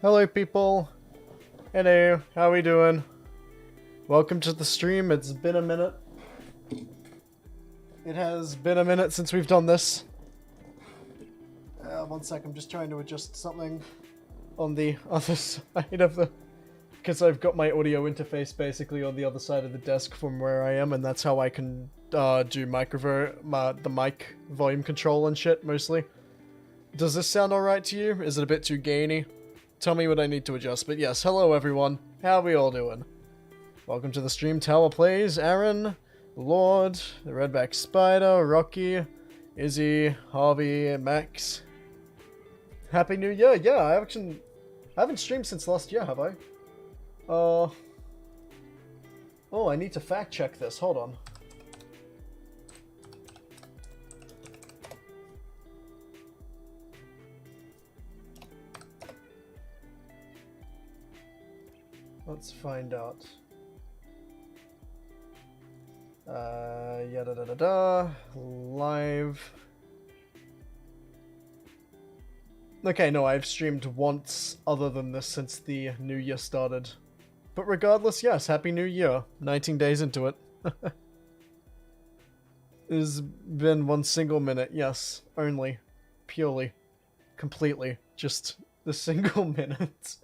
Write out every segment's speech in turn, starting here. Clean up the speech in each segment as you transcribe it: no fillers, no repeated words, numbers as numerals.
Hello people, hello, how we doing? Welcome to the stream. It's been a minute. It has been a minute since we've done this. One sec, I'm just trying to adjust something on the other side of the... Because I've got my audio interface basically on the other side of the desk from where I am, and that's how I can do the mic volume control and shit, mostly. Does this sound alright to you? Is it a bit too gainy? Tell me what I need to adjust. But yes, hello everyone. How we all doing? Welcome to the stream. Tower Plays, Aaron, Lord, the Redback Spider, Rocky, Izzy, Harvey, Max. Happy New Year! Yeah, I haven't streamed since last year, have I? Oh, I need to fact check this. Hold on. Let's find out. Live. Okay, no, I've streamed once other than this since the new year started. But regardless, yes, Happy New Year. 19 days into it. It's been one single minute, yes. Only. Purely. Completely. Just the single minute.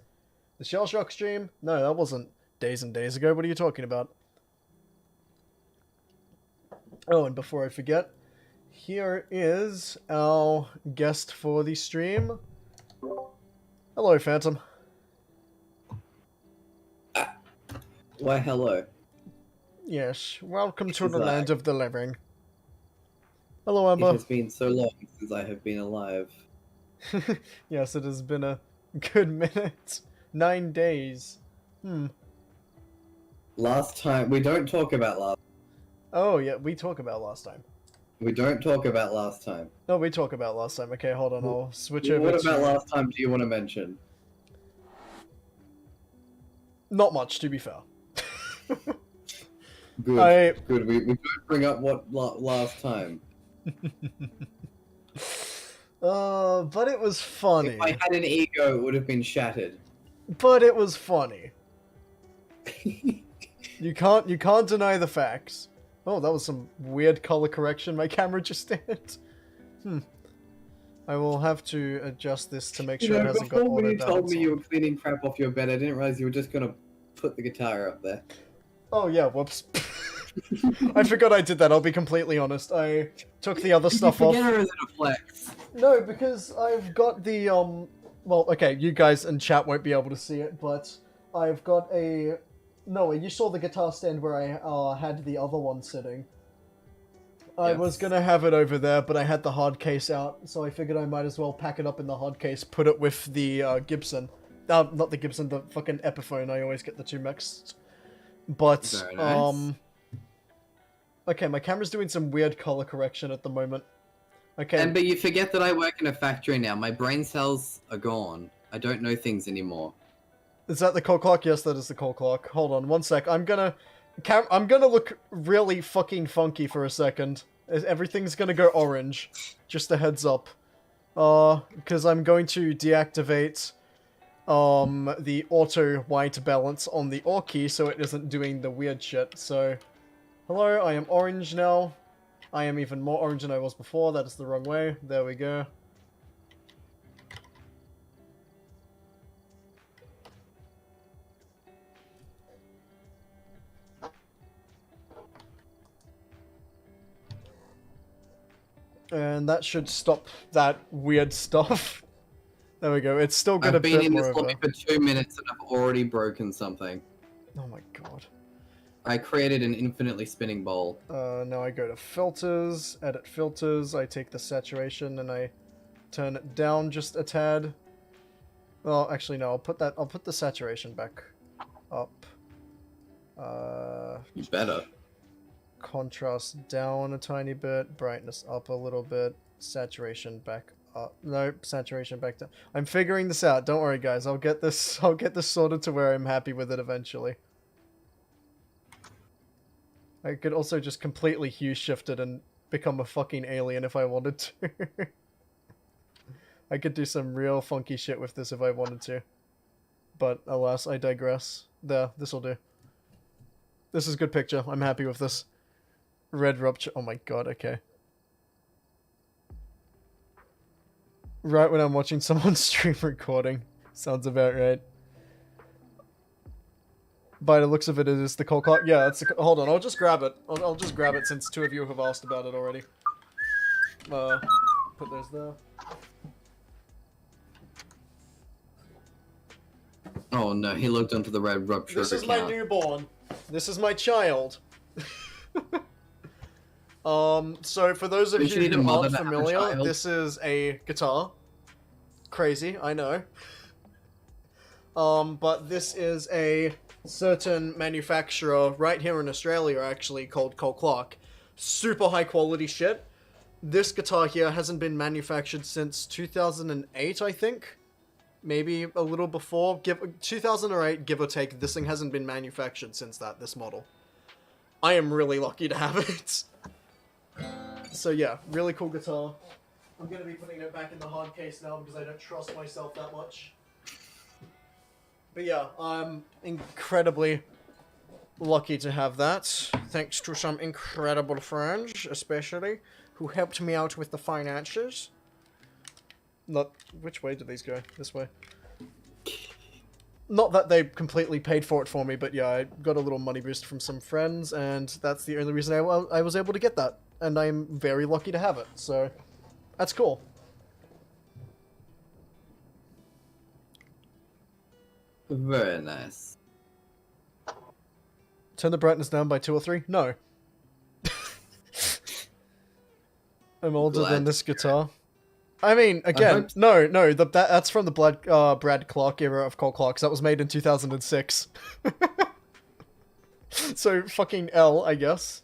The Shell Shock stream? No, that wasn't days and days ago. What are you talking about? Oh, and before I forget, here is our guest for the stream. Hello, Phantom. Why, hello. Yes, welcome to the land of the living. Hello, Emma. It has been so long since I have been alive. Yes, it has been a good minute. 9 days. Last time, we don't talk about last. Oh, yeah, we talk about last time. We don't talk about last time. No, we talk about last time. Okay, hold on, I'll switch over to... What about last time do you want to mention? Not much, to be fair. Good, good. We don't bring up what last time. But it was funny. If I had an ego, it would have been shattered. But it was funny. You can't deny the facts. Oh, that was some weird color correction my camera just did. I will have to adjust this to make sure it hasn't got auto before when you told me balance you on. were cleaning crap off your bed, I didn't realize you were just gonna put the guitar up there. Oh yeah, whoops. I forgot I did that, I'll be completely honest. I took the other stuff off. Or is it a flex? No, because I've got the, well, okay, you guys in chat won't be able to see it, but I've got a... No, you saw the guitar stand where I had the other one sitting. I was gonna have it over there, but I had the hard case out, so I figured I might as well pack it up in the hard case, put it with the Gibson. Not the Gibson, the fucking Epiphone, I always get the two mixed. But, Very nice. Okay, my camera's doing some weird color correction at the moment. Okay. But you forget that I work in a factory now. My brain cells are gone. I don't know things anymore. Is that the coal clock? Yes, that is the coal clock. Hold on, one sec. I'm gonna look really fucking funky for a second. Everything's gonna go orange. Just a heads up. Because I'm going to deactivate the auto white balance on the OR key so it isn't doing the weird shit. So, hello, I am orange now. I am even more orange than I was before. That is the wrong way. There we go. And that should stop that weird stuff. There we go. It's still got a bit more I've been in this lobby for 2 minutes and I've already broken something. Oh my god. I created an infinitely spinning bowl. Now I go to filters, edit filters, I take the saturation and I turn it down just a tad. Well, actually no, I'll put the saturation back up. You better. Contrast down a tiny bit, brightness up a little bit, saturation back up. Nope, saturation back down. I'm figuring this out. Don't worry, guys. I'll get this sorted to where I'm happy with it eventually. I could also just completely hue shift it and become a fucking alien if I wanted to. I could do some real funky shit with this if I wanted to. But alas, I digress. There, this'll do. This is a good picture. I'm happy with this. Red rupture. Oh my god, okay. Right when I'm watching someone's stream recording. Sounds about right. By the looks of it, it is the cold clock. Yeah, it's the, hold on, I'll just grab it. I'll just grab it since two of you have asked about it already. Put those there. Oh no, he looked onto the red rupture This is account. my newborn. This is my child. So for those of you who aren't familiar, this is a guitar. Crazy, I know. But this is a certain manufacturer right here in Australia, actually, called Kontakt. Super high quality shit. This guitar here hasn't been manufactured since 2008, I think. Maybe a little before. 2008, give or take. This thing hasn't been manufactured since that, this model. I am really lucky to have it. So yeah, really cool guitar. I'm going to be putting it back in the hard case now because I don't trust myself that much. But yeah, I'm incredibly lucky to have that. Thanks to some incredible friends, especially, who helped me out with the finances. Not... which way do these go? This way. Not that they completely paid for it for me, but yeah, I got a little money boost from some friends, and that's the only reason I was able to get that. And I'm very lucky to have it, so that's cool. Very nice. Turn the brightness down by 2 or 3? No. I'm older than this guitar. I mean, again, no, that's from the Brad Clark era of Kontakt. That was made in 2006. So, fucking L, I guess.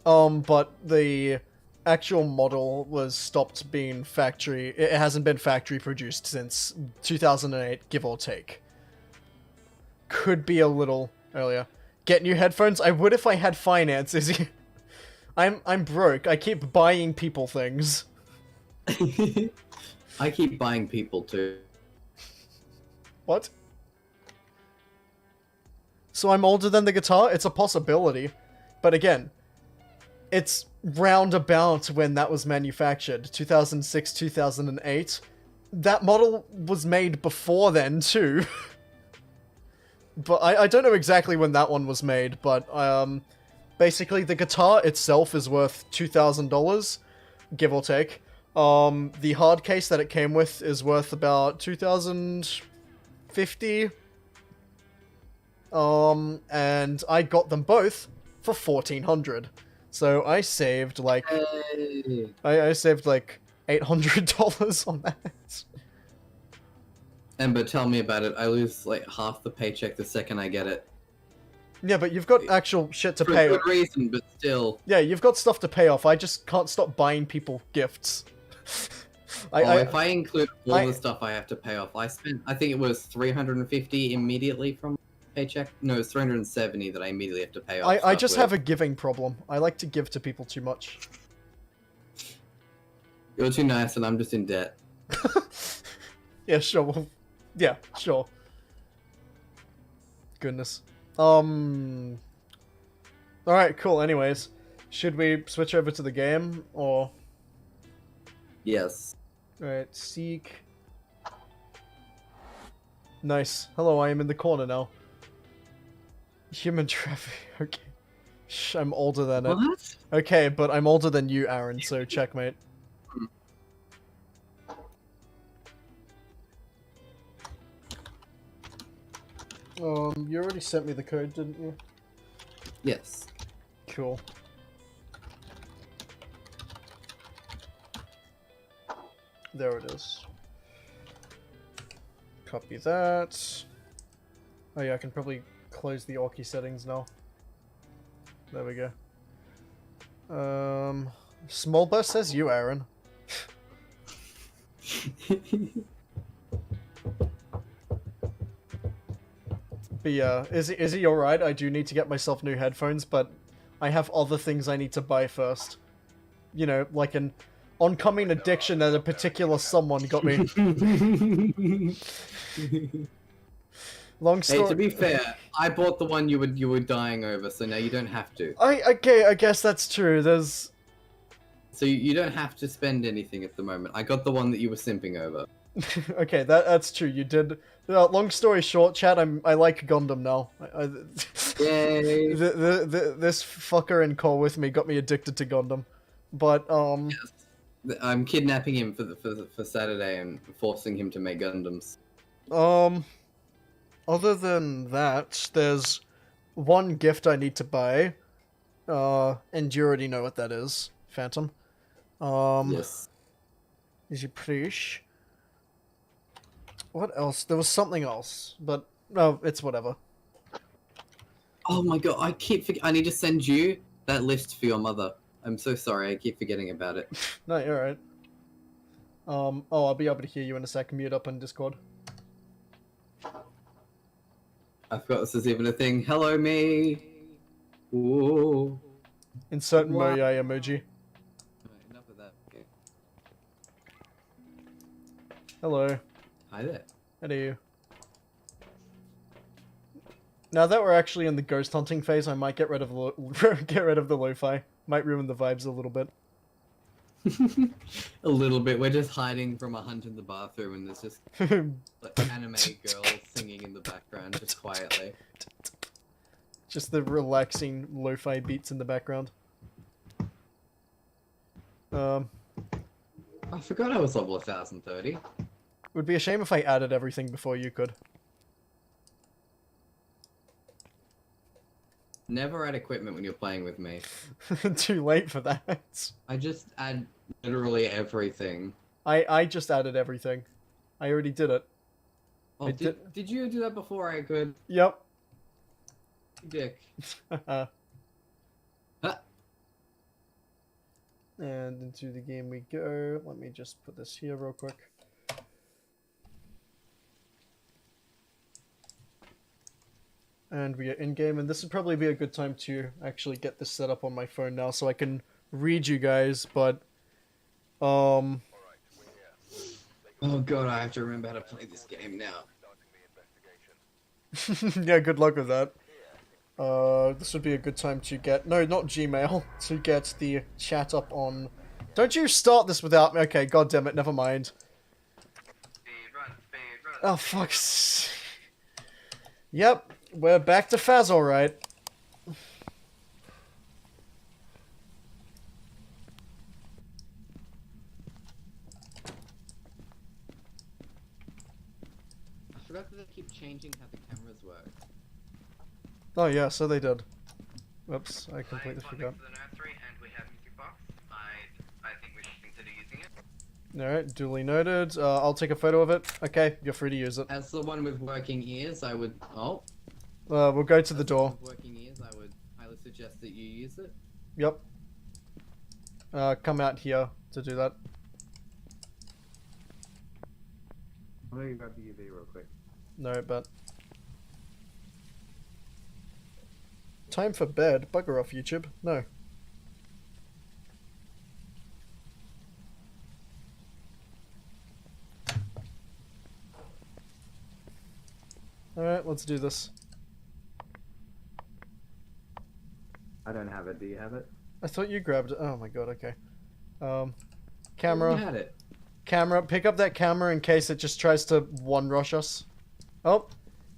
But the actual model was stopped being factory... It hasn't been factory produced since 2008, give or take. Could be a little earlier. Get new headphones? I would if I had finances. I'm broke. I keep buying people things. I keep buying people too. What? So I'm older than the guitar? It's a possibility. But again, it's roundabout when that was manufactured. 2006, 2008. That model was made before then, too. But I don't know exactly when that one was made, but basically the guitar itself is worth $2,000, give or take. The hard case that it came with is worth about $2,050. And I got them both for $1,400. So I saved like... Hey. I saved like $800 on that. Ember, tell me about it. I lose like half the paycheck the second I get it. Yeah, but you've got actual shit to For pay a off. good reason, but still. Yeah, you've got stuff to pay off. I just can't stop buying people gifts. If I include all the stuff I have to pay off, I think it was $350 immediately from paycheck. No, it's $370 that I immediately have to pay off. I just have a giving problem. I like to give to people too much. You're too nice, and I'm just in debt. Yeah, sure. Well, yeah, sure. Goodness. Alright, cool. Anyways, should we switch over to the game, or... Yes. Alright, seek... Nice. Hello, I am in the corner now. Human traffic. Okay. Shh, I'm older than it. What? Okay, but I'm older than you, Aaron, so checkmate. You already sent me the code, didn't you? Yes. Cool. There it is. Copy that. Oh yeah, I can probably close the Orky settings now. There we go. Small Burst says you, Aaron. But yeah, Izzy, alright? I do need to get myself new headphones, but I have other things I need to buy first. You know, like an oncoming addiction at a particular someone got me. Long story. Hey, to be fair, I bought the one you were dying over, so now you don't have to. Okay, I guess that's true. There's. So you don't have to spend anything at the moment. I got the one that you were simping over. Okay, that's true. You did. Long story short, chat. I like Gundam now. Yay! This fucker in call with me got me addicted to Gundam, but Yes. I'm kidnapping him for Saturday and forcing him to make Gundams. Other than that, there's one gift I need to buy. And you already know what that is, Phantom. Yes. Is you please? What else? There was something else, but no, it's whatever. Oh my god, I need to send you that list for your mother. I'm so sorry, I keep forgetting about it. No, you're alright. Oh, I'll be able to hear you in a sec. Mute up on Discord. I forgot this is even a thing. Hello, me. Ooh. Insert What? Moyai emoji. Right, enough of that. Okay. Hello. Hi there. Hello. Now that we're actually in the ghost hunting phase, I might get rid of the lo-fi. Might ruin the vibes a little bit. A little bit. We're just hiding from a hunt in the bathroom, and there's just like anime girls singing in the background, just quietly. Just the relaxing lo-fi beats in the background. I forgot I was level 1030. Would be a shame if I added everything before you could. Never add equipment when you're playing with me. Too late for that. I just add literally everything. I just added everything. I already did it. Oh, did you do that before I could? Yep. Dick. And into the game we go. Let me just put this here real quick. And we are in game, and this would probably be a good time to actually get this set up on my phone now so I can read you guys, but Oh god, I have to remember how to play this game now. yeah, good luck with that. This would be a good time to get... No, not Gmail. To get the chat up on... Don't you start this without me. Okay, god damn it, never mind. Oh, fuck. Yep, we're back to Phas, alright. I forgot that they keep changing how the cameras work. Oh yeah, so they did. Whoops, I completely forgot. Alright, duly noted. I'll take a photo of it. Okay, you're free to use it. As the one with working ears, I would... Oh. We'll go to the door. With working ears, I would highly suggest that you use it. Yep. Come out here to do that. I'm gonna grab the UV real quick. No, but... Time for bed. Bugger off, YouTube. No. Alright, let's do this. I don't have it. Do you have it? I thought you grabbed it. Oh my god, okay. Camera. You had it. Camera. Pick up that camera in case it just tries to one-rush us. Oh,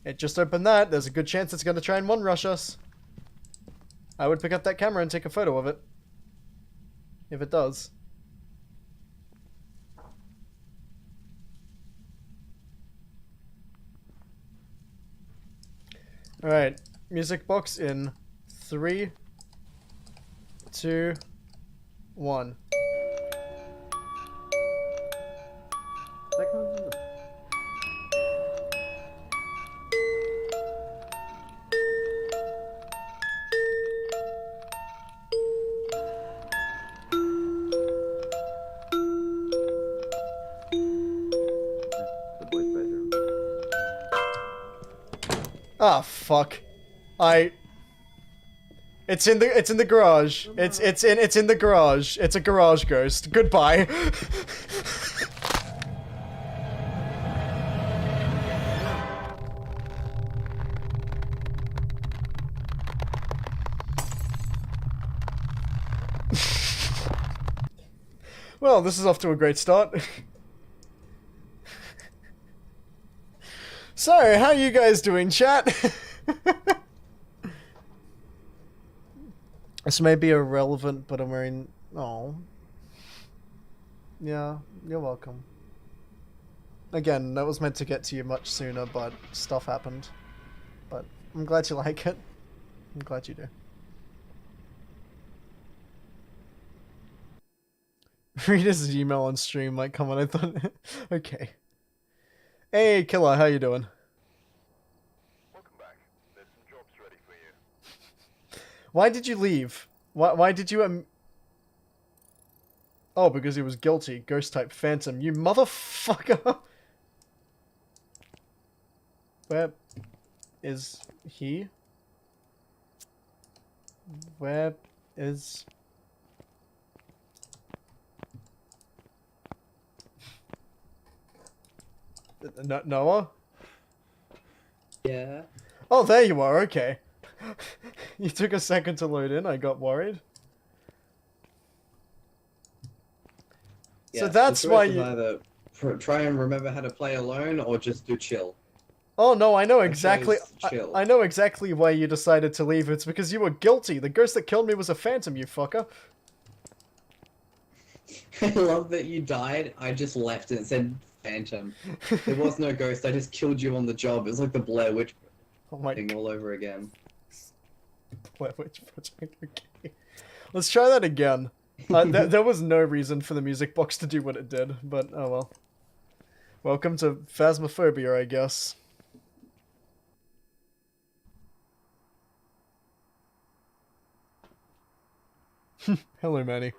it just opened that. There's a good chance it's going to try and one-rush us. I would pick up that camera and take a photo of it. If it does. Alright, music box in 3, 2, 1. The boys' bedroom. Ah, fuck. It's in the garage. It's in the garage. It's a garage ghost. Goodbye. Well, this is off to a great start. So, how you guys doing, chat? This may be irrelevant, but I'm wearing... Oh. Yeah, you're welcome. Again, that was meant to get to you much sooner, but stuff happened. But I'm glad you like it. I'm glad you do. Read his email on stream, like, come on, I thought... Okay. Hey, Killer, how you doing? Welcome back. There's some jobs ready for you. Why did you leave? Why did you, Oh, because he was guilty. Ghost-type Phantom. You motherfucker! Where is he? Where is... Noah? Yeah. Oh, there you are, okay. You took a second to load in, I got worried. Yeah, so that's the why choice is you... either try and remember how to play alone, or just do chill. Oh no, I know exactly. Chill. I know exactly why you decided to leave. It's because you were guilty. The ghost that killed me was a phantom, you fucker. I love that you died. I just left and it said Phantom. There was no ghost. I just killed you on the job. It was like the Blair Witch Oh my thing god. all over again. Blair Witch Project. Okay. Let's try that again. There was no reason for the music box to do what it did, but oh well. Welcome to Phasmophobia, I guess. Hello, Manny.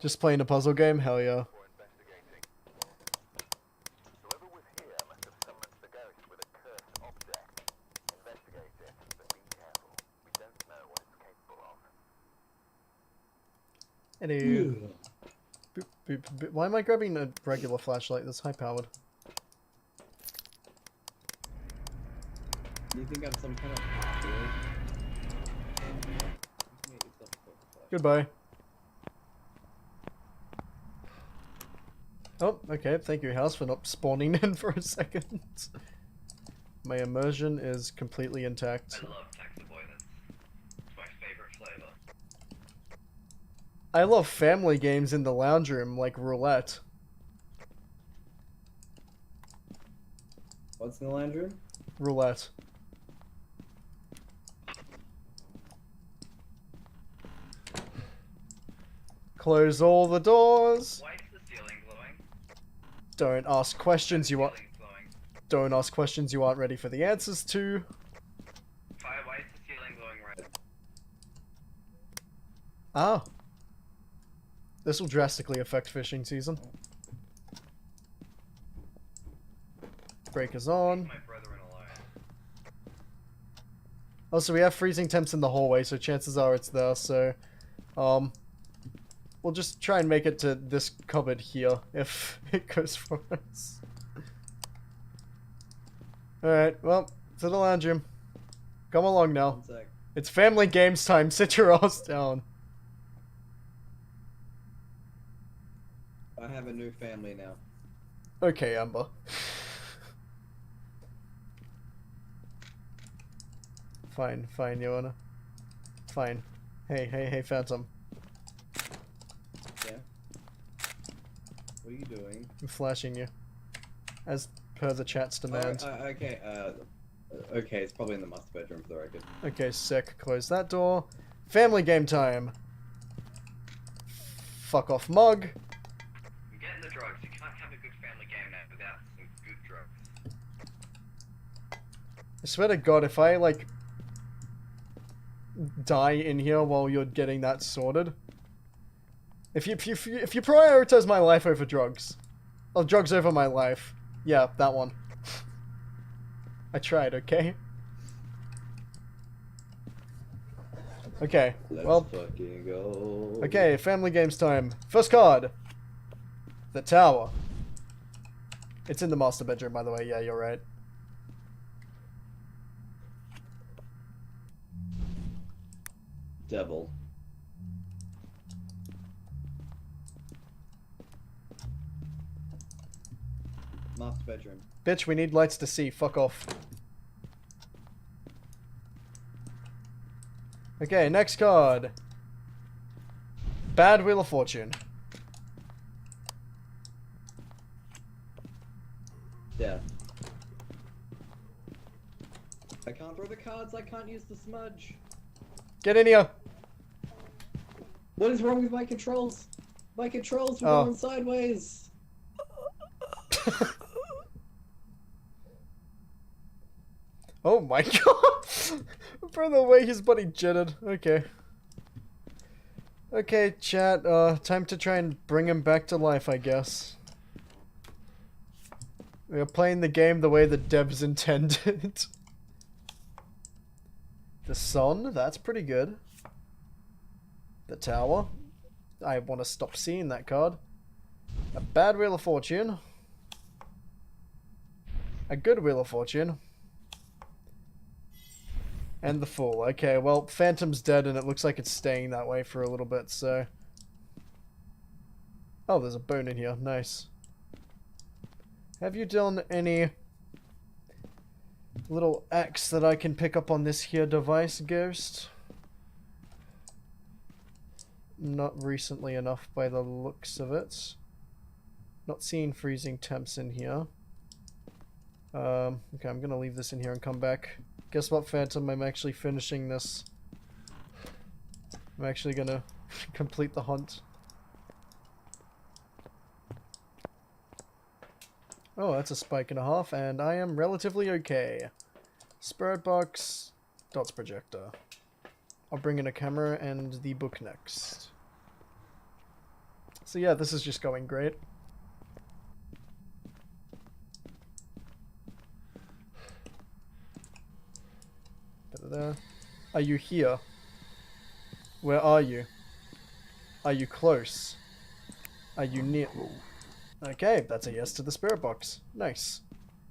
Just playing a puzzle game? Hell yeah. Whoever was here must have summoned the ghost with a cursed object. Investigate it, but be careful. We don't know what it's capable of. Hello. Boop, boop, boop. Why am I grabbing a regular flashlight that's high-powered? Do you think I'm some kind of... Goodbye. Oh, okay. Thank you, house, for not spawning in for a second. My immersion is completely intact. I love text avoidance. It's my favorite flavor. I love family games in the lounge room, like roulette. What's in the lounge room? Roulette. Close all the doors. Why is the ceiling glowing? Don't ask questions you want. Ceiling's glowing. Don't ask questions you aren't ready for the answers to. Fire, why is the ceiling glowing red? Ah. This will drastically affect fishing season. Breakers on. My brethren alive. Also, we have freezing temps in the hallway, so chances are it's there, so... We'll just try and make it to this cupboard here, if it goes for us. Alright, well, to the lounge room. Come along now. 1 sec. It's family games time, sit your ass down. I have a new family now. Okay, Amber. Fine, fine, Joanna. Fine. Hey, Phantom. Yeah? What are you doing? I'm flashing you. As per the chat's demand. Okay, okay, it's probably in the master bedroom for the record. Okay, sick. Close that door. Family game time. Fuck off, mug. I'm getting the drugs. You can't have a good family game now without some good drugs. I swear to God, if I, like, die in here while you're getting that sorted. If you prioritize my life over drugs. Or drugs over my life. Yeah, that one. I tried, okay? Okay, Let's well, fucking go. okay, family games time. First card. The tower. It's in the master bedroom, by the way. Yeah, you're right. Devil. Master bedroom. Bitch, we need lights to see. Fuck off. Okay, next card. Bad Wheel of Fortune. Yeah. I can't throw the cards, I can't use the smudge. Get in here. What is wrong with my controls? My controls were going sideways. Oh my god. For the way his buddy jetted. Okay. Okay, chat. Time to try and bring him back to life, I guess. We are playing the game the way the devs intended. The sun, that's pretty good. The tower. I want to stop seeing that card. A bad Wheel of Fortune. A good Wheel of Fortune. And the Fool. Okay, well, Phantom's dead and it looks like it's staying that way for a little bit, so... Oh, there's a bone in here. Nice. Have you done any little acts that I can pick up on this here device, Ghost? Not recently enough by the looks of it. Not seeing freezing temps in here. Okay, I'm gonna leave this in here and come back. Guess what, Phantom? I'm actually finishing this. I'm actually gonna complete the hunt. Oh, that's a spike and a half, and I am relatively okay. Spirit box, dots projector. I'll bring in a camera and the book next. So yeah, this is just going great. Da-da-da. Are you here? Where are you? Are you close? Are you near? Okay, that's a yes to the spirit box. Nice.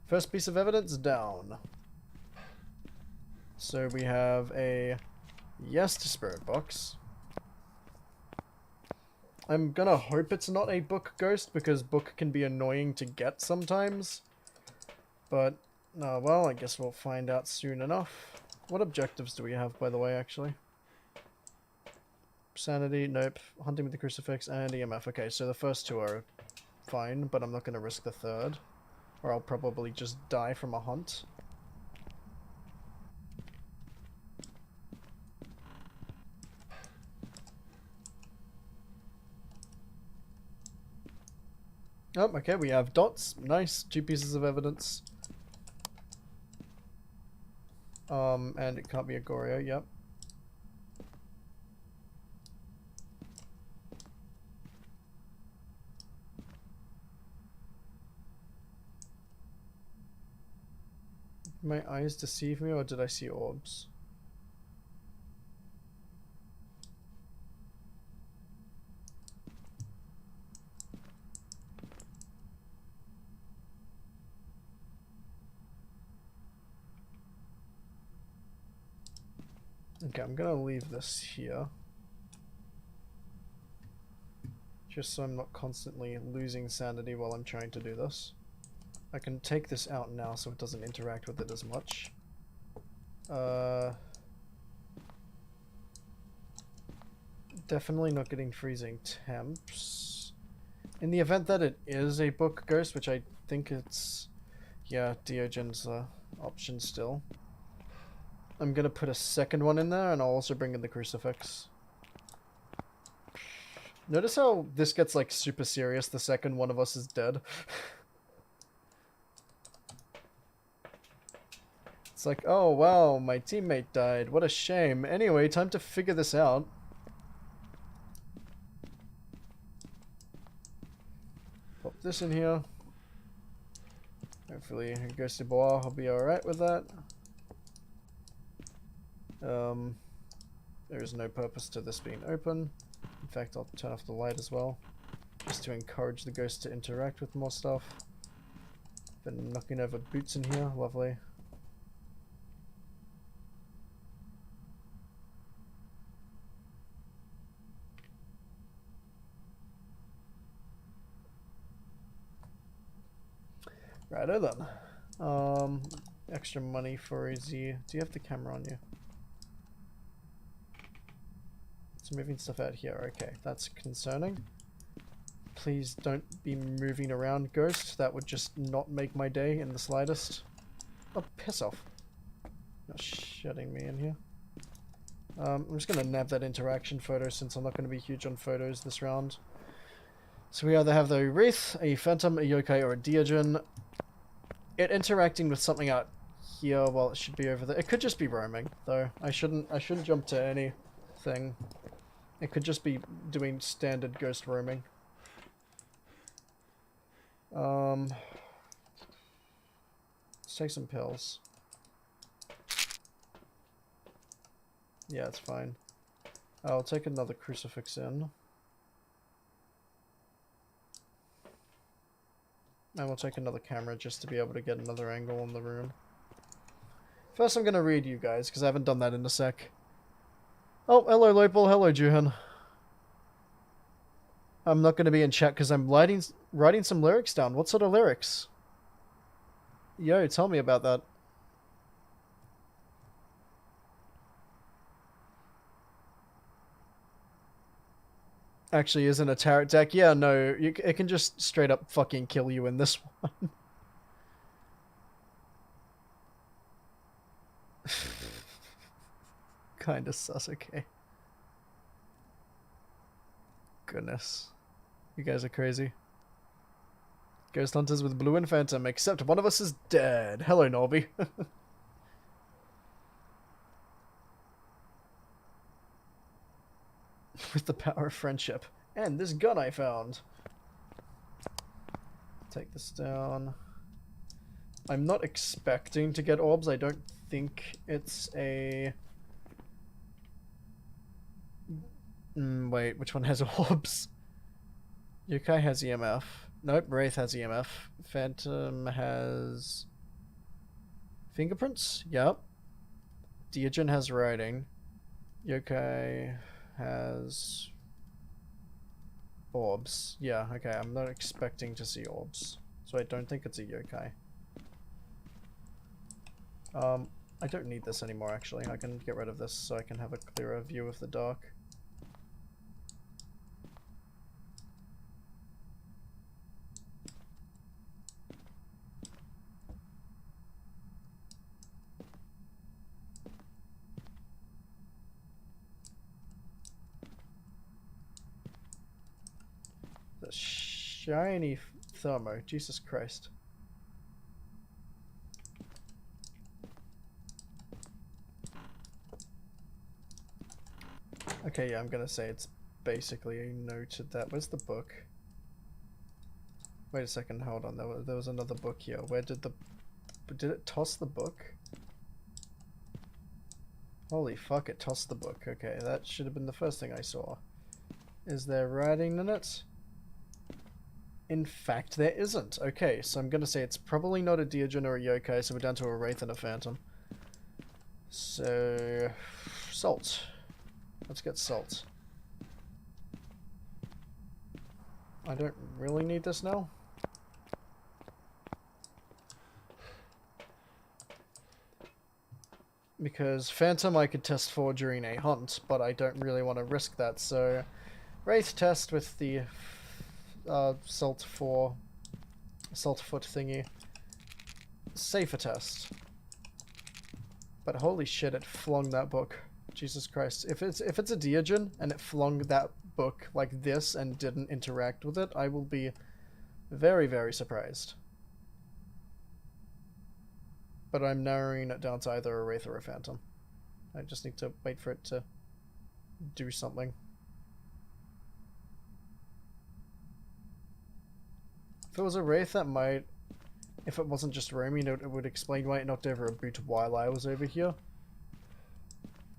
First piece of evidence down. So we have a yes to spirit box. I'm gonna hope it's not a book ghost, because book can be annoying to get sometimes. But, well, I guess we'll find out soon enough. What objectives do we have, by the way, actually? Sanity, nope. Hunting with the crucifix, and EMF. Okay, so the first two are fine, but I'm not going to risk the third. Or I'll probably just die from a hunt. Oh, okay, we have dots. Nice. 2 pieces of evidence. And it can't be a Gorio, yep. Did my eyes deceive me, or did I see orbs? Okay, I'm gonna leave this here. Just so I'm not constantly losing sanity while I'm trying to do this. I can take this out now so it doesn't interact with it as much. Definitely not getting freezing temps. In the event that it is a book ghost, which I think it's... Yeah, Diogen's option still. I'm gonna put a second one in there, and I'll also bring in the crucifix. Notice how this gets, like, super serious the second one of us is dead. It's like, oh wow, my teammate died. What a shame. Anyway, time to figure this out. Pop this in here. Hopefully, Ghosty Bois will be alright with that. There is no purpose to this being open. In fact, I'll turn off the light as well, just to encourage the ghost to interact with more stuff. Been knocking over boots in here, lovely. Righto then. Extra money for a Z. Do you have the camera on you? It's moving stuff out here. Okay, that's concerning. Please don't be moving around, ghost. That would just not make my day in the slightest. Oh, piss off. Not shutting me in here. I'm just going to nab that interaction photo since I'm not going to be huge on photos this round. So we either have the Wraith, a Phantom, a Yokai, or a Deogen. It interacting with something out here while it should be over there. It could just be roaming, though. I shouldn't jump to anything. It could just be doing standard ghost roaming. Let's take some pills. Yeah, it's fine. I'll take another crucifix in. And we'll take another camera just to be able to get another angle on the room. First I'm going to read you guys, because I haven't done that in a sec. Oh, hello Lopal, hello Juhan. I'm not going to be in chat because I'm writing some lyrics down. What sort of lyrics? Yo, tell me about that. Actually isn't a tarot deck. Yeah, no, it can just straight up fucking kill you in this one. Kinda sus, okay. Goodness. You guys are crazy. Ghost hunters with blue and phantom, except one of us is dead. Hello, Norby. With the power of friendship. And this gun I found. Take this down. I'm not expecting to get orbs. I don't think it's a... wait, which one has orbs? Yokai has EMF. Nope, Wraith has EMF. Phantom has... fingerprints? Yep. Deogen has writing. Yokai has... orbs. Yeah, okay, I'm not expecting to see orbs. So I don't think it's a yokai. I don't need this anymore, actually. I can get rid of this so I can have a clearer view of the dark. The shiny thermo. Jesus Christ. Okay, yeah, I'm gonna say it's basically noted that. Where's the book? Wait a second, hold on. There was another book here. Where did the... did it toss the book? Holy fuck, it tossed the book. Okay, that should have been the first thing I saw. Is there writing in it? In fact, there isn't. Okay, so I'm gonna say it's probably not a Deogen or a yokai, so we're down to a Wraith and a Phantom. So... salt. Let's get salt. I don't really need this now. Because Phantom I could test for during a hunt, but I don't really want to risk that, so... Wraith test with the salt foot thingy. Safer test. But holy shit, it flung that book. Jesus Christ. If it's a Deogen and it flung that book like this and didn't interact with it, I will be very, very surprised. But I'm narrowing it down to either a Wraith or a Phantom. I just need to wait for it to do something. If it was a Wraith, that might... if it wasn't just roaming, it would explain why it knocked over a boot while I was over here.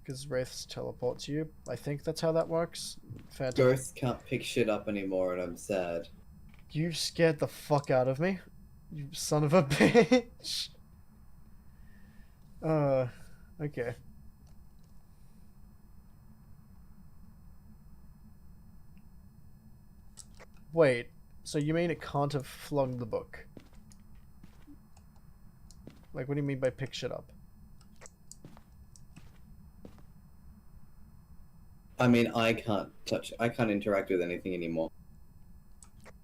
Because wraiths teleport to you. I think that's how that works. Phantom. Ghosts can't pick shit up anymore, and I'm sad. You scared the fuck out of me. You son of a bitch. Okay. Wait, so you mean it can't have flung the book? Like, what do you mean by pick shit up? I mean, I can't interact with anything anymore.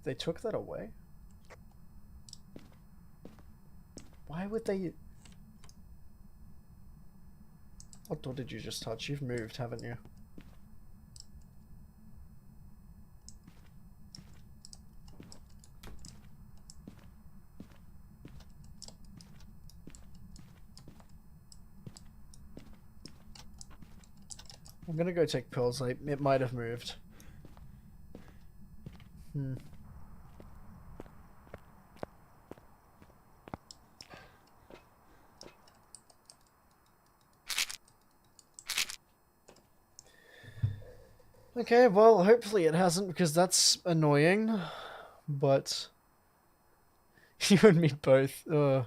They took that away? Why would they... What door did you just touch? You've moved, haven't you? I'm gonna go take pills, like, it might have moved. Okay, well, hopefully it hasn't, because that's annoying, but... You and me both, My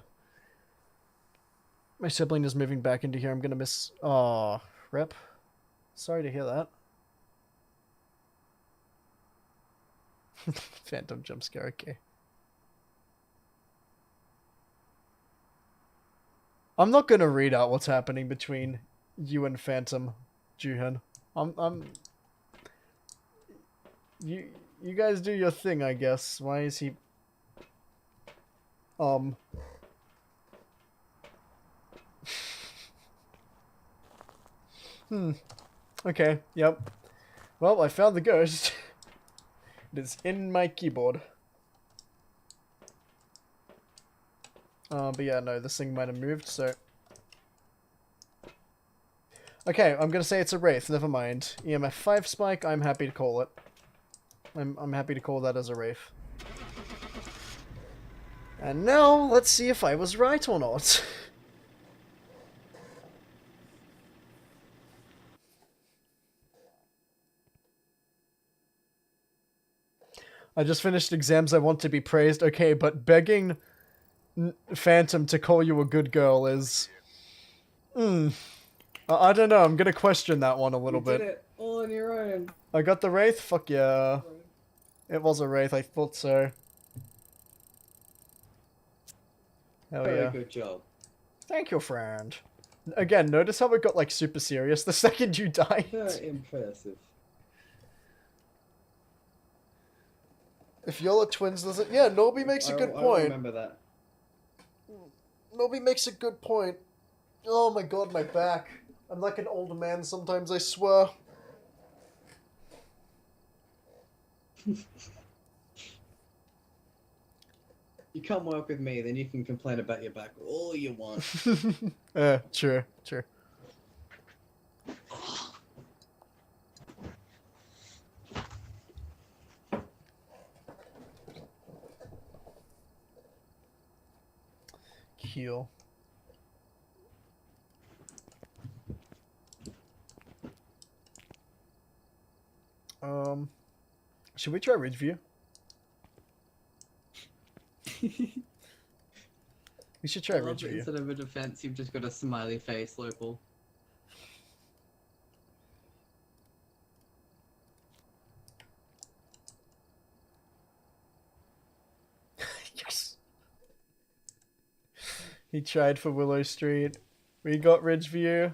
sibling is moving back into here, I'm gonna miss... Aw, rip. Sorry to hear that. Phantom jump scare, okay. I'm not gonna read out what's happening between you and Phantom, Juhan. You guys do your thing, I guess. Why is he... Okay, yep. Well, I found the ghost. It is in my keyboard. But yeah, no, this thing might have moved, so... Okay, I'm gonna say it's a wraith, never mind. EMF 5 spike, I'm happy to call it. I'm happy to call that as a wraith. And now, let's see if I was right or not. I just finished exams, I want to be praised. Okay, but begging Phantom to call you a good girl is... I don't know, I'm gonna question that one a little bit. You did it all on your own. I got the wraith? Fuck yeah. It was a wraith, I thought so. Hell Very yeah. good job. Thank you, friend. Again, notice how it got, like, super serious the second you died? Very impressive. If y'all are twins, does it? Yeah, Norby makes a good I point. remember that. Norby makes a good point. Oh my god, my back. I'm like an old man sometimes, I swear. You come work with me, then you can complain about your back all you want. True, true. Heal. Should we try Ridgeview? We should try I love that Ridgeview. instead of a defense, you've just got a smiley face local. Yes! He tried for Willow Street. We got Ridgeview.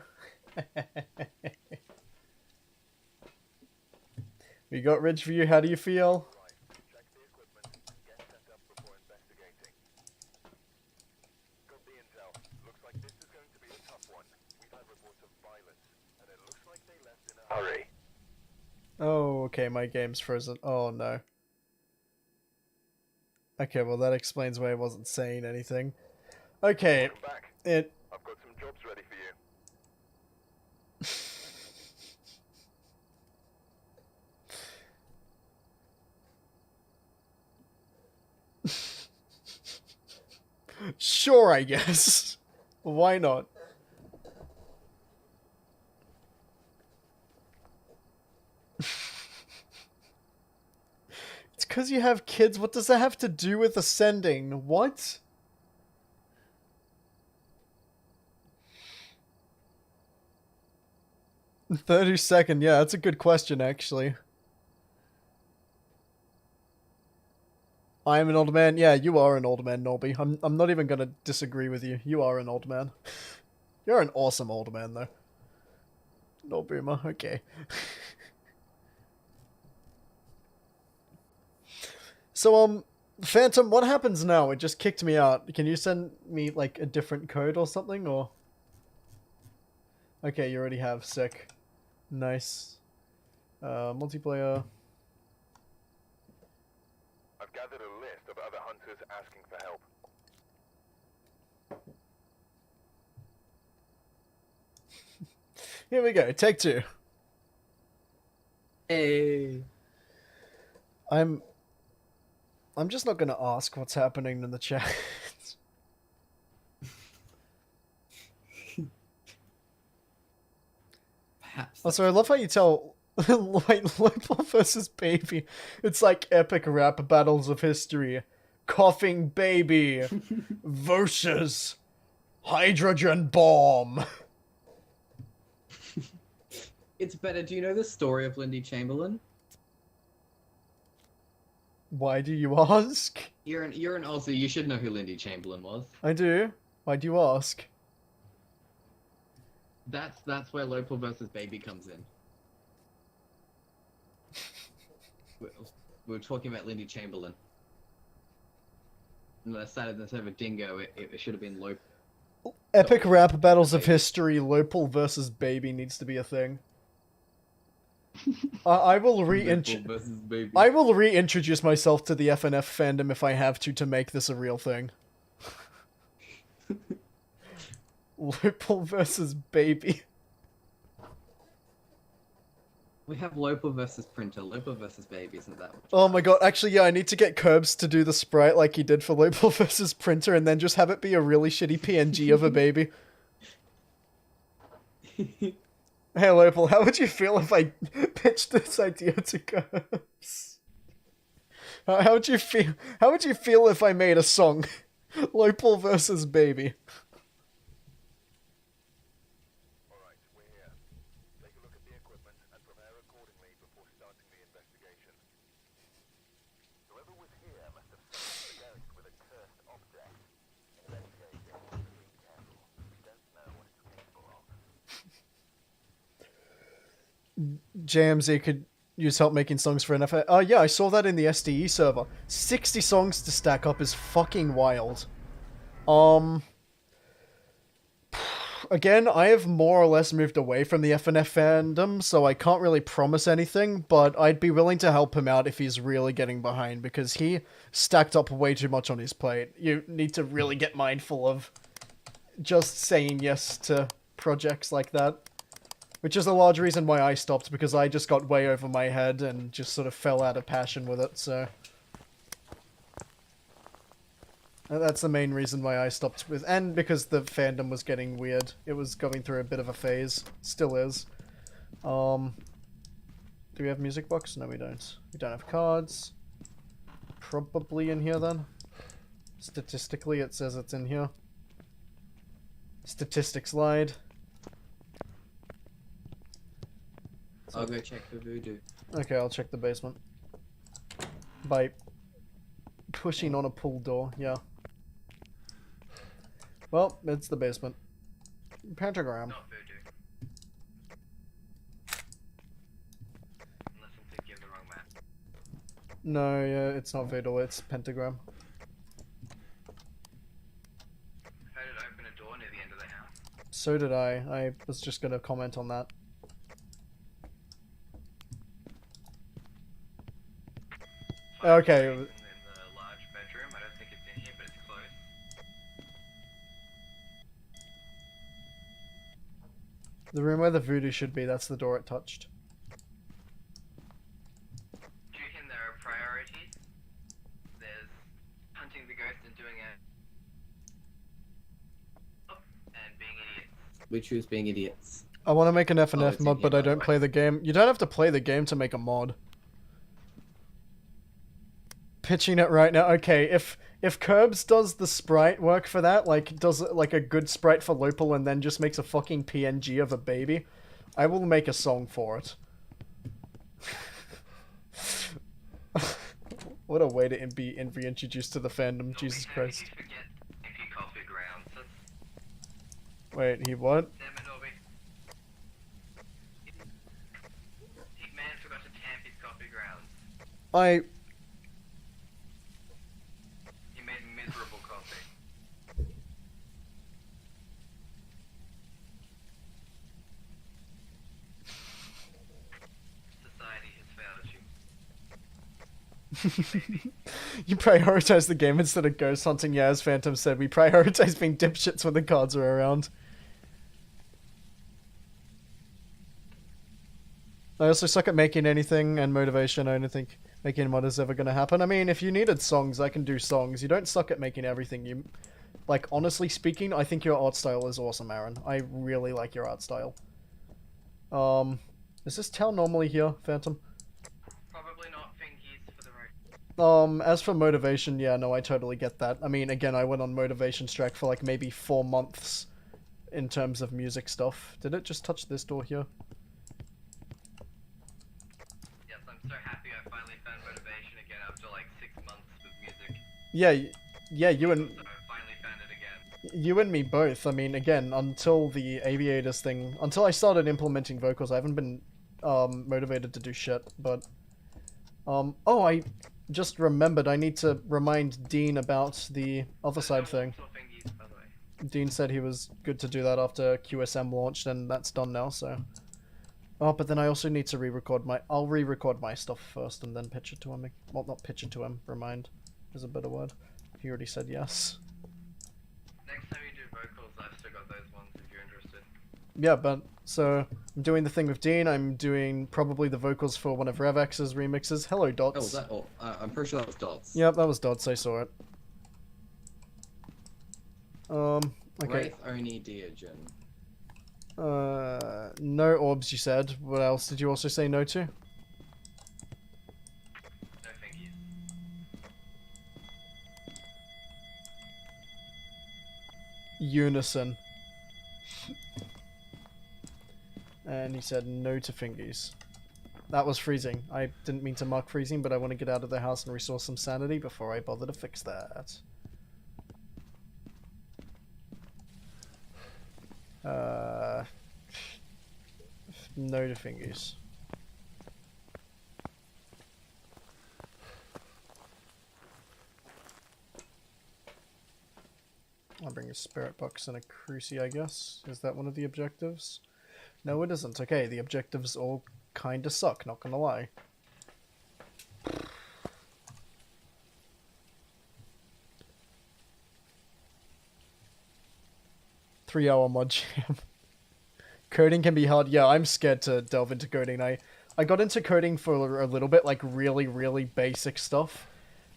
We got Ridgeview. How do you feel? Check the equipment and get set up before investigating. Got the intel. Looks like this is going to be a tough one. We've had reports of violence, and it looks like they left in a hurry. Oh, okay, my game's frozen. Oh, no. Okay, well, that explains why I wasn't saying anything. Okay, Welcome back. it... I've got some jobs ready for you. Sure, I guess. Why not? because you have kids. What does that have to do with ascending? What? $30. Yeah, that's a good question, actually. I am an old man. Yeah, you are an old man, Norby. I'm not even gonna disagree with you. You are an old man. You're an awesome old man, though. No boomer. Okay. So, Phantom, what happens now? It just kicked me out. Can you send me, like, a different code or something, or...? Okay, you already have. Sick. Nice. Multiplayer. I've gathered a list of other hunters asking for help. Here we go. Take 2. Hey. I'm just not gonna ask what's happening in the chat. Perhaps. Also, I love how you tell like Local versus Baby. It's like epic rap battles of history. Coughing Baby versus Hydrogen Bomb. It's better. Do you know the story of Lindy Chamberlain? Why do you ask? You're an Aussie. You should know who Lindy Chamberlain was. I do. Why do you ask? That's where Local versus Baby comes in. We were talking about Lindy Chamberlain. And I decided instead of a dingo, it should have been Local. Epic rap battles of history. Lopal versus Baby needs to be a thing. I will reintroduce myself to the FNF fandom if I have to make this a real thing. Lopal versus Baby. We have Local versus Printer. Local versus Baby isn't that much. Oh my god, actually yeah, I need to get Curbs to do the sprite like he did for Lopal versus Printer and then just have it be a really shitty PNG of a baby. Hey Lopal, how would you feel if I pitched this idea to Curbs? How would you feel? How would you feel if I made a song, Lopal versus Baby? Alright, we're here. Take a look at the equipment and prepare accordingly before starting the investigation. Whoever was here must have summoned the ghost with a cursed object. Investigate it, but be careful. We don't know what it's capable of. JMZ could use help making songs for NFA. Oh yeah, I saw that in the SDE server. 60 songs to stack up is fucking wild. Again, I have more or less moved away from the FNF fandom, so I can't really promise anything, but I'd be willing to help him out if he's really getting behind, because he stacked up way too much on his plate. You need to really get mindful of just saying yes to projects like that. Which is a large reason why I stopped, because I just got way over my head and just sort of fell out of passion with it, so... That's the main reason why I stopped with... And because the fandom was getting weird. It was going through a bit of a phase. Still is. Do we have music box? No, we don't. We don't have cards. Probably in here, then. Statistically, it says it's in here. Statistics lied. I'll go check for voodoo. Okay, I'll check the basement. By pushing on a pull door, yeah. Well, it's the basement. Pentagram. Not voodoo. Unless I'm thinking of the wrong map. No, yeah, it's not Voodoo, it's Pentagram. I heard it open a door near the end of the house. So did I. I was just gonna comment on that. Okay. In the large bedroom. I don't think it's in here, but it's close. The room where the voodoo should be, that's the door it touched. Do you reckon there are priorities? There's hunting the ghost and doing it. And being idiots. We choose being idiots. I want to make an FNF it's in mod, here, but by I the don't way. play the game. You don't have to play the game to make a mod. pitching it right now. Okay, if Curbs does the sprite work for that, like does like a good sprite for Lopal and then just makes a fucking PNG of a baby, I will make a song for it. What a way to be reintroduced to the fandom, Jesus Christ. Wait, he what? Man forgot to tamp his coffee grounds. He made miserable coffee. Society has failed you. You prioritize the game instead of ghost hunting. Yeah, as Phantom said, we prioritize being dipshits when the cards are around. I also suck at making anything, and motivation. I don't think making a mod is ever gonna happen. I mean, if you needed songs, I can do songs. You don't suck at making everything. You, like, honestly speaking, I think your art style is awesome, Aaron. I really like your art style. Is this town normally here, Phantom? Probably not fingies for the right. As for motivation, yeah, no, I totally get that. I mean, again, I went on motivation strike for like maybe 4 months in terms of music stuff. Did it just touch this door here? Yes, I'm so happy I finally found motivation again after like 6 months with music. Yeah, you and... So I finally found it again. You and me both. I mean, again, until the aviators thing, until I started implementing vocals, I haven't been motivated to do shit, but oh, I just remembered I need to remind Dean about the other side thing. Fingies, by the way. Dean said he was good to do that after QSM launched, and that's done now, so... Oh, but then I also need to re-record my... I'll re-record my stuff first and then pitch it to him. Well, not pitch it to him, remind is a better word. He already said yes. Next time you do vocals, I've still got those ones if you're interested. Yeah, but, so, I'm doing the thing with Dean, I'm doing probably the vocals for one of RevX's remixes. Hello, Dots. Oh, was that? Oh, I'm pretty sure that was Dots. Yep, that was Dots, I saw it. Okay. Wraith Oni Diogen. No orbs, you said. What else did you also say no to? No fingies. Unison. And he said no to fingies. That was freezing. I didn't mean to mark freezing, but I want to get out of the house and restore some sanity before I bother to fix that. No to fingies. I'll bring a spirit box and a cruci, I guess. Is that one of the objectives? No, it isn't. Okay, the objectives all kinda suck, not gonna lie. Three-hour mod jam. Coding can be hard. Yeah, I'm scared to delve into coding. I got into coding for a little bit, like really, really basic stuff.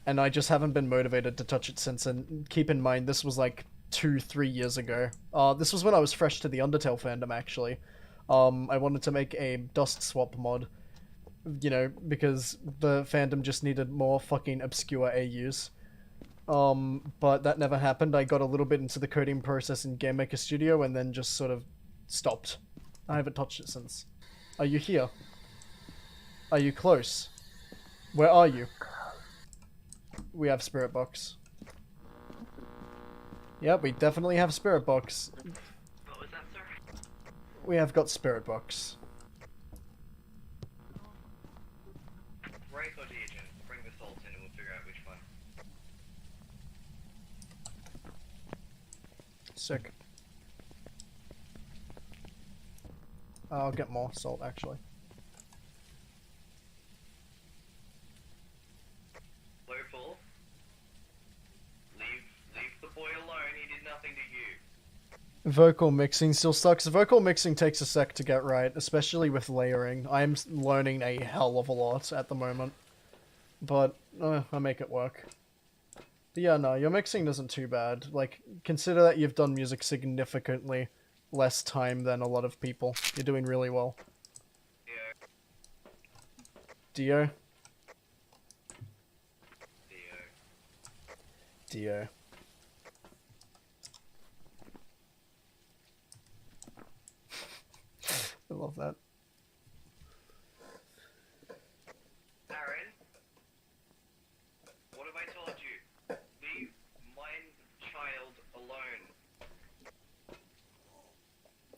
And I just haven't been motivated to touch it since. And keep in mind, this was like 2-3 years ago. This was when I was fresh to the Undertale fandom, actually. I wanted to make a dust swap mod. You know, because the fandom just needed more fucking obscure AUs. But that never happened. I got a little bit into the coding process in Game Maker Studio and then just sort of stopped. I haven't touched it since. Are you here? Are you close? Where are you? We have Spirit Box. Yep, we definitely have Spirit Box. What was that, sir? We have got Spirit Box. Wraith or Diogen? Bring the salt in and we'll figure out which one. Sick. I'll get more salt, actually. Lopal, leave the boy alone. He did nothing to you. Vocal mixing still sucks. Vocal mixing takes a sec to get right, especially with layering. I'm learning a hell of a lot at the moment. But, I make it work. But yeah, no, your mixing isn't too bad. Like, consider that you've done music significantly less time than a lot of people. You're doing really well. Yeah. Dio? Dio. Dio. I love that. Aaron, what have I told you? Leave my child alone.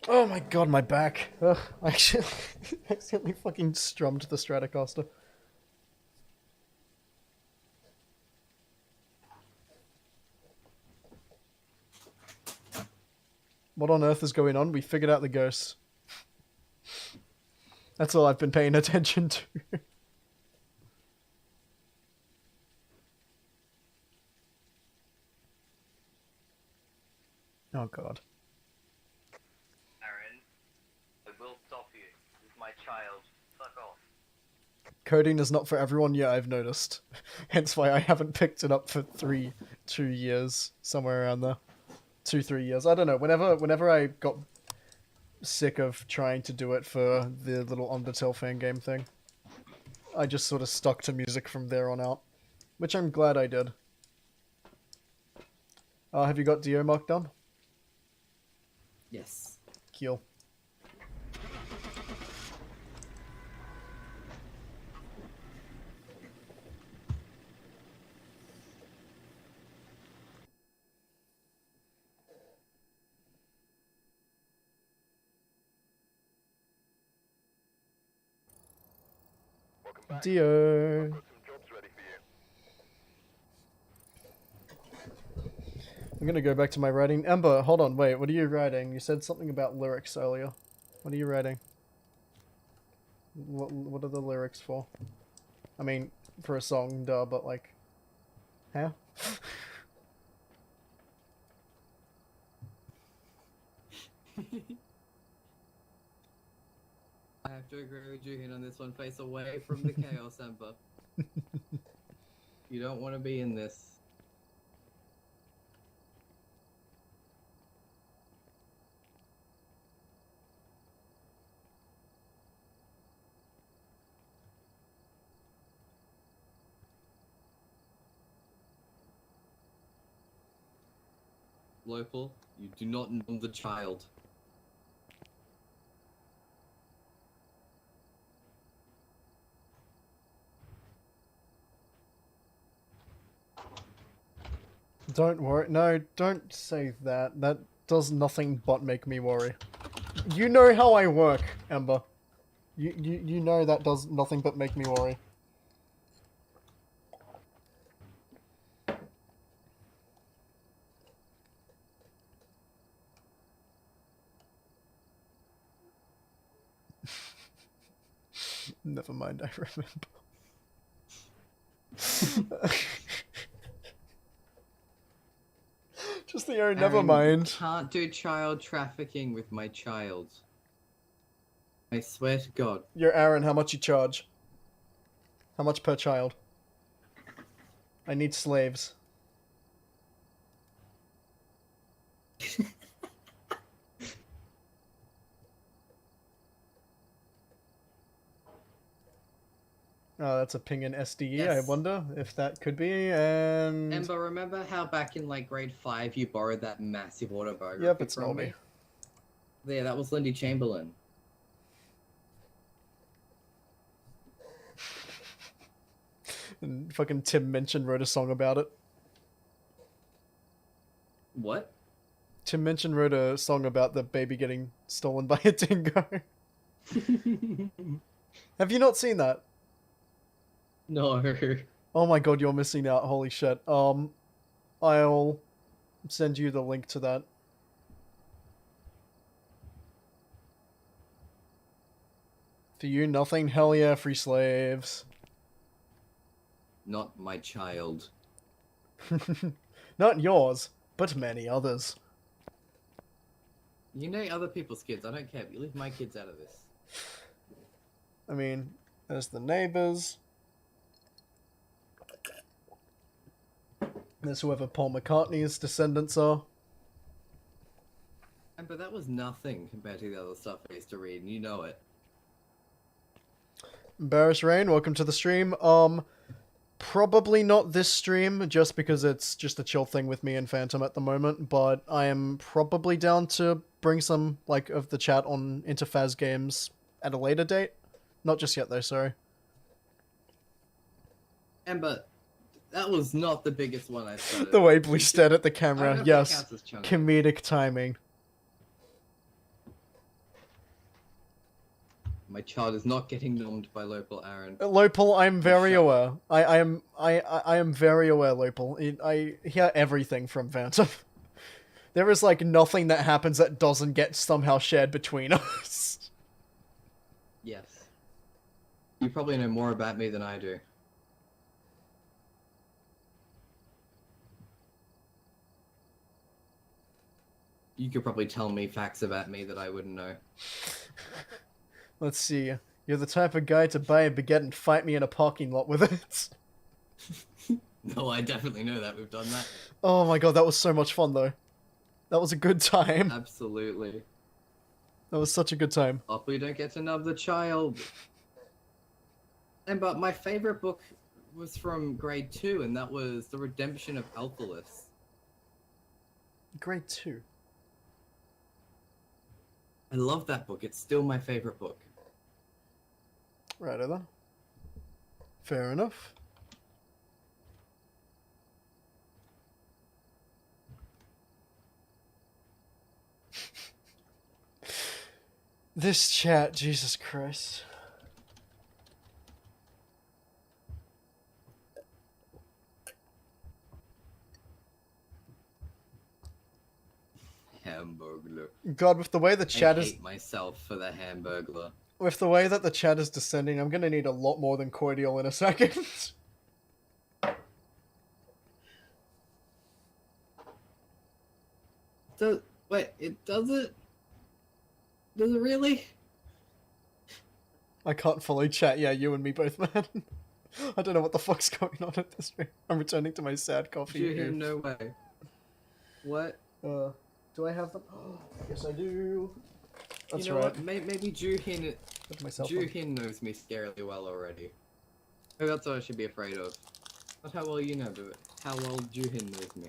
Oh my god, my back. Ugh, I actually accidentally fucking strummed the Stratocaster. What on earth is going on? We figured out the ghost. That's all I've been paying attention to. Oh god. Aaron, I will stop you. This is my child. Fuck off. Coding is not for everyone yet, I've noticed. Hence why I haven't picked it up for 2 years, somewhere around there. 2-3 years. I don't know. Whenever I got sick of trying to do it for the little Undertale fan game thing, I just sort of stuck to music from there on out. Which I'm glad I did. Have you got Dio marked down? Yes. Keel. Welcome back. Dio. Put some jobs ready for you. I'm gonna go back to my writing. Ember, hold on, wait, what are you writing? You said something about lyrics earlier. What are you writing? What are the lyrics for? I mean, for a song, duh, but like... Huh? I have to agree with Juhin on this one. Face away from the chaos, Ember. You don't want to be in this. Local, you do not know the child. Don't worry. No, don't say that. That does nothing but make me worry. You know how I work, Ember. You know that does nothing but make me worry. Never mind, I remember. Just the oh, never Aaron, mind. Can't do child trafficking with my child. I swear to God. You're Aaron, how much you charge? How much per child? I need slaves. Oh, that's a ping in SDE. Yes. I wonder if that could be. And Ember, remember how back in like grade 5 you borrowed that massive autobiography yep, it's from not me? me. Yeah, that was Lindy Chamberlain. And fucking Tim Minchin wrote a song about it. What? Tim Minchin wrote a song about the baby getting stolen by a dingo. Have you not seen that? No. Oh my god, you're missing out. Holy shit. I'll send you the link to that. For you, nothing? Hell yeah, free slaves. Not my child. Not yours, but many others. You know other people's kids. I don't care. You leave my kids out of this. I mean, there's the neighbors. There's whoever Paul McCartney's descendants are. But that was nothing compared to the other stuff I used to read, and you know it. Embarrass Rain, welcome to the stream. Probably not this stream, just because it's just a chill thing with me and Phantom at the moment, but I am probably down to bring some, like, of the chat on into Phas games at a later date. Not just yet, though, sorry. Amber, that was not the biggest one I started. The way Blue stared at the camera, I don't know if that yes. counts as chunky. Comedic timing. My child is not getting nommed by Lopal Aaron. Lopal, I'm very aware. I am very aware, Lopal. I hear everything from Phantom. There is, like, nothing that happens that doesn't get somehow shared between us. Yes. You probably know more about me than I do. You could probably tell me facts about me that I wouldn't know. Let's see. You're the type of guy to buy a baguette and fight me in a parking lot with it. No, I definitely know that. We've done that. Oh my god, that was so much fun, though. That was a good time. Absolutely. That was such a good time. Hope we don't get to nub the child. But my favorite book was from grade 2, and that was The Redemption of Alphalus. Grade 2. I love that book. It's still my favorite book. Right, then. Fair enough. This chat, Jesus Christ. Hamburglar. God, with the way the chat I is... hate myself for the Hamburglar. With the way that the chat is descending, I'm gonna need a lot more than cordial in a second. Wait, it does it? Does it really? I can't fully chat. Yeah, you and me both, man. I don't know what the fuck's going on at this rate. I'm returning to my sad coffee. No way. What? Do I have them? Oh, yes, I do. That's you know right. what? Maybe Juhin Put myself on. Juhin knows me scarily well already. Maybe that's what I should be afraid of. Not how well you know, but how well Juhin knows me.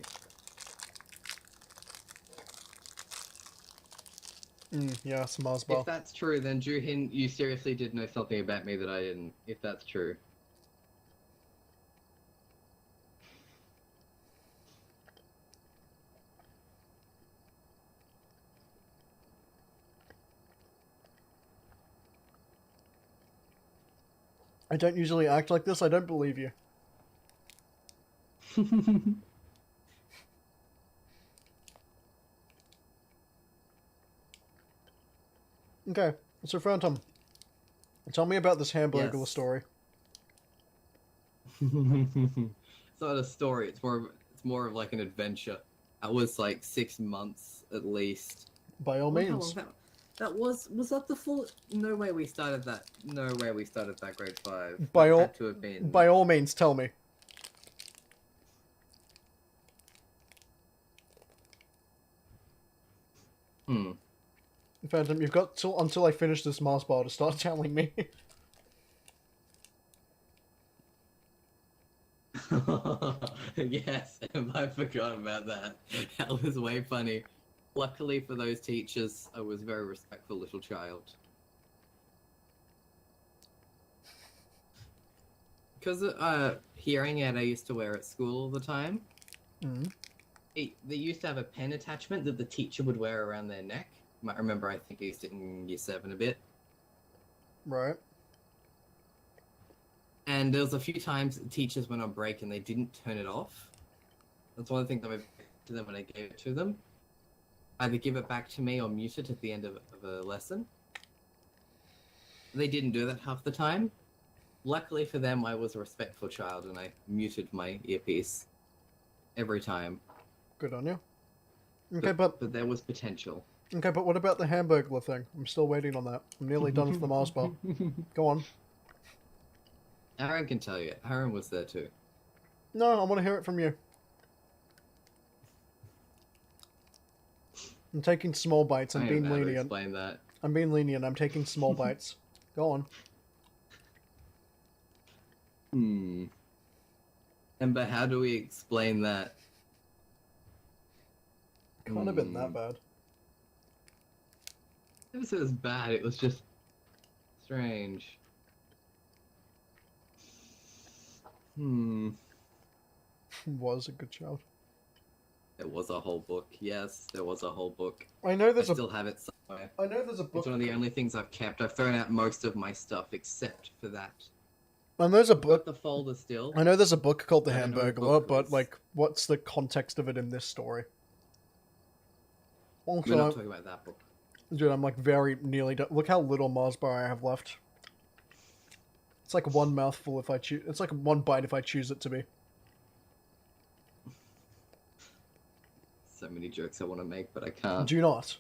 Yeah, it's Mars bar. If that's true, then Juhin, you seriously did know something about me that I didn't. If that's true. I don't usually act like this. I don't believe you. Okay, so Phantom, tell me about this hamburger Yes. story. It's not a story. It's more of like an adventure. That was like 6 months at least. By all Wonder how means. long that was that the full? No way we started that. No way we started that grade 5. By That all- had to have been. By all means, tell me. Phantom, you've got till until I finish this Mars bar to start telling me. Yes, I forgot about that. That was way funny. Luckily for those teachers, I was a very respectful little child. Because hearing aid I used to wear at school all the time, they used to have a pen attachment that the teacher would wear around their neck. You might remember, I think I used it in year 7 a bit. Right. And there was a few times the teachers went on break and they didn't turn it off. That's one of the things I went to them when I gave it to them. Either give it back to me or mute it at the end of a lesson. They didn't do that half the time. Luckily for them, I was a respectful child and I muted my earpiece every time. Good on you. Okay, but there was potential. okay, but what about the hamburger thing? I'm still waiting on that. I'm nearly done with the Mars bar. Go on. Aaron can tell you. Aaron was there too. No, I want to hear it from you. I'm taking small bites. I'm I being don't know how to lenient. explain that. I'm being lenient. I'm taking small bites. Go on. Ember, how do we explain that? Can't have been that bad. It was as bad. It was just strange. Was a good child. There was a whole book. Yes, there was a whole book. I know I there's still have it somewhere. I know there's a book. It's one of the only things I've kept. I've thrown out most of my stuff except for that. And there's a I've got book. the folder still. I know there's a book called The I don't know what Hamburglar, book it but is. like, what's the context of it in this story? We're Also, not talking about that book. dude, I'm like very nearly done. Look how little Mars bar I have left. It's like one mouthful if I choose. It's like one bite if I choose it to be. So many jokes I want to make, but I can't. Do not.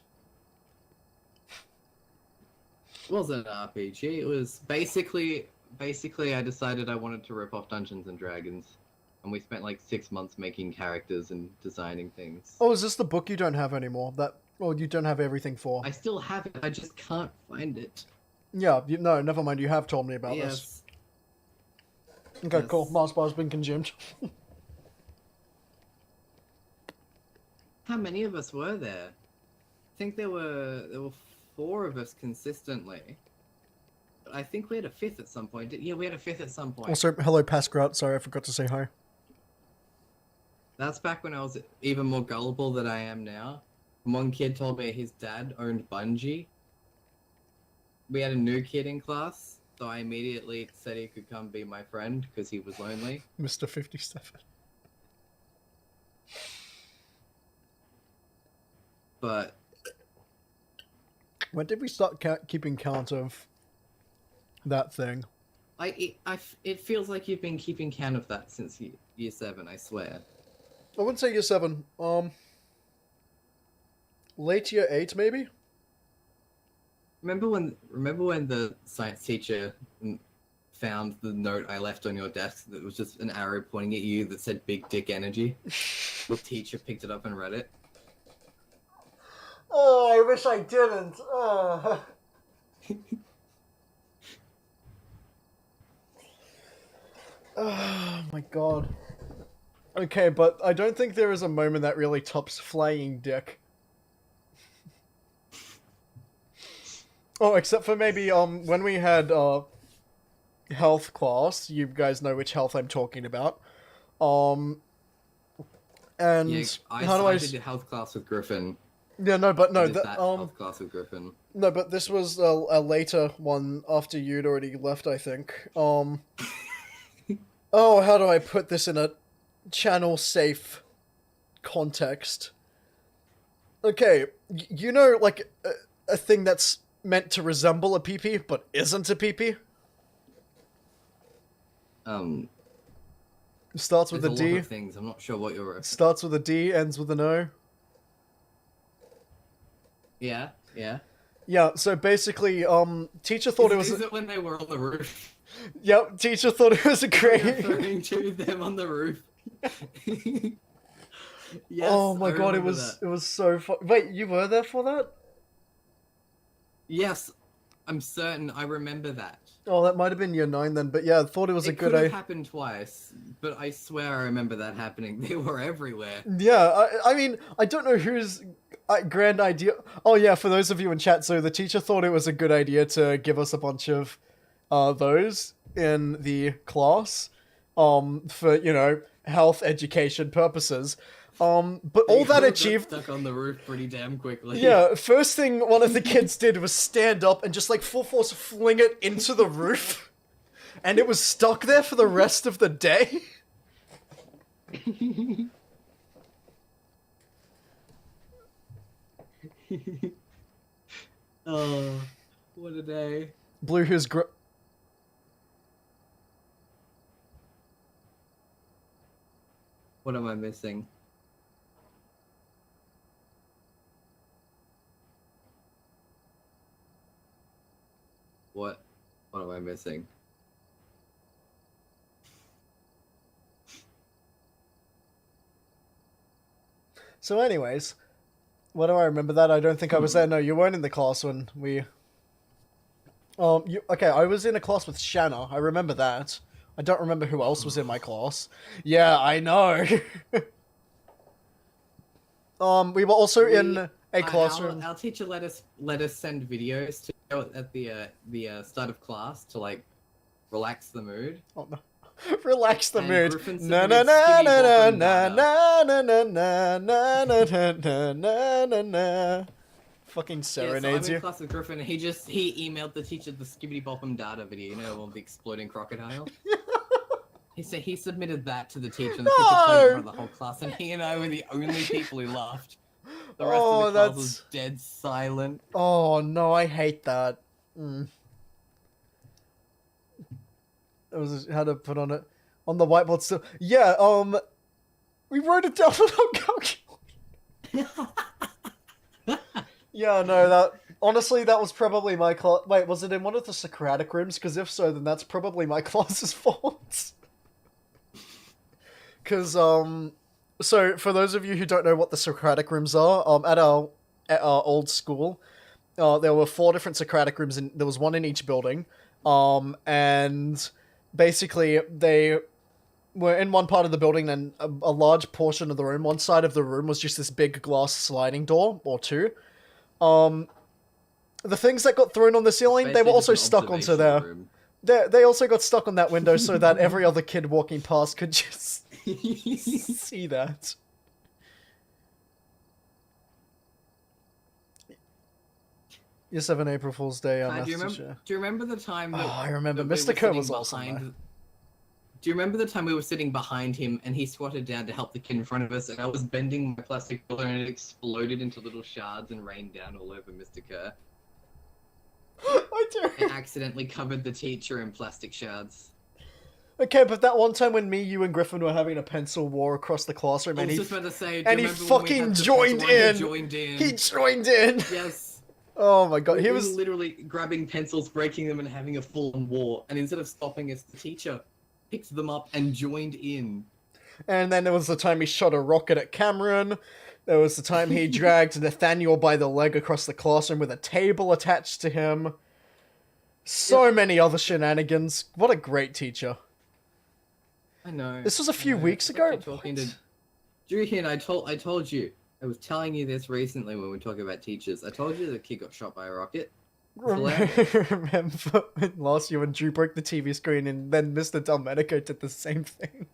It wasn't an RPG. It was basically I decided I wanted to rip off Dungeons and Dragons, and we spent like 6 months making characters and designing things. Oh, is this the book you don't have anymore? That, well, you don't have everything for. I still have it. I just can't find it. Yeah, no, never mind. You have told me about this. Yes. Okay, Yes. cool. Mars bar's been consumed. How many of us were there? I think there were 4 of us consistently. But I think we had a 5th at some point. Yeah, we had a 5th at some point. Also, hello, Pascrat. Sorry, I forgot to say hi. That's back when I was even more gullible than I am now. One kid told me his dad owned Bungie. We had a new kid in class, so I immediately said he could come be my friend because he was lonely. Mr. 57. But When did we start keeping count of that thing? it feels like you've been keeping count of that since year 7, I swear. I wouldn't say year 7. Late year 8, maybe? Remember when the science teacher found the note I left on your desk that was just an arrow pointing at you that said big dick energy? The teacher picked it up and read it. Oh, I wish I didn't. Oh my god. Okay, but I don't think there is a moment that really tops flying dick. Oh, except for maybe when we had health class. You guys know which health I'm talking about. And Yeah, how do I? I did health class with Griffin. Yeah, no, but I no, did that health class with Griffin. no, but this was a later one after you'd already left, I think. Oh, how do I put this in a channel-safe context? Okay, you know, like, a thing that's meant to resemble a PP, but isn't a PP? Starts with a There's D. lot of things. I'm not sure what you're. Starts with a D, ends with an O. Yeah, yeah. Yeah, so basically, teacher thought it was... Is it when they were on the roof? Yep, teacher thought it was a great... Referring to them on the roof. Yes, oh my I god, it remember was that. it was so fun. Wait, you were there for that? Yes, I'm certain I remember that. Oh, that might have been year 9 then, but yeah, I thought it was a It good could have idea. happened twice, but I swear I remember that happening. They were everywhere. Yeah, I mean, I don't know whose grand idea... Oh yeah, for those of you in chat, so the teacher thought it was a good idea to give us a bunch of those in the class, for, you know, health education purposes. But all that Got achieved... stuck on the roof pretty damn quickly. Yeah, first thing one of the kids did was stand up and just like full force fling it into the roof. And it was stuck there for the rest of the day. Oh, what a day. Blew his What am I missing? What am I missing? So anyways, what do I remember that? I don't think I was there. No, you weren't in the class when we... okay, I was in a class with Shanna. I remember that. I don't remember who else was in my class. Yeah, I know. We were also in a classroom. Our teacher let us send videos to show at the start of class to like relax the mood. Oh, no. Relax the And mood. Griffin Na na submitted na Skibby na Bop na and na na na na na na na na na na. Fucking Yeah, so I'm serenades in you. class with Griffin, and he emailed the teacher the Skibbity Boppum data video, you know, of the exploding crocodile. He said he submitted that to the teacher, and the teacher played it in front of the whole class, and he and I were the only people who laughed. The rest of the class was dead silent. Oh no, I hate that. Mm. It was how to put on it on the whiteboard still. Yeah, we wrote it down on our calculator. Yeah, no, that honestly that was probably my class. Wait, was it in one of the Socratic rooms? Because if so, then that's probably my class's fault. Because so for those of you who don't know what the Socratic rooms are, at our old school, there were 4 different Socratic rooms, and there was one in each building. And basically they were in one part of the building, and a large portion of the room, one side of the room was just this big glass sliding door, or 2. The things that got thrown on the ceiling, they were also stuck onto there. They also got stuck on that window so that every other kid walking past could just see that. Yes, 7 April Fool's Day. Do you remember the time? That, I remember. that we Mr. were Kerr was sitting awesome. behind- Do you remember the time we were sitting behind him and he squatted down to help the kid in front of us, and I was bending my plastic pillow and it exploded into little shards and rained down all over Mr. Kerr? I do. It accidentally covered the teacher in plastic shards. Okay, but that one time when me, you, and Griffin were having a pencil war across the classroom, I and was he just about to say, and he fucking joined in. He joined in. Yes. Oh my god, He he was was. literally grabbing pencils, breaking them, and having a full-on war. And instead of stopping us, the teacher picked them up and joined in. And then there was the time he shot a rocket at Cameron. There was the time he dragged Nathaniel by the leg across the classroom with a table attached to him. So many other shenanigans. What a great teacher. I know. This was a few I know. weeks It's ago? like you're talking to Julian, I told you. I was telling you this recently when we were talking about teachers. I told you the kid got shot by a rocket. Remember when last year when Drew broke the TV screen and then Mr. Delmedico did the same thing?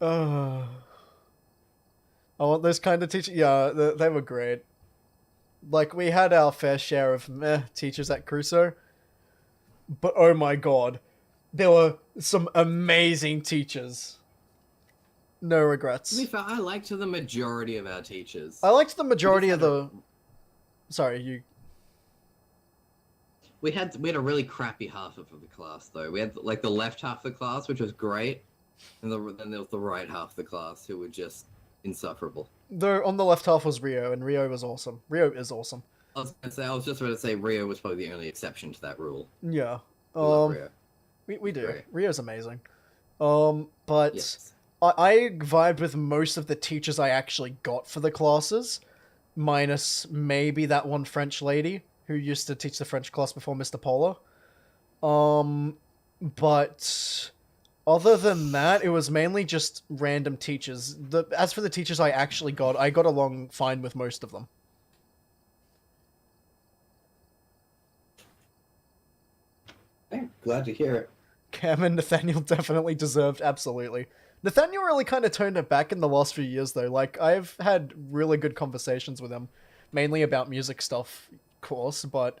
I want those kind of teachers. Yeah, they were great. Like, we had our fair share of meh teachers at Crusoe. But oh my god. There were some amazing teachers. No regrets. To be fair, I liked the majority of our teachers. I liked the majority of had the... Sorry, you... We had a really crappy half of the class, though. We had, like, the left half of the class, which was great, and then there was the right half of the class, who were just insufferable. Though on the left half was Rio, and Rio was awesome. Rio is awesome. I was just about to say Rio was probably the only exception to that rule. Yeah. We love Rio. We do. Great. Rio's amazing. But Yes. I vibed with most of the teachers I actually got for the classes, minus maybe that one French lady who used to teach the French class before Mr. Polar. But other than that, it was mainly just random teachers. As for the teachers I actually got, I got along fine with most of them. I'm glad to hear it. Cam and Nathaniel definitely deserved, absolutely. Nathaniel really kind of toned it back in the last few years, though. Like, I've had really good conversations with him, mainly about music stuff, of course, but,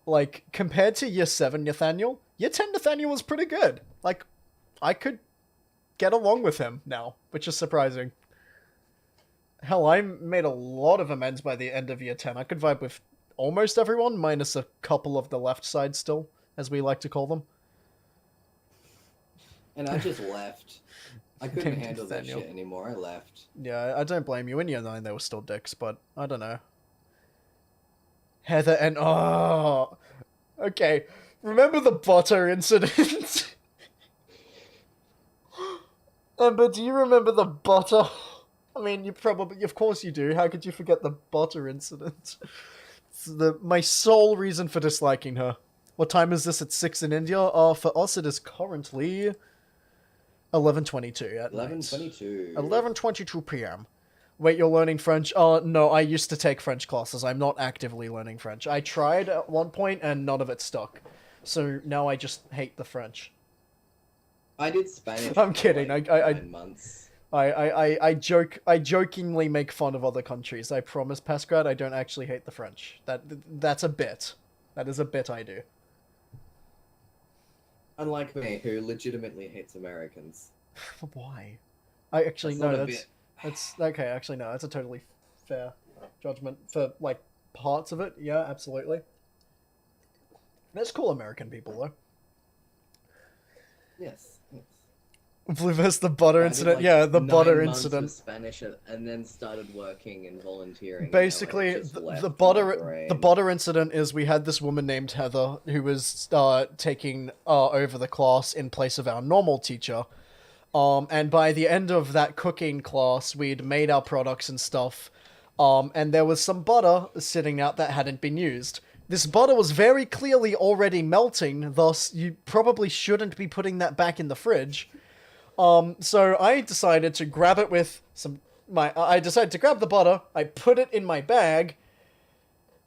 like, compared to Year 7 Nathaniel, Year 10 Nathaniel was pretty good. Like, I could get along with him now, which is surprising. Hell, I made a lot of amends by the end of Year 10. I could vibe with almost everyone, minus a couple of the left side still, as we like to call them. And I just left. I couldn't Thank you, handle that Nathaniel. shit anymore. I left. Yeah, I don't blame you. In Year 9, they were still dicks, but I don't know. Heather and... Oh! Okay, remember the butter incident? Amber, do you remember the butter? I mean, you probably... Of course you do. How could you forget the butter incident? It's my sole reason for disliking her. What time is this at 6 in India? For us it is currently 11:22 at night. 11:22. 11:22 p.m. Wait, you're learning French? No, I used to take French classes. I'm not actively learning French. I tried at one point and none of it stuck. So now I just hate the French. I did Spanish. I'm kidding. For like I 9 months. I jokingly make fun of other countries. I promise, Pascrad, I don't actually hate the French. That's a bit. That is a bit I do. Unlike me, who legitimately hates Americans. Why? I actually That's no. not a That's bit. that's okay. Actually, no. That's a totally fair judgment for like parts of it. Yeah, absolutely. There's cool American people though. Yes. Yes. Blueverse, the butter I did, incident. like, Yeah, the 9 butter months of incident. Spanish and then started working and volunteering. Basically, and now it just left the my butter brain. incident is we had this woman named Heather who was taking over the class in place of our normal teacher. And by the end of that cooking class, we'd made our products and stuff. And there was some butter sitting out that hadn't been used. This butter was very clearly already melting, thus you probably shouldn't be putting that back in the fridge. So I decided to grab it with I decided to grab the butter, I put it in my bag,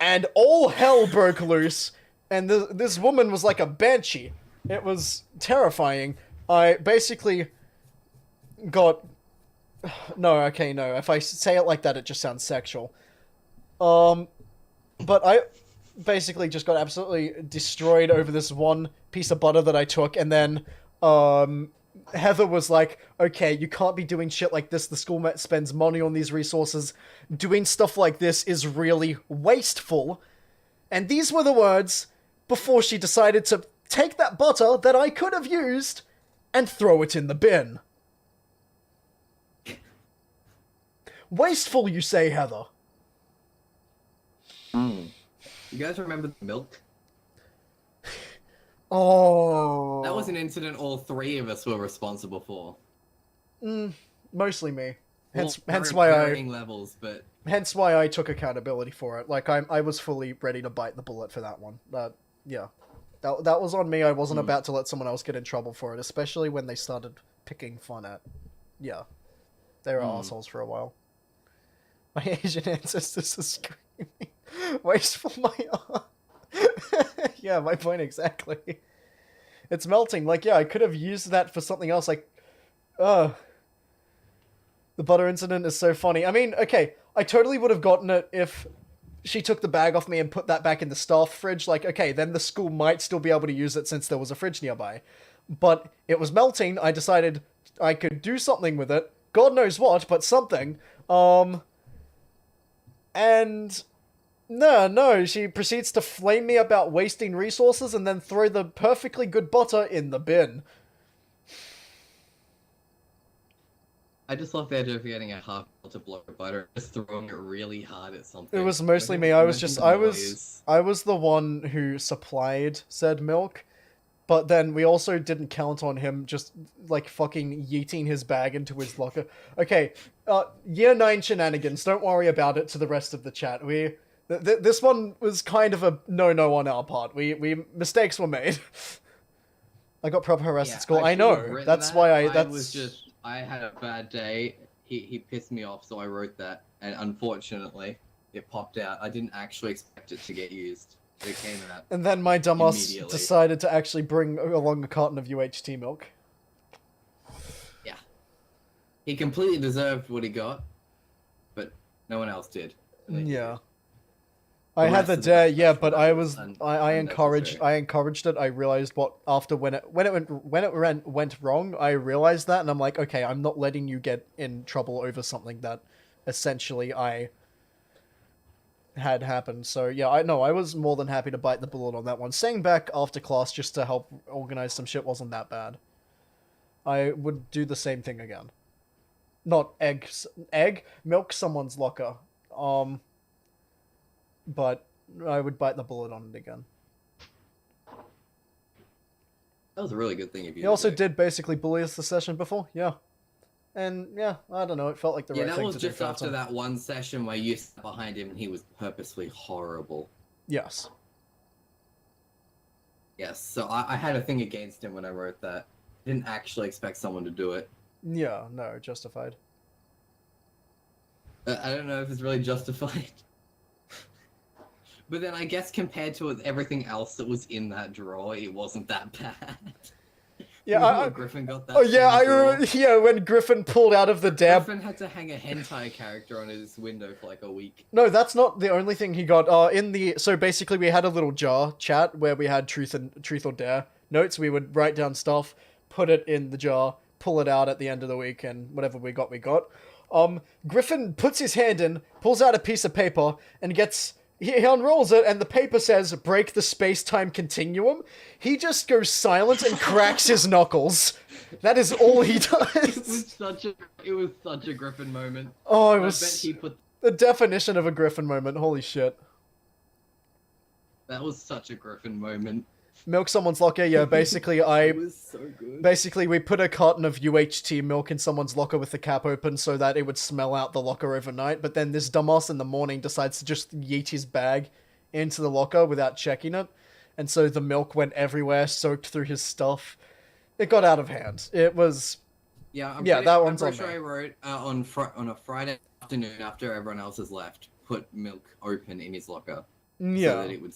and all hell broke loose, and this woman was like a banshee. It was terrifying. I basically got... No, okay, no. If I say it like that, it just sounds sexual. But I basically just got absolutely destroyed over this one piece of butter that I took, and then, Heather was like, okay, you can't be doing shit like this. The school spends money on these resources. Doing stuff like this is really wasteful. And these were the words before she decided to take that butter that I could have used and throw it in the bin. Wasteful, you say, Heather? You guys remember the milk? Oh. That was an incident all 3 of us were responsible for. Mostly me. Hence Well, why varying levels, but Hence why I took accountability for it. Like, I was fully ready to bite the bullet for that one. Yeah. That was on me. I wasn't about to let someone else get in trouble for it, especially when they started picking fun at... Yeah. They were assholes for a while. My Asian ancestors are screaming. Wasteful my art. Yeah, my point exactly. It's melting. Like, yeah, I could have used that for something else. Like, the butter incident is so funny. I mean, okay, I totally would have gotten it if she took the bag off me and put that back in the staff fridge. Like, okay, then the school might still be able to use it since there was a fridge nearby. But it was melting. I decided I could do something with it. God knows what, but something. And... No, she proceeds to flame me about wasting resources and then throw the perfectly good butter in the bin. I just love the idea of getting a half melted block of butter, just throwing it really hard at something. It was mostly me. I was the one who supplied said milk, but then we also didn't count on him just, like, fucking yeeting his bag into his locker. Okay, year 9 shenanigans, don't worry about it to the rest of the chat. This one was kind of a no-no on our part. Mistakes were made. I got proper harassed at school. I know. That's why I had a bad day. He pissed me off, so I wrote that, and unfortunately, it popped out. I didn't actually expect it to get used. It came out. And then my dumbass immediately. decided to actually bring along a carton of UHT milk. Yeah. He completely deserved what he got, but no one else did. Yeah. I had the dare, yeah, but I encouraged it. I realized when it went wrong, I realized that, and I'm like, okay, I'm not letting you get in trouble over something that essentially I had happened. So yeah, I was more than happy to bite the bullet on that one. Staying back after class just to help organize some shit wasn't that bad. I would do the same thing again. Not milk someone's locker. But I would bite the bullet on it again. That was a really good thing if you. He also did basically bully us the session before, yeah. And yeah, I don't know, it felt like the right thing to do. Yeah, that was just after that one session where you sat behind him and he was purposely horrible. Yes. Yes, so I had a thing against him when I wrote that. Didn't actually expect someone to do it. Yeah, no, justified. I don't know if it's really justified. But then I guess compared to everything else that was in that drawer, it wasn't that bad. Yeah, Remember when Griffin got that. Oh yeah, in the drawer? yeah, when Griffin pulled out of the dab. Griffin had to hang a hentai character on his window for like a week. No, that's not the only thing he got. So basically we had a little jar chat where we had truth or dare notes. We would write down stuff, put it in the jar, pull it out at the end of the week, and whatever we got, we got. Griffin puts his hand in, pulls out a piece of paper, and he unrolls it, and the paper says, break the space-time continuum. He just goes silent and cracks his knuckles. That is all he does. It was such a Griffin moment. Oh, it I was bet he put... the definition of a Griffin moment. Holy shit. That was such a Griffin moment. Milk someone's locker, yeah, basically It was so good. Basically, we put a carton of UHT milk in someone's locker with the cap open so that it would smell out the locker overnight, but then this dumbass in the morning decides to just yeet his bag into the locker without checking it, and so the milk went everywhere, soaked through his stuff. It got out of hand. It was... Yeah, that one's I'm on pretty sure me. I wrote on a Friday afternoon after everyone else has left, put milk open in his locker. Yeah. So that it would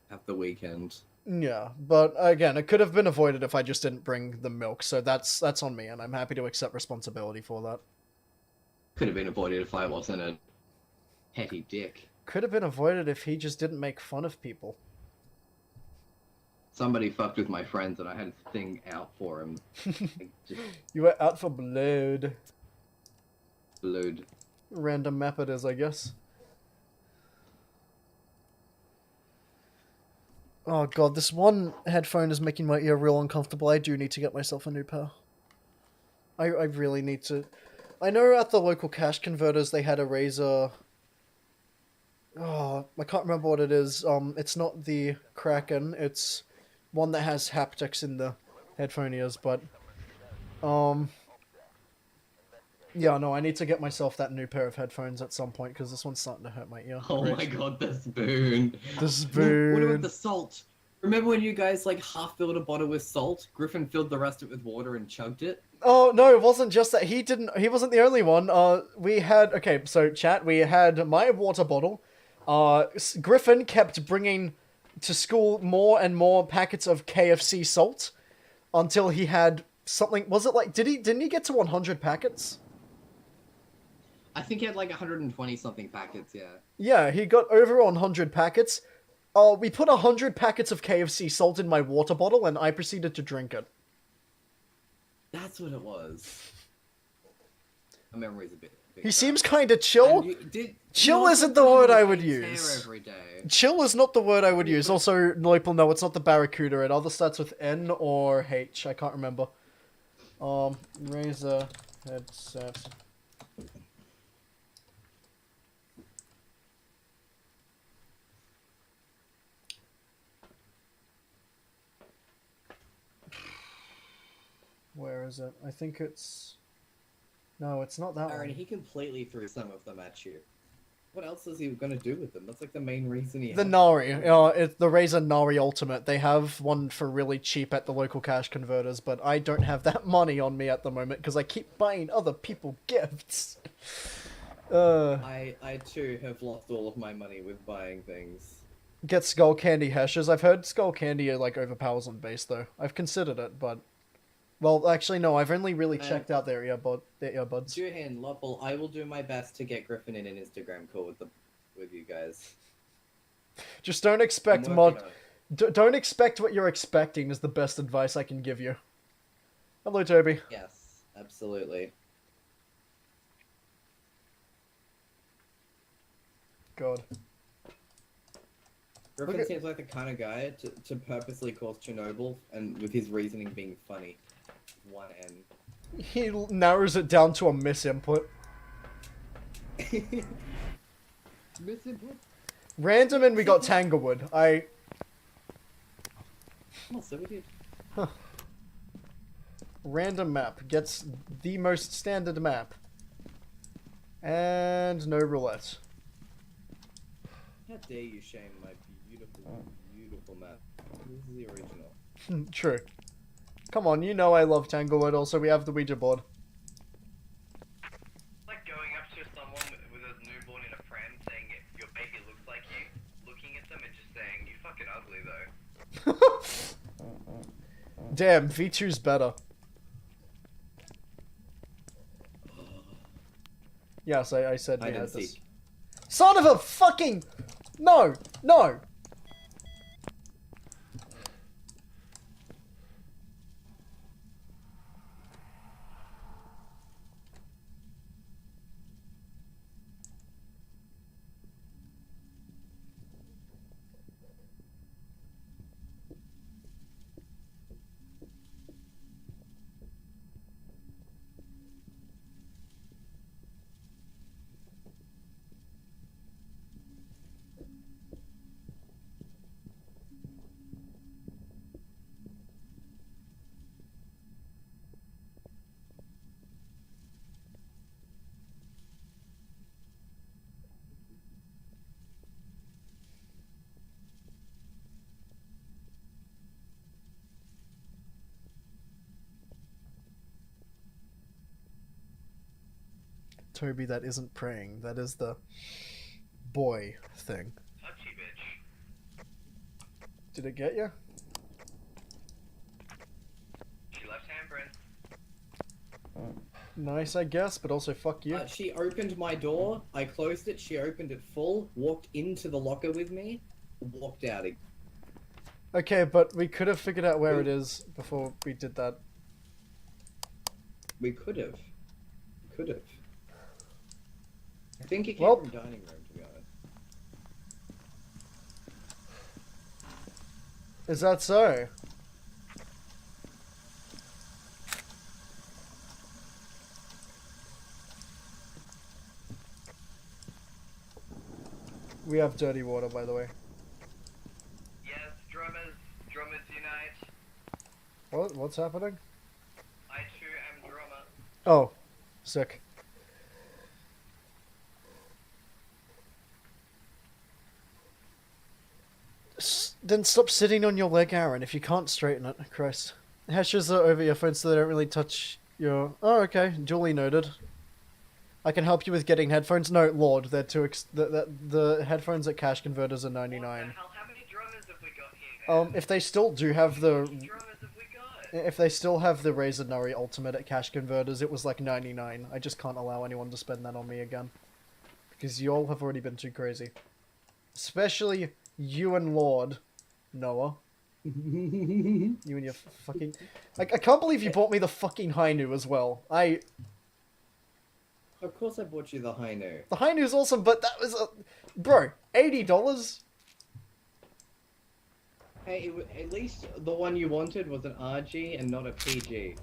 have the weekend. Yeah, but again, it could have been avoided if I just didn't bring the milk, so that's on me, and I'm happy to accept responsibility for that. Could have been avoided if I wasn't a petty dick. Could have been avoided if he just didn't make fun of people. Somebody fucked with my friends and I had a thing out for him. You were out for blood. Blood. Random map it is, I guess. Oh god, this one headphone is making my ear real uncomfortable. I do need to get myself a new pair. I really need to... I know at the local cash converters they had a Razer... Oh, I can't remember what it is. It's not the Kraken, it's one that has haptics in the headphone ears, but... Yeah, no, I need to get myself that new pair of headphones at some point, because this one's starting to hurt my ear. Oh Great. my god, the spoon. The spoon. What about the salt? Remember when you guys like half filled a bottle with salt? Griffin filled the rest of it with water and chugged it? Oh, no, it wasn't just that. He wasn't the only one. We had, okay, so chat, we had my water bottle. Griffin kept bringing to school more and more packets of KFC salt until he had something, was it like, didn't he get to 100 packets? I think he had like 120 something packets, yeah. Yeah, he got over 100 packets. We put 100 packets of KFC salt in my water bottle, and I proceeded to drink it. That's what it was. My memory's a bit He seems kind of chill. Chill No, isn't the word I would his hair use. every day. Chill is not the word I would use. Also, Loipel, no, it's not the Barracuda. It either starts with N or H. I can't remember. Razer headset. Where is it? I think it's... No, it's not that Aaron, one. he completely threw some of them at you. What else is he gonna do with them? That's like the main reason he The had Nari. It's the Razer Nari Ultimate. They have one for really cheap at the local cash converters, but I don't have that money on me at the moment because I keep buying other people gifts. I too have lost all of my money with buying things. Get Skull Candy hashes. I've heard Skull Candy like overpowers on base though. I've considered it, but well, actually no. I've only really checked out their earbuds. Juhan, Lopple, I will do my best to get Griffin in an Instagram call with you guys. Just don't expect I'm working on it. Don't expect what you're expecting. Is the best advice I can give you. Hello, Toby. Yes, absolutely. God. Griffin Okay. seems like the kind of guy to purposely cause Chernobyl, and with his reasoning being funny. One N. He narrows it down to a misinput. Misinput? Random and we got Tanglewood. Oh, so we did. Random map gets the most standard map. And no roulette. How dare you shame my beautiful, beautiful map. This is the original. True. Come on, you know I love Tanglewood. Also, we have the Ouija board. Like going up to someone with a newborn in a pram saying if your baby looks like you, looking at them and just saying, you fucking ugly though. Damn, V2's better. Yes, I said we I had didn't this. see. Son of a fucking... No! No! Toby, that isn't praying. That is the boy thing. Touchy bitch. Did it get you? She left handprints. Nice, I guess, but also fuck you. She opened my door, I closed it, she opened it full, walked into the locker with me, walked out again. Okay, but we could have figured out where it is before we did that. We could have. Could have. I think it came Well- from dining room, to be honest. Is that so? We have dirty water, by the way. Yes, drummers unite. What's happening? I too am drummer. Oh, sick. Then stop sitting on your leg, Aaron, if you can't straighten it. Christ. Hashes are over your phone so they don't really touch your... Oh, okay. Duly noted. I can help you with getting headphones. No, Lord, they're too the headphones at Cash Converters are What the 99. hell? How many drummers have we got here? If they still do have How the... many drummers have we got? If they still have the Razer Nuri Ultimate at Cash Converters, it was like 99. I just can't allow anyone to spend that on me again. Because you all have already been too crazy. Especially you and Lord, Noah. You and your fucking... I can't believe you bought me the fucking Hainu as well. Of course I bought you the Hainu. The Hainu's awesome, but that was a... Bro, $80? Hey, at least the one you wanted was an RG and not a PG.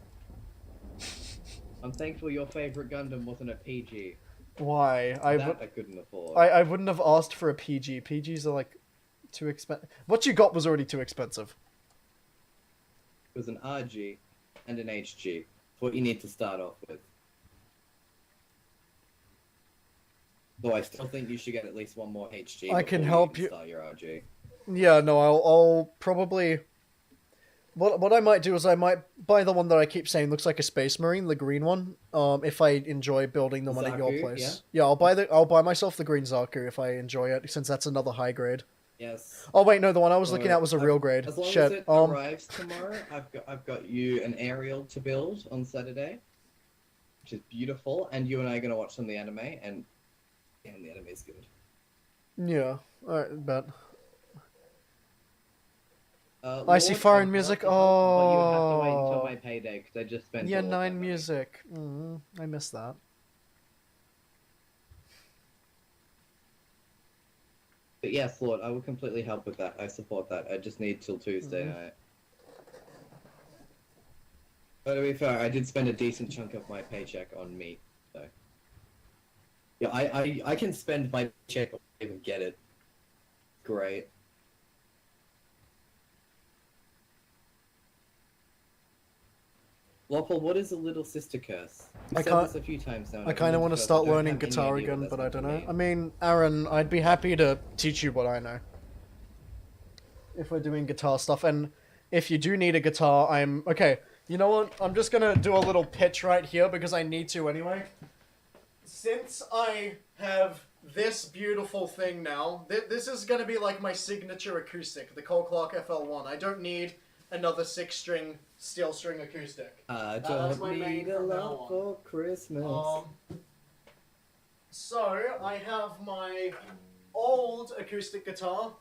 I'm thankful your favorite Gundam wasn't a PG. Why? That I couldn't afford. I wouldn't have asked for a PG. PGs are like too expensive. What you got was already too expensive. It was an RG and an HG. What you need to start off with. Though I still think you should get at least one more HG. I can before help you. you- Start your RG. Yeah, no, I'll probably... What I might do is I might buy the one that I keep saying looks like a Space Marine, the green one. If I enjoy building the one at your Zaku, place. Yeah, I'll buy myself the green Zaku if I enjoy it, since that's another high grade. Yes. Oh wait, no, the one I was looking Alright, at was a real grade. As long Shit. as it arrives tomorrow, I've got you an aerial to build on Saturday, which is beautiful, and you and I are gonna watch some of the anime, and damn, the anime is good. Yeah, alright, bet. I see Lord, foreign I'd music. love to help, but you would have to wait Oh. until my payday because I just spent. Yeah, all of my 9 money. music. I missed that. But yes, Lord, I will completely help with that. I support that. I just need till Tuesday night. But to be fair, I did spend a decent chunk of my paycheck on meat, so. Yeah, I can spend my paycheck or even get it. Great. Lopple, what is a little sister curse? I I've said can't- this a few times now. and I kind of everyone's want to curse, start I don't learning have any guitar idea what again, that's but I meant don't to know. mean. I mean, Aaron, I'd be happy to teach you what I know. if we're doing guitar stuff. And if you do need a guitar, okay. You know what? I'm just gonna do a little pitch right here because I need to anyway. Since I have this beautiful thing now, this is gonna be like my signature acoustic, the Cole Clark FL1. I don't need another 6-string steel string acoustic. I That's don't my main need a from now lot on. for Christmas. So I have my old acoustic guitar,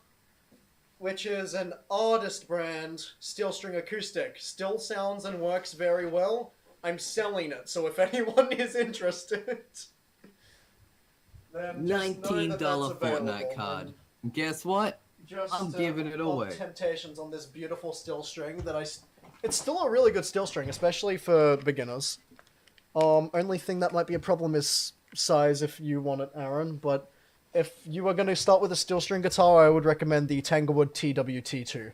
which is an Artist brand steel string acoustic. Still sounds and works very well. I'm selling it, so if anyone is interested, then just know that $19 that's available. Fortnite card. And guess what? I'm giving it away. Temptations on this beautiful steel string that it's still a really good steel string, especially for beginners. Only thing that might be a problem is size if you want it, Aaron, but if you are going to start with a steel string guitar, I would recommend the Tanglewood TWT2.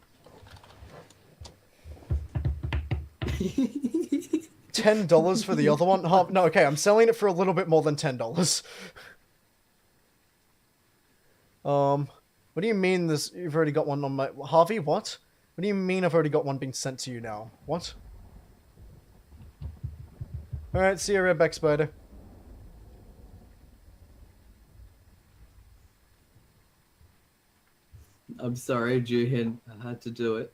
$10 for the other one? No, okay, I'm selling it for a little bit more than $10. What do you mean you've already got one on my... Harvey, what? What do you mean I've already got one being sent to you now? What? Alright, see you, Redback Spider. I'm sorry, Juhin. I had to do it.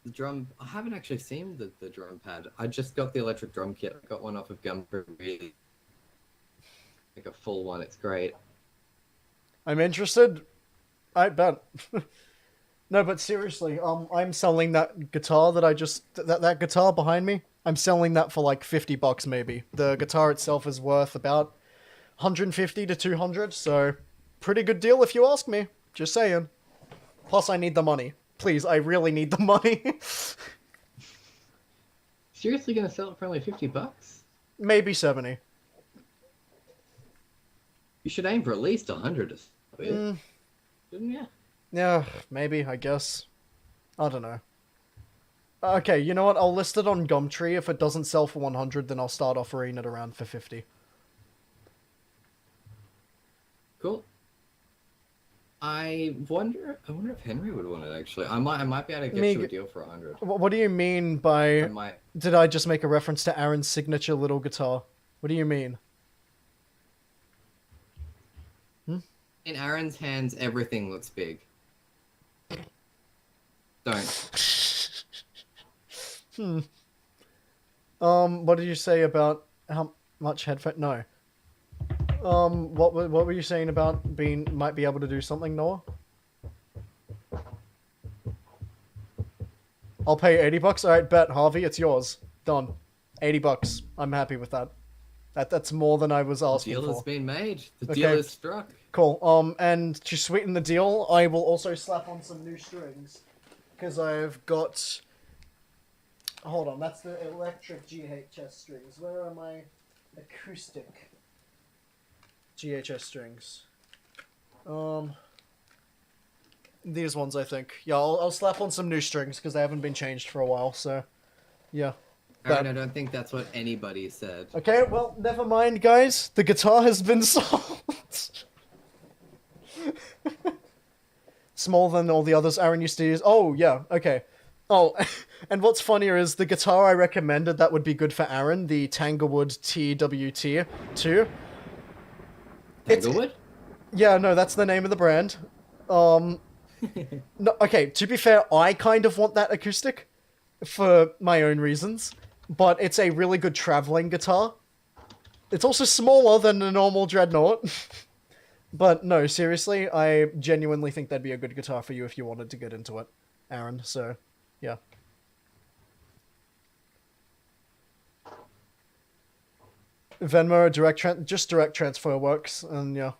The drum... I haven't actually seen the drum pad. I just got the electric drum kit. I got one off of Gumtree. Like a full one. It's great. I'm interested. I bet. No, but seriously, I'm selling that guitar that I just... That guitar behind me, I'm selling that for like $50 maybe. The guitar itself is worth about 150 to 200, so pretty good deal if you ask me. Just saying. Plus, I need the money. Please, I really need the money. Seriously gonna sell it for only $50? Maybe 70. You should aim for at least 100 to start with. Shouldn't you? Yeah, maybe, I guess. I don't know. Okay, you know what? I'll list it on Gumtree. If it doesn't sell for 100, then I'll start offering it around for 50. Cool. I wonder if Henry would want it, actually. I might be able to get you a deal for 100. What do you mean by... I might. Did I just make a reference to Aaron's signature little guitar? What do you mean? In Aaron's hands, everything looks big. Don't. What did you say about how much headphone? No. What were you saying about might be able to do something, Noah? I'll pay $80. Alright, bet, Harvey, it's yours. Done. $80. I'm happy with that. That's more than I was asking for. The deal has been made. The Okay. deal is struck. Cool. And to sweeten the deal, I will also slap on some new strings. Because I've got... Hold on, that's the electric GHS strings. Where are my acoustic GHS strings? These ones, I think. Yeah, I'll slap on some new strings, because they haven't been changed for a while, so... Yeah. Aaron, I don't think that's what anybody said. Okay, well, never mind, guys. The guitar has been sold. Smaller than all the others Aaron used to use. Oh, yeah, okay. Oh, and what's funnier is the guitar I recommended that would be good for Aaron, the Tanglewood TWT2. Tanglewood? Yeah, no, that's the name of the brand. No, okay, to be fair, I kind of want that acoustic for my own reasons, but it's a really good traveling guitar. It's also smaller than a normal Dreadnought. But no, seriously, I genuinely think that'd be a good guitar for you if you wanted to get into it, Aaron, so, yeah. Venmo, just direct transfer works, and yeah.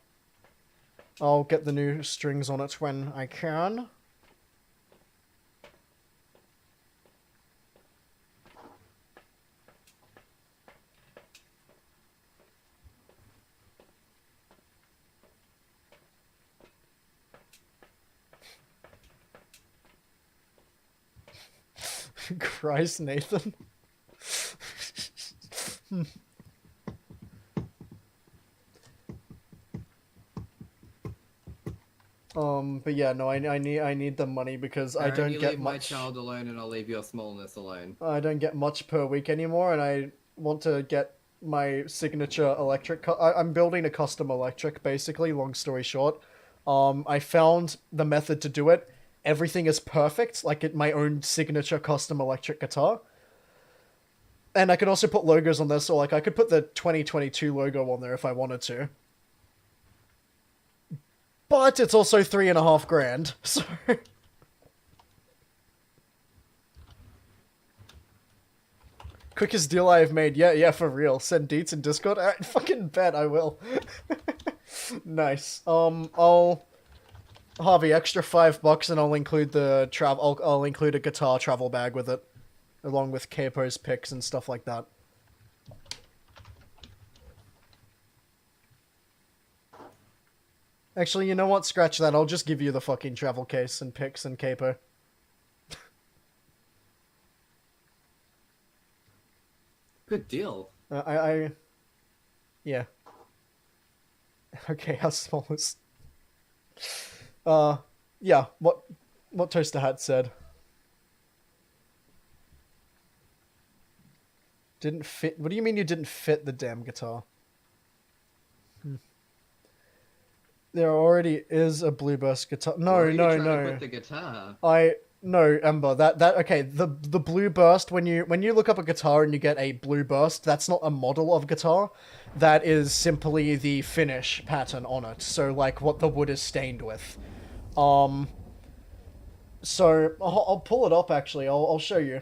I'll get the new strings on it when I can. Christ, Nathan. But yeah, no, I need the money because I Aaron, don't you get leave my much. child alone, and I'll leave your smallness alone. I don't get much per week anymore, and I want to get my signature electric. I'm building a custom electric, basically. Long story short, I found the method to do it. Everything is perfect, like my own signature custom electric guitar. And I could also put logos on this, so like I could put the 2022 logo on there if I wanted to. But it's also $3,500, so. Quickest deal I've made. Yeah, for real. Send deets in Discord. Alright, fucking bet I will. Nice. I'll Harvey, extra $5 and I'll include the travel. I'll include a guitar travel bag with it, along with Capo's picks and stuff like that. Actually, you know what? Scratch that. I'll just give you the fucking travel case and picks and Capo. Good deal. Yeah. Okay, how small is... Yeah, what Toaster Hat said. Didn't fit... What do you mean you didn't fit the damn guitar? There already is a Blueburst guitar. Where are you No, trying to no. put the guitar? No, Ember. Okay. The Blueburst, when you look up a guitar and you get a Blueburst, that's not a model of guitar. That is simply the finish pattern on it. So like what the wood is stained with. So I'll pull it up actually. I'll show you.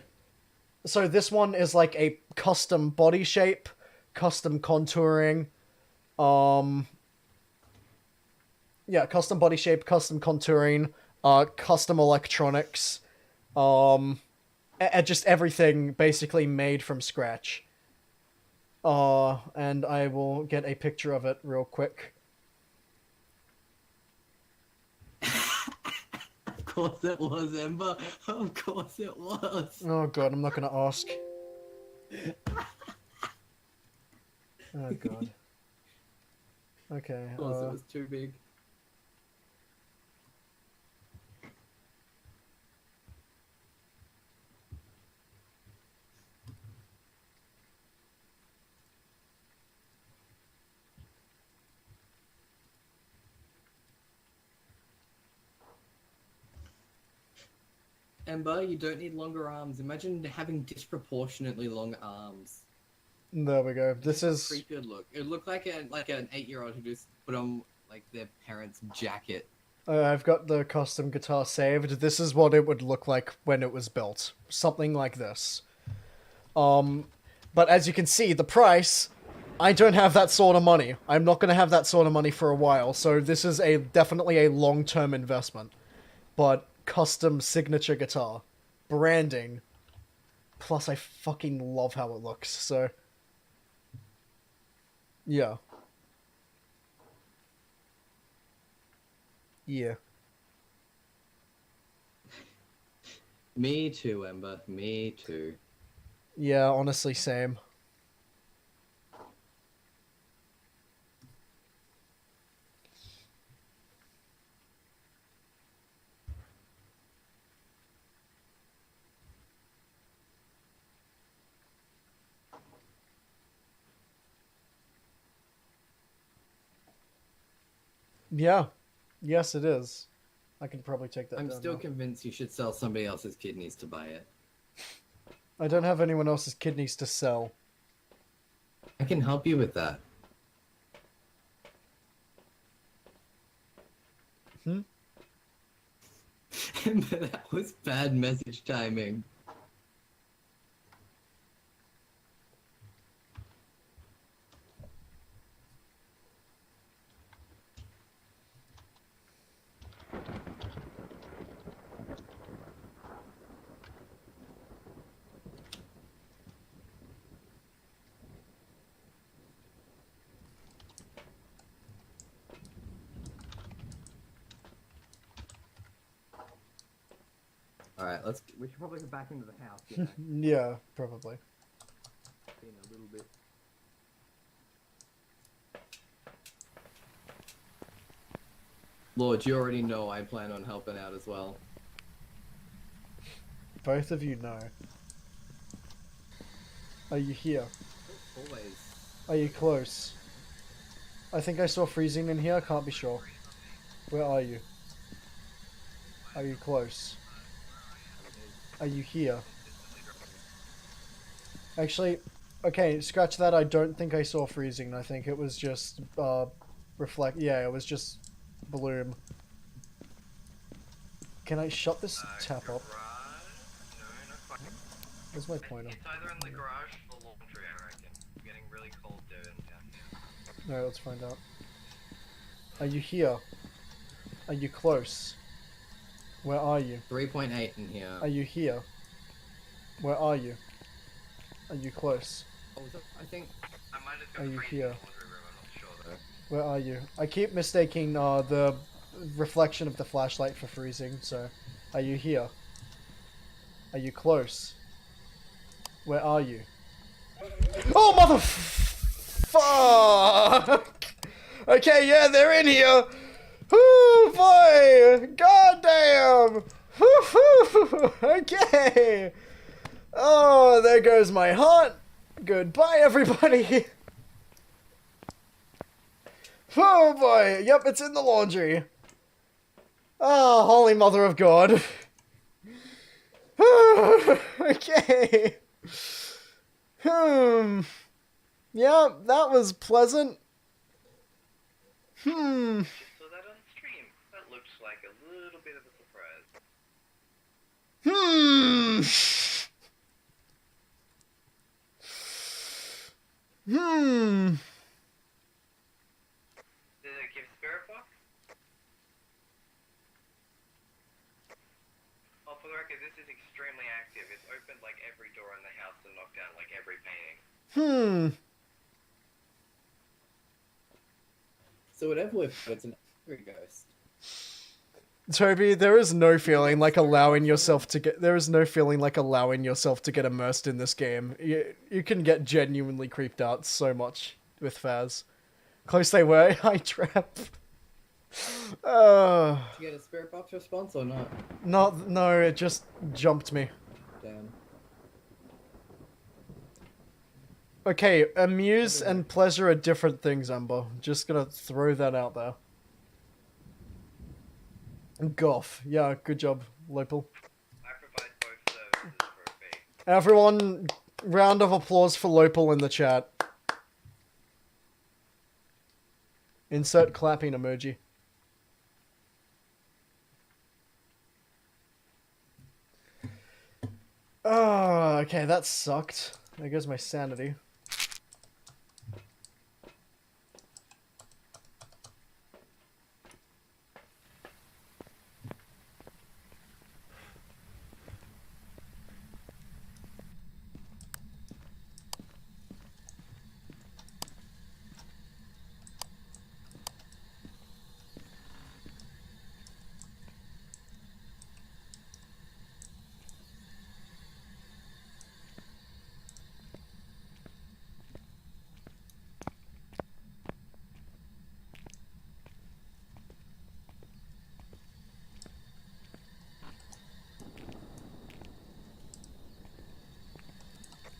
So this one is like a custom body shape, custom contouring. Yeah, custom body shape, custom contouring, custom electronics, just everything basically made from scratch. And I will get a picture of it real quick. Of course it was, Ember. Of course it was. Oh god, I'm not gonna ask. Oh god. Okay. Of course it was too big. Ember, you don't need longer arms. Imagine having disproportionately long arms. There we go. This is... Creepy would look. It would look like an 8-year-old who just put on like their parents' jacket. I've got the custom guitar saved. This is what it would look like when it was built. Something like this. But as you can see, the price... I don't have that sort of money. I'm not going to have that sort of money for a while, so this is definitely a long-term investment. But custom signature guitar. Branding. Plus, I fucking love how it looks, so... Yeah. Yeah. Me too, Ember. Me too. Yeah, honestly, same. Yeah. Yes, it is. I can probably take that I'm down still now. convinced you should sell somebody else's kidneys to buy it. I don't have anyone else's kidneys to sell. I can help you with that. That was bad message timing. Alright, we should probably get back into the house, yeah. Yeah, probably. In a little bit. Lord, you already know I plan on helping out as well. Both of you know. Are you here? Always. Are you close? I think I saw freezing in here, can't be sure. Where are you? Are you close? Are you here? Actually, okay, scratch that, I don't think I saw freezing, I think it was just, yeah, it was just bloom. Can I shut this tap up? No, not quite. Where's my pointer? It's either in the garage or laundry, I reckon. It's getting really cold down here. No, let's find out. Are you here? Are you close? Where are you? 3.8 in here. Are you here? Where are you? Are you close? Oh, I think. I might just go Are you freezing here? in the laundry room, I'm not sure though. Where are you? I keep mistaking the reflection of the flashlight for freezing, so... Are you here? Are you close? Where are you? Oh, mother... Fuck! Okay, yeah, they're in here! Whoo, boy! Goddamn! Whoo, okay! Oh, there goes my heart! Goodbye, everybody! Oh boy, yep, it's in the laundry. Oh, holy mother of God. Okay. Yeah, that was pleasant. Just saw that on stream. That looks like a little bit of a surprise. Did it give Spirit Box? Oh, for the record, this is extremely active. It's opened like every door in the house and knocked down like every painting. So whatever we've got, it's an angry ghost. Toby, there is no feeling like allowing yourself to get... There is no feeling like allowing yourself to get immersed in this game. You can get genuinely creeped out so much with Phas. Close they were, I trap. Did you get a spirit box response or not? No, it just jumped me. Damn. Okay, amuse and pleasure are different things, Amber. Just gonna throw that out there. Goff. Yeah, good job, Lopal. I provide both services for a fee. Everyone, round of applause for Lopal in the chat. Insert clapping emoji. Oh, okay, that sucked. There goes my sanity.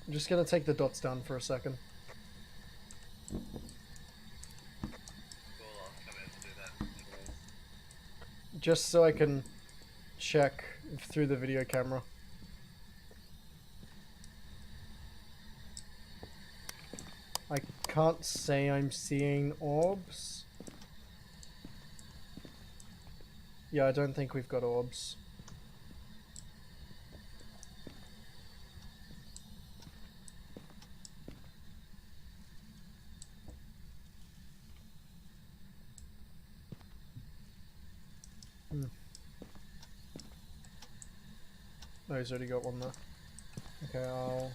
I'm just gonna take the dots down for a second. Cool, I'll come in to do that. Just so I can check through the video camera. I can't say I'm seeing orbs. Yeah, I don't think we've got orbs. Oh, he's already got one there. Okay, I'll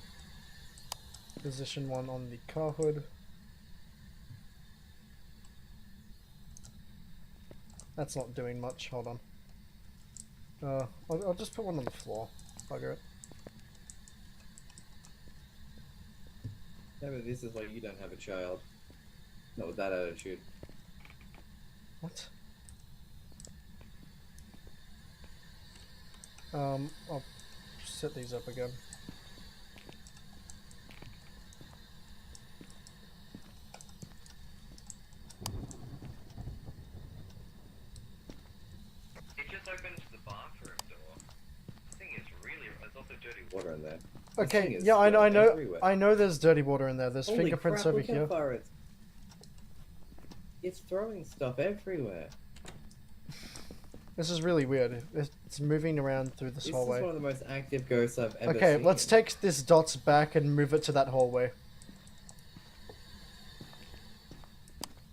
position one on the car hood. That's not doing much, hold on. I'll just put one on the floor. Bugger it. Yeah, but this is why you don't have a child. Not with that attitude. What? I'll set these up again. It just opened the bathroom door. This thing is really. There's also dirty Water in there. Okay, yeah, I know there's dirty water in there. There's Holy fingerprints crap, over look how here. far it's throwing stuff everywhere. This is really weird. It's moving around through this This hallway. is one of the most active ghosts I've ever seen. Okay, let's take this dots back and move it to that hallway.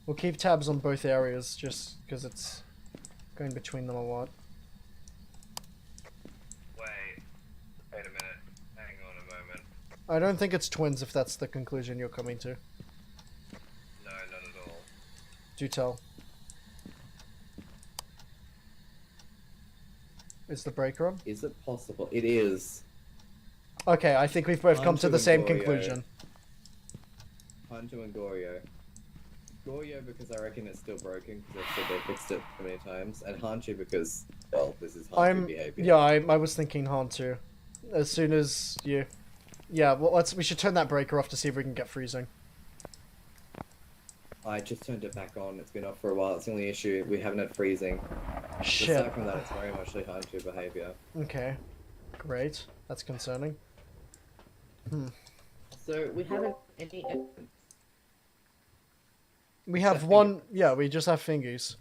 We'll keep tabs on both areas just because it's going between them a lot. Wait a minute. Hang on a moment. I don't think it's twins if that's the conclusion you're coming to. No, not at all. Do tell. Is the break room? Is it possible? It is. Okay, I think we've both come to Hantu the and same Gorio. conclusion. Hantu and Gorio. Gorio because I reckon it's still broken because I've said they fixed it so many times, and Hantu because, well, this is Hantu behavior. Yeah, I was thinking Hantu. As soon as you... Yeah, well, we should turn that breaker off to see if we can get freezing. I just turned it back on. It's been off for a while. It's the only issue. We haven't had freezing. Shit. Aside from that, it's very much like Hantu behavior. Okay. Great. That's concerning. So, we haven't any evidence. We have one... Yeah, we just have fingies.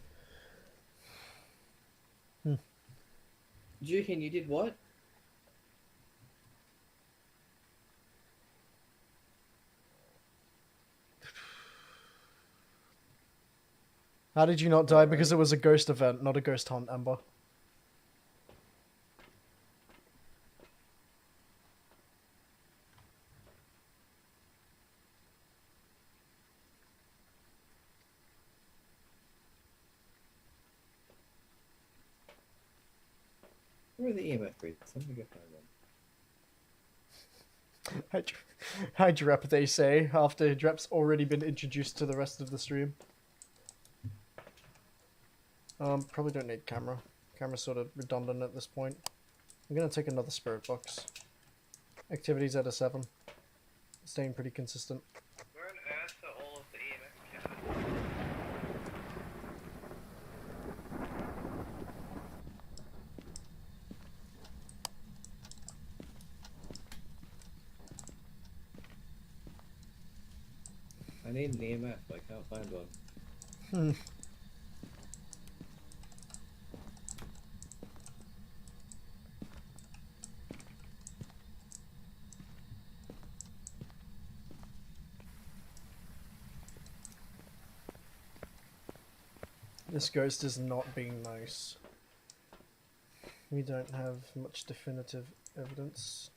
Juhin, you did what? How did you not die? Because it was a ghost event, not a ghost hunt, Ember. Where are the EMF readers? Let me go find them. Hi, Drep, they say, after Drep's already been introduced to the rest of the stream. Probably don't need camera. Camera's sort of redundant at this point. I'm gonna take another spirit box. Activities at a 7. Staying pretty consistent. Where on earth are all of the EMF cameras? I need an EMF, but I can't find one. This ghost is not being nice. We don't have much definitive evidence.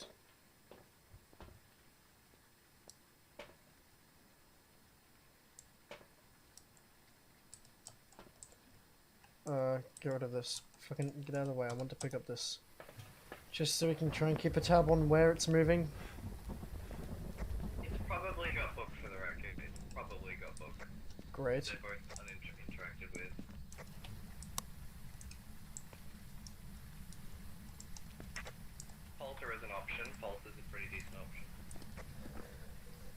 Get rid of this. Fucking get out of the way. I want to pick up this. Just so we can try and keep a tab on where it's moving. It's probably got booked for the record. It's probably got booked. Great. They're both uninteracted with. Falter is an option. Falter is a pretty decent option.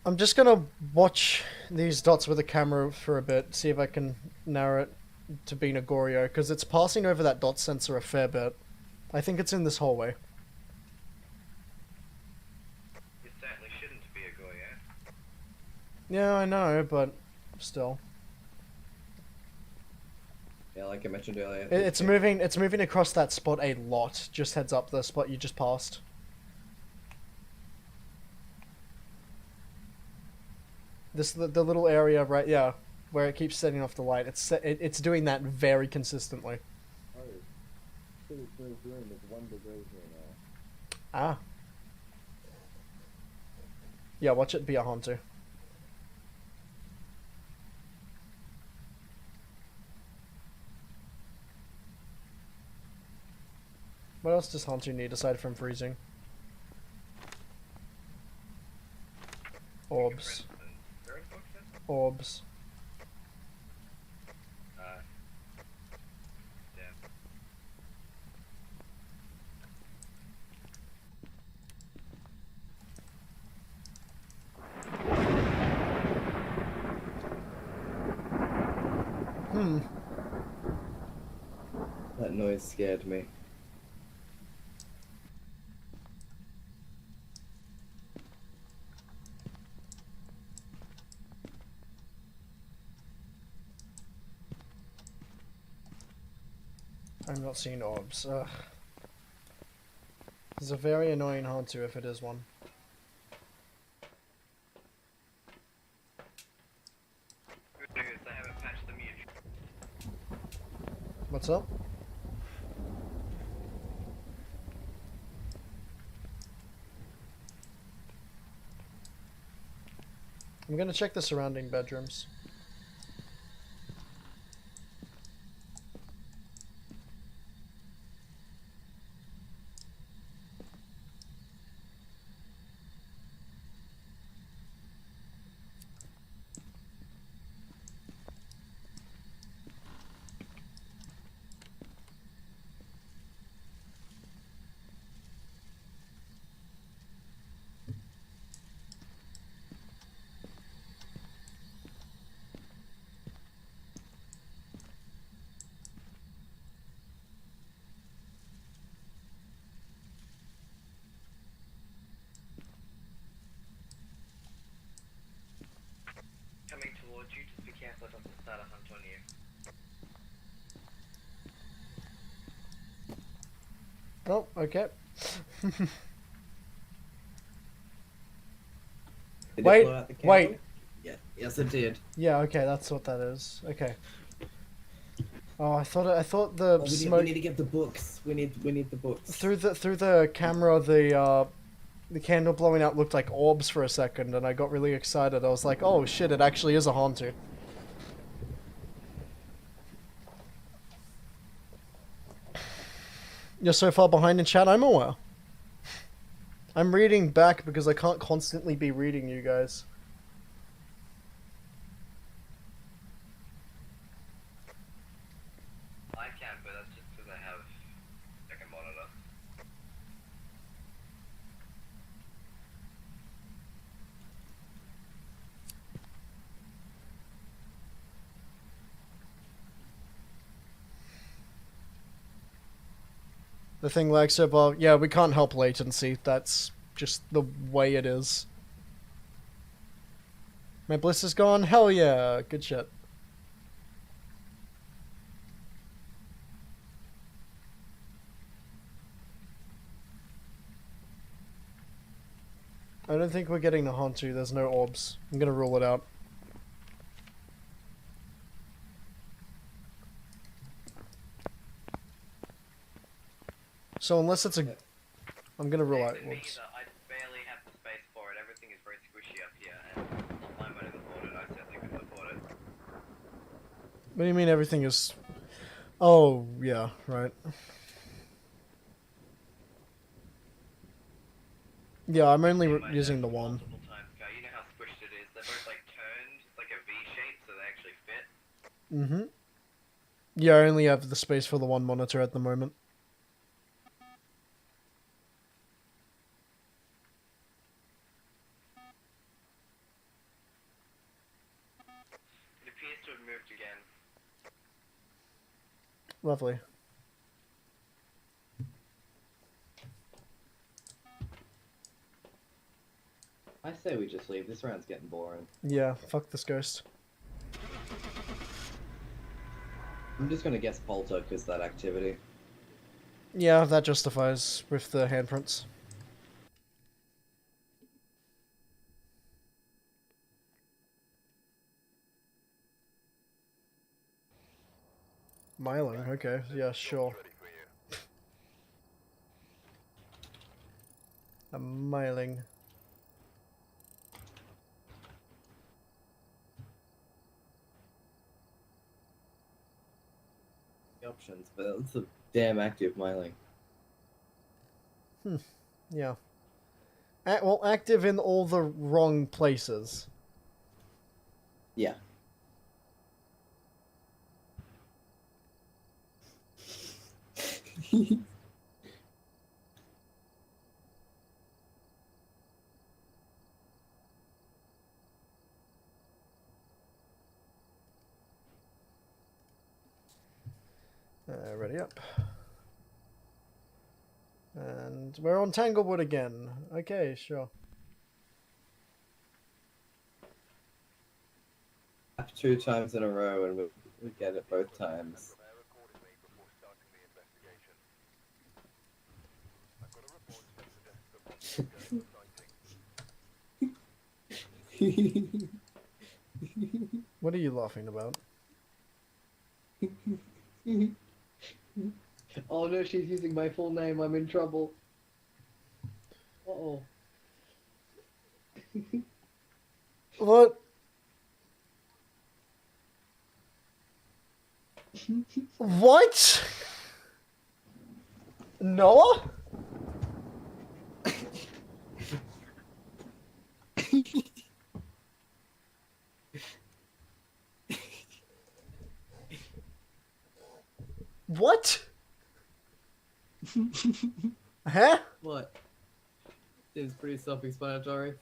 I'm just gonna watch these dots with a camera for a bit, see if I can narrow it to being a Gorio, because it's passing over that dot sensor a fair bit. I think it's in this hallway. It certainly shouldn't be a Goya. Yeah, I know, but still. Yeah, like I mentioned earlier. It's moving across that spot a lot. Just heads up, the spot you just passed. The little area right, yeah, where it keeps setting off the light. It's doing that very consistently. Ah. Yeah, watch it be a Hantu. What else does Hantu need aside from freezing? Orbs. Orbs. Damn. That noise scared me. I'm not seeing orbs. Ugh. It's a very annoying Hantu if it is one. Good news, I haven't patched the mute. What's up? I'm gonna check the surrounding bedrooms. Coming towards you, just be careful it doesn't start a hunt on you. Oh, okay. Did Wait, it blow out the candle? wait. Yeah, yes it did. Yeah, okay, that's what that is. Okay. Oh, I thought the Oh, we smoke need to get the books. We need the books. through the camera, the candle blowing out looked like orbs for a second, and I got really excited. I was like, oh shit, it actually is a Hantu. You're so far behind in chat, I'm aware. I'm reading back because I can't constantly be reading you guys. I can, but that's just because I have like a monitor. The thing lags so well. Yeah, we can't help latency. That's just the way it is. My bliss is gone? Hell yeah. Good shit. I don't think we're getting the Hantu. There's no orbs. I'm gonna rule it out. So unless it's a... I'm gonna rule out It's me orbs. that I barely have the space for it. Everything is very squishy up here, and online won't support it. I certainly could support it. What do you mean everything is... Oh, yeah, right. Yeah, I'm only In my using the desk one. multiple times, Guy. You know how squished it is? They're both like turned, it's like a V shape, so they actually fit. Mm-hmm. Yeah, I only have the space for the one monitor at the moment. It appears to have moved again. Lovely. I say we just leave. This round's getting boring. Yeah, fuck this ghost. I'm just gonna guess Polter because that activity. Yeah, that justifies with the handprints. Myling, okay, yeah, sure. Ready for you. A myling. The options, but it's a damn active myling. Yeah. Well, active in all the wrong places. Yeah. Ready up. And we're on Tanglewood again. Okay, sure. 2 times in a row and we get it both times. Prepare accordingly before starting the investigation. I've got a report that suggests that monsters going sighting. What are you laughing about? Oh no, she's using my full name. I'm in trouble. Uh-oh. What? What? Noah? What? Huh? What? Seems pretty self-explanatory.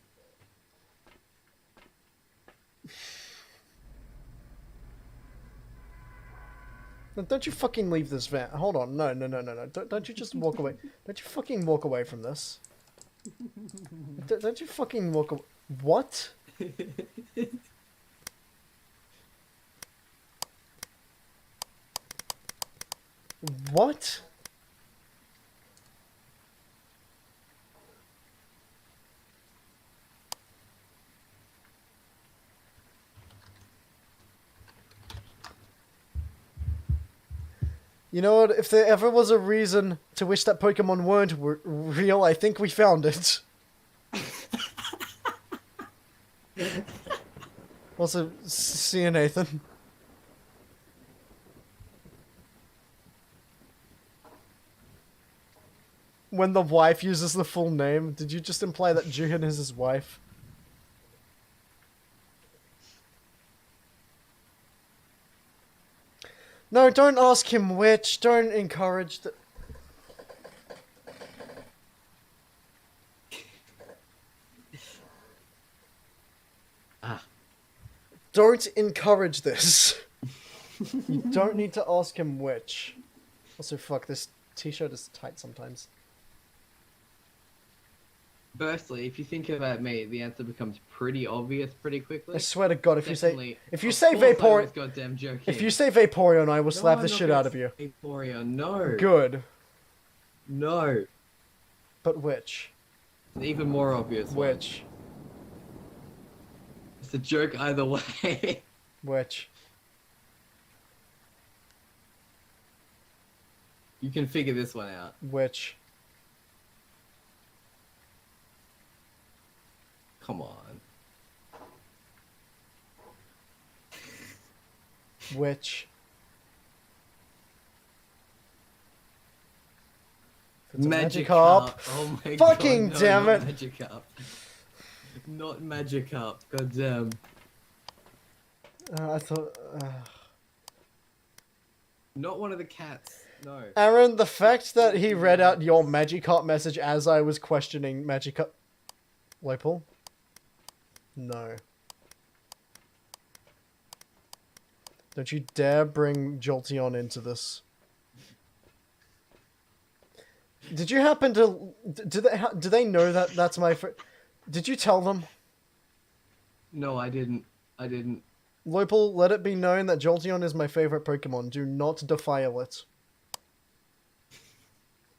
No, don't you fucking leave this van. Hold on. No. Don't you just walk away. Don't you fucking walk away from this. Don't you fucking walk away. What? What? You know what? If there ever was a reason to wish that Pokemon weren't real, I think we found it. Also, see you, Nathan. When the wife uses the full name, did you just imply that Juhan is his wife? No, don't ask him which. Don't encourage the... Don't encourage this. You don't need to ask him which. Also, fuck, this t-shirt is tight sometimes. Firstly, if you think about me, the answer becomes pretty obvious pretty quickly. I swear to God, if you say Vaporeon, Vaporeon, goddamn joking. if you say Vaporeon, I will No, slap I'm the not shit gonna out of you. say Vaporeon, no. Good, No. but which? An even more obvious one. Which? It's a joke either way. Which? You can figure this one out. Which? Come on. Which? If it's a Magikarp. Oh my Fucking god. damn it. Not Magikarp. Not Magikarp. God damn. I thought... Not one of the cats. No. Aaron, the fact that he read out your Magikarp message as I was questioning Magikarp... Lopal? No. Don't you dare bring Jolteon into this. Did you happen to... Do they know that that's my... Did you tell them? No, I didn't. I didn't. Lopal, let it be known that Jolteon is my favorite Pokemon. Do not defile it.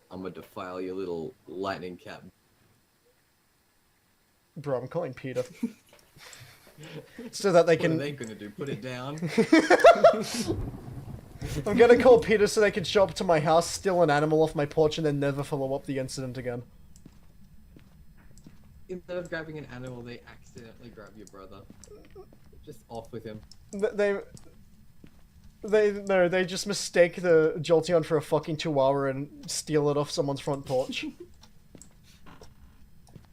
I'm gonna defile your little lightning cap. Bro, I'm calling Peter. So that they What can... are they gonna do? Put it down? I'm gonna call Peter so they can show up to my house, steal an animal off my porch, and then never follow up the incident again. Instead of grabbing an animal, they accidentally grab your brother. Just off with him. They just mistake the Jolteon for a fucking chihuahua and steal it off someone's front porch.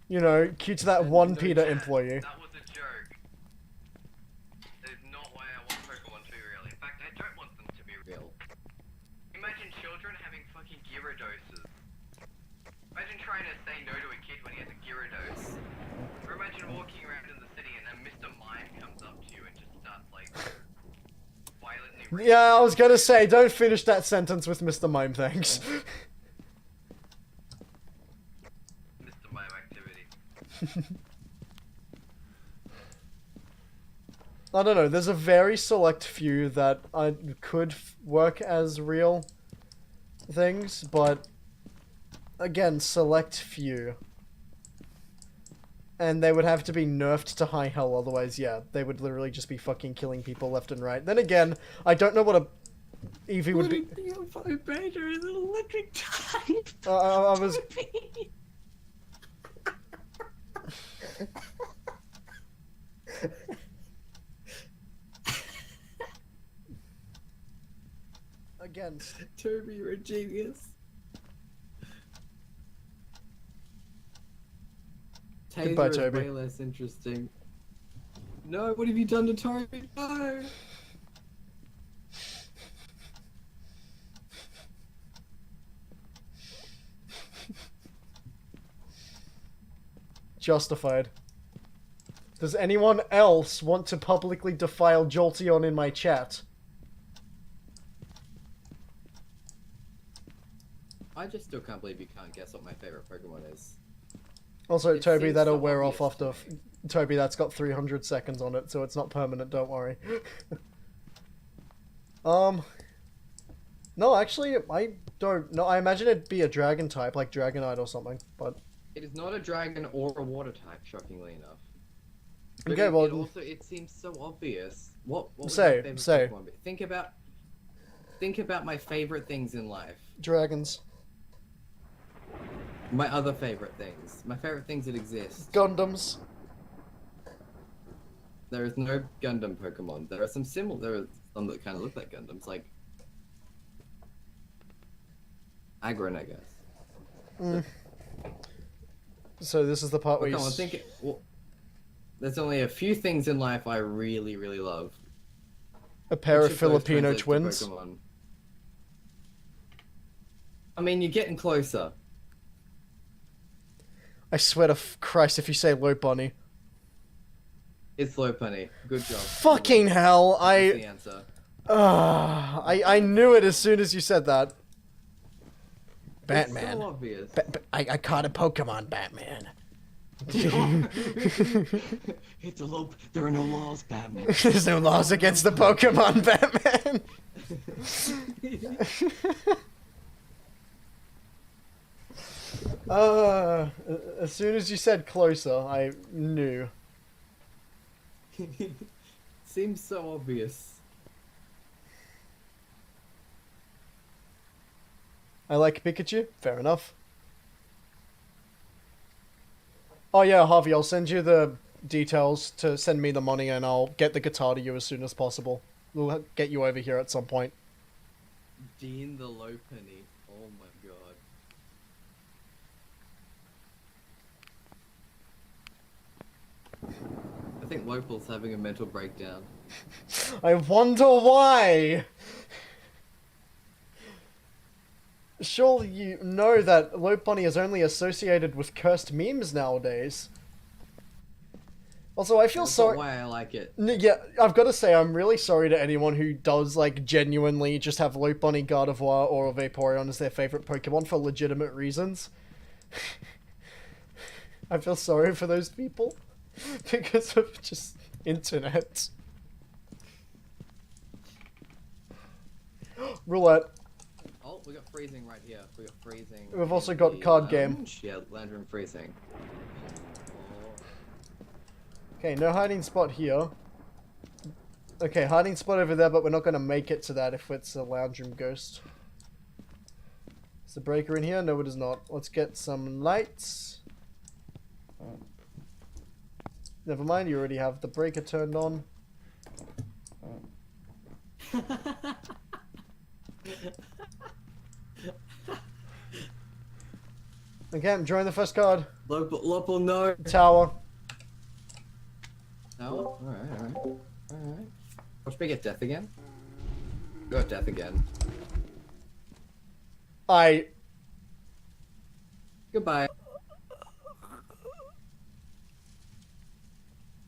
You know, cute to that one Peter employee. That was a joke. That is not why I want Pokemon to be real. In fact, I don't want them to be real. Imagine children having fucking Gyarados. Imagine trying to say no to a kid when he has a Gyarados. Or imagine walking around in the city and then Mr. Mime comes up to you and just starts like violently Yeah, I was gonna say, don't finish that sentence with Mr. Mime, thanks. Mr. Mime activity. I don't know, there's a very select few that could work as real things, but again, select few. And they would have to be nerfed to high hell, otherwise, yeah, they would literally just be fucking killing people left and right. Then again, I don't know what a Eevee would be. The vibrator is an electric type. I was. Again. Toby, you're a genius. Goodbye, Taser is Toby. way less interesting. No, what have you done to Toby? No. Justified. Does anyone else want to publicly defile Jolteon in my chat? I just still can't believe you can't guess what my favorite Pokemon is. Also, It Toby, seems that'll so wear off obvious after... to me. Toby, that's got 300 seconds on it, so it's not permanent, don't worry. No, actually, I don't know. I imagine it'd be a dragon type, like Dragonite or something, but... It is not a dragon or a water type, shockingly enough. But Okay, it, well... it also it seems so obvious. What was Say, my favorite say. Pokemon? Think about my favorite things in life. Dragons. My other favorite things. My favorite things that exist. Gundams. There is no Gundam Pokemon. There are some similar. There are some that kind of look like Gundams, like Agron, I guess. Mm. So this is the part where Well, you... come on, well, there's only a few things in life I really, really love. A pair Which of those Filipino translates to twins. Pokemon? I mean, you're getting closer. I swear to Christ if you say Lopunny. It's Lopunny. Good job. Fucking hell, That's the answer. I knew it as soon as you said that. It's Batman. so obvious. I caught a Pokemon, Batman. It's a low. There are no laws, Batman. There's no laws against the Pokemon, Batman. As soon as you said closer, I knew. Seems so obvious. I like Pikachu. Fair enough. Oh yeah, Harvey, I'll send you the details to send me the money and I'll get the guitar to you as soon as possible. We'll get you over here at some point. Dean the Lopunny. Oh my god. I think Lopal's having a mental breakdown. I wonder why! Surely you know that Lopunny is only associated with cursed memes nowadays. Also, I feel That's not sorry... why I like it. Yeah, I've got to say, I'm really sorry to anyone who does, like, genuinely just have Lopunny, Gardevoir, or Vaporeon as their favorite Pokemon for legitimate reasons. I feel sorry for those people. Because of just internet. Roulette. Oh, we got freezing right here. We got freezing. We've also in got the card game. lounge. Yeah, Lantern freezing. Oh. Okay, no hiding spot here. Okay, hiding spot over there, but we're not going to make it to that if it's a lounge room ghost. Is the breaker in here? No, it is not. Let's get some lights. Never mind, you already have the breaker turned on. Okay, I'm drawing the first card. Lopal, no. Tower. No? Alright. Watch me get death again. Got death again. Goodbye.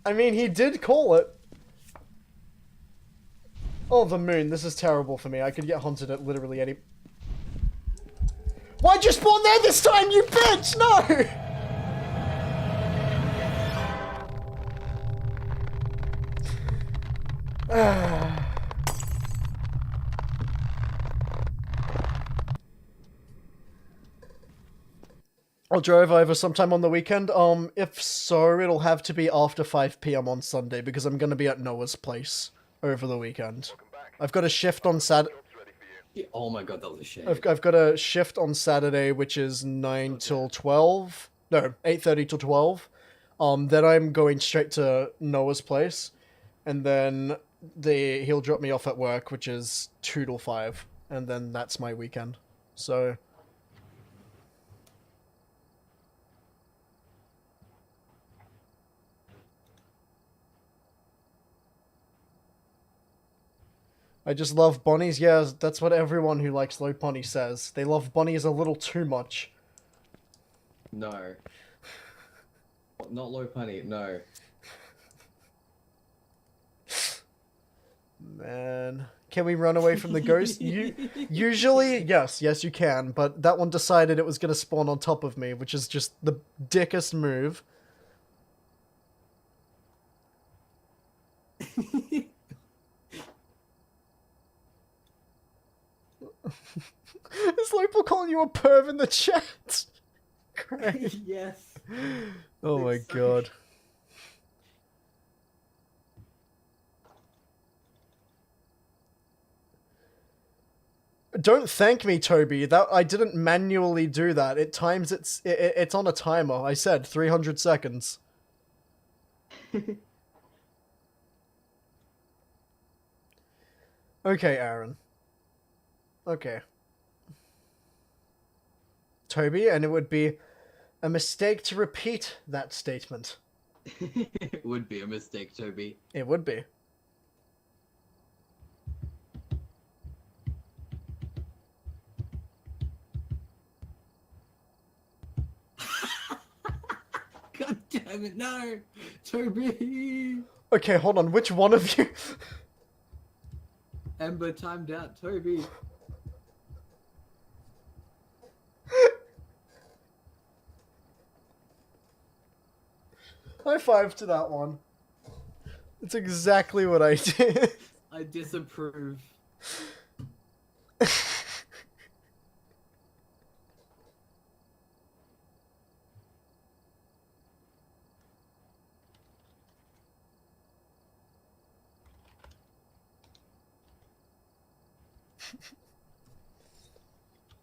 I mean, he did call it. Oh, the moon. This is terrible for me. I could get haunted at literally any... Why'd you spawn there this time, you bitch? No! I'll drive over sometime on the weekend. If so, it'll have to be after 5 PM on Sunday because I'm gonna be at Noah's place over the weekend. I've got a shift on Saturday. Oh my god, that was a shame. I've got a shift on Saturday, which is 9 till 12. No, 8:30 till 12. Then I'm going straight to Noah's place, and then he'll drop me off at work, which is 2 till 5, and then that's my weekend. So I just love bunnies. Yeah, that's what everyone who likes low pony says. They love bunnies a little too much. No. Not low punny, no. Man. Can we run away from the ghost? Usually, yes, you can, but that one decided it was going to spawn on top of me, which is just the dickest move. Is Lopal calling you a perv in the chat? Great. Yes. Oh my god. Don't thank me, Toby. That I didn't manually do that. It times it's on a timer. I said 300 seconds. Okay, Aaron. Okay. Toby, and it would be a mistake to repeat that statement. It would be a mistake, Toby. It would be. God damn it, no! Toby! Okay, hold on. Which one of you? Ember timed out, Toby. High five to that one. That's exactly what I did. I disapprove.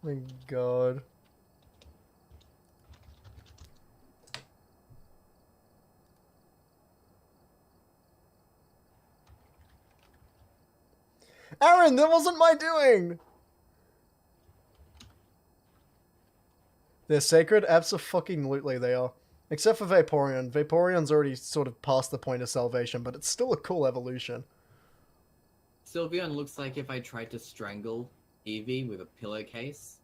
My god. Aaron, that wasn't my doing! They're sacred? Abso-fucking-lutely they are. Except for Vaporeon. Vaporeon's already sort of past the point of salvation, but it's still a cool evolution. Sylveon looks like if I tried to strangle Eevee with a pillowcase.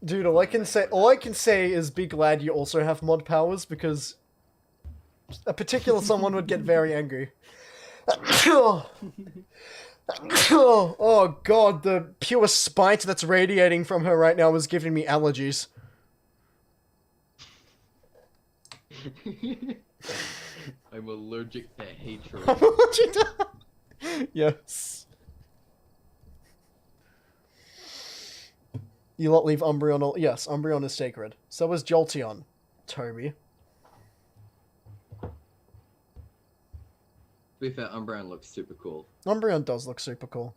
Dude, all I can say is be glad you also have mod powers, because a particular someone would get very angry. Oh god, the pure spite that's radiating from her right now is giving me allergies. I'm allergic to hatred. Yes. You lot leave Umbreon all... Yes, Umbreon is sacred. So is Jolteon. Toby. To be fair, Umbreon looks super cool. Umbreon does look super cool.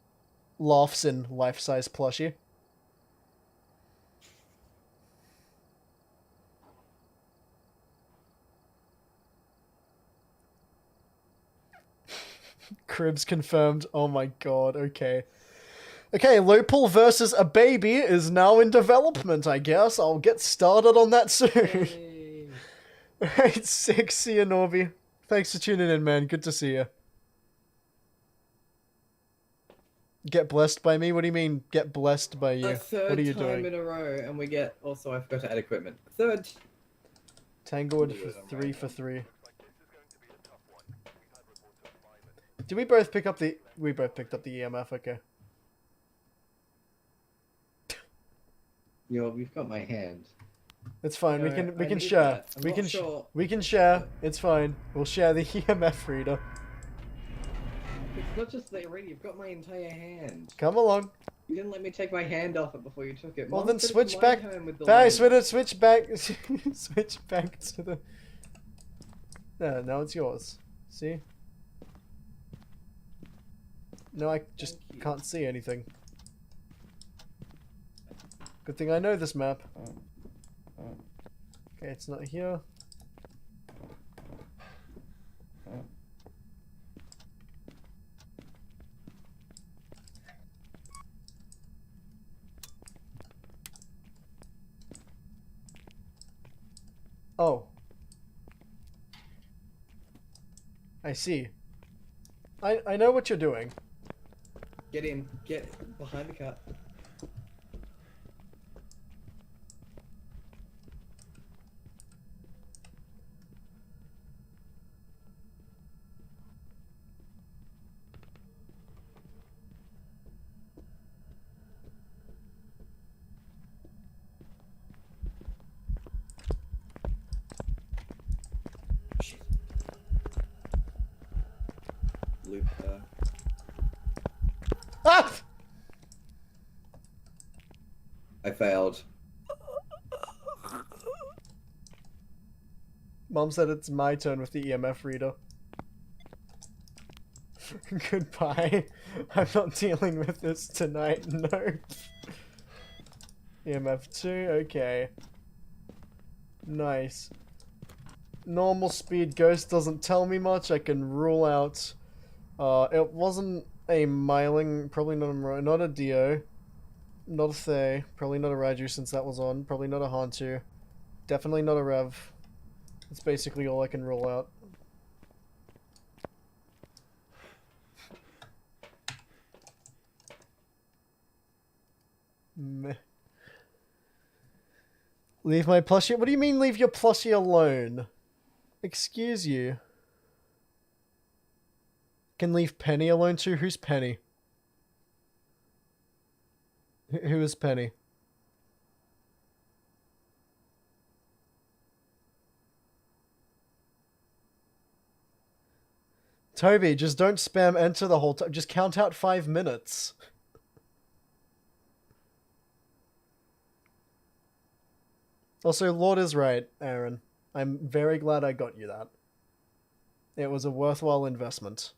Laughs in life-size plushie. Cribs confirmed. Oh my god, okay. Okay, Lopal versus a baby is now in development, I guess. I'll get started on that soon. Yay. Alright, sick. See ya, Norby. Thanks for tuning in, man. Good to see you. Get blessed by me? What do you mean, get blessed by you? A third What are you time doing? in a row, and we get... Also, I forgot to add equipment. Third. Tanglewood for 3 for 3. Did we both pick up the... We both picked up the EMF, okay. Yo, you've got my hand. It's fine, we No, can I need share. that. I'm We not can sure. we can share. It's fine. We'll share the EMF reader. It's not just the ring, you've got my entire hand. Come along. You didn't let me take my hand off it before you took it. Well, Mom then said it's switch my back. turn with the Barry, lens. switch back. Switch back to the... No, now it's yours. See? No, I just Thank you. can't see anything. Good thing I know this map. Okay, it's not here. Oh. I see. I know what you're doing. Get in. Get behind the car. Shit. Loop her. Ah! I failed. Mom said it's my turn with the EMF reader. Goodbye. I'm not dealing with this tonight, no. EMF 2, okay. Nice. Normal speed ghost doesn't tell me much. I can rule out... it wasn't a Myling, probably not a Dio. Not a Thay, probably not a Raju since that was on. Probably not a Hantu. Definitely not a Rev. That's basically all I can rule out. Meh. Leave my plushie? What do you mean leave your plushie alone? Excuse you. Can leave Penny alone too? Who's Penny? Who is Penny? Toby, just don't spam enter the whole time. Just count out 5 minutes. Also, Lord is right, Aaron. I'm very glad I got you that. It was a worthwhile investment.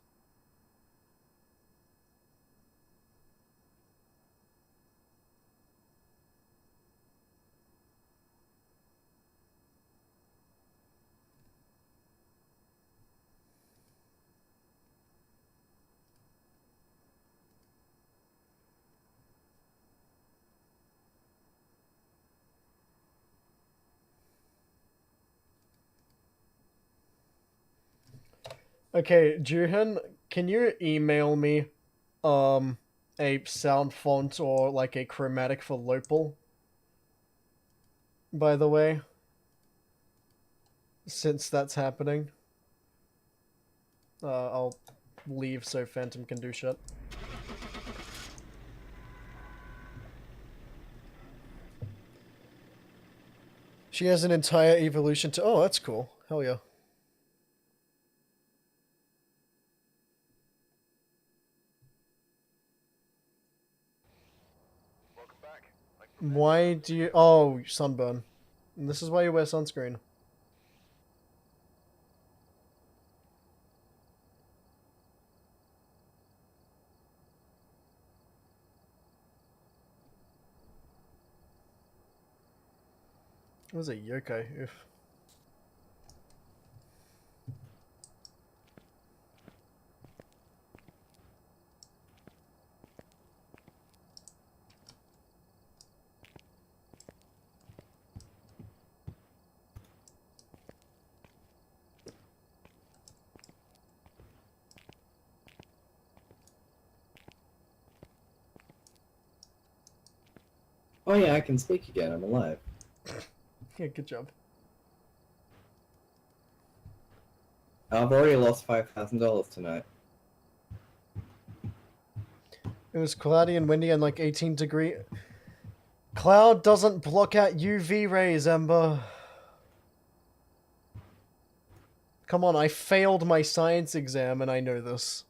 Okay, Juhan, can you email me a sound font or like a chromatic for Lopal? By the way, since that's happening, I'll leave so Phantom can do shit. She has an entire evolution to... Oh, that's cool. Hell yeah. Welcome back. Why do you... Oh, sunburn. And this is why you wear sunscreen. It was a yokai. Oof. Oh yeah, I can speak again. I'm alive. Yeah, good job. I've already lost $5,000 tonight. It was cloudy and windy and like 18 degree. Cloud doesn't block out UV rays, Ember. Come on, I failed my science exam and I know this.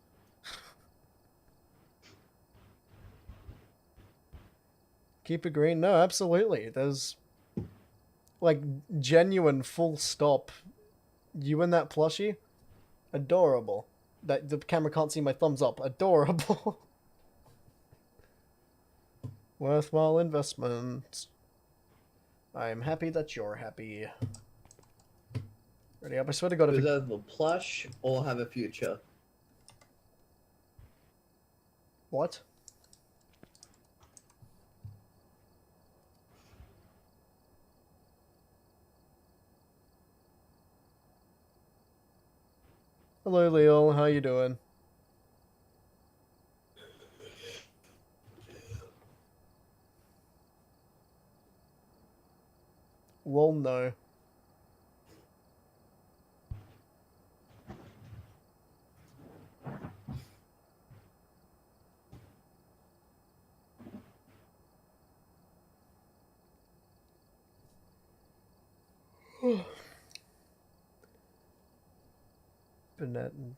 Keep it green? No, absolutely. There's like genuine full stop. You and that plushie? Adorable. That the camera can't see my thumbs up. Adorable. Worthwhile investment. I'm happy that you're happy. Ready up? I swear to God, if Preserve the plush or have a future. What? Hello, Leo. How you doing? Well, no. Burnett and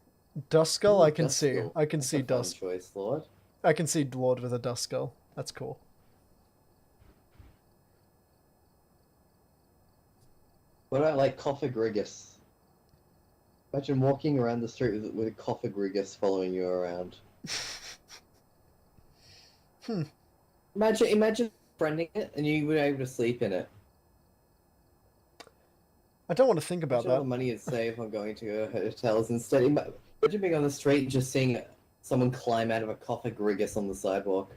Duskull, Ooh, I can see. Duskull. I can That's see a fun Dusk. choice, Lord. I can see Lord with a Duskull. That's cool. What about like Cophagrigus? Imagine walking around the street with a Cophagrigus following you around. Imagine friending it and you were able to sleep in it. I don't want to think about Imagine all the that. money you'd save on going to hotels instead. Imagine being on the street and just seeing someone climb out of a Cophagrigus on the sidewalk.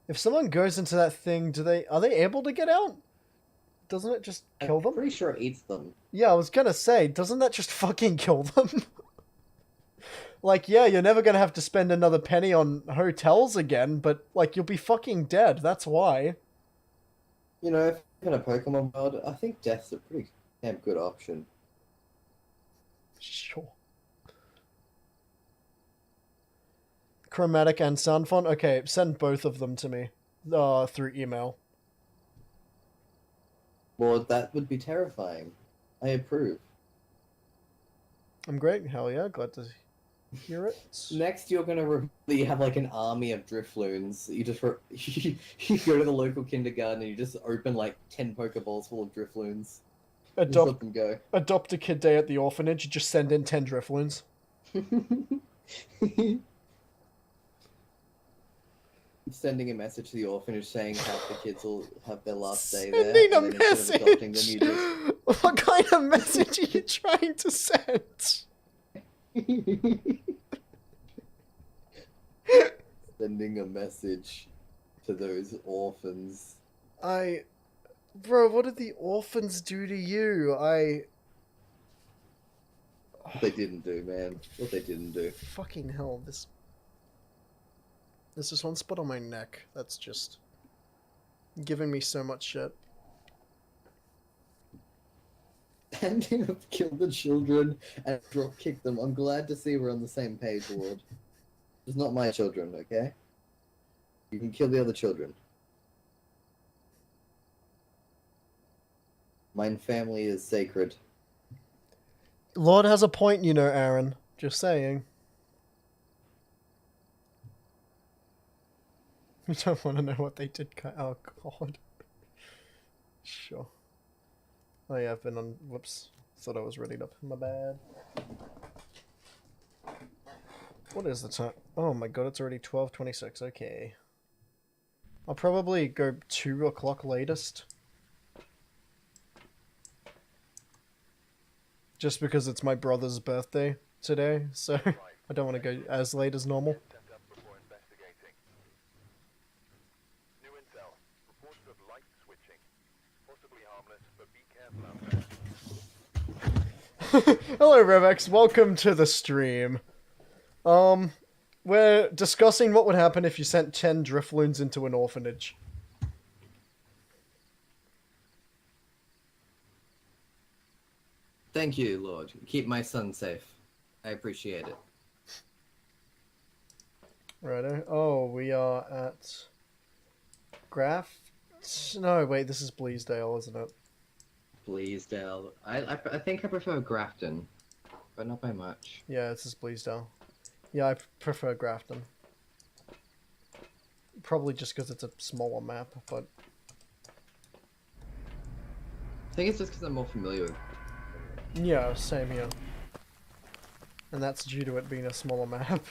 If someone goes into that thing, are they able to get out? Doesn't it just kill I'm them? pretty sure it eats them. Yeah, I was gonna say, doesn't that just fucking kill them? Like, yeah, you're never gonna have to spend another penny on hotels again, but, like, you'll be fucking dead, that's why. You know, if in a Pokemon world, I think death's a pretty damn good option. Sure. Chromatic and sound font? Okay, send both of them to me. Through email. Well, that would be terrifying. I approve. I'm great, hell yeah, glad to hear it. Next, you're gonna you have like an army of Drifloons. You just you go to the local kindergarten and you just open like 10 Pokeballs full of Drifloons. Just let them go. Adopt a kid day at the orphanage, just send in 10 Drifloons. Sending a message to the orphanage saying half the kids will have their last day Sending there. a and then instead of adopting them, you message! What kind of message are you trying to send? Sending a message to those orphans. Bro, what did the orphans do to you? What they didn't do, man. What they didn't do. Fucking hell, There's this one spot on my neck that's just giving me so much shit. And have killed the children and drop kicked them. I'm glad to see we're on the same page, Lord. It's not my children, okay? You can kill the other children. Mine family is sacred. Lord has a point, you know, Aaron. Just saying. You don't want to know what they did. Oh, God. Sure. Oh, yeah, I've been on... Whoops. Thought I was ready to... My bad. What is the time? Oh my God, it's already 12:26. Okay. I'll probably go 2 o'clock latest. Just because it's my brother's birthday today, so I don't want to go as late as normal. Sent up before investigating. New intel. Reports of light switching. Possibly harmless, but be careful out there. Hello, Revex. Welcome to the stream. We're discussing what would happen if you sent 10 Drifloons into an orphanage. Thank you, Lord. Keep my son safe. I appreciate it. Righto. Oh, we are at No, wait, this is Bleasdale, isn't it? Bleasdale. I think I prefer Grafton, but not by much. Yeah, this is Bleasdale. Yeah, I prefer Grafton. Probably just because it's a smaller map, but... I think it's just because I'm more familiar with. Yeah, same here. And that's due to it being a smaller map.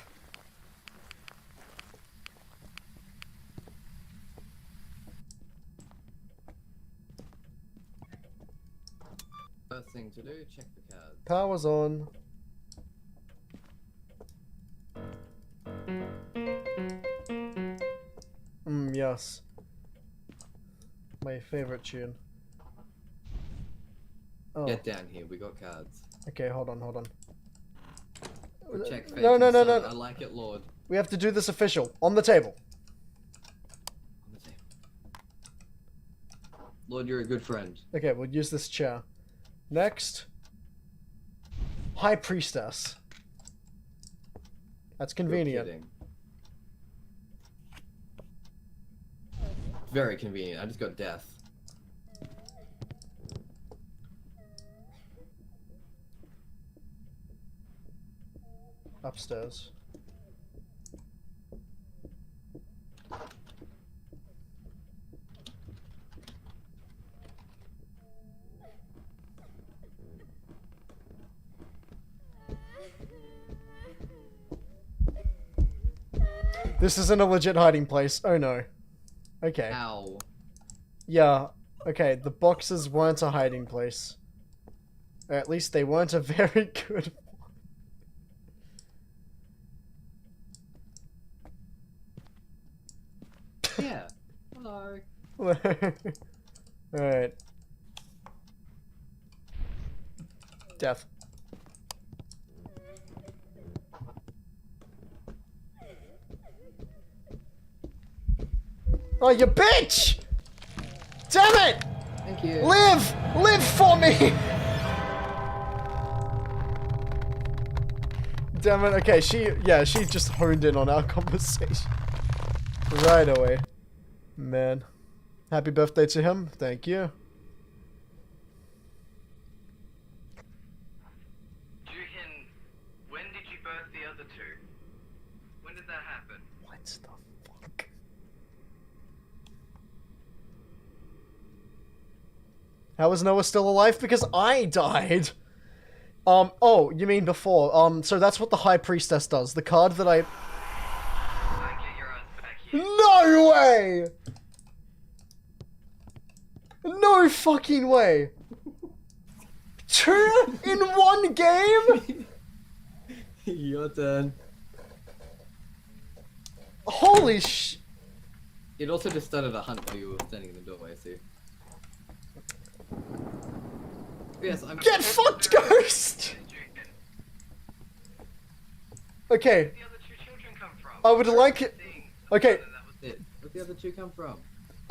First thing to do, check the cards. Power's on. Yes. My favorite tune. Oh. Get down here, we got cards. Okay, hold on. Check No. I like it, Lord. We have to do this official. On the table. On the table. Lord, you're a good friend. Okay, we'll use this chair. Next. High Priestess. That's convenient. You're kidding. Very convenient. I just got death. Upstairs. This isn't a legit hiding place. Oh no. Okay. Ow. Yeah. Okay, the boxes weren't a hiding place. Or at least they weren't a very good Yeah. Hello. one. Alright. Death. Oh, you bitch! Damn it! Thank you. Live! Live for me! Damn it, okay, she just honed in on our conversation. Right away. Man. Happy birthday to him, thank you. Juhin, when did you birth the other two? When did that happen? What the fuck? How is Noah still alive? Because I died! Oh, you mean before. So that's what the High Priestess does. The card that I... I get your ass back here. No way! No fucking way! 2 in 1 game? Your turn. Holy sh... It also just started a hunt while you were standing in the doorway, so... Yes, I'm... Get fucked, Ghost! Juhin, Okay, where did the other two children come from? I would like it... Thing. Okay, That was Where'd the other two come from?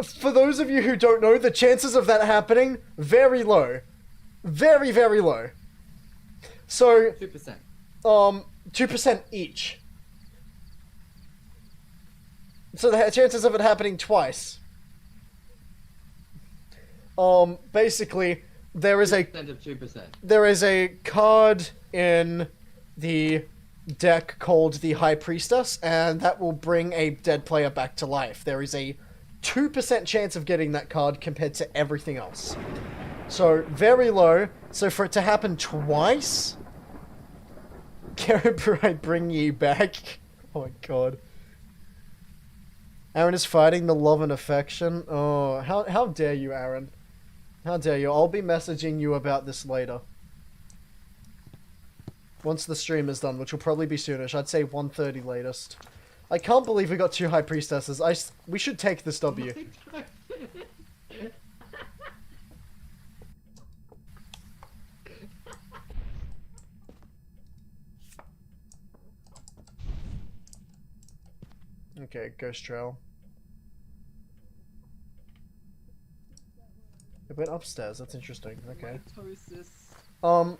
for those of you who don't know, the chances of that happening, very low. Very, very low. So, 2%. 2% each. So the chances of it happening twice. Basically, there is a 2%. there is a card in the deck called the High Priestess, and that will bring a dead player back to life. There is a 2% chance of getting that card compared to everything else. So, very low. So for it to happen twice... Caribou, I bring you back. Oh my god. Aaron is fighting the love and affection. Oh, how dare you, Aaron. How dare you. I'll be messaging you about this later. Once the stream is done, which will probably be soonish. I'd say 1:30 latest. I can't believe we got 2 High Priestesses. We should take this W. Okay, Ghost Trail. It went upstairs. That's interesting. Okay.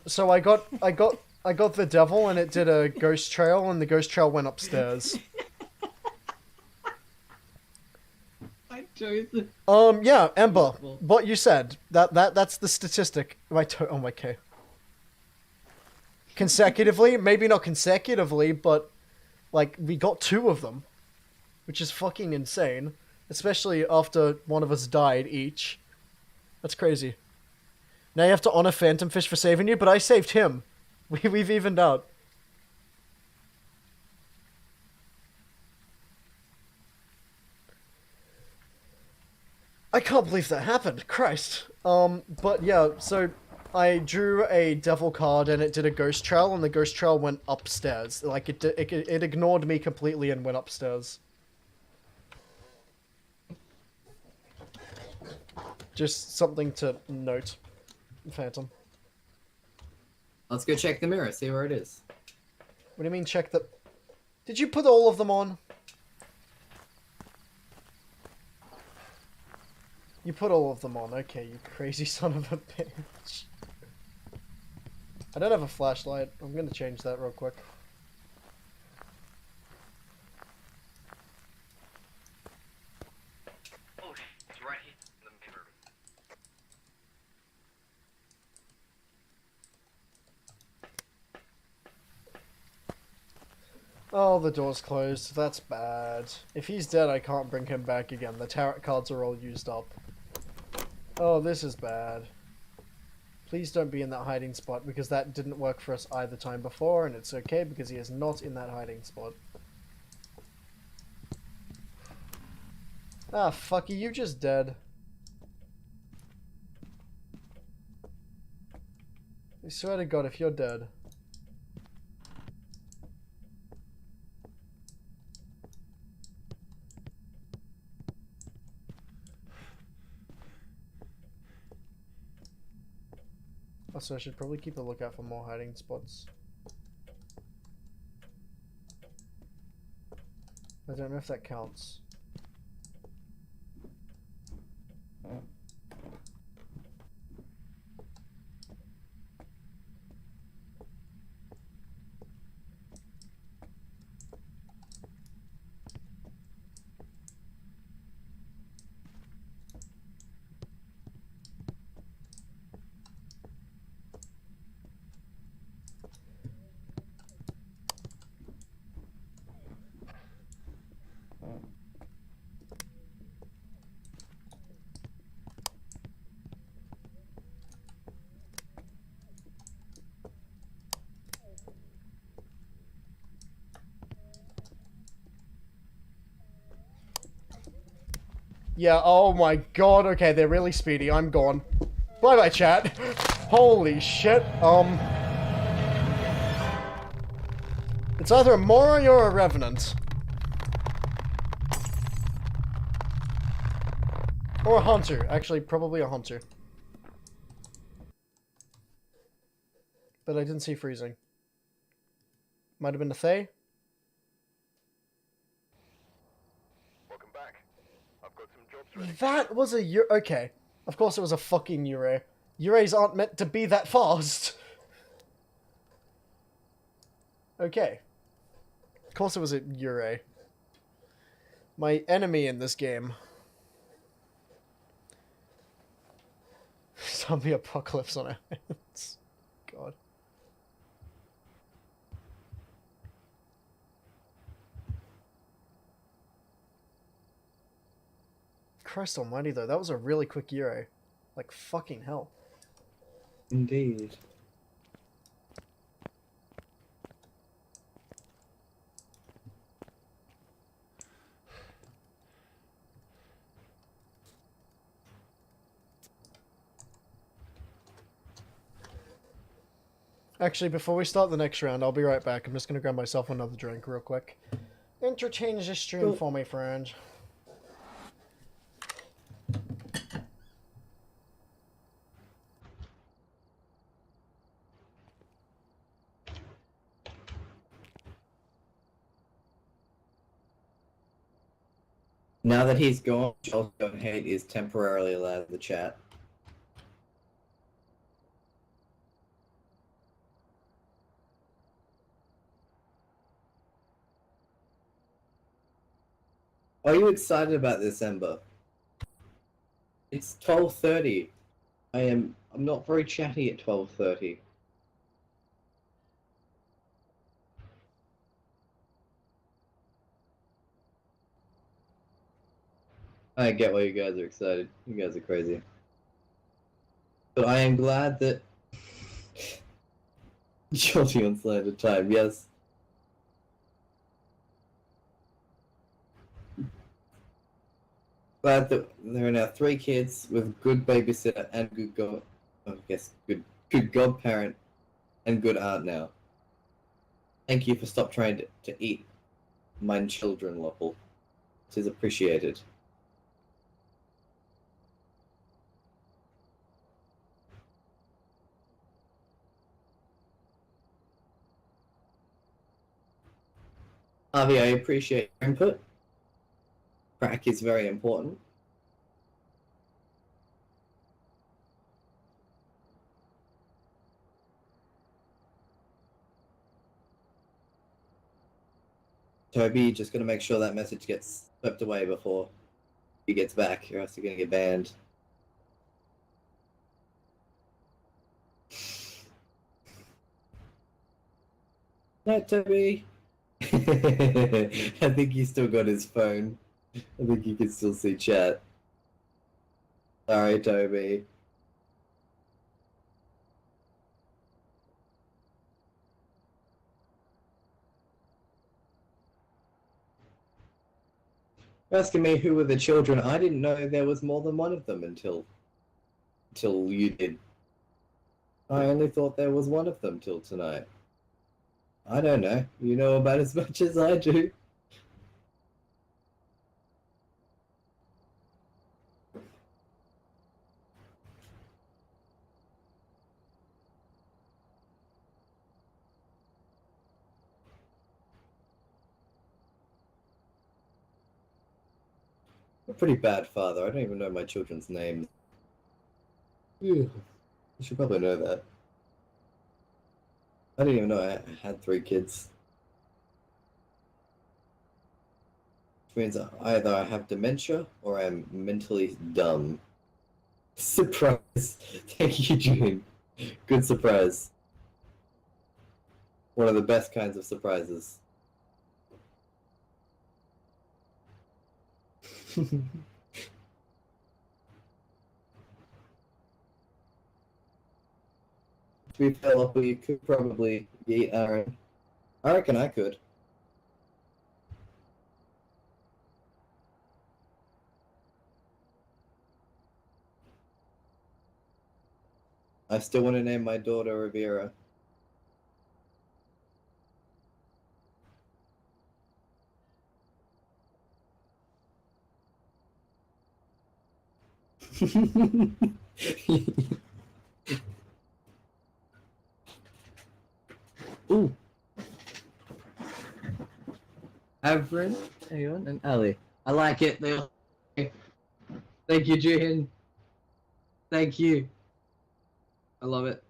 So I got the devil, and it did a ghost trail, and the ghost trail went upstairs. Joseph. Yeah, Ember, Beautiful. what you said, that's the statistic. Oh my god. Consecutively? Maybe not consecutively, but, like, we got 2 of them. Which is fucking insane. Especially after one of us died each. That's crazy. Now you have to honor PhantomFish for saving you, but I saved him. We've evened out. I can't believe that happened. Christ. But yeah, so I drew a devil card and it did a ghost trail, and the ghost trail went upstairs. Like, it ignored me completely and went upstairs. Just something to note, Phantom. Let's go check the mirror, see where it is. What do you mean check the... Did you put all of them on? You put all of them on. Okay, you crazy son of a bitch. I don't have a flashlight. I'm gonna change that real quick. Oh, it's right here in the mirror. Oh, the door's closed. That's bad. If he's dead, I can't bring him back again. The tarot cards are all used up. Oh, this is bad. Please don't be in that hiding spot, because that didn't work for us either time before, and it's okay because he is not in that hiding spot. Ah, fuck, are you just dead? I swear to God, if you're dead. Also, I should probably keep a lookout for more hiding spots. I don't know if that counts. Yeah, oh my god, okay, they're really speedy, I'm gone. Bye-bye, chat. Holy shit, it's either a Mori or a Revenant. Or a Hunter, actually, probably a Hunter. But I didn't see freezing. Might have been a Thay? Welcome back. I've got some jobs ready. That was a okay. Of course it was a fucking Yurei. Yureis aren't meant to be that fast. Okay. Of course it was a Yurei. My enemy in this game. Zombie apocalypse on our hands. God. Christ almighty though, that was a really quick Euro. Like fucking hell. Indeed. Actually, before we start the next round, I'll be right back. I'm just gonna grab myself another drink real quick. Interchange the stream for me, friend. Now that he's gone, Shotgun Hate is temporarily allowed in the chat. Are you excited about this, Ember? It's 12:30. I'm not very chatty at 12:30. I get why you guys are excited. You guys are crazy. But I am glad that Chelsea on Slander Time, yes. Glad that there are now 3 kids with good babysitter and good godparent and good aunt now. Thank you for stop trying to eat mine children, Loppel. It is appreciated. Harvey, I appreciate your input. Crack is very important. Toby, just gonna make sure that message gets swept away before he gets back, or else you're gonna get banned. Night, Toby. I think he's still got his phone. I think you can still see chat. Sorry, Toby. You're asking me who were the children. I didn't know there was more than one of them until you did. I only thought there was one of them till tonight. I don't know. You know about as much as I do. I'm a pretty bad father. I don't even know my children's names. You should probably know that. I didn't even know I had 3 kids. Which means either I have dementia or I'm mentally dumb. Surprise! Thank you, June. Good surprise. One of the best kinds of surprises. To be fair, Loppy, you could probably eat Aaron. I reckon I could. I still want to name my daughter Rivera. Ooh. Avrin, Aeon, and Ali. I like it. Thank you, Jin. Thank you. I love it.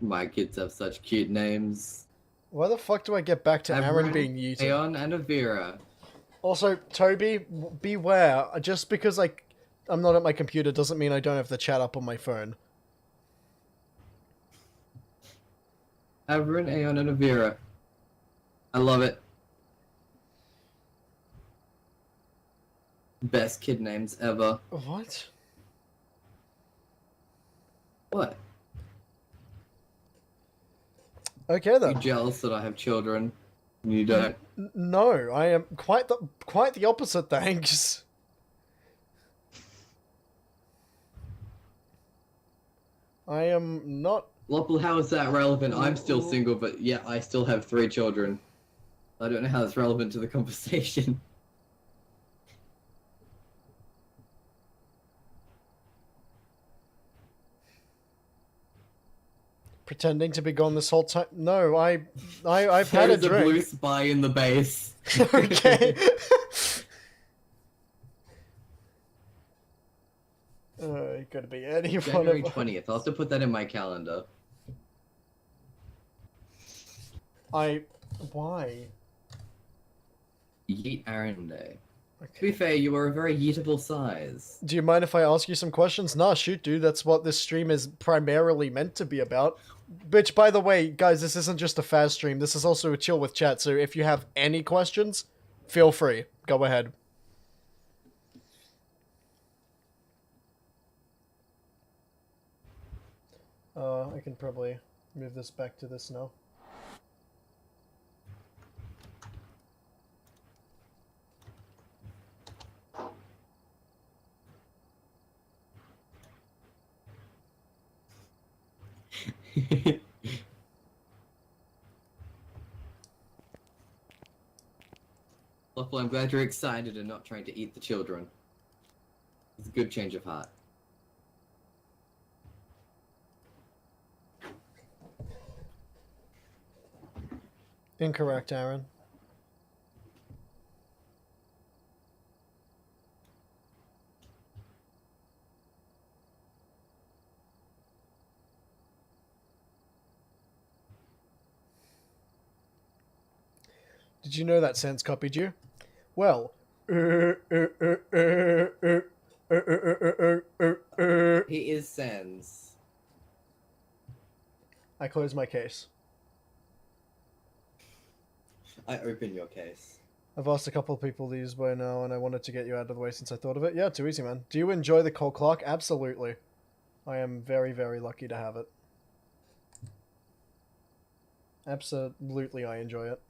My kids have such cute names. Why the fuck do I get back to Aaron being yeeted? Aeon and Avira. Also, Toby, beware. Just because I'm not at my computer doesn't mean I don't have the chat up on my phone. Avrin, Aeon, and Avira. I love it. Best kid names ever. What? What? Okay You then. jealous that I have children? You don't. No, I am quite the opposite, thanks. I am not. Loppel, how is that relevant? I'm still single, but yeah, I still have 3 children. I don't know how that's relevant to the conversation. Pretending to be gone this whole time. No, I've had a There's a blue drink. spy in the base. Okay. It could be any one January of 20th. I'll have to put that in my calendar. Why? Yeet Aaron Day. To Okay. be fair, you are a very yeetable size. Do you mind if I ask you some questions? Nah, shoot, dude. That's what this stream is primarily meant to be about. Which, by the way, guys, this isn't just a fast stream. This is also a chill with chat. So if you have any questions, feel free. Go ahead. I can probably move this back to this now. Lawful, I'm glad you're excited and not trying to eat the children. It's a good change of heart. Incorrect, Aaron. Did you know that Sense copied you? Well, He is Sans. I closed my case. I open your case. I've asked a couple of people these by now, and I wanted to get you out of the way since I thought of it. Yeah, too easy, man. Do you enjoy the cold clock? Absolutely. I am very, very lucky to have it. Absolutely, I enjoy it.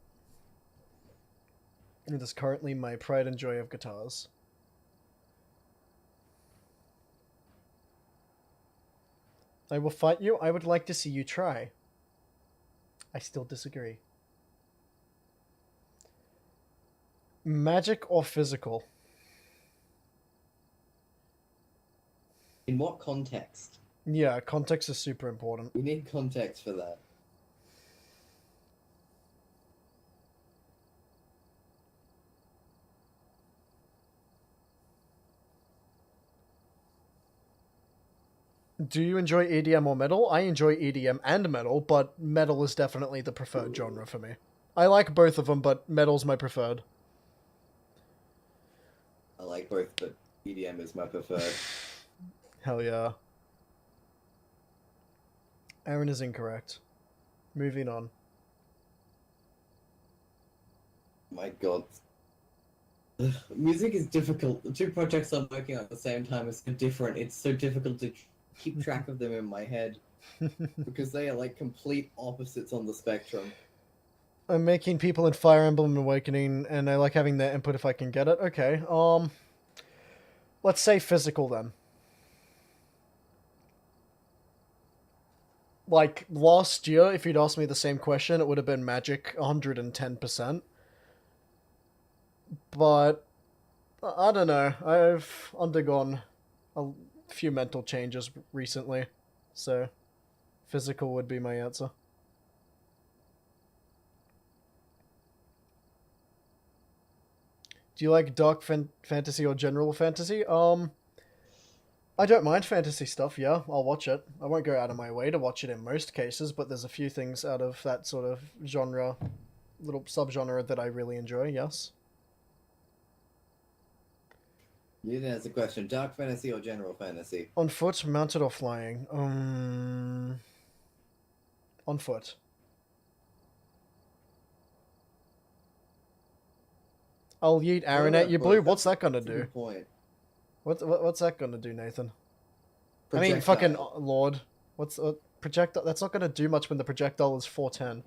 It is currently my pride and joy of guitars. I will fight you. I would like to see you try. I still disagree. Magic or physical? In what context? Yeah, context is super important. We need context for that. Do you enjoy EDM or metal? I enjoy EDM and metal, but metal is definitely the preferred genre for me. I like both of them, but metal's my preferred. I like both, but EDM is my preferred. Hell yeah. Aaron is incorrect. Moving on. My god. Music is difficult. The two projects I'm working on at the same time are so different. It's so difficult to keep track of them in my head. Because they are like complete opposites on the spectrum. I'm making people in Fire Emblem Awakening, and I like having their input if I can get it. Okay, let's say physical then. Like, last year, if you'd asked me the same question, it would have been Magic 110%. But, I don't know, I've undergone a few mental changes recently, so physical would be my answer. Do you like dark fantasy or general fantasy? I don't mind fantasy stuff, yeah, I'll watch it. I won't go out of my way to watch it in most cases, but there's a few things out of that sort of genre, little subgenre that I really enjoy, yes. You didn't answer the question. Dark fantasy or general fantasy? On foot, mounted or flying? On foot. I'll yeet Aaron at you, Blue. What's that gonna That's a do? good point. What's that gonna do, Nathan? I mean, fucking Lord. What's projectile? That's not gonna do much when the projectile is 410.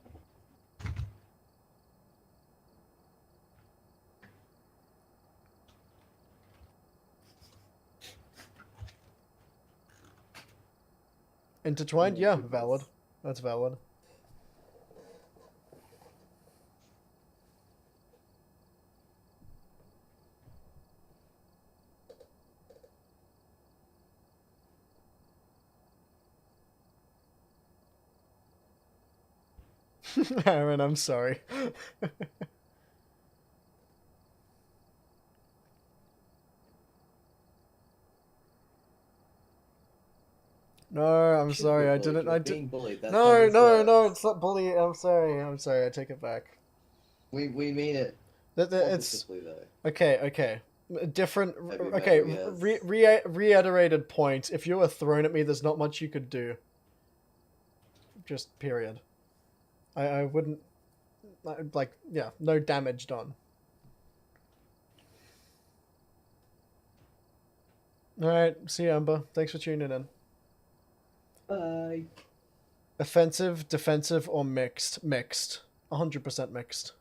Intertwined? Yeah, valid. That's valid. Aaron, I'm sorry. No, I'm You should sorry. feel I bullied. didn't. You're I did. being bullied. That's how No, this no, no. works. It's not bullying. I'm sorry. I'm sorry. I take it back. We mean it It's positively though. okay. Okay. Different. Heavy Okay. metal, yes. Reiterated point. If you were thrown at me, there's not much you could do. Just period. I wouldn't like. Yeah. No damage done. All right. See you, Amber. Thanks for tuning in. Bye. Offensive, defensive, or mixed? Mixed. 100% mixed.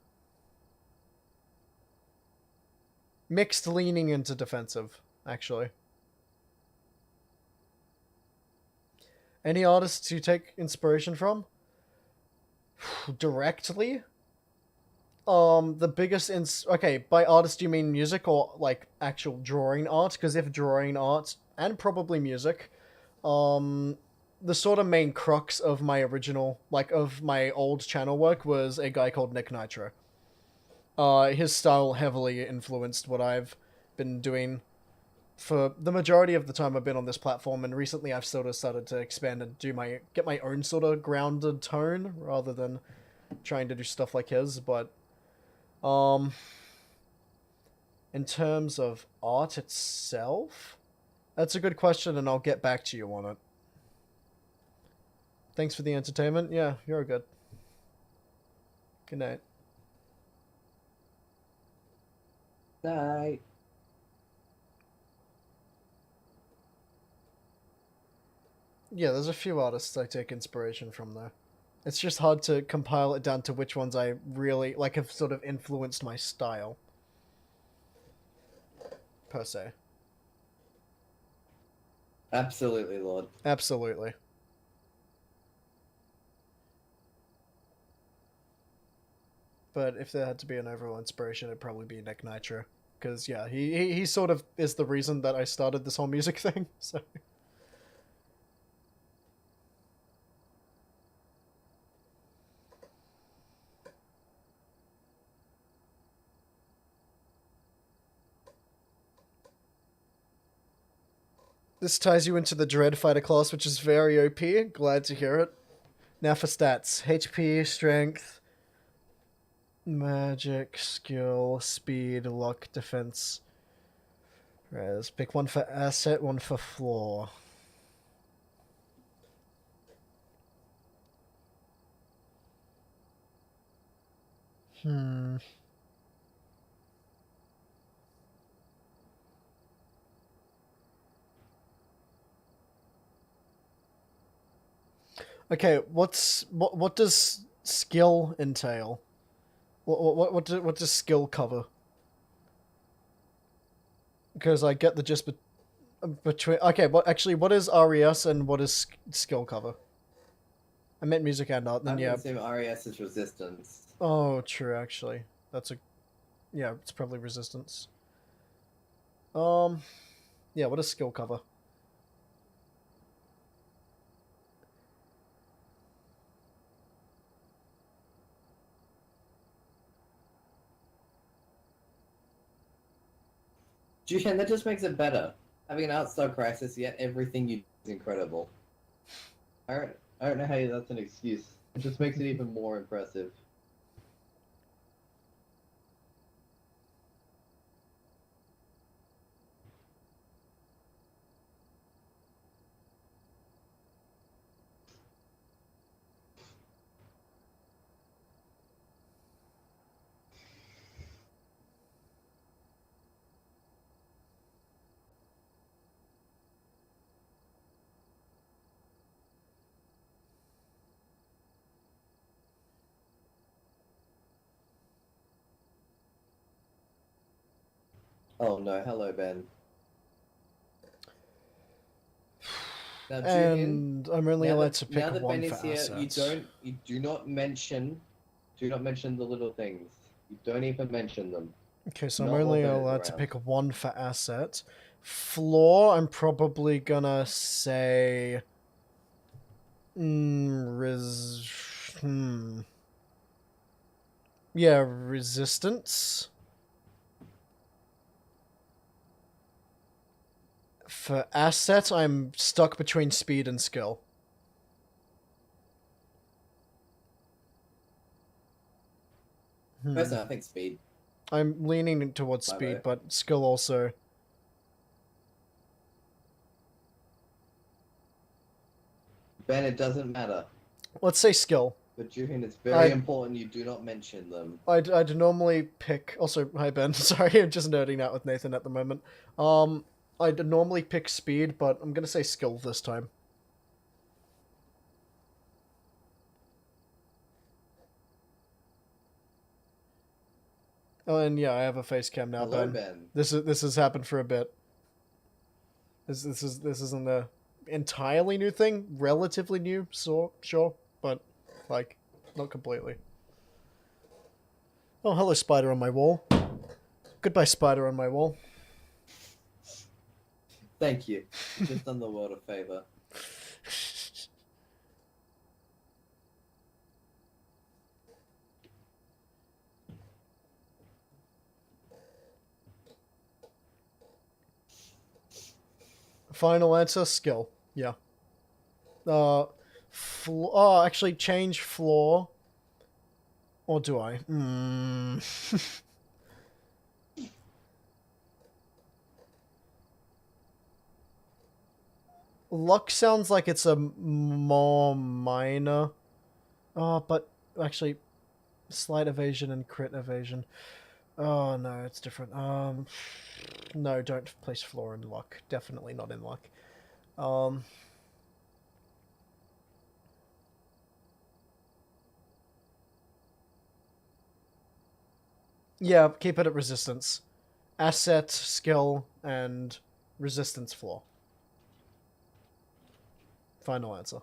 Mixed leaning into defensive, actually. Any artists you take inspiration from? Directly? The biggest okay, by artist do you mean music or like actual drawing art? Because if drawing art and probably music, the sort of main crux of my original, like of my old channel work was a guy called Nick Nitro. His style heavily influenced what I've been doing for the majority of the time I've been on this platform, and recently I've sort of started to expand and get my own sort of grounded tone rather than trying to do stuff like his. But in terms of art itself, that's a good question, and I'll get back to you on it. Thanks for the entertainment. Yeah, you're good. Good night. Night. Yeah, there's a few artists I take inspiration from though. It's just hard to compile it down to which ones I really like have sort of influenced my style. Per se. Absolutely, Lord. Absolutely. But if there had to be an overall inspiration, it'd probably be Nick Nitro. Because, yeah, he sort of is the reason that I started this whole music thing, so... This ties you into the Dread Fighter class, which is very OP. Glad to hear it. Now for stats. HP, Strength, Magic, Skill, Speed, Luck, Defense. Right, let's pick one for Asset, one for Floor. Okay, what does skill entail? What does skill cover? Because I get the gist between. Okay, what is RES and what is skill cover? I meant music and art. Then I'm yeah. gonna assume RES is resistance. Oh, true. Actually, that's a. Yeah, it's probably resistance. Yeah. What is skill cover? Jushan, that just makes it better. Having an art style crisis, yet everything you do is incredible. I don't know how that's an excuse. It just makes it even more impressive. Oh no, hello Ben. Now, And I'm only allowed to pick now that one Ben for is here, assets. you do not mention the little things. You don't even mention them. Okay, so Not I'm only while Ben is allowed to around. pick one for asset. Floor, I'm probably gonna say. Yeah, resistance. For assets, I'm stuck between speed and skill. Personally, I think speed. I'm leaning towards My speed, vote. but skill also. Ben, it doesn't matter. Let's say skill. But Juhin, it's very important you do not mention them. I'd normally pick. Also, hi Ben. Sorry, I'm just nerding out with Nathan at the moment. I'd normally pick speed, but I'm gonna say skill this time. Oh, and yeah, I have a face cam now, Hello, Ben. Ben. This has happened for a bit. This isn't a entirely new thing. Relatively new, so sure, but like not completely. Oh, hello, spider on my wall. Goodbye, spider on my wall. Thank you. You've just done the world a favor. Final answer, skill. Yeah. Actually, change floor. Or do I? Luck sounds like it's a more minor. Oh, but actually, slight evasion and crit evasion. Oh no, it's different. No, don't place floor in luck. Definitely not in luck. Yeah, keep it at resistance. Asset, skill, and resistance floor. Final answer.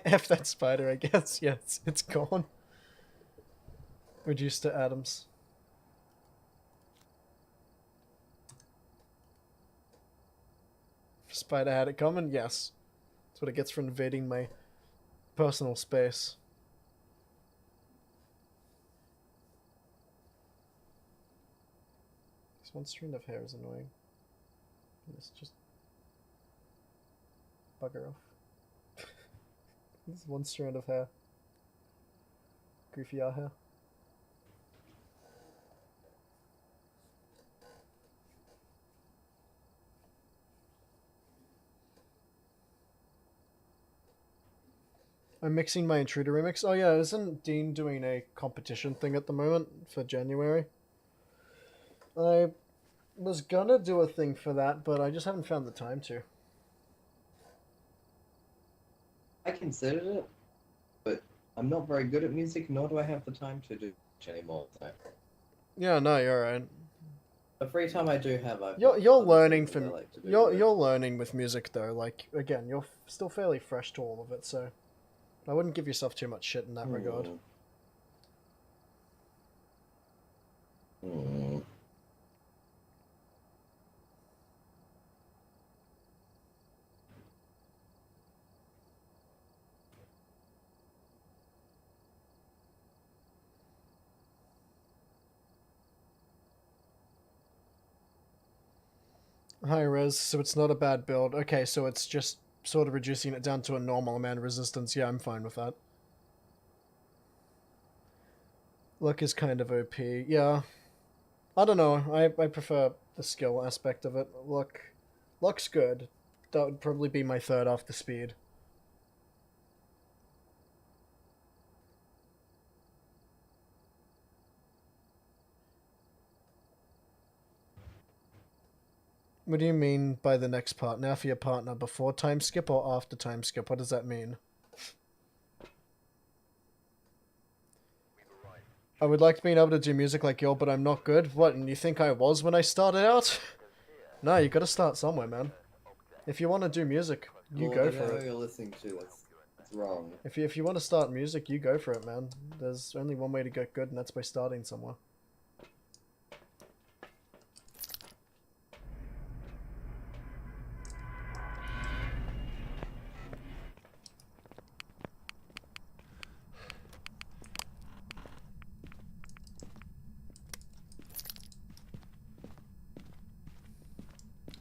F that spider, I guess. Yes, it's gone. Reduced to atoms. Spider had it coming? Yes. That's what it gets for invading my personal space. This one strand of hair is annoying. Let's just bugger off. This one strand of hair. Goofy hair. I'm mixing my Intruder remix. Oh yeah, isn't Dean doing a competition thing at the moment for January? I was gonna do a thing for that, but I just haven't found the time to. I considered it, but I'm not very good at music, nor do I have the time to do it anymore. So. Yeah, no, you're right. The free time I do have, You're other learning things that I from like to do you're with it. you're learning with music though. Like again, you're still fairly fresh to all of it, so I wouldn't give yourself too much shit in that regard. Hmm. High res, so it's not a bad build. Okay, so it's just sort of reducing it down to a normal amount of resistance. Yeah, I'm fine with that. Luck is kind of OP. Yeah. I don't know. I prefer the skill aspect of it. Luck's good. That would probably be my third after speed. What do you mean by the next part? Now for your partner, before time skip or after time skip? What does that mean? I would like to be able to do music like you, but I'm not good. What, and you think I was when I started out? No, you gotta start somewhere, man. If you want to do music, you go for it. You're listening to that's wrong. If you want to start music, you go for it, man. There's only one way to get good, and that's by starting somewhere.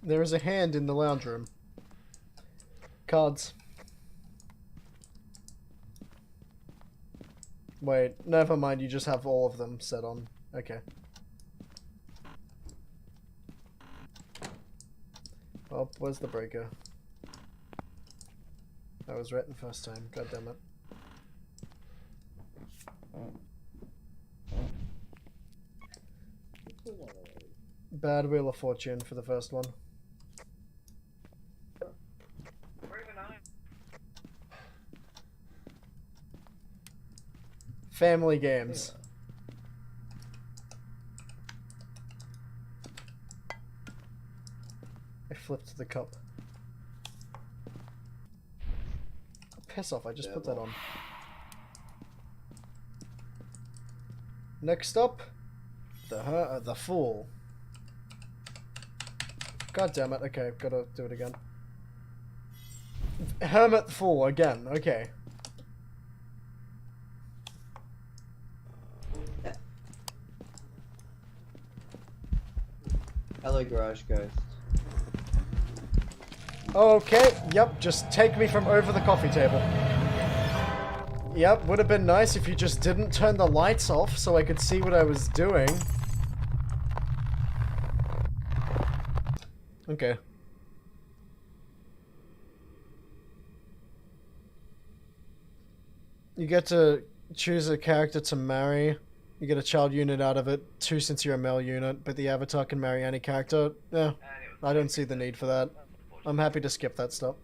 There is a hand in the lounge room. Cards. Wait, never mind, you just have all of them set on. Okay. Oh, where's the breaker? I was right the first time, god damn it. Bad Wheel of Fortune for the first one. Family games. I flipped the cup. Piss off, I just put that on. Next up, the Fool. God damn it, okay, gotta do it again. Hermit the Fool, again, okay. Hello, Garage Ghost. Okay, yep, just take me from over the coffee table. Yep, would have been nice if you just didn't turn the lights off so I could see what I was doing. Okay. You get to choose a character to marry. You get a child unit out of it, 2 since you're a male unit, but the avatar can marry any character. Yeah, I don't see the need for that. I'm happy to skip that stuff.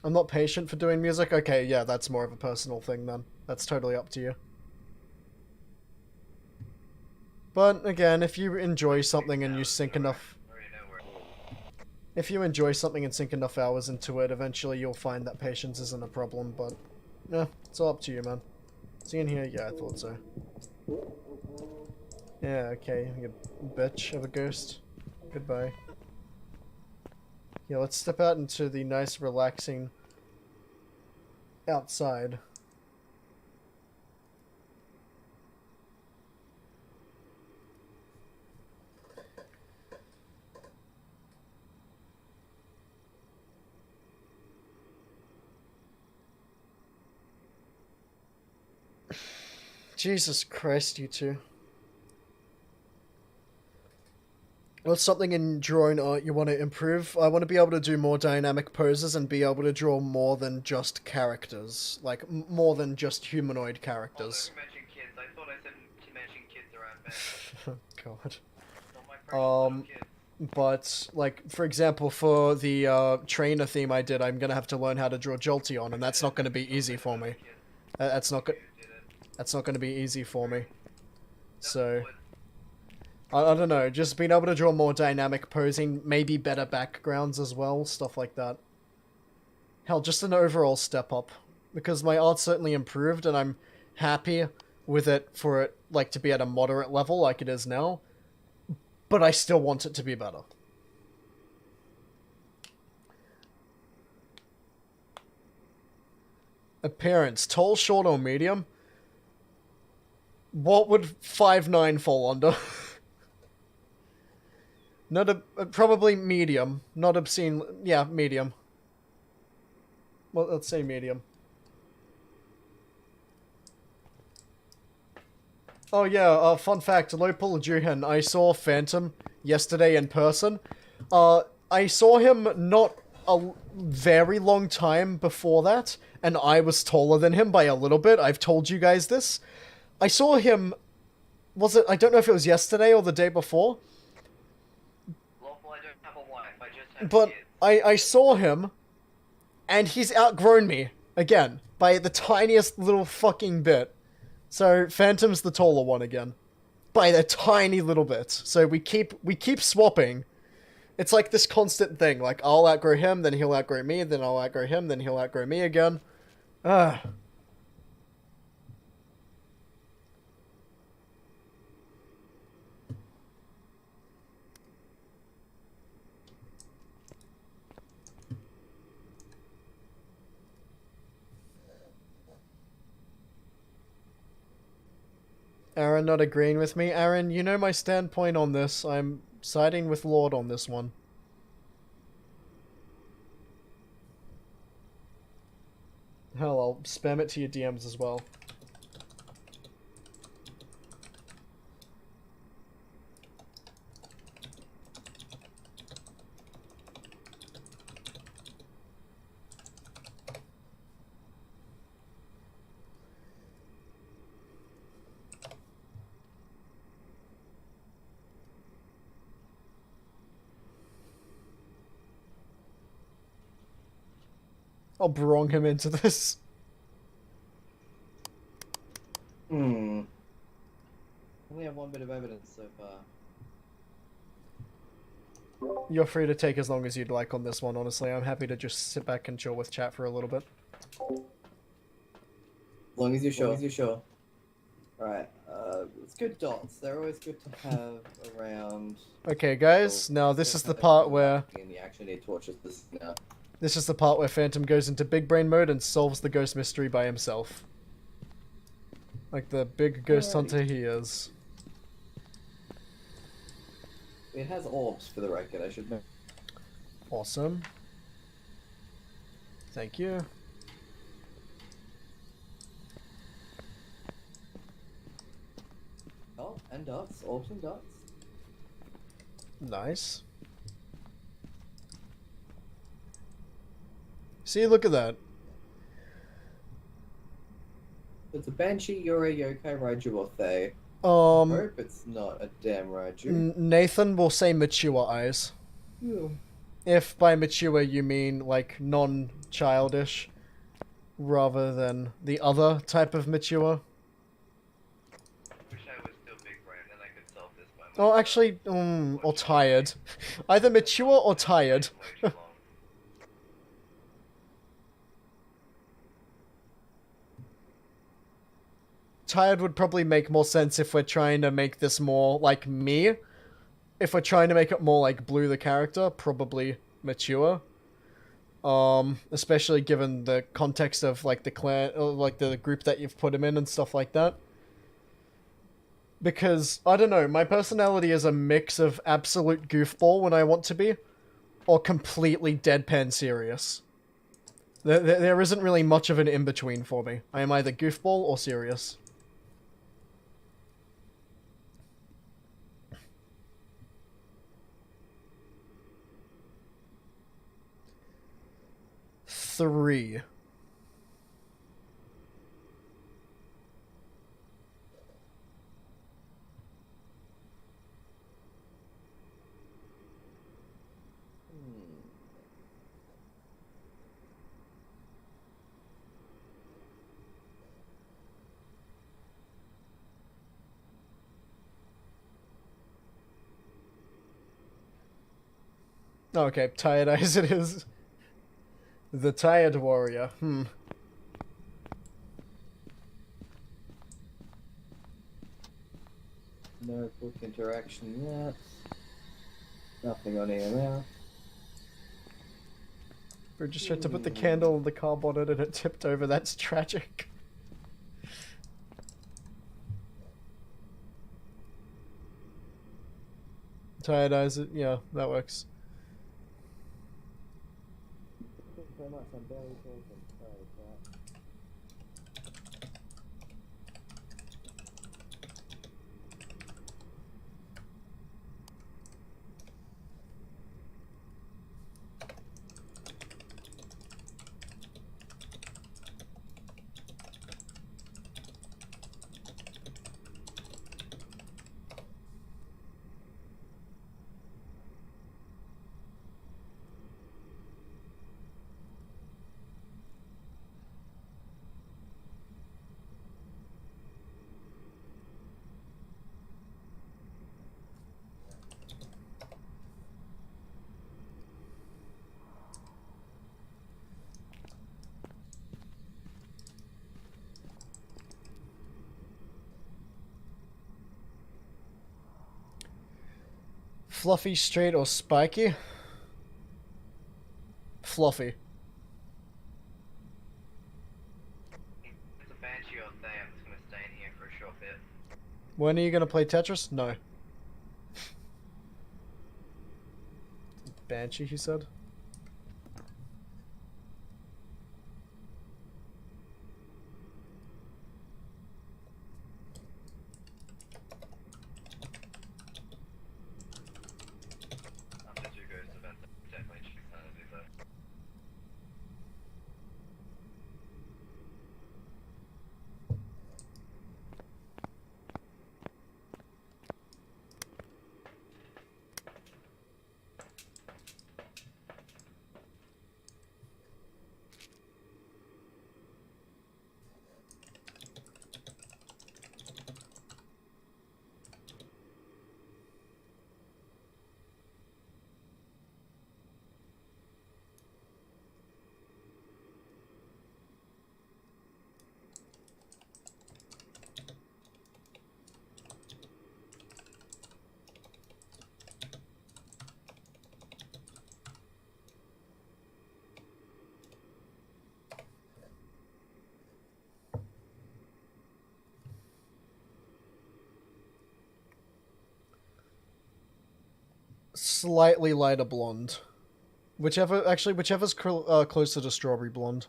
I'm not patient for doing music? Okay, yeah, that's more of a personal thing then. That's totally up to you. But, again, if you enjoy something and you sink enough... If you enjoy something and sink enough hours into it, eventually you'll find that patience isn't a problem, but... Yeah, it's all up to you, man. See in here? Yeah, I thought so. Yeah, okay, you bitch of a ghost. Goodbye. Yeah, let's step out into the nice, relaxing outside. Jesus Christ, you two. What's something in drawing art you want to improve? I want to be able to do more dynamic poses and be able to draw more than just characters. Like, more than just humanoid characters. Although you mentioned kids, I thought I said to mention kids around bad. God. Not my precious little kids. But, like, for example, for the trainer theme I did, I'm gonna have to learn how to draw Jolteon, and that's not gonna be easy for me. That's not gonna be easy for me. So... I don't know, just being able to draw more dynamic posing, maybe better backgrounds as well, stuff like that. Hell, just an overall step up. Because my art's certainly improved, and I'm happy with it for it, like, to be at a moderate level like it is now. But I still want it to be better. Appearance, tall, short, or medium? What would 5'9" fall under? Not probably medium. Not obscene. Yeah, medium. Well, let's say medium. Oh yeah, fun fact, Lopal Juhan, I saw Phantom yesterday in person. I saw him not a very long time before that, and I was taller than him by a little bit. I've told you guys this. I saw him... Was it... I don't know if it was yesterday or the day before. But I saw him, and he's outgrown me, again, by the tiniest little fucking bit. So, Phantom's the taller one again. By a tiny little bit. So we keep swapping. It's like this constant thing, like, I'll outgrow him, then he'll outgrow me, then I'll outgrow him, then he'll outgrow me again. Ah. Aaron not agreeing with me. Aaron, you know my standpoint on this. I'm siding with Lord on this one. Hell, I'll spam it to your DMs as well. I'll brong him into this. Only have one bit of evidence so far. You're free to take as long as you'd like on this one, honestly. I'm happy to just sit back and chill with chat for a little bit. As long as you're sure. Alright, it's good dots. They're always good to have around. Okay, guys, now this is the part where... And you actually need torches this now. This is the part where Phantom goes into big brain mode and solves the ghost mystery by himself. Like the big ghost hunter he is. It has orbs, for the record, I should know. Awesome. Thank you. Oh, and dots. Orbs and dots. Nice. See, look at that. It's a Banshee, you're a Yokai, Raiju, or Thay. I hope it's not a damn Raiju. Nathan will say mature eyes. Ew. If by mature you mean, like, non-childish, rather than the other type of mature. Wish I was still big brain and I could solve this by Oh, myself. actually, or tired. Either mature or tired. Way too long. Tired would probably make more sense if we're trying to make this more like me. If we're trying to make it more like Blue the character, probably mature. Especially given the context of like the clan, like the group that you've put him in and stuff like that. Because, I don't know, my personality is a mix of absolute goofball when I want to be, or completely deadpan serious. There isn't really much of an in-between for me. I am either goofball or serious. Three. Okay, tired eyes it is. The tired warrior. No book interaction yet. Nothing on EMF. We just tried to put the candle in the car bonnet and it tipped over. That's tragic. Tired eyes, yeah, that works. Thank you very much. I'm barely talking. Sorry, chat. Fluffy, straight, or spiky? Fluffy. It's a Banshee or Thay, I'm just gonna stay in here for a short bit. When are you gonna play Tetris? No. Banshee, he said. After 2 ghost events, definitely choose sanity though. Slightly lighter blonde. Whichever's closer to strawberry blonde.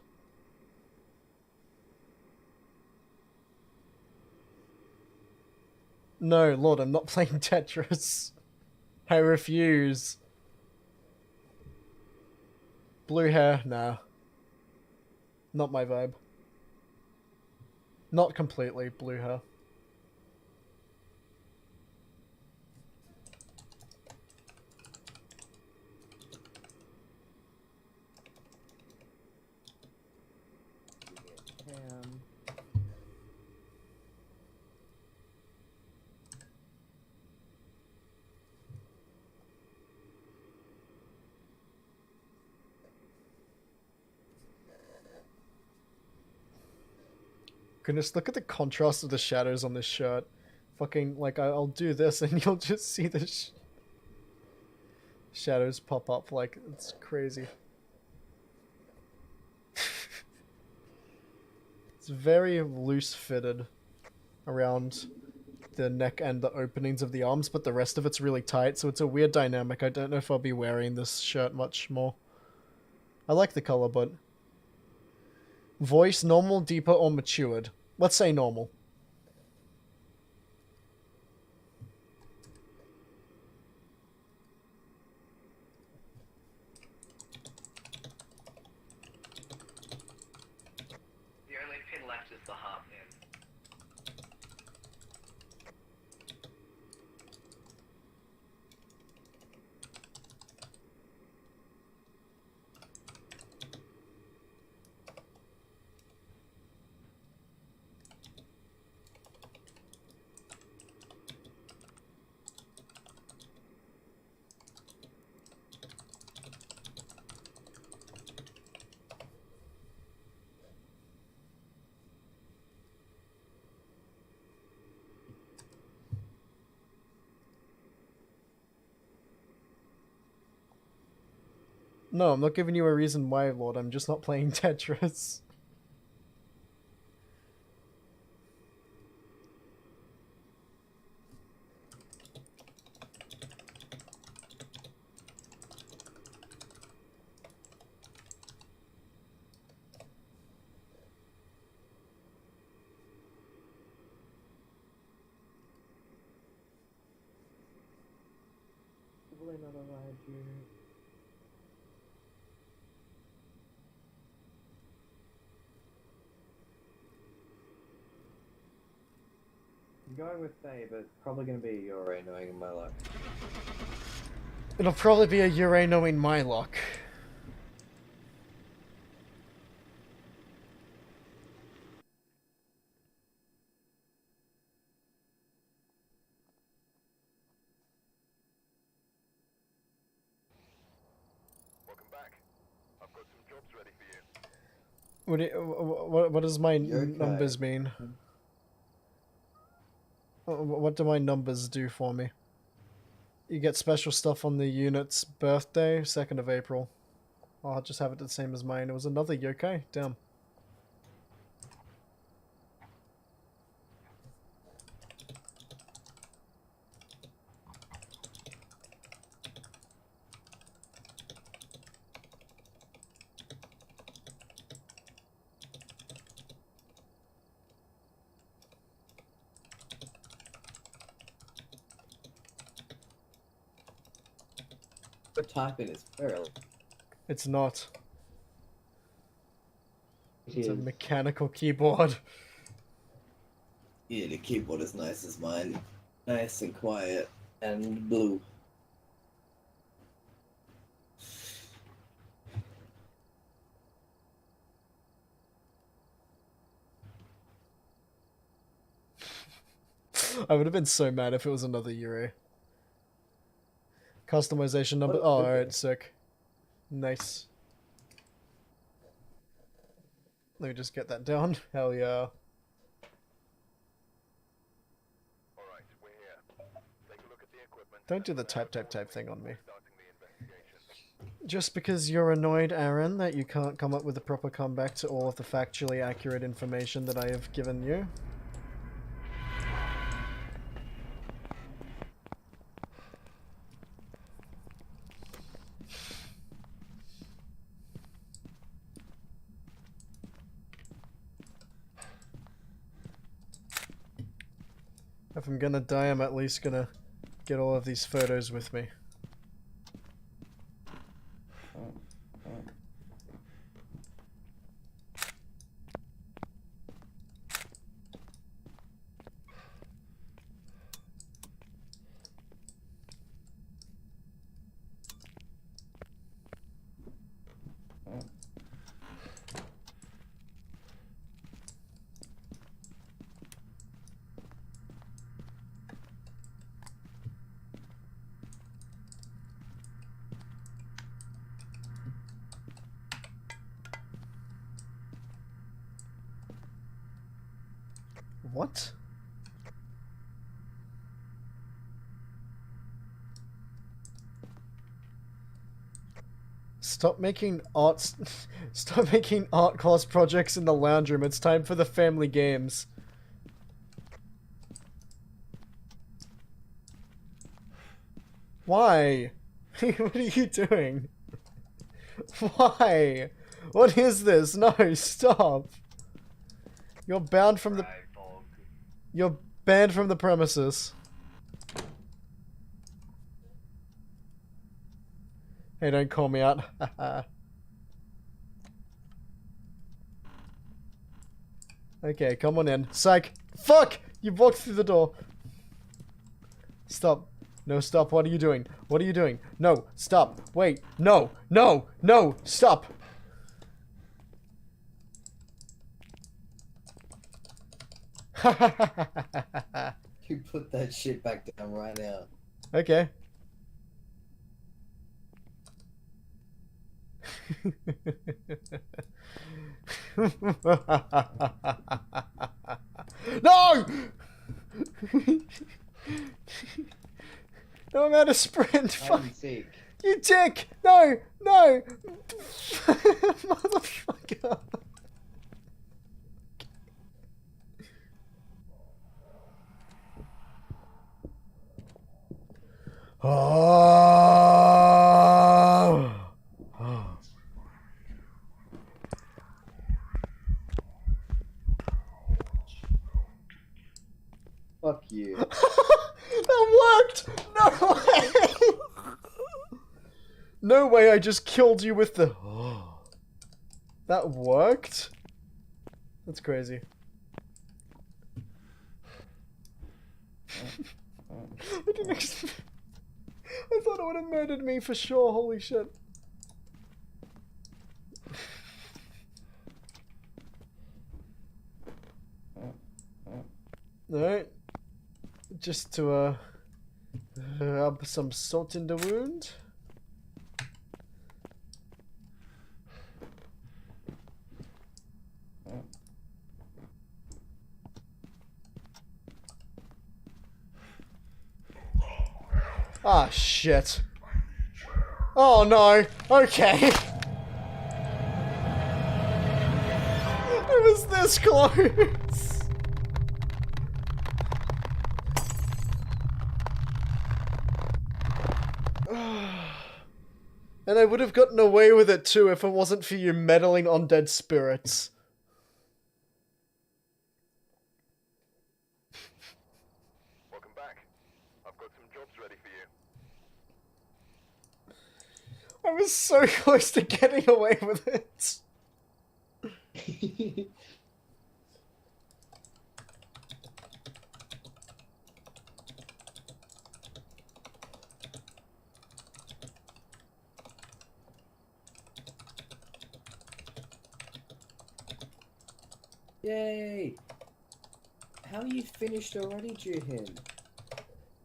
No, Lord, I'm not playing Tetris. I refuse. Blue hair, nah. Not my vibe. Not completely blue hair. Goodness, look at the contrast of the shadows on this shirt. Fucking, like, I'll do this and you'll just see the shadows pop up. Like, it's crazy. It's very loose-fitted around the neck and the openings of the arms, but the rest of it's really tight, so it's a weird dynamic. I don't know if I'll be wearing this shirt much more. I like the color, but... Voice, normal, deeper, or matured? Let's say normal. The only pin left is the heart pin. No, I'm not giving you a reason why, Lord. I'm just not playing Tetris. I'm going with A, but it's probably going to be Euro knowing my luck. It'll probably be a Ure knowing my luck. Welcome back. I've got some jobs ready for you. What does my Okay. numbers mean? What do my numbers do for me? You get special stuff on the unit's birthday, 2nd of April. I'll just have it the same as mine. It was another yokai? Damn. But typing is very. It's not. It's a It is. mechanical keyboard. Yeah, the keyboard is nice as mine. Nice and quiet and blue. I would have been so mad if it was another Euro. Customization number. Oh, alright, sick. Nice. Let me just get that down. Hell yeah. Alright, we're here. Take a look at the equipment. Don't do the type thing on me. Starting the investigation. Just because you're annoyed, Aaron, that you can't come up with a proper comeback to all of the factually accurate information that I have given you. If I'm gonna die, I'm at least gonna get all of these photos with me. What? Stop making art. Stop making art class projects in the lounge room. It's time for the family games. Why? What are you doing? Why? What is this? No, stop. You're bound from the. You're banned from the premises. Hey, don't call me out. Okay, come on in. Psych! Fuck! You walked through the door. Stop. No, stop. What are you doing? What are you doing? No, stop. Wait. No, no, no, stop. You put that shit back down right now. Okay. No! No, I'm out of sprint. Fuck. You dick! No! No! Motherfucker. Oh. Fuck you. That worked! No way! No way, I just killed you with the... That worked? That's crazy. I didn't expect... I thought it would have murdered me for sure, holy shit. Alright. Just to, rub some salt in the wound. Ah, shit. Oh no. Okay. It was this close. And I would have gotten away with it too if it wasn't for you meddling on dead spirits. Welcome back. I've got some jobs ready for you. I was so close to getting away with it. Yay! How are you finished already, Juhin?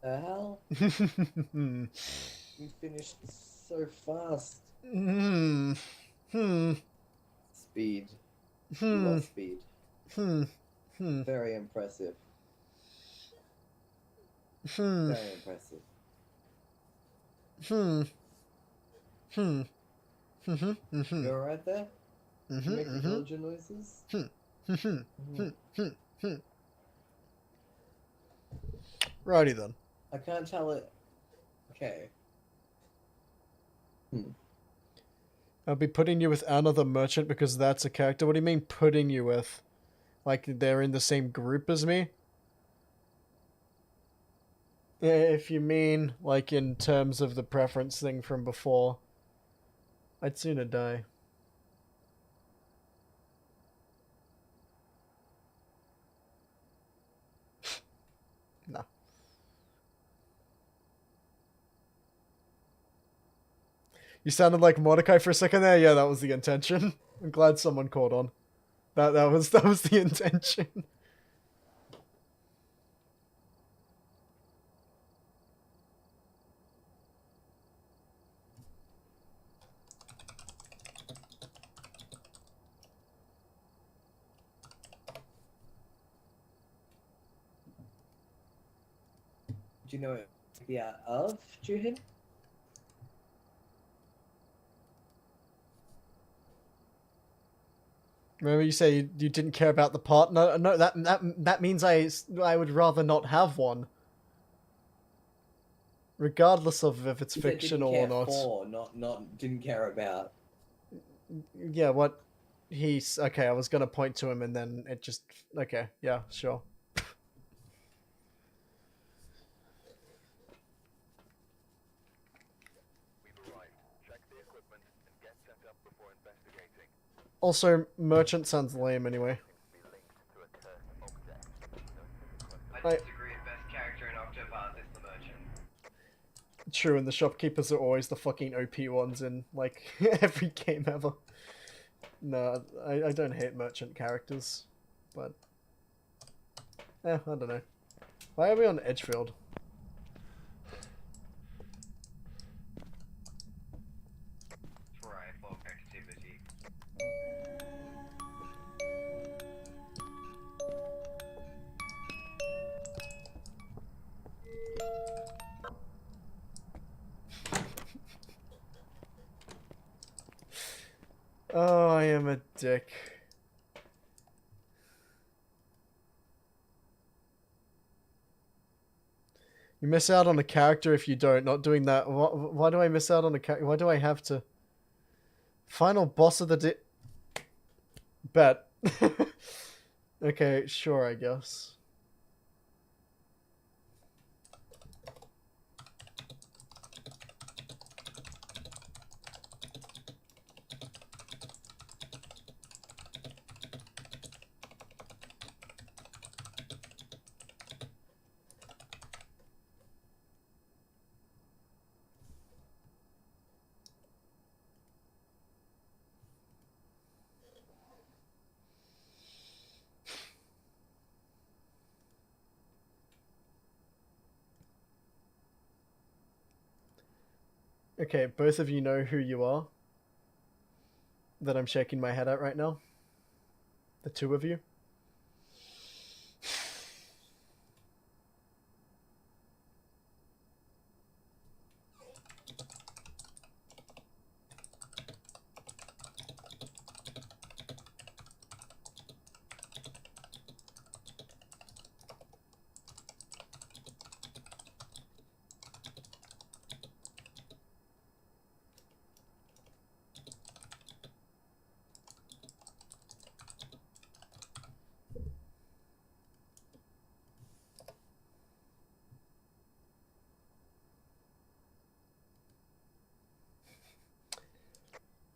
The hell? You finished so fast. Speed. You love speed. Very impressive. Very impressive. You alright there? Did you make the villager noises? Righty then. I can't tell it. Okay. I'll be putting you with another merchant because that's a character. What do you mean putting you with? Like they're in the same group as me? If you mean like in terms of the preference thing from before, I'd sooner die. No. You sounded like Mordecai for a second there. Yeah, that was the intention. I'm glad someone caught on. That was the intention. Do you know it the art of, Juhin? Remember you say you didn't care about the part? No, that means I would rather not have one. Regardless of if it's You said fictional or didn't not. care for, not didn't care about. Yeah, what he's okay, I was gonna point to him and then it just okay, yeah, sure. We've arrived. Check the equipment and get set up before investigating. Also, merchant sounds lame anyway. Be linked to a cursed object. I disagree. Best character in Octopath is the merchant. True, and the shopkeepers are always the fucking OP ones in like every game ever. No, I don't hate merchant characters, but I don't know. Why are we on Edgefield? Right, bulk activity. Oh, I am a dick. You miss out on a character if you don't. Not doing that. Why do I miss out on a character? Why do I have to? Final boss of the Bet. Okay, sure, I guess. Okay, both of you know who you are. That I'm shaking my head at right now. The two of you.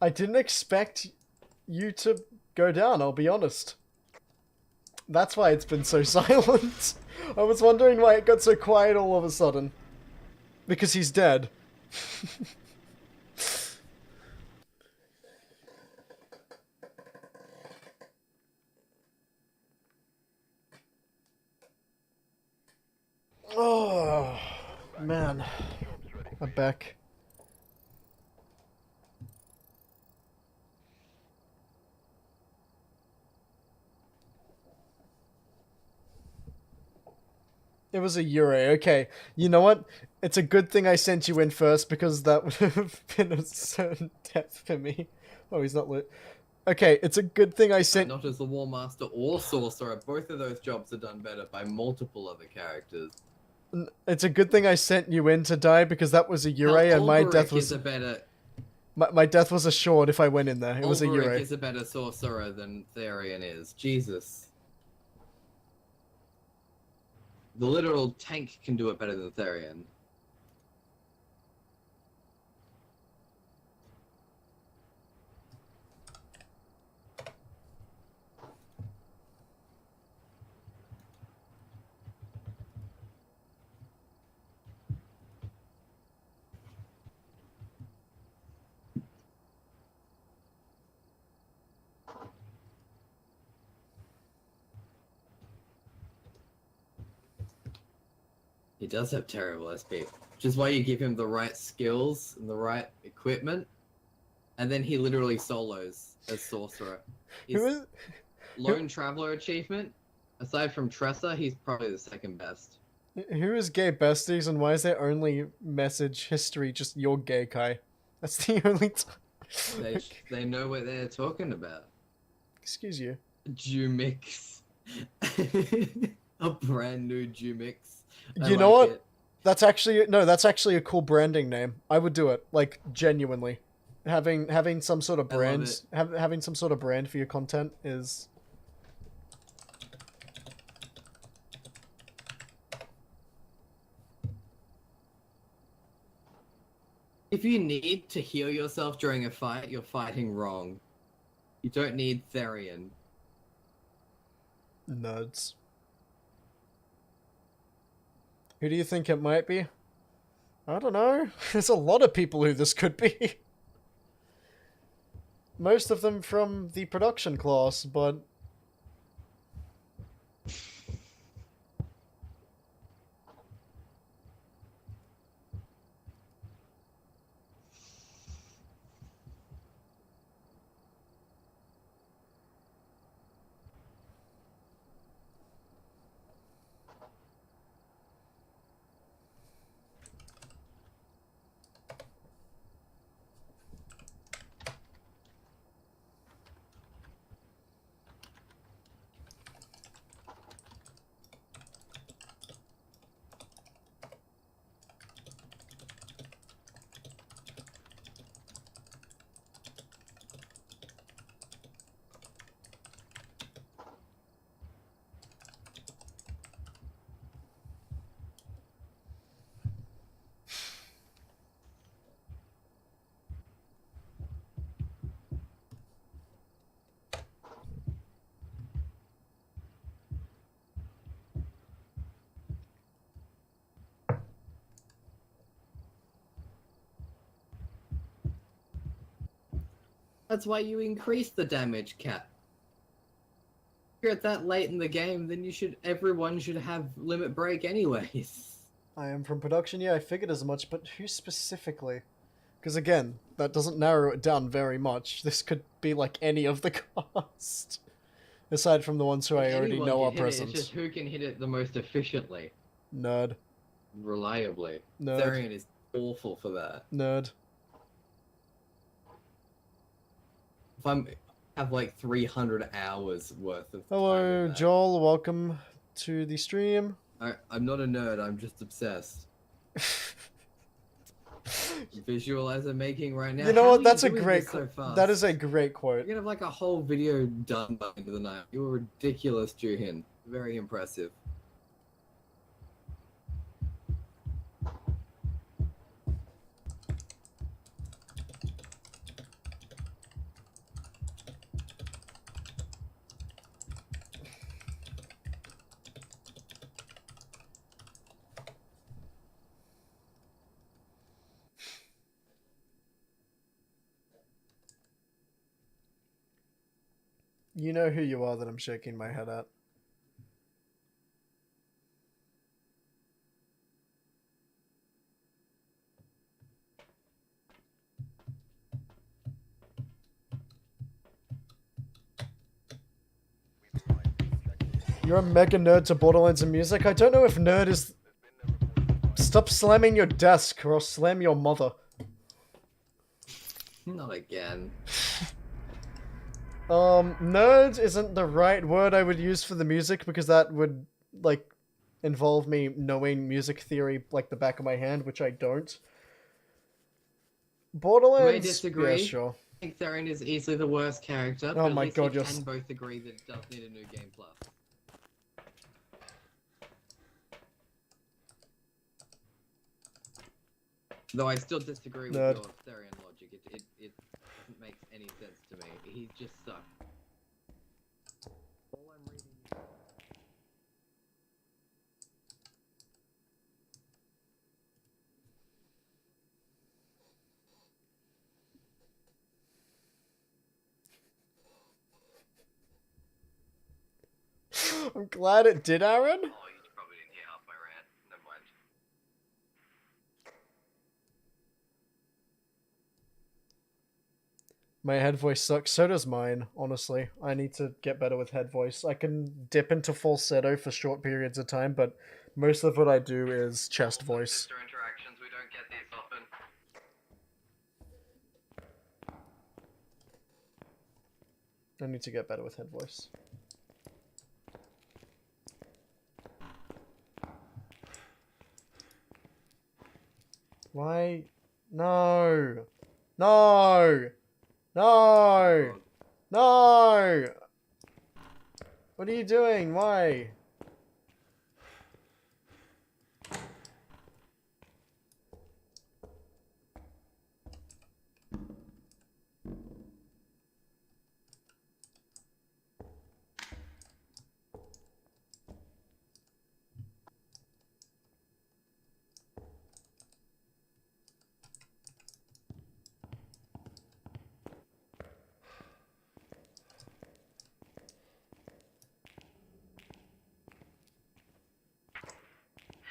I didn't expect you to go down, I'll be honest. That's why it's been so silent. I was wondering why it got so quiet all of a sudden. Because he's dead. Oh, man. I'm back. It was a Euro. Okay, you know what? It's a good thing I sent you in first because that would have been a certain death for me. Oh, he's not lit. Okay, it's a good thing I sent... Not as the War Master or Sorcerer. Both of those jobs are done better by multiple other characters. It's a good thing I sent you in to die because that was a Euro and my death was... Is a better... My death was assured if I went in there. It was a Euro. is a better Sorcerer than Therian is. Jesus. The literal tank can do it better than Therian. He does have terrible SP, which is why you give him the right skills and the right equipment, and then he literally solos as Sorcerer. His Lone Traveler achievement, aside from Tressa, he's probably the second best. Who is gay besties and why is their only message history just your gay Kai? That's the only time. They know what they're talking about. Excuse you. Jumix. A brand new Jumix. You know what? That's actually a cool branding name. I would do it, like genuinely. Having some sort of brand, having some sort of brand for your content is. If you need to heal yourself during a fight, you're fighting wrong. You don't need Therian. Nerds. Who do you think it might be? I don't know. There's a lot of people who this could be. Most of them from the production class, but... That's why you increase the damage cap. If you're at that late in the game, then everyone should have limit break anyways. I am from production, yeah, I figured as much, but who specifically? Because again, that doesn't narrow it down very much. This could be like any of the cast. Aside from the ones who I already know are present. It's just who can hit it the most efficiently. Nerd. Reliably. Nerd. Therian is awful for that. Nerd. If I have like 300 hours worth of Hello, Joel. Welcome to the stream. I'm not a nerd. I'm just obsessed. Visualize I'm making right now. You know How what? are That's you a doing great. this so fast? That is a great quote. You're gonna have like a whole video done by the end of the night. You were ridiculous, Juhin. Very impressive. You know who you are that I'm shaking my head at. You're a mega nerd to Borderlands and music? I don't know if nerd is... Stop slamming your desk or I'll slam your mother. Not again. Nerd isn't the right word I would use for the music because that would, like, involve me knowing music theory like the back of my hand, which I don't. Borderlands... You may disagree. Yeah, sure. I think Therian is easily the worst character, Oh but my at least God, we you're can both agree that it does need a new game plus. Though I still disagree with Nerd. your Therian logic. It doesn't make any sense to me. He just sucks. All I'm reading is... I'm glad it did, Aaron. Oh, you probably didn't hear half my rant. Never mind. My head voice sucks. So does mine, honestly. I need to get better with head voice. I can dip into falsetto for short periods of time, but most of what I do is chest Also, voice. sister interactions, we don't get these often. I need to get better with head voice. Why? No! No! No! No! What are you doing? Why?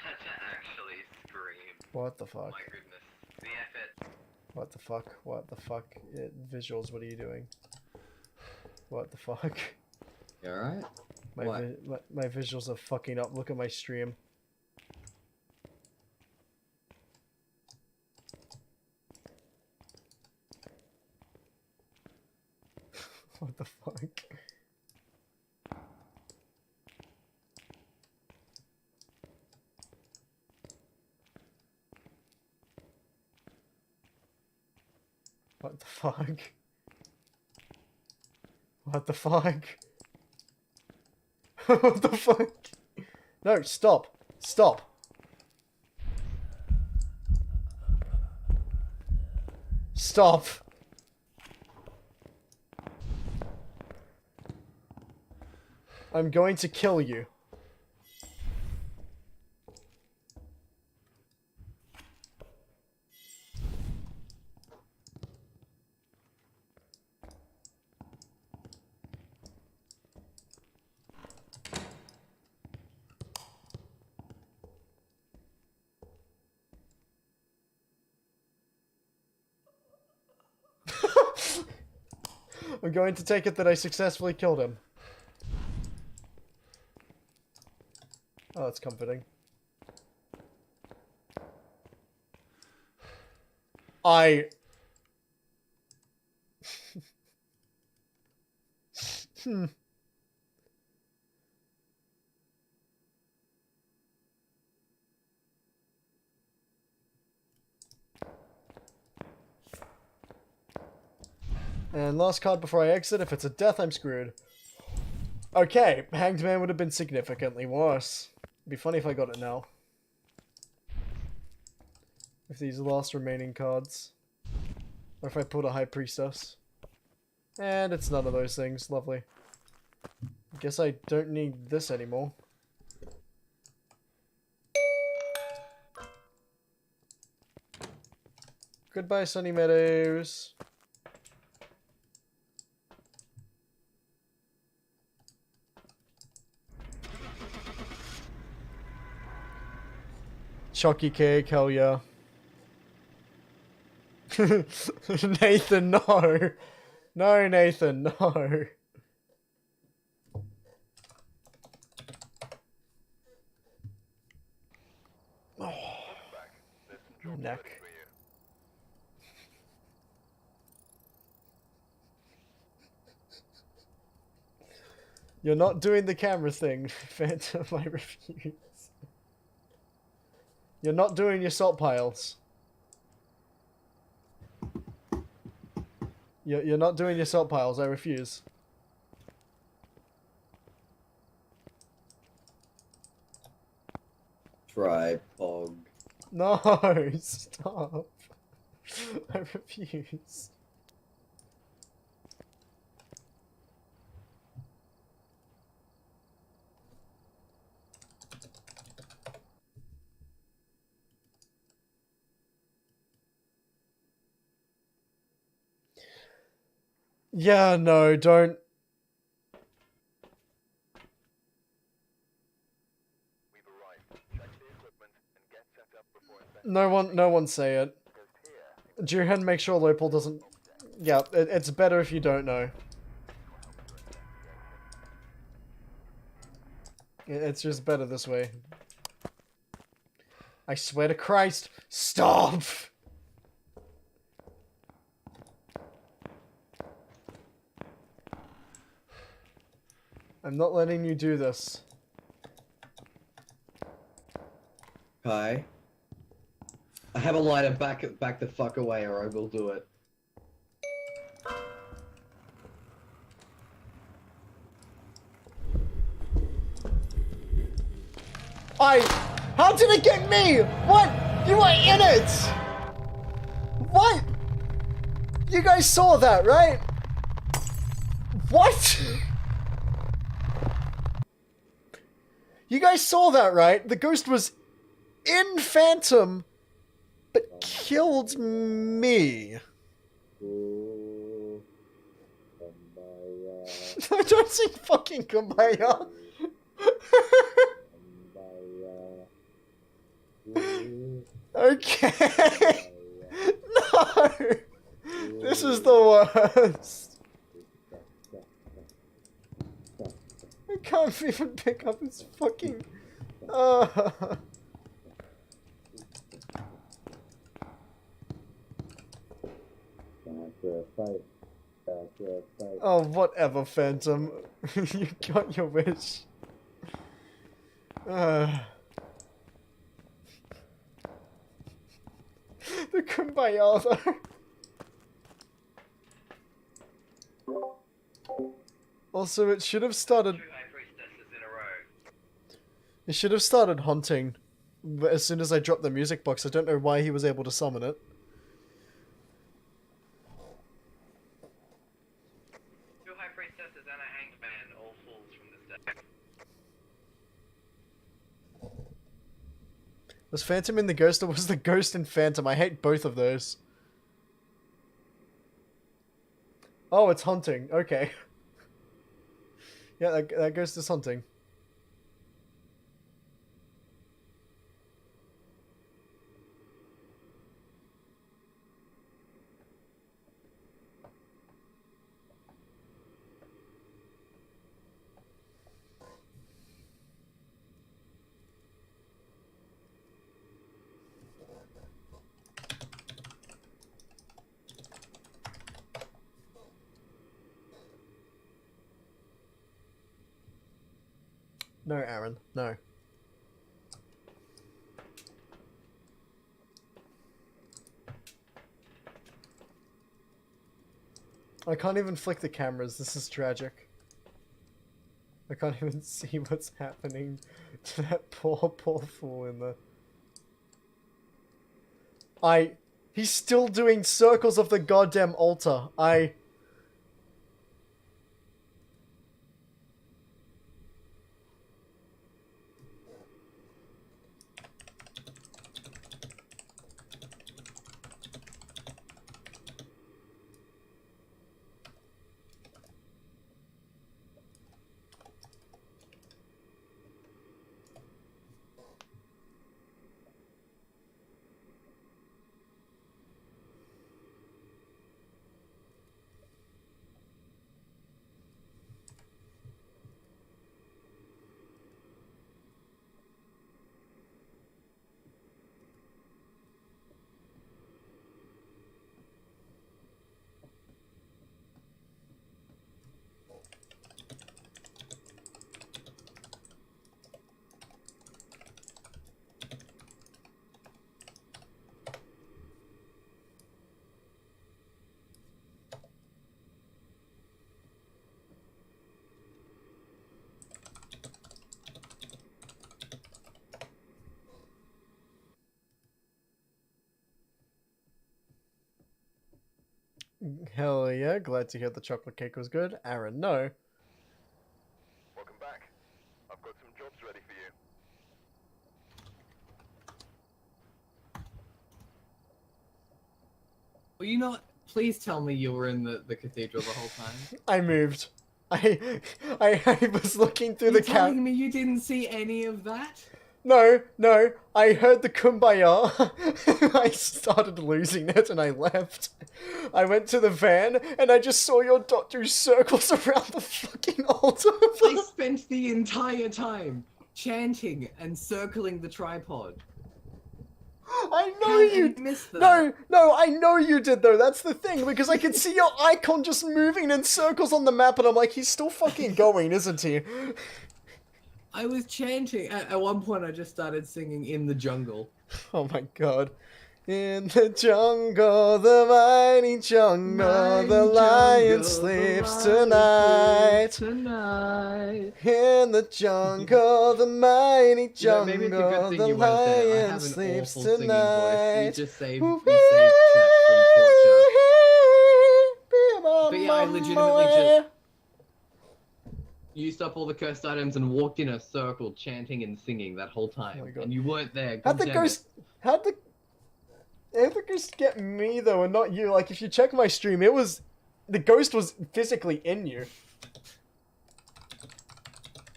To actually scream. What the fuck? My goodness. The effort. What the fuck? What the fuck? Visuals, what are you doing? What the fuck? You alright? My, my visuals are fucking up. Look at my stream. What the fuck? What the fuck? What the fuck? What the fuck? No, stop. Stop. Stop. I'm going to kill you. I'm going to take it that I successfully killed him. Oh, that's comforting. Hmm. And last card before I exit, if it's a death, I'm screwed. Okay, Hanged Man would have been significantly worse. It'd be funny if I got it now. With these last remaining cards. Or if I pulled a High Priestess. And it's none of those things. Lovely. Guess I don't need this anymore. Goodbye, Sunny Meadows. Chucky cake, hell yeah. Nathan, no. No, Nathan, no. Back. There's some jobs Neck. ready for you. You're not doing the camera thing, Phantom, I refuse. You're not doing your salt piles. You're not doing your salt piles, I refuse. Tripod. No, stop. I refuse. Yeah, no, don't. We've arrived. Check the equipment and get set up before No one say it. Juhan, make sure Lopal doesn't. Yeah, it's better if you don't know. It's just better this way. I swear to Christ, stop! I'm not letting you do this. Kai. I have a lighter, back the fuck away or I will do it. How did it get me? What? You were in it! What? You guys saw that, right? What? You guys saw that, right? The ghost was in Phantom, but killed me. I don't see fucking Kumbaya. Okay. No. This is the worst. I can't even pick up his fucking. Oh, whatever, Phantom. You got your wish. The Kumbaya, though. Also, it should have started. 2 high priestesses in a row. It should have started haunting as soon as I dropped the music box. I don't know why he was able to summon it. 2 high priestesses and a hanged man, all fools from this deck. Was Phantom in the ghost or was the ghost in Phantom? I hate both of those. Oh, it's hunting. Okay. Yeah, that ghost is hunting. No, Aaron. No. I can't even flick the cameras. This is tragic. I can't even see what's happening to that poor fool in the... He's still doing circles of the goddamn altar. Hell yeah, glad to hear the chocolate cake was good. Aaron, no. Welcome back. I've got some jobs ready for you. Well, you not. Please tell me you were in the cathedral the whole time. I moved. I was looking through You're the telling me you didn't see any of that? No, I heard the kumbaya. I started losing it and I left. I went to the van and I just saw your dot do circles around the fucking altar. I spent the entire time chanting and circling the tripod. I know How you. did I miss that? No, I know you did though. That's the thing because I could see your icon just moving in circles on the map, and I'm like, he's still fucking going, isn't he? I was chanting. At one point, I just started singing "In the Jungle." Oh my god. In the jungle, the mighty jungle, the lion sleeps tonight. In the jungle, the mighty jungle, Maybe it's a good thing the you weren't there. I lion have an sleeps awful singing tonight. voice. You just saved chat from torture. But yeah, I legitimately just used up all the cursed items and walked in a circle chanting and singing that whole time. Oh my God. And you weren't there. How'd the ghost get me though and not you? Like if you check my stream, the ghost was physically in you.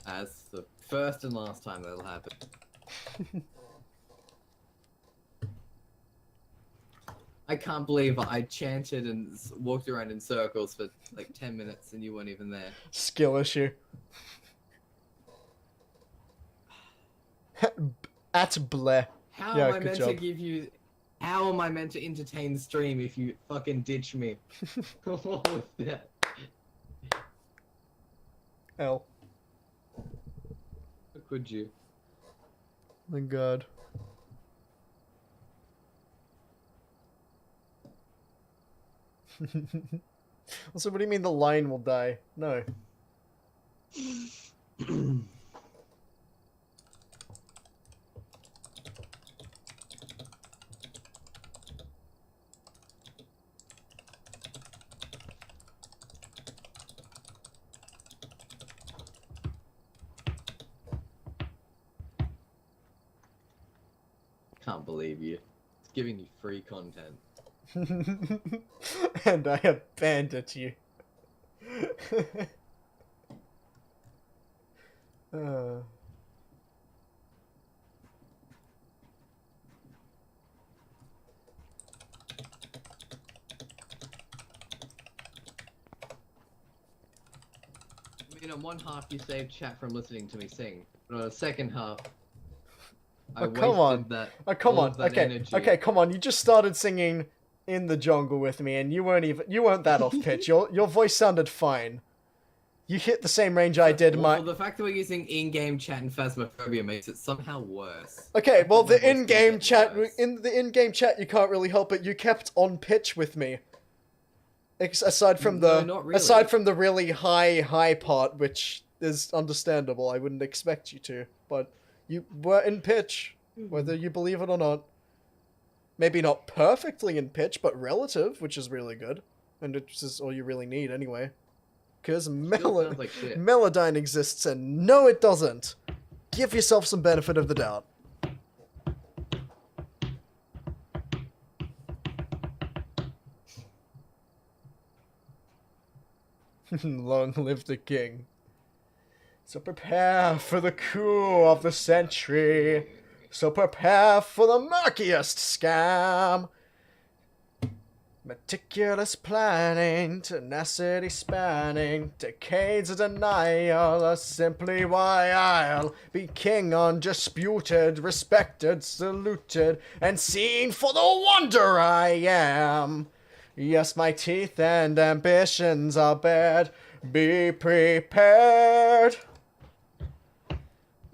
That's the first and last time that'll happen. I can't believe I chanted and walked around in circles for like 10 minutes and you weren't even there. Skill issue. At bleh. How Yeah, am I good meant job. to give you... How am I meant to entertain the stream if you fucking ditch me? What was that? L. How could you? My god. Also, what do you mean the lion will die? No. Can't believe you. It's giving you free content. And I abandoned you. uh. I mean, on one half you saved chat from listening to me sing, but on the second half, I Oh, come on. that. Oh, come all on. of that Okay, energy. okay, come on. You just started singing In the Jungle with me, and you weren't that off pitch. Your voice sounded fine. You hit the same range I did. Well, the fact that we're using in-game chat and Phasmophobia makes it somehow worse. Okay, well, My voice the in-game gets chat, worse. in the in-game chat, you can't really help it. You kept on pitch with me. Aside from No, the, not really. aside from the really high part, which is understandable. I wouldn't expect you to, but you were in pitch, whether you believe it or not. Maybe not perfectly in pitch, but relative, which is really good, and it's just all you really need anyway. Because sounds like shit. Melodyne exists, and no, it doesn't. Give yourself some benefit of the doubt. Long live the king. So prepare for the coup of the century. So prepare for the murkiest scam. Meticulous planning, tenacity spanning, decades of denial are simply why I'll be king undisputed, respected, saluted, and seen for the wonder I am. Yes, my teeth and ambitions are bared. Be prepared.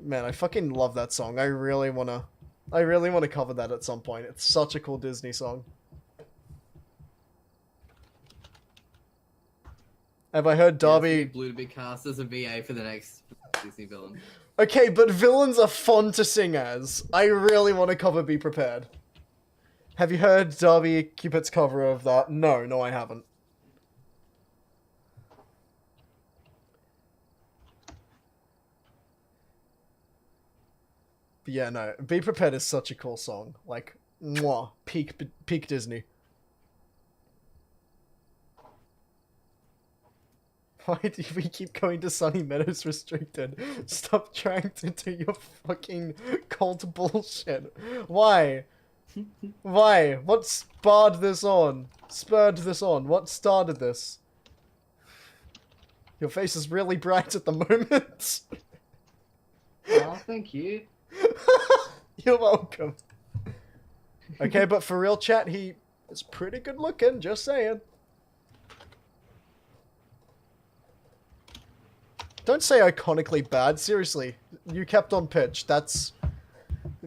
Man, I fucking love that song. I really wanna cover that at some point. It's such a cool Disney song. Have I heard Darby? Blue to be cast as a VA for the next Disney villain. Okay, but villains are fun to sing as. I really want to cover Be Prepared. Have you heard Darby Cupid's cover of that? No, I haven't. But yeah, no, Be Prepared is such a cool song. Like, mwah, peak Disney. Why do we keep going to Sunny Meadows Restricted? Stop trying to do your fucking cult bullshit. Why? Why? What spurred this on? What started this? Your face is really bright at the moment. Oh, thank you. You're welcome. Okay, but for real, chat, he is pretty good looking, just saying. Don't say iconically bad, seriously. You kept on pitch. That's...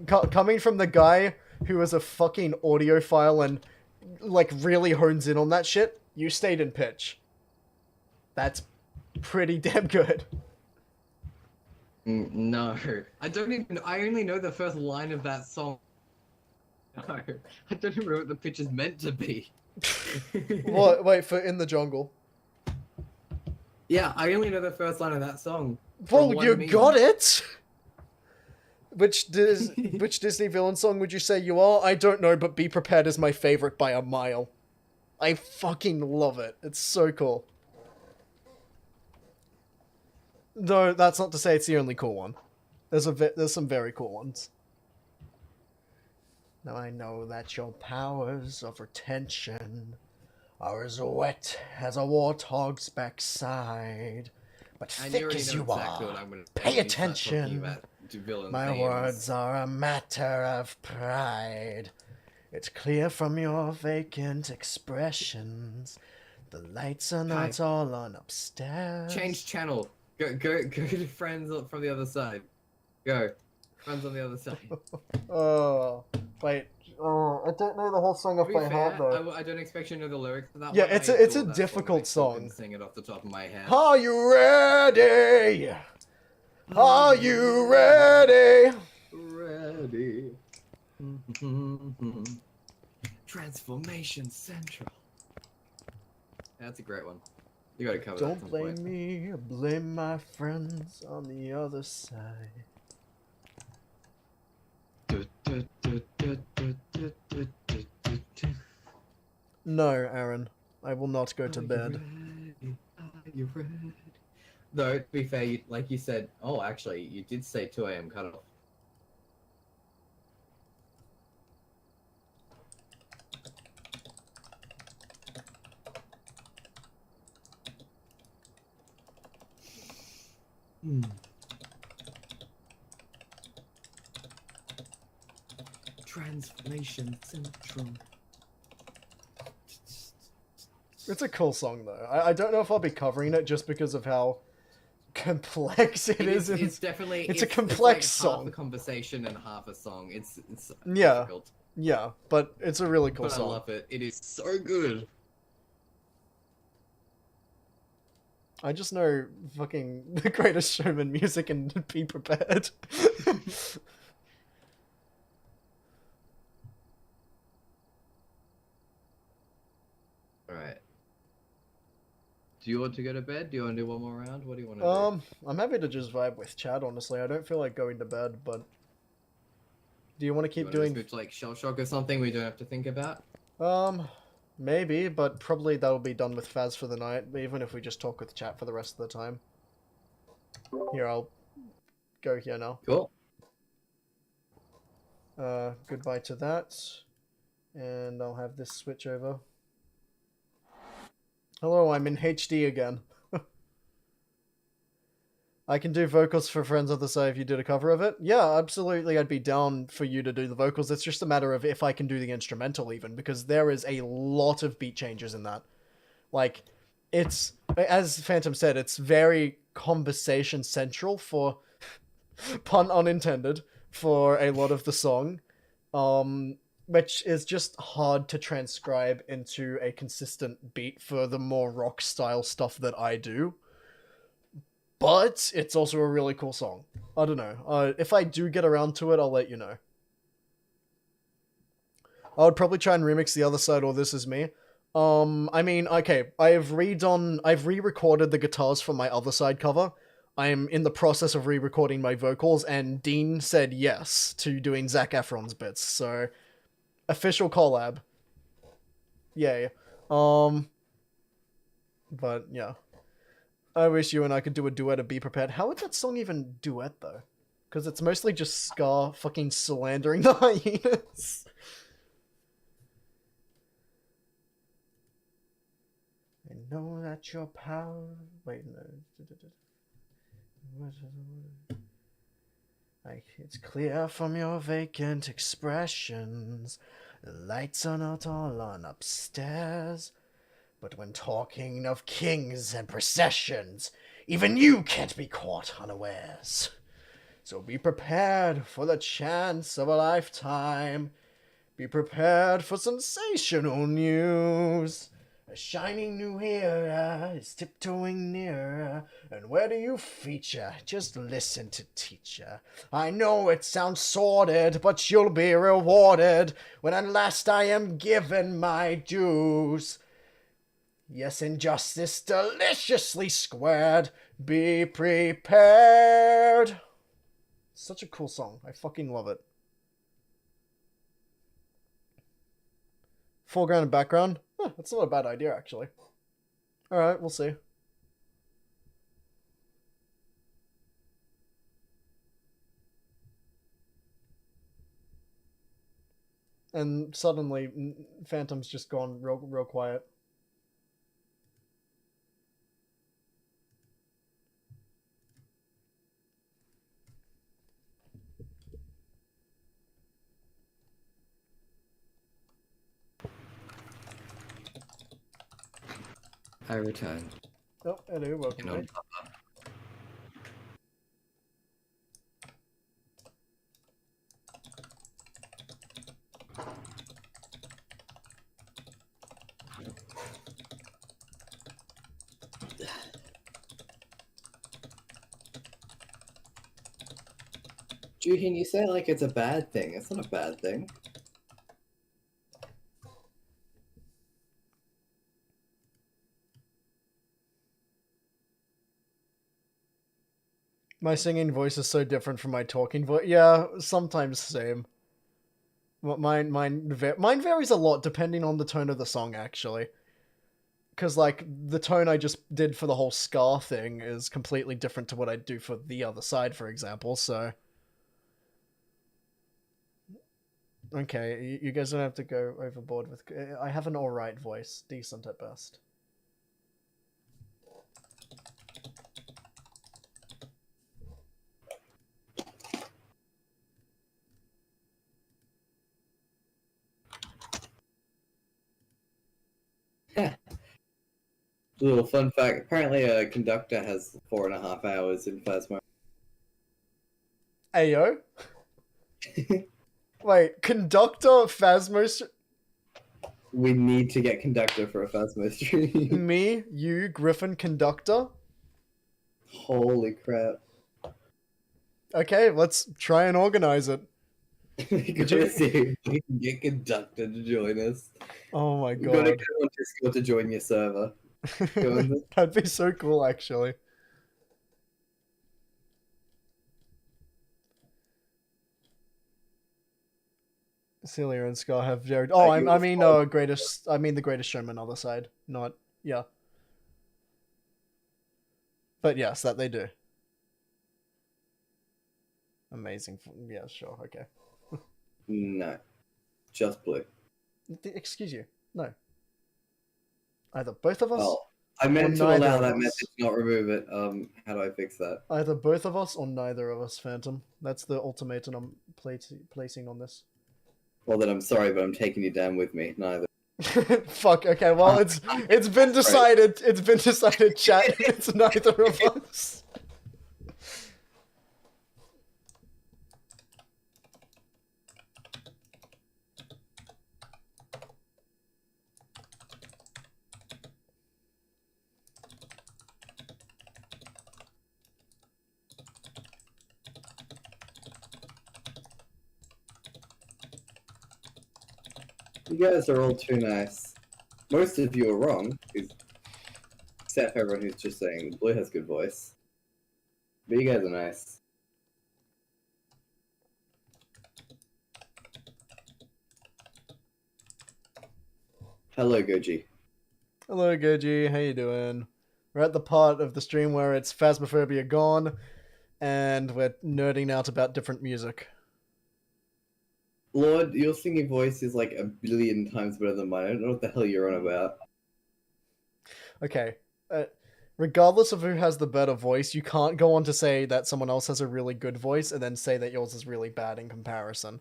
coming from the guy who is a fucking audiophile and, like, really hones in on that shit, you stayed in pitch. That's pretty damn good. No, I don't even. I only know the first line of that song. No, I don't even know what the pitch is meant to be. What? Wait, for In the Jungle. Yeah, I only know the first line of that song. Well, from you one meme. got it! Which Disney villain song would you say you are? I don't know, but Be Prepared is my favorite by a mile. I fucking love it. It's so cool. No, that's not to say it's the only cool one. There's some very cool ones. Now I know that your powers of retention are as wet as a warthog's backside, but I thick already as know you exactly what are. I'm gonna say Pay when you start talking attention. about villain My themes. words are a matter of pride. It's clear from your vacant expressions. The lights are not all on upstairs. Change channel. Go to friends from the other side. Go. Friends on the other side. Oh, wait. Oh, I don't know the whole song off To be by fair, heart though. I don't expect you to know the lyrics to that Yeah, one. it's I a adore that difficult I still song. can sing it off the top of my head. Are you ready? Are you ready? Ready. Transformation Central. That's a great one. You gotta cover that at Don't some blame point. me, blame my friends on the other side. No, Aaron, I will not go to bed. Are you ready? Though, to be fair, like you said, oh, actually, you did say 2 a.m. cutoff. Transformation Central. It's a cool song though. I don't know if I'll be covering it just because of how complex it is. It's definitely it's a like complex half song. a conversation and half a song. It's Yeah. difficult, Yeah, but it's a really cool but I song. love it. It is so good. I just know fucking The Greatest Showman music and Be Prepared. All right. Do you want to go to bed? Do you want to do one more round? What do you want to do? I'm happy to just vibe with Chad, honestly. I don't feel like going to bed, but... Do you want to You keep wanna doing... switch, like Shell Shock or something we don't have to think about? Maybe, but probably that'll be done with Faz for the night, even if we just talk with chat for the rest of the time. Here, I'll go here now. Cool. Goodbye to that. And I'll have this switch over. Hello, I'm in HD again. I can do vocals for Friends of the Side if you did a cover of it. Yeah, absolutely, I'd be down for you to do the vocals. It's just a matter of if I can do the instrumental even, because there is a lot of beat changes in that. Like, it's, as Phantom said, it's very conversation central for, pun unintended, for a lot of the song. Which is just hard to transcribe into a consistent beat for the more rock style stuff that I do. But it's also a really cool song. I don't know. If I do get around to it, I'll let you know. I would probably try and remix The Other Side or This Is Me. I mean, okay, I've re-recorded the guitars for my Other Side cover. I am in the process of re-recording my vocals, and Dean said yes to doing Zac Efron's bits. So, official collab. Yay. But yeah, I wish you and I could do a duet of Be Prepared. How would that song even duet though? Because it's mostly just Scar fucking slandering the hyenas. I know that your power. Wait, no. It's clear from your vacant expressions. The lights are not all on upstairs. But when talking of kings and processions, even you can't be caught unawares. So be prepared for the chance of a lifetime. Be prepared for sensational news. A shining new era is tiptoeing nearer. And where do you feature? Just listen to teacher. I know it sounds sordid, but you'll be rewarded when at last I am given my dues. Yes, injustice deliciously squared. Be prepared. Such a cool song. I fucking love it. Foreground and background? Huh, that's not a bad idea, actually. Alright, we'll see. And suddenly, Phantom's just gone real quiet. I return. Oh, hello, welcome back. Juhin, you say it like it's a bad thing. It's not a bad thing. My singing voice is so different from my talking voice. Yeah, sometimes same. Mine varies a lot depending on the tone of the song, actually. Because, like, the tone I just did for the whole Scar thing is completely different to what I'd do for the other side, for example, so... Okay, you guys don't have to go overboard with... I have an alright voice. Decent at best. Little fun fact, apparently a conductor has 4.5 hours in Phasmo. Ayo? Wait, conductor, Phasmos... We need to get conductor for a Phasmo stream. Me, you, Griffin, conductor? Holy crap. Okay, let's try and organize it. We gotta see if we can get conductor to join us. Oh my We gotta god. get on Discord to join your server. Go on. That'd be so cool, actually. Celia and Scar have Jared. Oh, I mean, greatest. I mean, the Greatest Showman. Other side, not yeah. But yes, that they do. Amazing. Yeah, sure. Okay. No. Just blue. Excuse you. No. Either both of us. Oh, I meant or to neither allow of that us. message, not remove it. How do I fix that? Either both of us or neither of us, Phantom. That's the ultimatum I'm placing on this. Well, then I'm sorry, but I'm taking you down with me. Neither. Fuck. Okay. Well, it's been decided. It's been decided. Chat. It's neither of us. You guys are all too nice. Most of you are wrong, except for everyone who's just saying Blue has good voice. But you guys are nice. Hello, Goji. Hello, Goji. How you doing? We're at the part of the stream where it's Phasmophobia gone, and we're nerding out about different music. Lord, your singing voice is like a billion times better than mine. I don't know what the hell you're on about. Okay. Regardless of who has the better voice, you can't go on to say that someone else has a really good voice and then say that yours is really bad in comparison.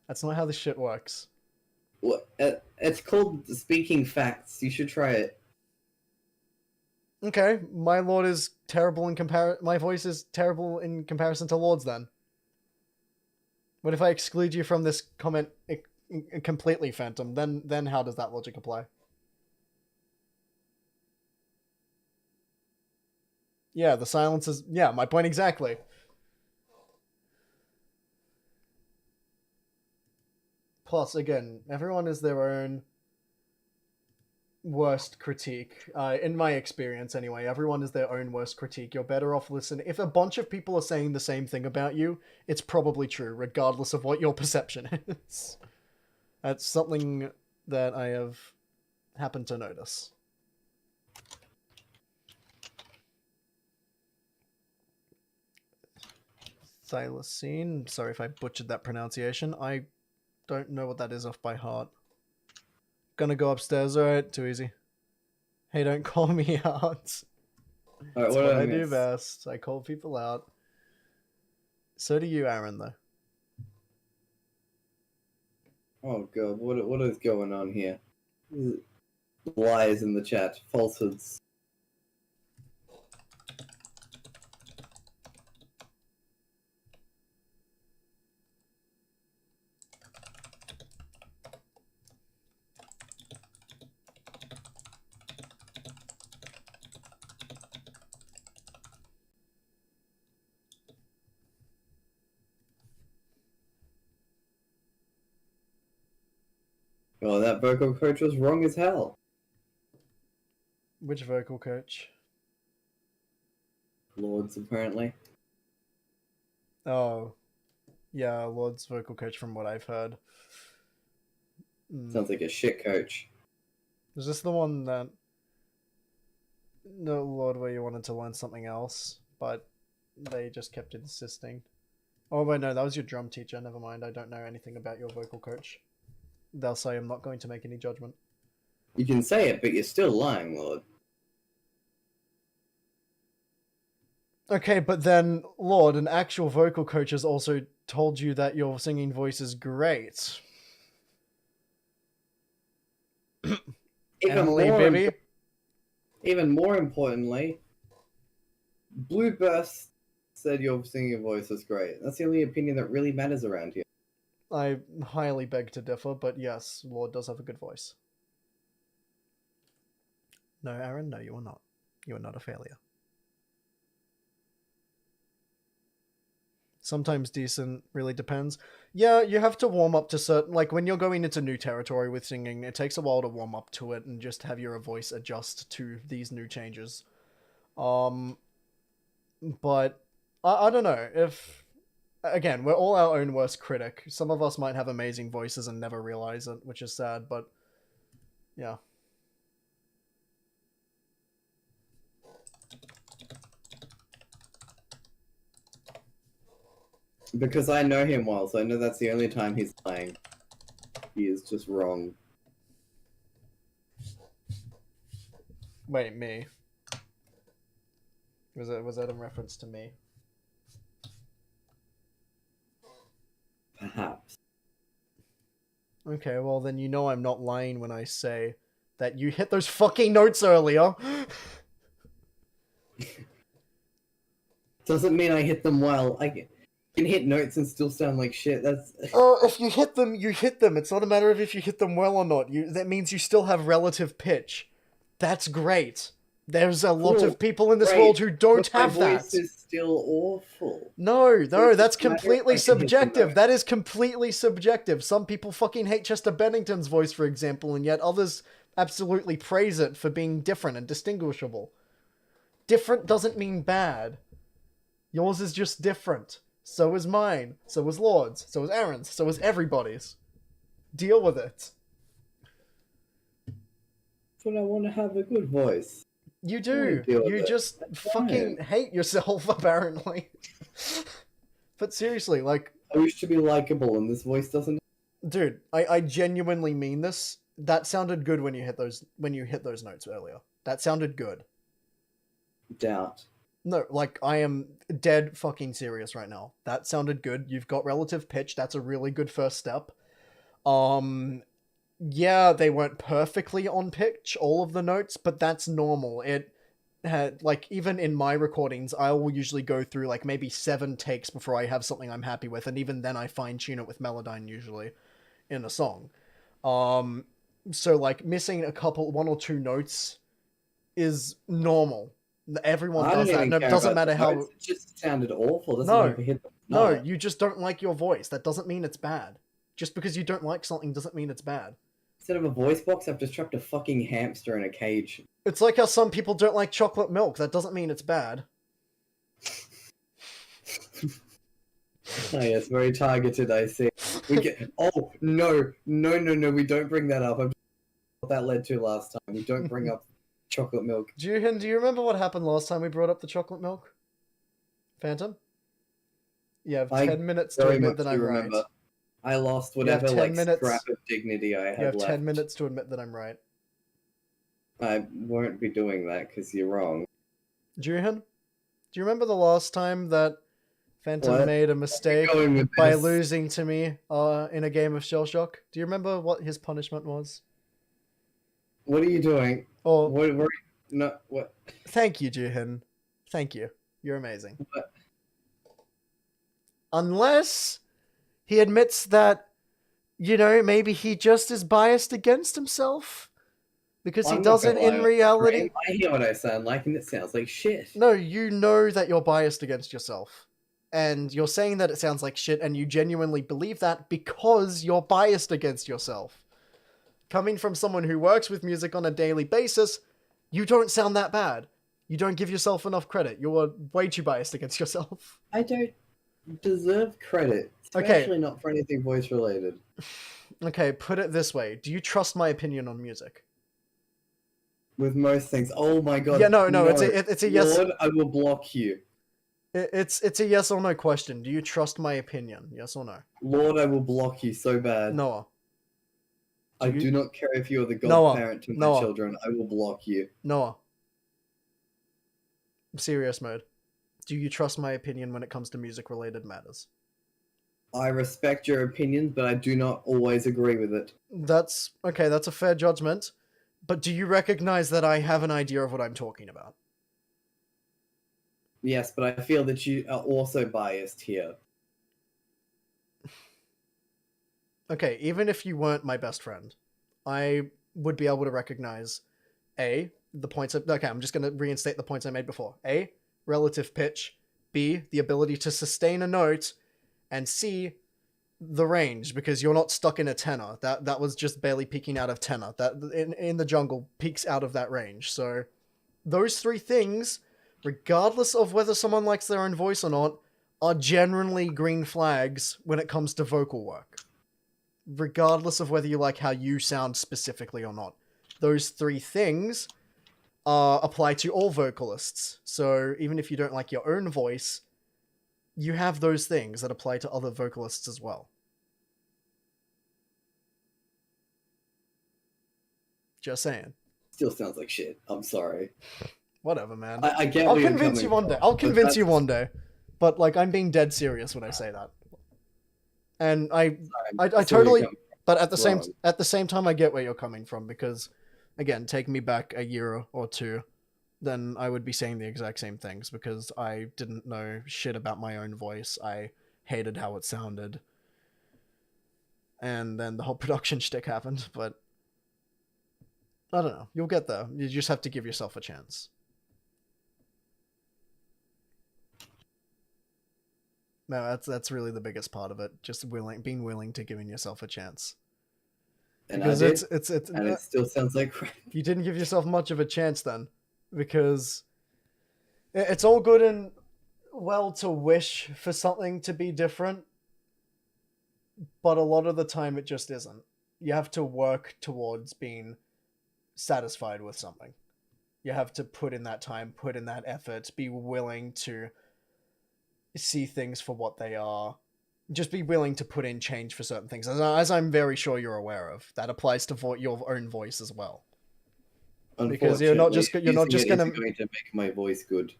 That's not how this shit works. Well, it's called Speaking Facts. You should try it. Okay, my Lord is terrible in my voice is terrible in comparison to Lord's then. What if I exclude you from this comment completely, Phantom? Then how does that logic apply? Yeah, the silence is... Yeah, my point exactly. Plus, again, everyone is their own worst critique. In my experience, anyway, everyone is their own worst critique. You're better off listening. If a bunch of people are saying the same thing about you, it's probably true, regardless of what your perception is. That's something that I have happened to notice. Thylacine. Sorry if I butchered that pronunciation. I don't know what that is off by heart. Gonna go upstairs, alright? Too easy. Hey, don't call me out. Alright, That's what what did I I do miss? best. I call people out. So do you, Aaron, though. Oh god, what is going on here? Lies in the chat, falsehoods. Oh, that vocal coach was wrong as hell. Which vocal coach? Lords, apparently. Oh. Yeah, Lord's vocal coach from what I've heard. Sounds like a shit coach. Is this the one that... No, Lord, where you wanted to learn something else, but they just kept insisting? Oh, wait, no, that was your drum teacher. Never mind, I don't know anything about your vocal coach. They'll say I'm not going to make any judgment. You can say it, but you're still lying, Lord. Okay, but then, Lord, an actual vocal coach has also told you that your singing voice is great. Emily, Even more importantly, Blueburst said your singing voice was great. That's the only opinion that really matters around here. I highly beg to differ, but yes, Lord does have a good voice. No, Aaron, no, you are not. You are not a failure. Sometimes decent, really depends. Yeah, you have to warm up to certain... Like, when you're going into new territory with singing, it takes a while to warm up to it and just have your voice adjust to these new changes. But, I don't know, if... Again, we're all our own worst critic. Some of us might have amazing voices and never realize it, which is sad, but... Yeah. Because I know him well, so I know that's the only time he's lying. He is just wrong. Wait, me? Was that in reference to me? Perhaps. Okay, well then you know I'm not lying when I say that you hit those fucking notes earlier. Doesn't mean I hit them well. I can hit notes and still sound like shit. That's... If you hit them, you hit them. It's not a matter of if you hit them well or not. That means you still have relative pitch. That's great. There's a lot of people in this world who don't have that. My voice is still awful. No, that's It's a matter completely if I can hit the subjective. note. That is completely subjective. Some people fucking hate Chester Bennington's voice, for example, and yet others absolutely praise it for being different and distinguishable. Different doesn't mean bad. Yours is just different. So is mine. So is Lord's. So is Aaron's. So is everybody's. Deal with it. But I want to have a good voice. You do. deal with You it. just fucking hate yourself, apparently. But seriously, like, I wish to be likable, and this voice doesn't. dude, I genuinely mean this. That sounded good when you hit those notes earlier. That sounded good. Doubt. No, like, I am dead fucking serious right now. That sounded good. You've got relative pitch. That's a really good first step. Yeah, they weren't perfectly on pitch, all of the notes, but that's normal. It had, like, even in my recordings, I will usually go through, like, maybe 7 takes before I have something I'm happy with, and even then I fine-tune it with Melodyne, usually, in a song. So, like, missing 1 or 2 notes is normal. Everyone does that. No, it doesn't matter how... It just sounded awful. Doesn't No. mean if it hit the No, note. you just don't like your voice. That doesn't mean it's bad. Just because you don't like something doesn't mean it's bad. Instead of a voice box, I've just trapped a fucking hamster in a cage. It's like how some people don't like chocolate milk. That doesn't mean it's bad. Oh yes, very targeted, I see. We get... Oh, no, we don't bring that up. What that led to last time. We don't bring up chocolate milk. Juhin, do you remember what happened last time we brought up the chocolate milk? Phantom? You have 10 minutes to Very admit much that do I'm remember. right. I lost You have whatever 10 like minutes. scrap of dignity I You had have left. 10 minutes to admit that I'm right. I won't be doing that because you're wrong. Juhin, do you remember the last time that Phantom What? made a mistake Going with by this. losing to me in a game of Shell Shock? Do you remember what his punishment was? What are you doing? Or What? No. What? thank you, Juhin. Thank you. You're amazing. What? Unless he admits that, you know, maybe he just is biased against himself. Because he I'm not doesn't gonna lie, in reality. Graham, I hear what I sound like, and it sounds like shit. No, you know that you're biased against yourself. And you're saying that it sounds like shit, and you genuinely believe that because you're biased against yourself. Coming from someone who works with music on a daily basis, you don't sound that bad. You don't give yourself enough credit. You're way too biased against yourself. I don't deserve credit, Okay. especially not for anything voice related. Okay, put it this way. Do you trust my opinion on music? With most things, oh my god. Yeah, no, it's a yes. Lord, I will block you. It's a yes or no question. Do you trust my opinion? Yes or no? Lord, I will block you so bad. Noah. I do not care if you are the Noah, godparent to my Noah. children. I will block you. Noah. Serious mode. Do you trust my opinion when it comes to music-related matters? I respect your opinion, but I do not always agree with it. That's okay, that's a fair judgment. But do you recognize that I have an idea of what I'm talking about? Yes, but I feel that you are also biased here. Okay, even if you weren't my best friend, I would be able to recognize A, the points of... Okay, I'm just going to reinstate the points I made before. A, relative pitch. B, the ability to sustain a note. And C, the range, because you're not stuck in a tenor. That was just barely peeking out of tenor. That in the jungle peaks out of that range. So those 3 things, regardless of whether someone likes their own voice or not, are generally green flags when it comes to vocal work. Regardless of whether you like how you sound specifically or not. Those 3 things apply to all vocalists. So even if you don't like your own voice, you have those things that apply to other vocalists as well. Just saying. Still sounds like shit. I'm sorry. Whatever, man. I get I'll where you're convince you coming one day. from, I'll but convince you that's- one day. But, like, I'm being dead serious when I say that. And I I see where totally... you're coming But at the wrong. same time, I get where you're coming from, because, again, take me back a year or 2, then I would be saying the exact same things, because I didn't know shit about my own voice. I hated how it sounded. And then the whole production shtick happened, but I don't know. You'll get there. You just have to give yourself a chance. No, that's really the biggest part of it. Just being willing to giving yourself a chance. And Because I did, it's and it still sounds like crap. you didn't give yourself much of a chance then, because it's all good and well to wish for something to be different, but a lot of the time it just isn't. You have to work towards being satisfied with something. You have to put in that time, put in that effort, be willing to see things for what they are. Just be willing to put in change for certain things, as I'm very sure you're aware of. That applies to your own voice as well. Because you're not just Unfortunately, gonna. isn't going to make my voice good.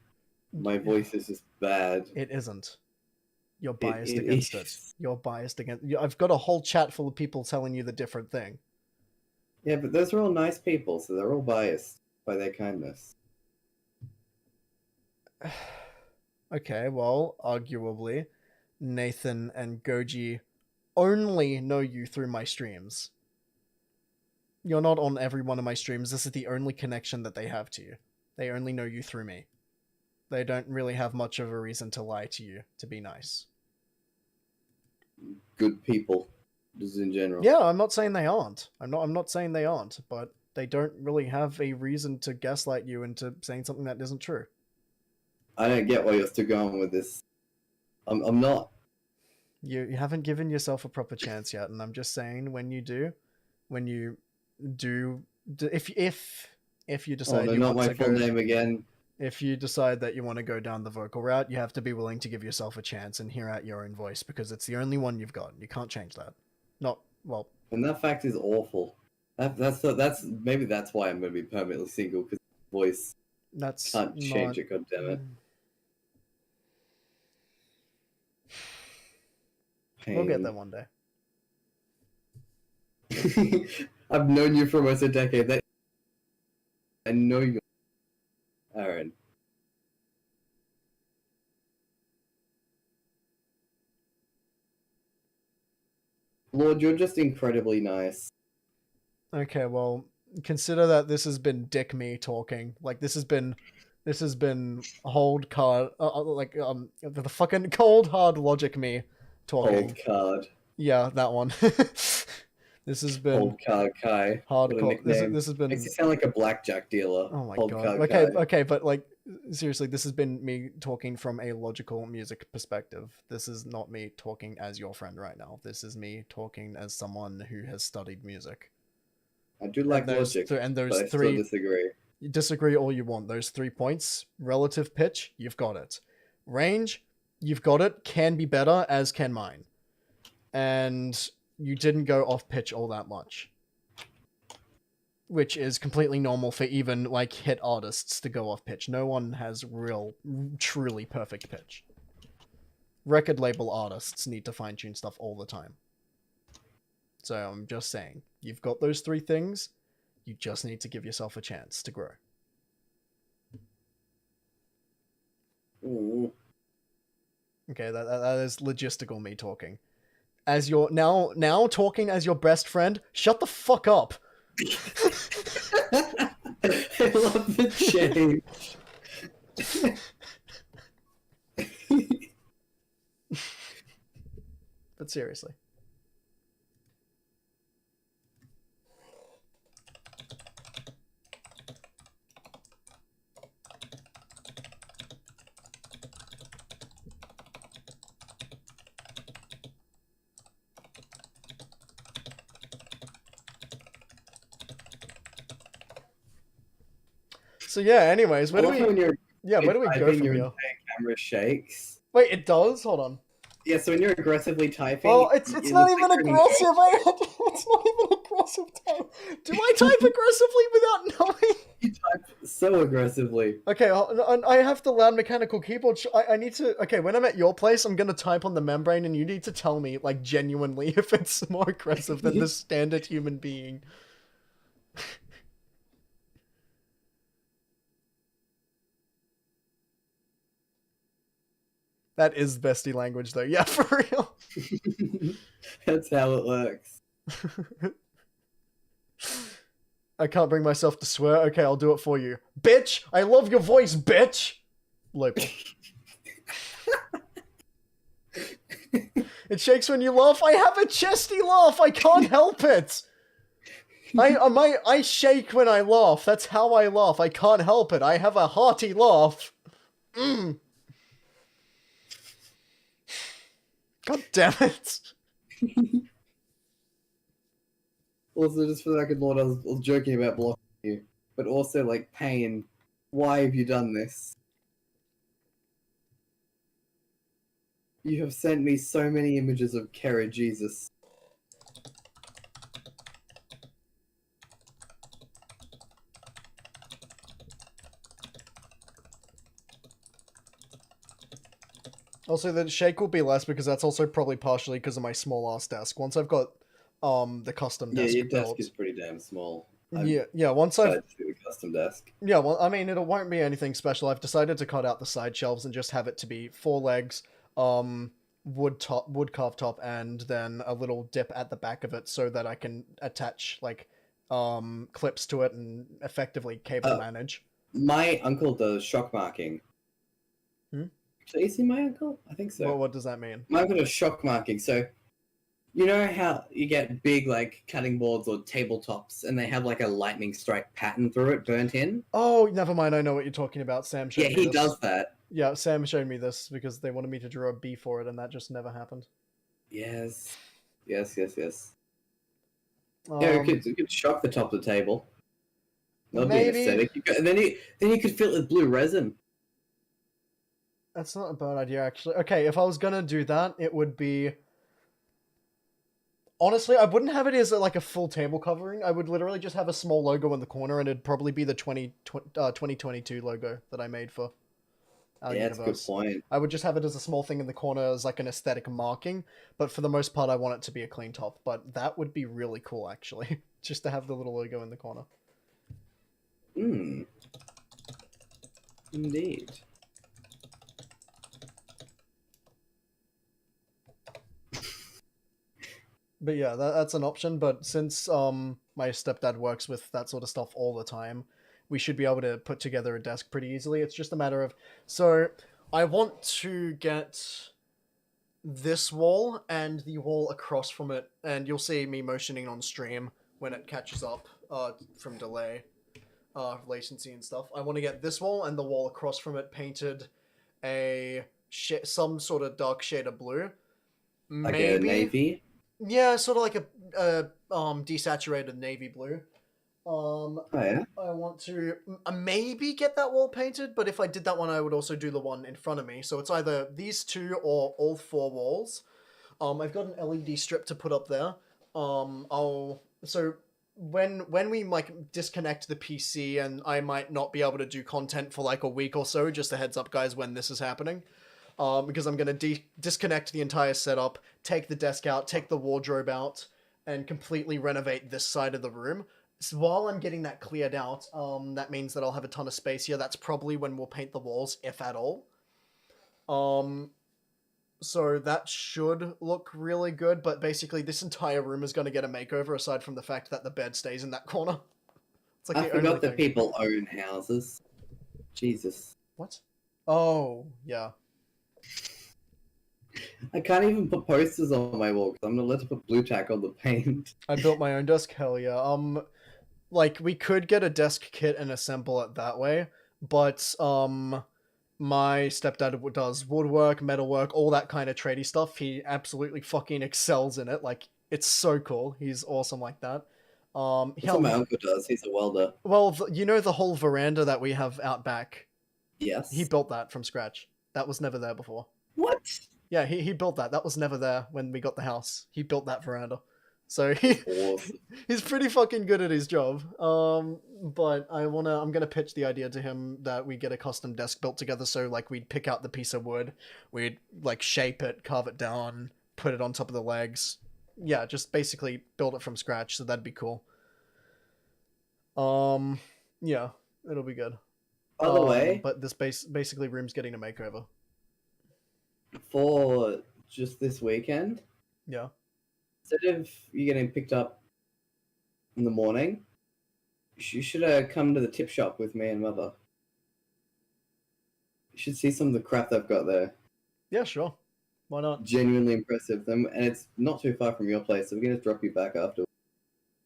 My voice is just bad. It isn't. You're biased it against is. it. You're biased against. I've got a whole chat full of people telling you the different thing. Yeah, but those are all nice people, so they're all biased by their kindness. Okay, well, arguably, Nathan and Goji only know you through my streams. You're not on every one of my streams. This is the only connection that they have to you. They only know you through me. They don't really have much of a reason to lie to you, to be nice. Good people, just in general. Yeah, I'm not saying they aren't. I'm not saying they aren't, but they don't really have a reason to gaslight you into saying something that isn't true. I don't get why you're still going with this. I'm not. You haven't given yourself a proper chance yet, and I'm just saying when you do, if you decide you not want my to full go, name again. if you decide that you want to go down the vocal route, you have to be willing to give yourself a chance and hear out your own voice, because it's the only one you've got. You can't change that. Not well. And that fact is awful. That's maybe that's why I'm going to be permanently single, because voice That's can't change it. God damn it. We'll get there one day. I've known you for almost a decade. I know you. Alright. Lord, you're just incredibly nice. Okay, well, consider that this has been Dick Me talking. Like this has been hold card, the fucking cold hard logic me talking. Cold card. Yeah, that one. This has been Cold card Kai. What a hardcore. nickname. This has been. Makes you sound like a blackjack dealer. Oh my Cold god. card Okay, Kai. okay, but like seriously, this has been me talking from a logical music perspective. This is not me talking as your friend right now. This is me talking as someone who has studied music. I do like logic, and those but I three. still disagree. You disagree all you want. Those 3 points, relative pitch, you've got it. Range, you've got it. Can be better, as can mine. And you didn't go off pitch all that much, which is completely normal for even like hit artists to go off pitch. No one has truly perfect pitch. Record label artists need to fine tune stuff all the time. So I'm just saying, you've got those 3 things. You just need to give yourself a chance to grow. Ooh. Okay, that is logistical me talking. As your now talking as your best friend, shut the fuck up. I love the change. But seriously. So yeah, anyways, where do we go from your here? camera shakes. Wait, it does? Hold on. Yeah, so when you're aggressively typing... Well, it's it not looks even like you're aggressive. It's not even aggressive type. Do I type aggressively without knowing? You type so aggressively. Okay, I have the loud mechanical keyboard. I need to... Okay, when I'm at your place, I'm going to type on the membrane, and you need to tell me, like, genuinely, if it's more aggressive than the standard human being. That is bestie language, though. Yeah, for real. That's how it works. I can't bring myself to swear. Okay, I'll do it for you. Bitch! I love your voice, bitch! Local. It shakes when you laugh. I have a chesty laugh. I can't help it. I shake when I laugh. That's how I laugh. I can't help it. I have a hearty laugh. God damn it! Also, just for the record, Lord, I was joking about blocking you, but also like pain. Why have you done this? You have sent me so many images of Kara Jesus. Also, the shake will be less because that's also probably partially because of my small ass desk. Once I've got the custom Yeah, desk your desk built, is pretty damn small. yeah. Once I've Decided to do a custom desk. yeah, well, I mean, it won't be anything special. I've decided to cut out the side shelves and just have it to be 4 legs, wood carved top, and then a little dip at the back of it so that I can attach like clips to it and effectively cable manage. My uncle does shock marking. Hmm? So you see my uncle? I think so. Well, what does that mean? My uncle does shock marking. So you know how you get big like cutting boards or tabletops and they have like a lightning strike pattern through it burnt in? Oh, never mind. I know what you're talking about. Sam showed Yeah, me he this. does that. Yeah, Sam showed me this because they wanted me to draw a bee for it, and that just never happened. Yes. Yes. Yeah, we could shock the top of the table. That'd be an maybe aesthetic. And then you could fill it with blue resin. that's not a bad idea, actually. Okay, if I was gonna do that, it would be. Honestly, I wouldn't have it as like a full table covering. I would literally just have a small logo in the corner, and it'd probably be the 2022 logo that I made for our Yeah, that's a good universe. point. I would just have it as a small thing in the corner as like an aesthetic marking, but for the most part, I want it to be a clean top. But that would be really cool, actually, just to have the little logo in the corner. Hmm. Indeed. But yeah, that's an option. But since my stepdad works with that sort of stuff all the time, we should be able to put together a desk pretty easily. It's just a matter of so I want to get this wall and the wall across from it, and you'll see me motioning on stream when it catches up from delay, latency and stuff. I want to get this wall and the wall across from it painted some sort of dark shade of blue. Like a navy? Yeah, sort of like a desaturated navy blue. Oh, yeah? I want to maybe get that wall painted, but if I did that one, I would also do the one in front of me. So it's either these two or all 4 walls. I've got an LED strip to put up there. So when we like disconnect the PC and I might not be able to do content for like a week or so, just a heads up, guys, when this is happening. Because I'm going to disconnect the entire setup, take the desk out, take the wardrobe out, and completely renovate this side of the room. So while I'm getting that cleared out, that means that I'll have a ton of space here. That's probably when we'll paint the walls, if at all. So that should look really good, but basically this entire room is going to get a makeover, aside from the fact that the bed stays in that corner. It's like I forgot that people own houses. Jesus. What? Oh, yeah. I can't even put posters on my wall because I'm not allowed to put blue tack on the paint. I built my own desk, hell yeah. Like, we could get a desk kit and assemble it that way, but, my stepdad does woodwork, metalwork, all that kind of tradey stuff. He absolutely fucking excels in it. Like, it's so cool. He's awesome like that. That's what my uncle does. He's a welder. Well, you know the whole veranda that we have out back? Yes. He built that from scratch. That was never there before. What? Yeah, he built that. That was never there when we got the house. He built that veranda. So Awesome. he's pretty fucking good at his job. But I'm gonna pitch the idea to him that we get a custom desk built together. So like we'd pick out the piece of wood, we'd like shape it, carve it down, put it on top of the legs. Yeah, just basically build it from scratch. So that'd be cool. Yeah, it'll be good. By the way, but this basically room's getting a makeover. For just this weekend, Yeah. instead of you getting picked up in the morning, you should come to the tip shop with me and Mother. You should see some of the crap they've got there. Yeah, sure. Why not? Genuinely impressive. And it's not too far from your place, so we can just drop you back after.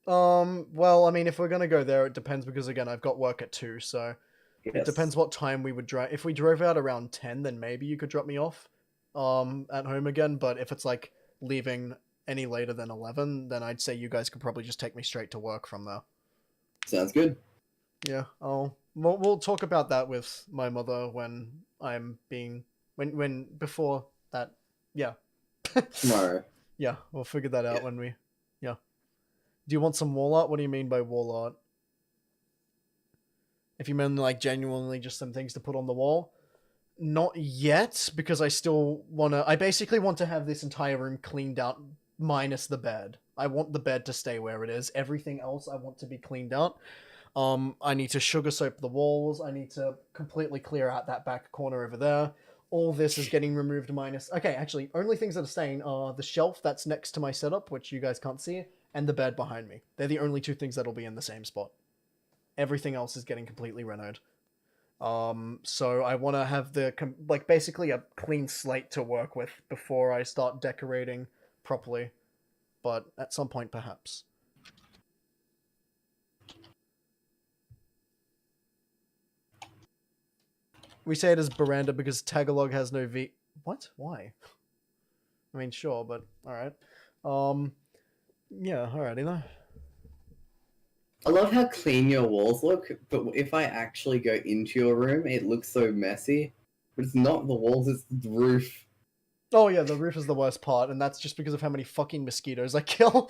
Well, I mean, if we're gonna go there, it depends because again, I've got work at 2, so Yes. it depends what time we would drive. If we drove out around 10, then maybe you could drop me off. at home again, but if it's like leaving any later than 11, then I'd say you guys could probably just take me straight to work from there. Sounds good. Yeah, we'll talk about that with my mother when before that. Yeah. Tomorrow. Yeah, we'll figure that out Yeah. when we. Yeah. Do you want some wall art? What do you mean by wall art? If you mean like genuinely just some things to put on the wall, not yet, because I basically want to have this entire room cleaned out minus the bed. I want the bed to stay where it is. Everything else I want to be cleaned out. I need to sugar soap the walls. I need to completely clear out that back corner over there. All this is getting removed minus... Okay, actually, only things that are staying are the shelf that's next to my setup, which you guys can't see, and the bed behind me. They're the only two things that'll be in the same spot. Everything else is getting completely renoed. So I want to have basically a clean slate to work with before I start decorating properly. But at some point, perhaps. We say it as Veranda because Tagalog has no V. What? Why? I mean, sure, but alright. Yeah, alrighty then. I love how clean your walls look, but if I actually go into your room, it looks so messy. But it's not the walls, it's the roof. Oh yeah, the roof is the worst part, and that's just because of how many fucking mosquitoes I kill.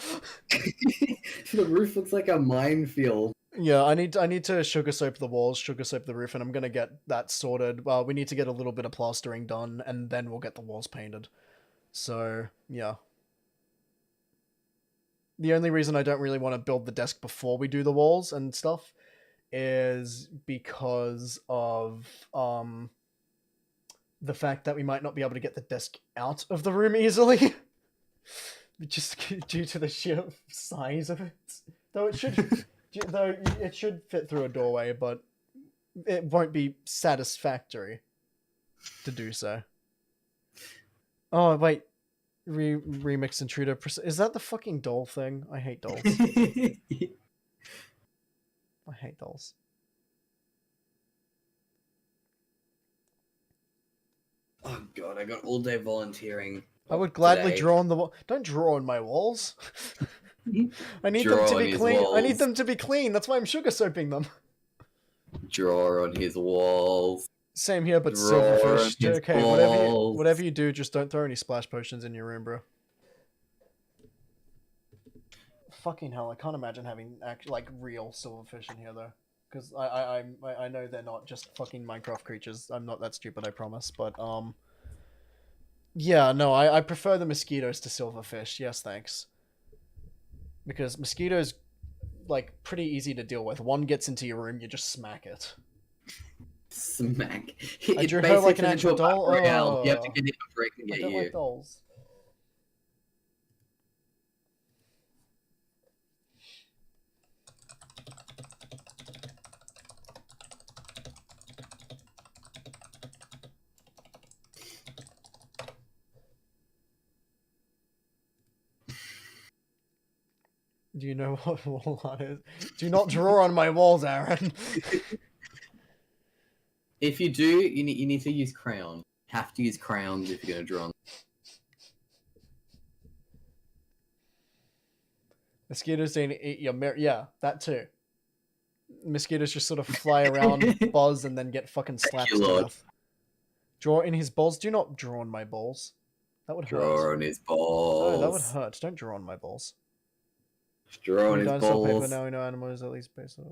The roof looks like a minefield. Yeah, I need to sugar soap the walls, sugar soap the roof, and I'm gonna get that sorted. We need to get a little bit of plastering done, and then we'll get the walls painted. So, yeah. The only reason I don't really want to build the desk before we do the walls and stuff is because of the fact that we might not be able to get the desk out of the room easily. Just due to the sheer size of it. Though it should fit through a doorway, but it won't be satisfactory to do so. Oh, wait. Remix Intruder. Is that the fucking doll thing? I hate dolls. I hate dolls. Oh god, I got all day volunteering. I would gladly today. draw on the wall. Don't draw on my walls. I need Draw them to on be his clean. I need walls. them to be clean. That's why I'm sugar soaping them. Draw on his walls. Same here, but Draw silverfish. his Okay, balls. whatever you do, just don't throw any splash potions in your room, bro. Fucking hell, I can't imagine having real silverfish in here though, because I know they're not just fucking Minecraft creatures. I'm not that stupid, I promise. But yeah, no, I prefer the mosquitoes to silverfish. Yes, thanks. Because mosquitoes, pretty easy to deal with. One gets into your room, you just smack it. Smack. I drew her like an actual doll. You have Oh. to get it before it can I get don't you. like dolls. Do you know what wall art is? Do not draw on my walls, Aaron. If you do, you need to use crayon. Have to use crayons if you're gonna draw on. Mosquitoes don't eat your mirror. Yeah, that too. Mosquitoes just sort of fly around, buzz, and then get fucking slapped to Lord. death. Draw in his balls. Do not draw on my balls. That would hurt. Draw on his balls. Oh, that would hurt. Don't draw on my balls. Draw on We his dinosaur paper, balls. now we know animals at least based on...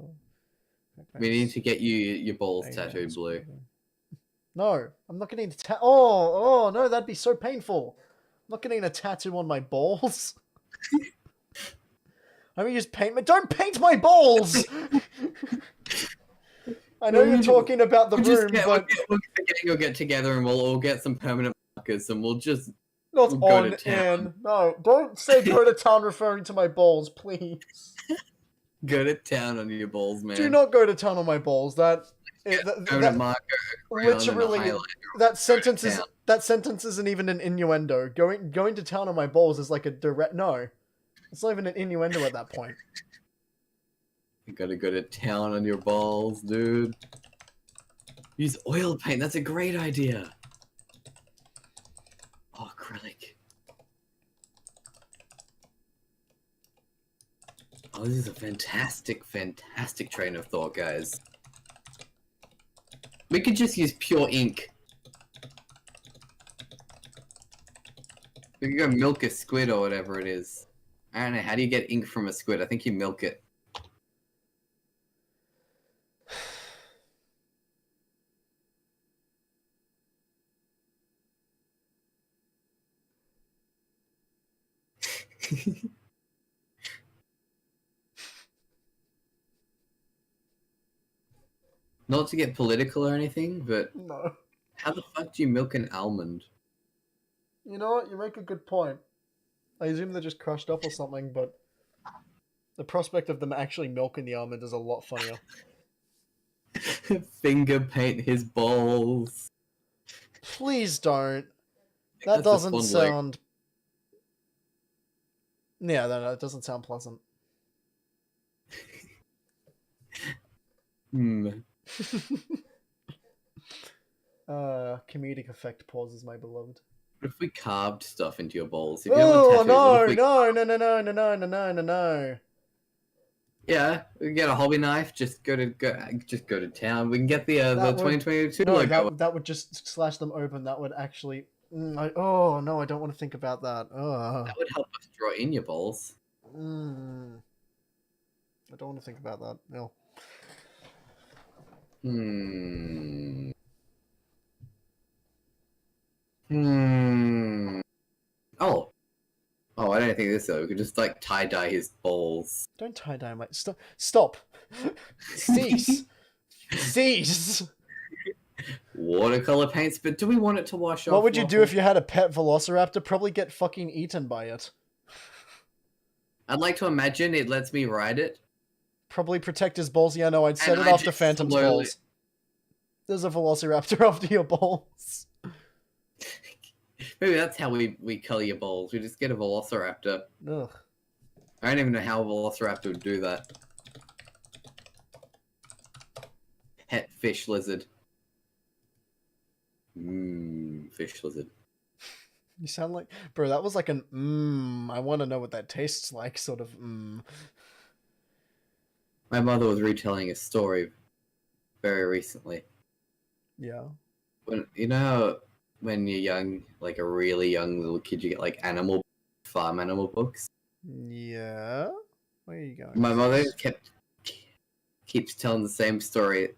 We need to get you your balls Hey, tattooed that's blue. cool. No, I'm not getting a Oh, no, that'd be so painful. I'm not getting a tattoo on my balls. I'm gonna use paint. Don't paint my balls! I know you're talking about the room, but We'll get together and we'll all get some permanent markers and we'll just not we'll go on to town. in. No, don't say go to town referring to my balls, please. go to town on your balls, man. Do not go to town on my balls. Permanent marker, a crayon, and a literally, highlighter. that sentence to is town. that sentence isn't even an innuendo. Going to town on my balls is like a direct no. It's not even an innuendo at that point. You gotta go to town on your balls, dude. Use oil paint. That's a great idea. Oh, this is a fantastic, fantastic train of thought, guys. We could just use pure ink. We could go milk a squid or whatever it is. I don't know, how do you get ink from a squid? I think you milk it. Not to get political or anything, but No. how the fuck do you milk an almond? You know what? You make a good point. I assume they're just crushed up or something, but the prospect of them actually milking the almond is a lot funnier. Finger paint his balls. Please don't. That's That a doesn't fun sound... Yeah, no, it doesn't sound pleasant. Hmm. Comedic effect pauses, my beloved. What if we carved stuff into your balls? If you don't want tattoos, what if we... No. Yeah, we can get a hobby knife. Just go to town. We can get the That would- 2022 No, logo. that would just slash them open. That would actually... oh, no, I don't want to think about that. That would help us draw in your balls. I don't want to think about that. No. Oh. Oh, I don't think this though. We could just like tie dye his balls. Don't tie dye my... Stop. Cease. Cease. Watercolor paints, but do we want it to wash off? What would you do if you had a pet velociraptor? Probably get fucking eaten by it. I'd like to imagine it lets me ride it. Probably protect his balls. Yeah, no, I'd set And it I after just Phantom's slowly- balls. There's a velociraptor after your balls. Maybe that's how we color your balls. We just get a velociraptor. Ugh. I don't even know how a velociraptor would do that. Het fish lizard. Fish lizard. You sound like... Bro, that was like an I want to know what that tastes like sort of My mother was retelling a story very recently. Yeah. When you know when you're young, like a really young little kid, you get like farm animal books. Yeah? Where are you going? My mother keeps telling the same story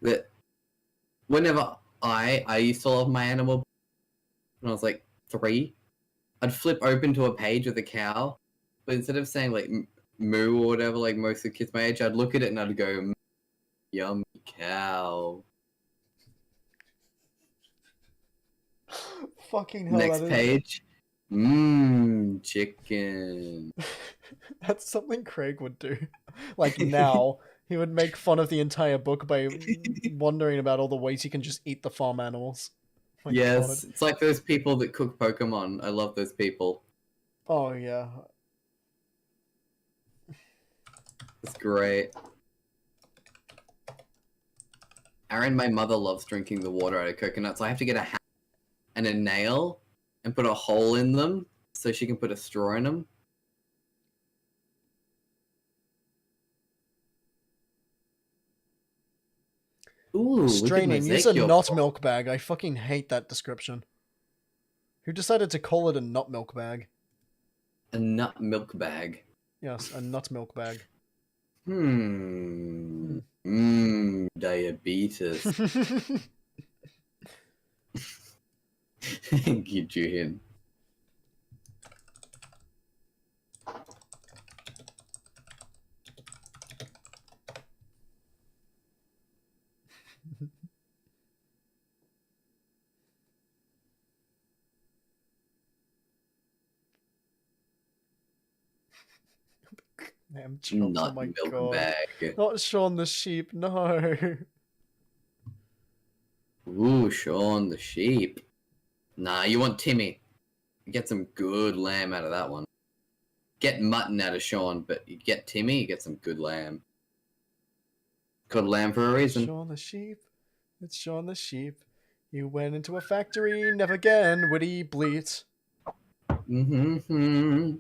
that whenever I used to love my animal books when I was like 3, I'd flip open to a page with a cow, but instead of saying like moo or whatever, like most of the kids my age, I'd look at it and I'd go, yummy cow. Fucking hell. Next that is- page, chicken. That's something Craig would do. Like now, he would make fun of the entire book by wondering about all the ways he can just eat the farm animals. My Yes, God. it's like those people that cook Pokemon. I love those people. Oh, yeah. It's great. Aaron, my mother loves drinking the water out of coconuts, so I have to get a hat and a nail and put a hole in them so she can put a straw in them. Ooh, Straining. we Use could a mosaic not your- milk bag. I fucking hate that description. Who decided to call it a not milk bag? a nut milk bag. Yes, a nut milk bag. Diabetes. Thank you, Julian. Damn chops, oh Nut my milk God. bag. Not Shaun the Sheep, no. Ooh, Shaun the sheep. Nah, you want Timmy. Get some good lamb out of that one. Get mutton out of Shaun, but you get Timmy, you get some good lamb. Called lamb for a reason. Shaun the Sheep. It's Shaun the Sheep. You went into a factory, never again would he bleat. Mm-hmm.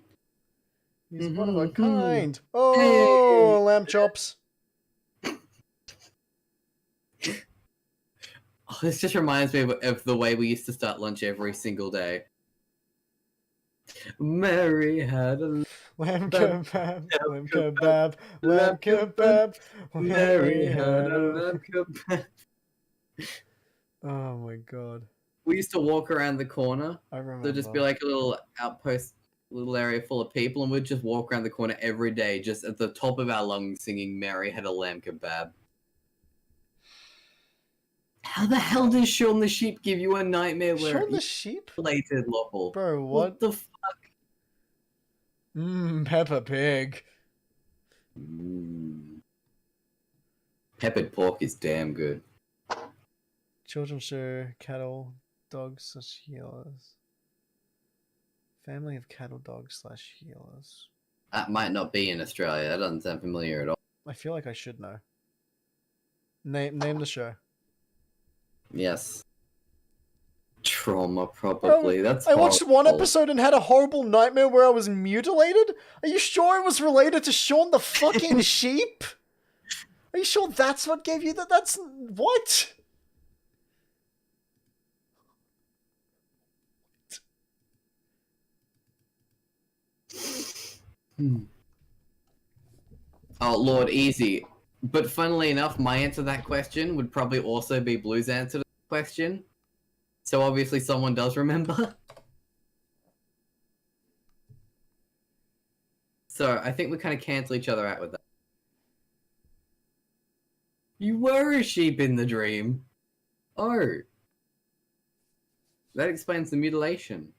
He's one of a Mhm. kind. Oh, lamb chops. Oh, this just reminds me of the way we used to start lunch every single day. Mary had a Lamb Lamb kebab, lamb kebab, kebab, lamb lamb kebab. Mary had a lamb kebab. Oh my god. We used to walk around the corner. I remember. There'd just be like a little outpost, little area full of people, and we'd just walk around the corner every day, just at the top of our lungs, singing "Mary had a lamb kebab." How the hell does Shaun the Sheep give you a nightmare where Shaun the he's Sheep? related, Lawful? Bro, What what? the fuck? Peppa Pig. Peppered pork is damn good. Children's show, cattle, dogs / healers. Family of cattle, dogs / healers. That might not be in Australia. That doesn't sound familiar at all. I feel like I should know. Name the show. Yes. Trauma, probably. That's I watched one horrible. episode and had a horrible nightmare where I was mutilated. Are you sure it was related to Shaun the fucking Sheep? Are you sure that's what gave you that? That's what? Oh, Lord, easy. But funnily enough, my answer to that question would probably also be Blue's answer to the question. So obviously someone does remember. So I think we kind of cancel each other out with that. You were a sheep in the dream. Oh. That explains the mutilation.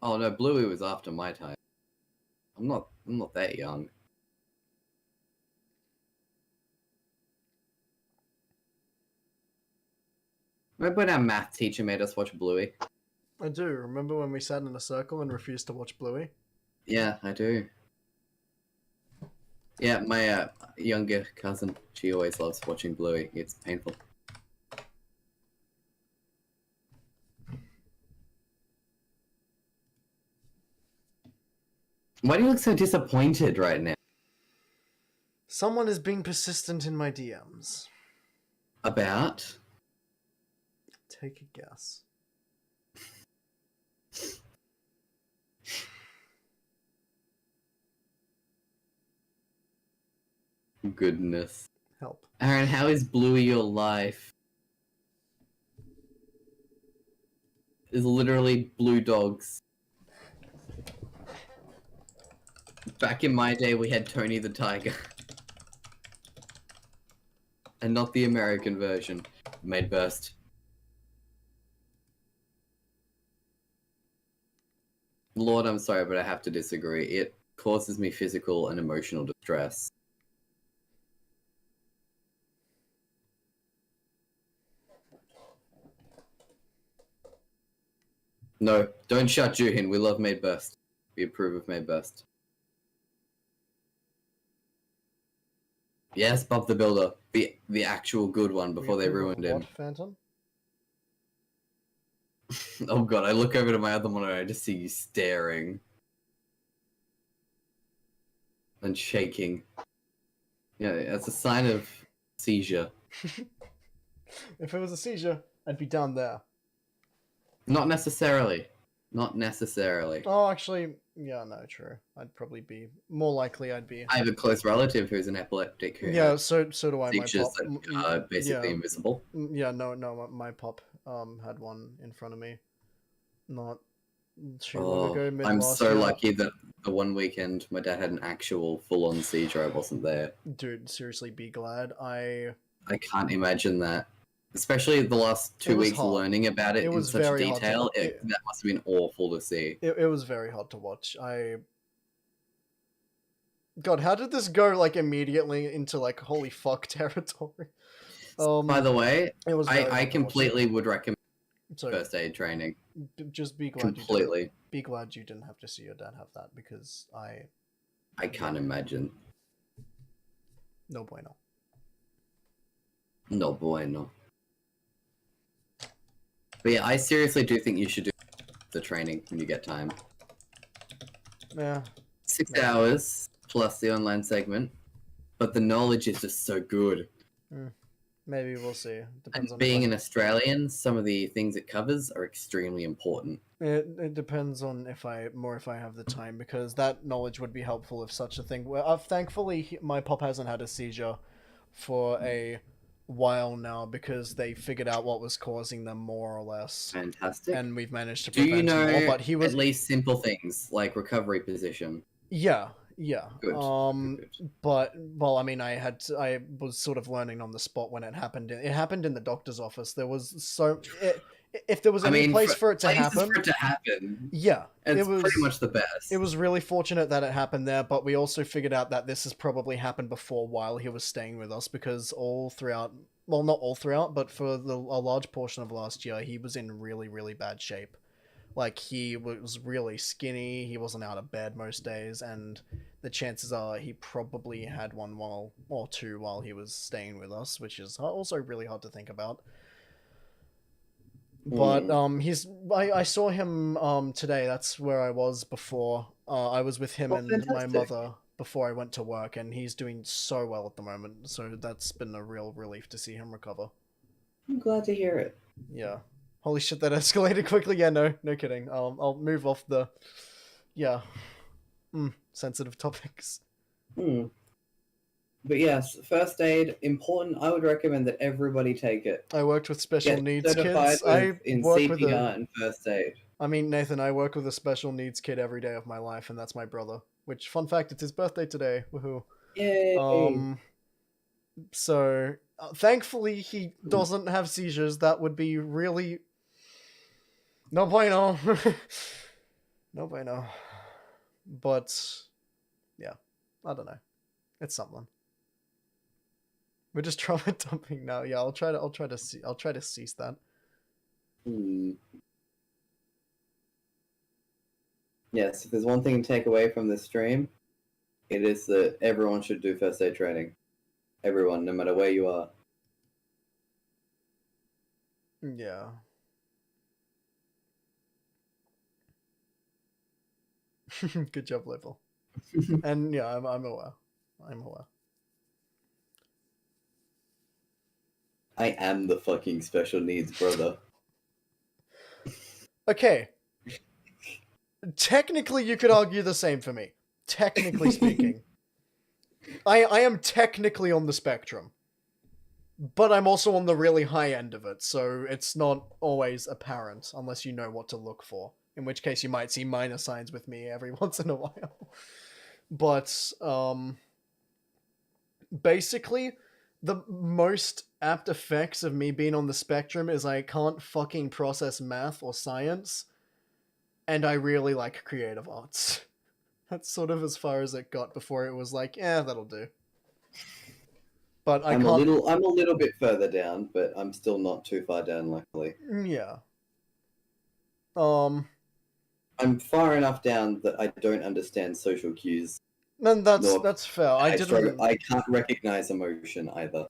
Oh no, Bluey was after my time. I'm not that young. Remember when our math teacher made us watch Bluey? I do. Remember when we sat in a circle and refused to watch Bluey? Yeah, I do. Yeah, my younger cousin, she always loves watching Bluey. It's painful. Why do you look so disappointed right now? Someone is being persistent in my DMs. About? Take a guess. Goodness. Help. Aaron, how is Bluey your life? There's literally blue dogs. Back in my day, we had Tony the Tiger. And not the American version. Made burst. Lord, I'm sorry, but I have to disagree. It causes me physical and emotional distress. No, don't shut Juhin. We love Made Burst. We approve of Made Burst. Yes, Bob the Builder. The actual good one before they ruined him. What, Phantom? Oh god, I look over to my other monitor, I just see you staring. And shaking. Yeah, that's a sign of seizure. If it was a seizure, I'd be down there. Not necessarily. Not necessarily. Oh, actually, yeah, no, true. I'd probably be more likely. I'd be. I have a close relative who's an epileptic who Yeah, has so do I. My seizures pop. that are basically yeah. invisible. Yeah, no, my pop had one in front of me. Not too long ago. Mid I'm last so year. lucky that the one weekend my dad had an actual full-on seizure. I wasn't there. Dude, seriously, be glad. I can't imagine that. Especially the last 2 weeks hard. learning about it in was such very hard to detail. watch. That must have been awful to see. It was very hard to watch. God, how did this go like immediately into like holy fuck territory? By the way, it was very I hard to watch. completely would recommend So first aid training. just be glad Completely. be glad you didn't have to see your dad have that, because I can't imagine. no bueno. No bueno. But yeah, I seriously do think you should do the training when you get time. Yeah. 6 Maybe. hours plus the online segment, but the knowledge is just so good. Maybe we'll see. Depends And on being if an Australian, some of the things it covers are extremely important. it depends on if I have the time, because that knowledge would be helpful if such a thing. Well, thankfully my pop hasn't had a seizure for a while now, because they figured out what was causing them more or less, Fantastic. and we've managed to Do you prevent know more. But he was at least simple things like recovery position? yeah. Good. Good. But well, I mean, I was sort of learning on the spot when it happened. It happened in the doctor's office. There was if there was any place for it to happen, yeah, it's it was pretty much the best. It was really fortunate that it happened there, but we also figured out that this has probably happened before while he was staying with us, because all throughout, well, not all throughout, but for a large portion of last year, he was in really, really bad shape. Like, he was really skinny, he wasn't out of bed most days, and the chances are he probably had one or two while he was staying with us, which is also really hard to think about. But I saw him today. That's where I was before. I was with him and my mother before I went to work, and he's doing so well at the moment. So that's been a real relief to see him recover. I'm glad to hear it. Yeah. Holy shit, that escalated quickly. Yeah, no kidding. I'll move off the sensitive topics. But yes, first aid, important. I would recommend that everybody take it. I worked with special needs kids. In CPR and first aid. I mean, Nathan, I work with a special needs kid every day of my life, and that's my brother. Which, fun fact, it's his birthday today. Woohoo. Yay! So, thankfully, he doesn't have seizures. That would be really... No bueno. No bueno. But, yeah. I don't know. It's something. We're just trauma dumping now. Yeah, I'll try to cease that. Yes, if there's one thing to take away from this stream, it is that everyone should do first aid training. Everyone, no matter where you are. Yeah. Good job, Level. And yeah, I'm aware. I'm aware. I am the fucking special needs brother. Okay. Technically, you could argue the same for me. Technically speaking. I am technically on the spectrum. But I'm also on the really high end of it, so it's not always apparent unless you know what to look for. In which case you might see minor signs with me every once in a while. But, basically, the most apt effects of me being on the spectrum is I can't fucking process math or science, and I really like creative arts. That's sort of as far as it got before it was like, that'll do. But I'm a little bit further down, but I'm still not too far down, luckily. Yeah. I'm far enough down that I don't understand social cues. And that's fair. I can't recognize emotion either.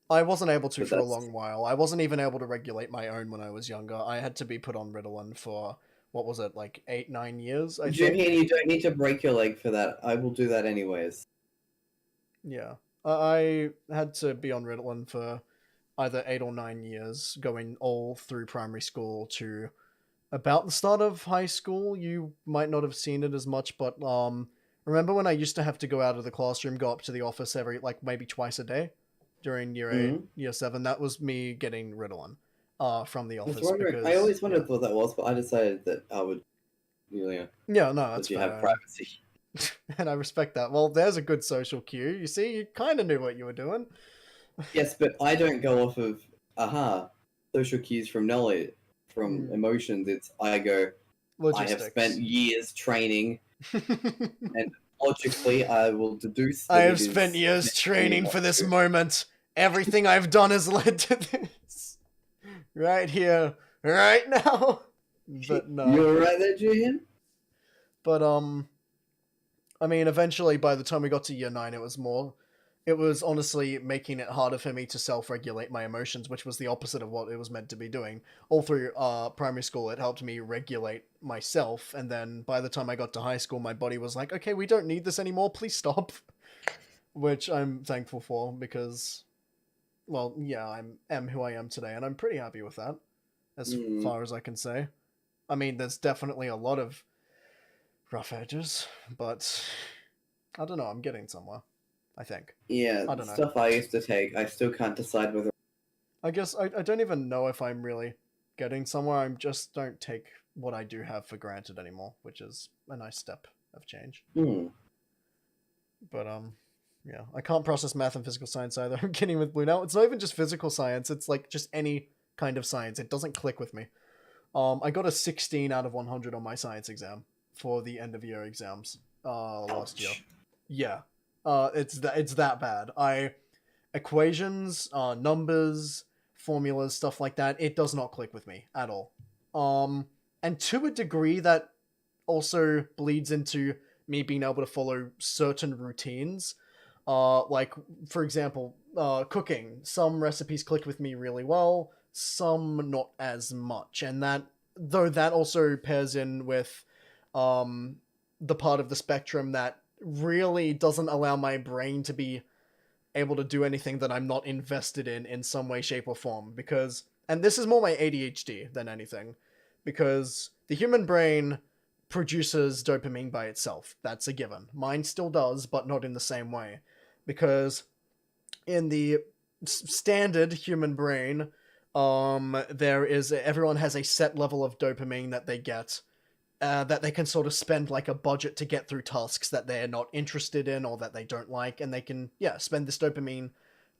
I wasn't able to for a long while. I wasn't even able to regulate my own when I was younger. I had to be put on Ritalin for, what was it, like 8-9 years, I think? Jimmy, you don't need to break your leg for that. I will do that anyways. Yeah. I had to be on Ritalin for either 8 or 9 years, going all through primary school to about the start of high school. You might not have seen it as much, but remember when I used to have to go out of the classroom, go up to the office every, like, maybe twice a day during year 8, year 7? That was me getting Ritalin from the office. I always wondered what that was, but I decided that I would, yeah, no, that's fair. You have privacy. And I respect that. Well, there's a good social cue. You see, you kind of knew what you were doing. Yes, but I don't go off of, social cues from knowledge, from emotions. It's, I go, logistics. I have spent years training, and logically I will deduce that I have spent years training for this moment. Everything I've done has led to this. Right here, right now. But no. You're right there, Julian. But, I mean, eventually, by the time we got to year 9, it was more it was honestly making it harder for me to self-regulate my emotions, which was the opposite of what it was meant to be doing. All through primary school, it helped me regulate myself, and then by the time I got to high school, my body was like, okay, we don't need this anymore, please stop. Which I'm thankful for, because, well, yeah, I am who I am today, and I'm pretty happy with that, as far as I can say. I mean, there's definitely a lot of rough edges, but I don't know, I'm getting somewhere. I think. Yeah, I don't know. stuff I used to take, I still can't decide whether. I guess I don't even know if I'm really getting somewhere. I just don't take what I do have for granted anymore, which is a nice step of change. But yeah, I can't process math and physical science either. I'm kidding with Blue now. It's not even just physical science. It's like just any kind of science. It doesn't click with me. I got a 16 out of 100 on my science exam for the end of year exams last year. Yeah. It's that bad. Equations, numbers, formulas, stuff like that, it does not click with me at all. And to a degree that also bleeds into me being able to follow certain routines. Like, for example, cooking. Some recipes click with me really well, some not as much. And that also pairs in with the part of the spectrum that really doesn't allow my brain to be able to do anything that I'm not invested in some way, shape, or form. Because, and this is more my ADHD than anything, because the human brain produces dopamine by itself. That's a given. Mine still does, but not in the same way. Because in the standard human brain, everyone has a set level of dopamine that they get, that they can sort of spend like a budget to get through tasks that they're not interested in or that they don't like, and they can, spend this dopamine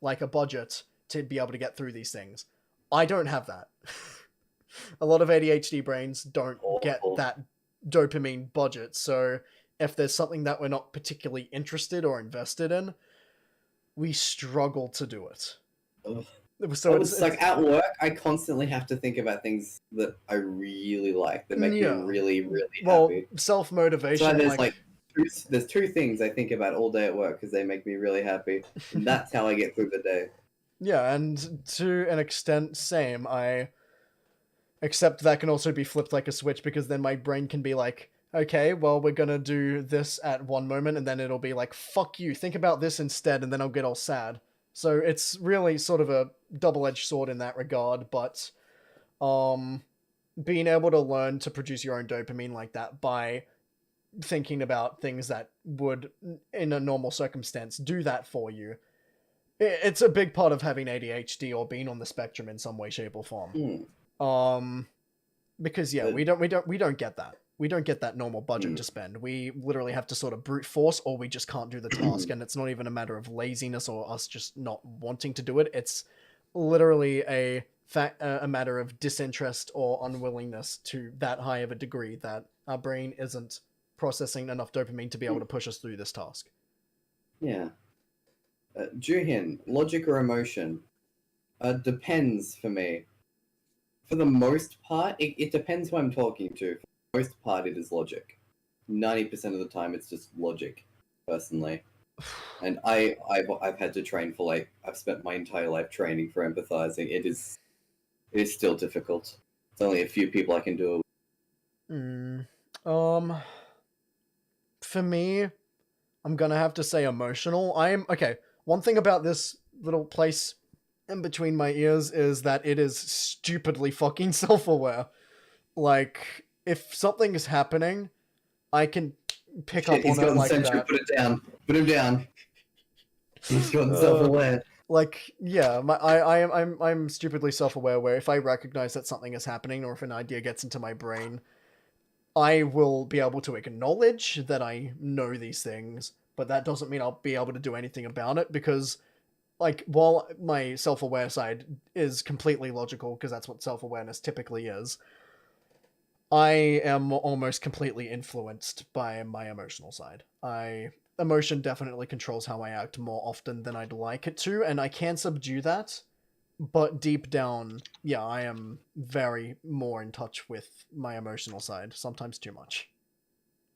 like a budget to be able to get through these things. I don't have that. A lot of ADHD brains don't get that dopamine budget, so if there's something that we're not particularly interested or invested in, we struggle to do it. Ugh. So it's like at work, I constantly have to think about things that I really like, that make me really, really happy. Self-motivation. So there's two things I think about all day at work because they make me really happy. And that's how I get through the day. Yeah, and to an extent, same. Except that can also be flipped like a switch, because then my brain can be like, okay, well, we're gonna do this at one moment, and then it'll be like, fuck you, think about this instead, and then I'll get all sad. So it's really sort of a double-edged sword in that regard, but being able to learn to produce your own dopamine like that by thinking about things that would, in a normal circumstance, do that for you, it's a big part of having ADHD or being on the spectrum in some way, shape, or form. Because we don't get that. We don't get that normal budget to spend. We literally have to sort of brute force, or we just can't do the task. And it's not even a matter of laziness or us just not wanting to do it. It's literally a matter of disinterest or unwillingness to that high of a degree that our brain isn't processing enough dopamine to be able to push us through this task. Yeah. Juhin, logic or emotion? Depends for me. For the most part, it depends who I'm talking to. For the most part, it is logic. 90% of the time, it's just logic, personally. And I've had to train for, like, I've spent my entire life training for empathizing. It is still difficult. It's only a few people I can do it with. For me, I'm gonna have to say emotional. Okay, one thing about this little place in between my ears is that it is stupidly fucking self-aware. Like, if something is happening, I can pick up on it like that. Put it down. Put him down. He's gotten self-aware. Like, yeah, I'm stupidly self-aware, where if I recognize that something is happening or if an idea gets into my brain, I will be able to acknowledge that I know these things, but that doesn't mean I'll be able to do anything about it, because, like, while my self-aware side is completely logical, because that's what self-awareness typically is, I am almost completely influenced by my emotional side. Emotion definitely controls how I act more often than I'd like it to, and I can subdue that, but deep down, yeah, I am very more in touch with my emotional side, sometimes too much.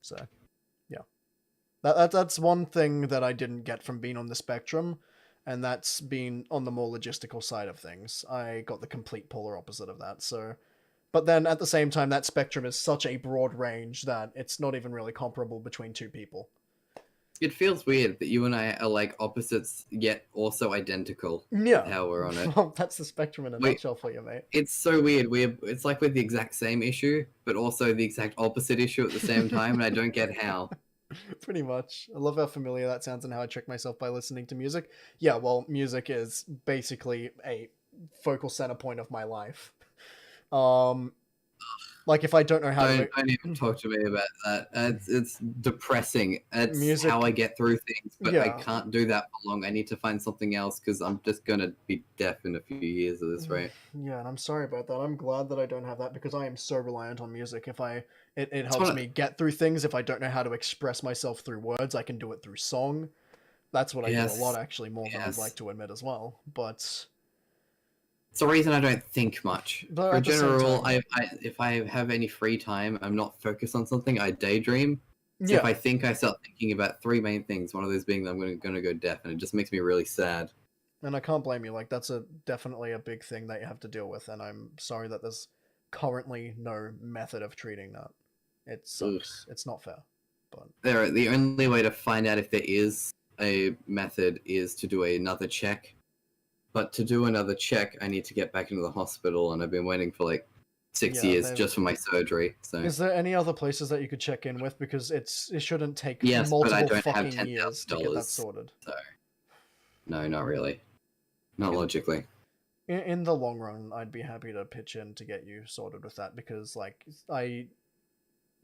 So, yeah. That's one thing that I didn't get from being on the spectrum, and that's being on the more logistical side of things. I got the complete polar opposite of that. So, but then at the same time, that spectrum is such a broad range that it's not even really comparable between two people. It feels weird that you and I are like opposites yet also identical. Yeah. How we're on it. Well, that's the spectrum in a Wait. nutshell for you, mate. It's so weird. It's like we're the exact same issue, but also the exact opposite issue at the same time, and I don't get how. Pretty much. I love how familiar that sounds and how I trick myself by listening to music. Yeah, well, music is basically a focal center point of my life. Like if I don't know how to... Don't even talk to me about that. It's depressing. It's Music- how I get through things, but I Yeah. can't do that for long. I need to find something else because I'm just gonna be deaf in a few years at this rate. Yeah, and I'm sorry about that. I'm glad that I don't have that because I am so reliant on music. If it helps what I- me get through things. If I don't know how to express myself through words, I can do it through song. That's what I do Yes. a lot, actually, more than I'd Yes. like to admit as well. But It's the reason I don't think much. But For at the same general, time- if I have any free time, I'm not focused on something. I daydream. So yeah, if I think, I start thinking about three main things. One of those being that I'm gonna go deaf, and it just makes me really sad. and I can't blame you. Like that's definitely a big thing that you have to deal with, and I'm sorry that there's currently no method of treating that. It sucks. It's not fair. But The only way to find out if there is a method is to do another check. But to do another check, I need to get back into the hospital, and I've been waiting for like 6 Yeah, years they've- just for my surgery. So is there any other places that you could check in with? Because it shouldn't take Yes, but I multiple don't have fucking years to get that $10,000. sorted. no, not really, not logically. In the long run, I'd be happy to pitch in to get you sorted with that because, like,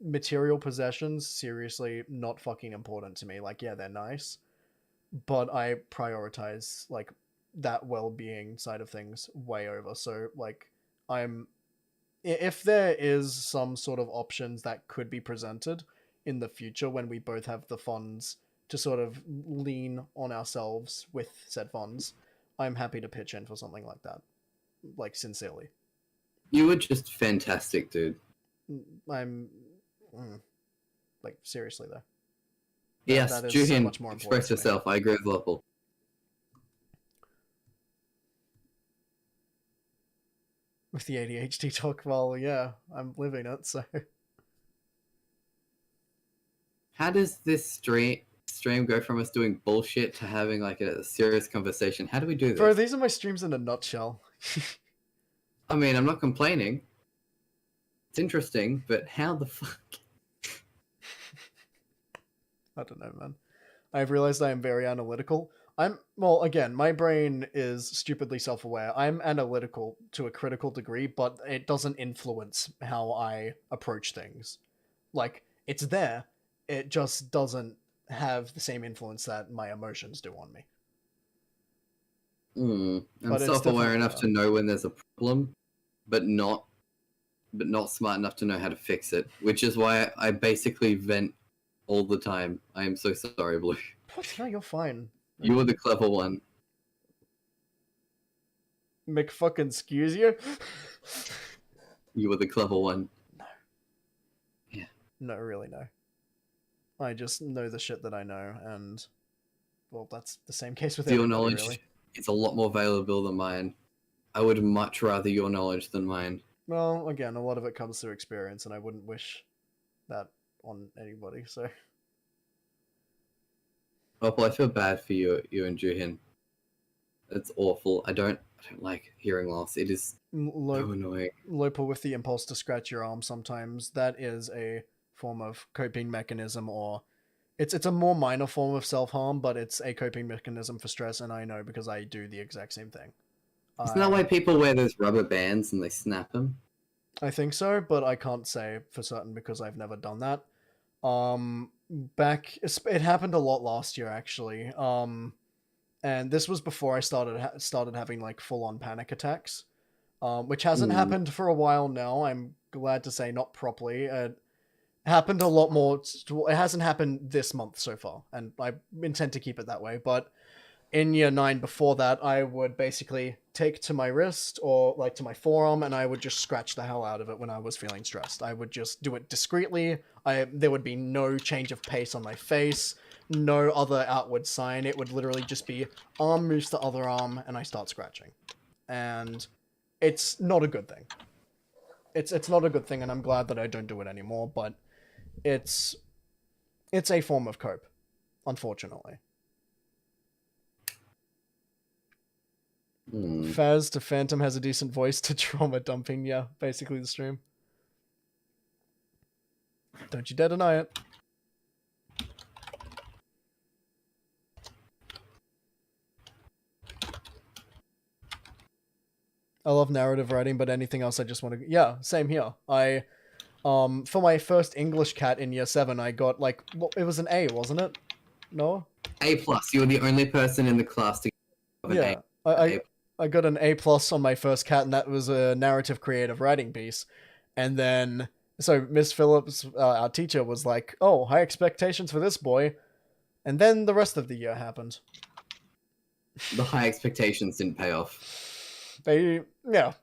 material possessions, seriously, not fucking important to me. Like, yeah, they're nice, but I prioritize, like, that well-being side of things way over. So, like, if there is some sort of options that could be presented in the future when we both have the funds to sort of lean on ourselves with said funds, I'm happy to pitch in for something like that. Like, sincerely. You were just fantastic, dude. Like, seriously, though. Yes, that is so Juhin, much more important express to me. yourself. I agree with Lopple. With the ADHD talk, well, yeah, I'm living it, so... How does this stream go from us doing bullshit to having like a serious conversation? How do we do this? Bro, these are my streams in a nutshell. I mean, I'm not complaining. It's interesting, but how the fuck? I don't know, man. I've realized I am very analytical. Well, again, my brain is stupidly self-aware. I'm analytical to a critical degree, but it doesn't influence how I approach things. Like, it's there, it just doesn't have the same influence that my emotions do on me. I'm But it's self-aware definitely enough to know when there's a problem, but not smart enough to know how to fix it. Which is why I basically vent all the time. I am so sorry, Blue. What? No, you're fine. You were the clever one. McFucking excuse you? You were the clever one. No, really, no. I just know the shit that I know, and... Well, that's the same case with Your everybody, knowledge really. is a lot more valuable than mine. I would much rather your knowledge than mine. Well, again, a lot of it comes through experience, and I wouldn't wish that on anybody, so... Well, I feel bad for you and Juhin. It's awful. I don't like hearing loss. It is so annoying. Lopa with the impulse to scratch your arm sometimes, that is a form of coping mechanism, or... It's a more minor form of self-harm, but it's a coping mechanism for stress, and I know because I do the exact same thing. Isn't that why people wear those rubber bands and they snap them? I think so, but I can't say for certain because I've never done that. It happened a lot last year actually. And this was before I started having like full-on panic attacks, which hasn't happened for a while now. I'm glad to say, not properly. It happened a lot more. It hasn't happened this month so far, and I intend to keep it that way. But in year 9 before that, I would basically take to my wrist or like to my forearm, and I would just scratch the hell out of it when I was feeling stressed. I would just do it discreetly. There would be no change of pace on my face. no other outward sign. It would literally just be arm moves to other arm, and I start scratching. And it's not a good thing. It's not a good thing, and I'm glad that I don't do it anymore, but it's a form of cope, unfortunately. Faz to Phantom has a decent voice to trauma dumping. Yeah, basically the stream. Don't you dare deny it. I love narrative writing, but anything else I just want to... Yeah, same here. For my first English cat in year 7, I got, like... Well, it was an A, wasn't it? No? A+. You were the only person in the class to get an Yeah. I got an A+ on my first cat, and that was a narrative creative writing piece. And then... So Miss Phillips, our teacher, was like, oh, high expectations for this boy. And then the rest of the year happened. The high expectations didn't pay off. Yeah.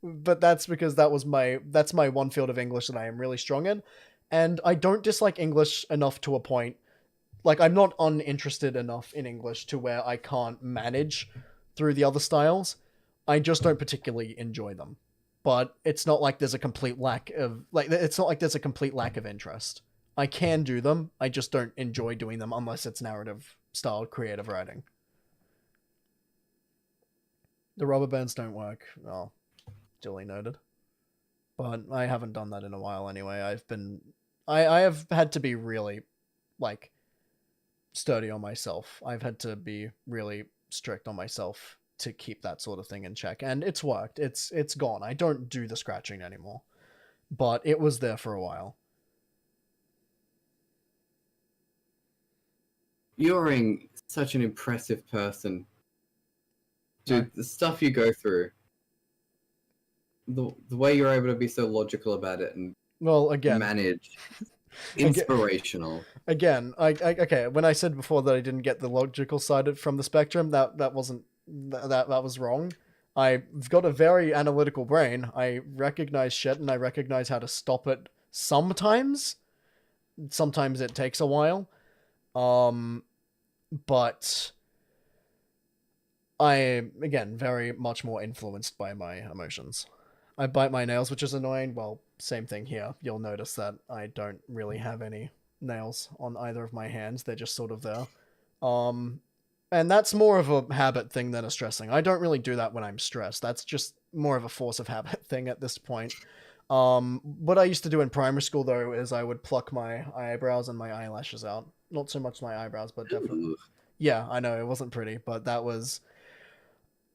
But that's because that's my one field of English that I am really strong in. And I don't dislike English enough to a point. Like, I'm not uninterested enough in English to where I can't manage through the other styles. I just don't particularly enjoy them. But it's not like there's a complete lack of... Like, it's not like there's a complete lack of interest. I can do them, I just don't enjoy doing them unless it's narrative-style creative writing. The rubber bands don't work. Oh, duly noted. But I haven't done that in a while anyway. I have had to be really, like, sturdy on myself. I've had to be really strict on myself to keep that sort of thing in check. And it's worked. It's gone. I don't do the scratching anymore. But it was there for a while. You're such an impressive person. Dude, the stuff you go through, the way you're able to be so logical about it and manage, inspirational. Again, okay. When I said before that I didn't get the logical side from the spectrum, that was wrong. I've got a very analytical brain. I recognize shit and I recognize how to stop it. Sometimes it takes a while, but I am, again, very much more influenced by my emotions. I bite my nails, which is annoying. Well, same thing here. You'll notice that I don't really have any nails on either of my hands. They're just sort of there. And that's more of a habit thing than a stressing. I don't really do that when I'm stressed. That's just more of a force of habit thing at this point. What I used to do in primary school, though, is I would pluck my eyebrows and my eyelashes out. Not so much my eyebrows, but definitely... Ooh. Yeah, I know, it wasn't pretty, but that was...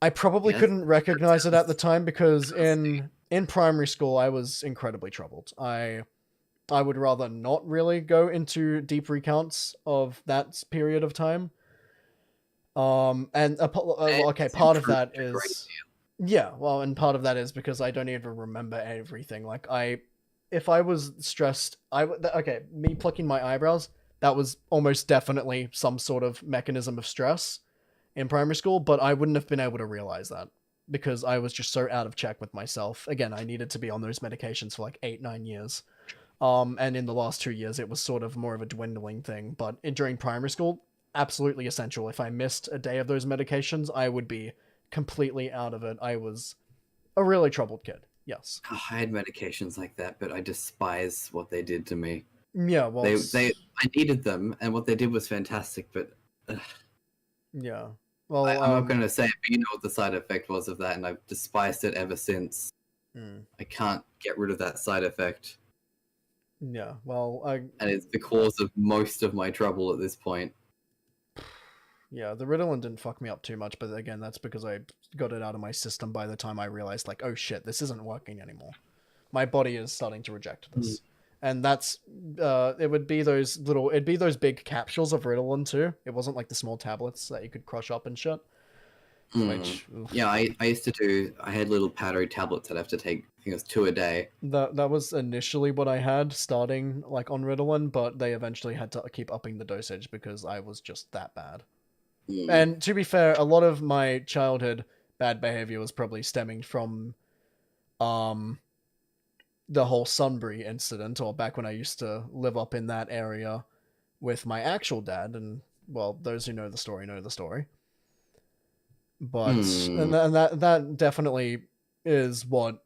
I probably couldn't recognize it at the time because in primary school I was incredibly troubled. I would rather not really go into deep recounts of that period of time. And okay, part of that is and part of that is because I don't even remember everything. Like if I was stressed, me plucking my eyebrows, that was almost definitely some sort of mechanism of stress in primary school, but I wouldn't have been able to realize that because I was just so out of check with myself. Again, I needed to be on those medications for like 8-9 years. And in the last 2 years, it was sort of more of a dwindling thing. But during primary school, absolutely essential. If I missed a day of those medications, I would be completely out of it. I was a really troubled kid. Yes. I had medications like that, but I despise what they did to me. Yeah, well... I needed them, and what they did was fantastic, but... Yeah. Well, I'm not going to say it, but you know what the side effect was of that, and I've despised it ever since. I can't get rid of that side effect. Yeah, well, and it's the cause of most of my trouble at this point. Yeah, the Ritalin didn't fuck me up too much, but again, that's because I got it out of my system by the time I realized, like, oh shit, this isn't working anymore. My body is starting to reject this. And that's, it'd be those big capsules of Ritalin too. It wasn't like the small tablets that you could crush up and shit. Which, yeah, I used to do, I had little powdery tablets I'd have to take, I think it was 2 a day. That was initially what I had starting like on Ritalin, but they eventually had to keep upping the dosage because I was just that bad. And to be fair, a lot of my childhood bad behavior was probably stemming from, the whole Sunbury incident, or back when I used to live up in that area, with my actual dad, and well, those who know the story know the story. But and that definitely is what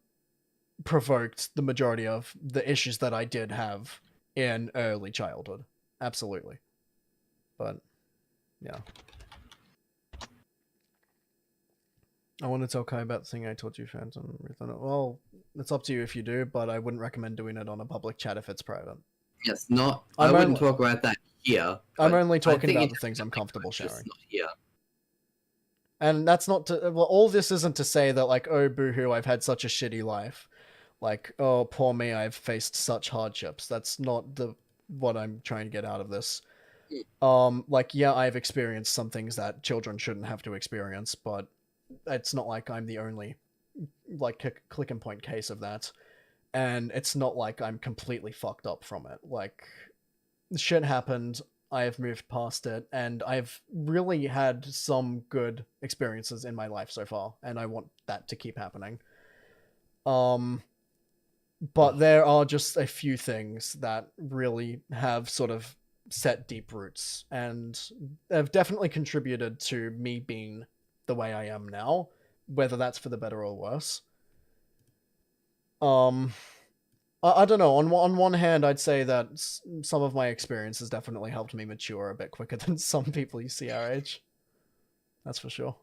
provoked the majority of the issues that I did have in early childhood. Absolutely. But yeah. I want to tell Kai about the thing I told you, Phantom. Well, it's up to you if you do, but I wouldn't recommend doing it on a public chat if it's private. Yes, not. I wouldn't talk about that here. I'm only talking about the things I'm comfortable sharing. Not here. And that's not to. Well, all this isn't to say that, like, oh, boohoo, I've had such a shitty life. Like, oh, poor me, I've faced such hardships. That's not what I'm trying to get out of this. Like, yeah, I've experienced some things that children shouldn't have to experience, but it's not like I'm the only, like, click and point case of that. And it's not like I'm completely fucked up from it. Like, shit happened, I have moved past it, and I've really had some good experiences in my life so far, and I want that to keep happening. But there are just a few things that really have sort of set deep roots, and have definitely contributed to me being the way I am now, whether that's for the better or worse. I don't know. On one hand, I'd say that some of my experiences definitely helped me mature a bit quicker than some people you see our age. That's for sure.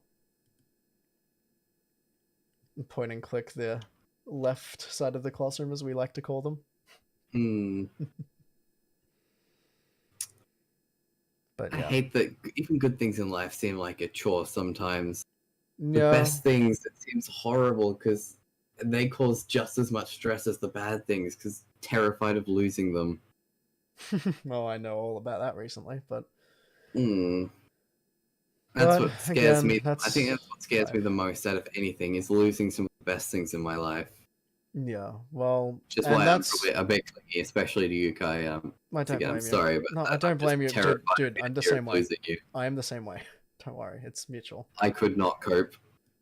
Point and click the left side of the classroom, as we like to call them. But yeah. I hate that even good things in life seem like a chore sometimes. The Yeah. best things, it seems horrible because they cause just as much stress as the bad things because terrified of losing them. Well, I know all about that recently, but That's what scares me. Again, I think that's what scares me the most out of anything is losing some of the best things in my life. Yeah, well, Which is why I'm probably a bit clingy, especially to you, Kai. I don't blame I'm you. sorry, but no, I don't blame you, dude. I'm the same way. Losing you. I am the same way. Don't worry, it's mutual. I could not cope.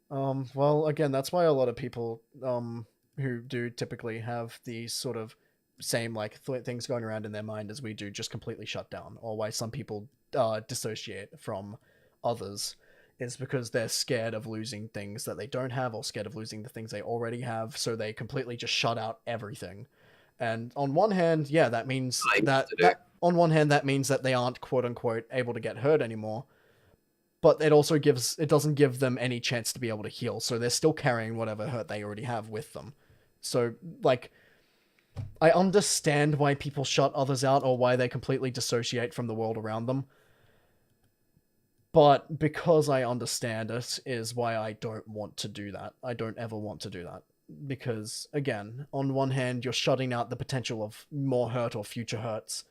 Well, again, that's why a lot of people who do typically have these sort of same like things going around in their mind as we do just completely shut down, or why some people dissociate from others, is because they're scared of losing things that they don't have, or scared of losing the things they already have, so they completely just shut out everything. And on one hand, yeah, that means that on one hand that means that they aren't quote unquote able to get hurt anymore. But it also doesn't give them any chance to be able to heal, so they're still carrying whatever hurt they already have with them. So, like, I understand why people shut others out, or why they completely dissociate from the world around them. But because I understand it is why I don't want to do that. I don't ever want to do that. Because, again, on one hand, you're shutting out the potential of more hurt or future hurts,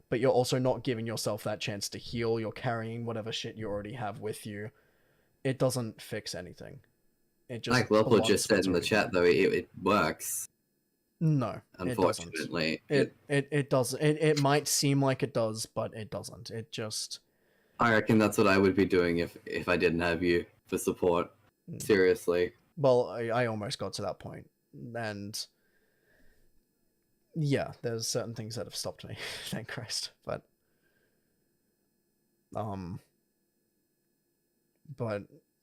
but you're also not giving yourself that chance to heal. You're carrying whatever shit you already have with you. It doesn't fix anything. It just, like Loplo just said in the chat, though, it works. No, unfortunately, it doesn't. It might seem like it does, but it doesn't. It just. I reckon that's what I would be doing if I didn't have you for support. Seriously. Well, I almost got to that point, and yeah, there's certain things that have stopped me. Thank Christ. But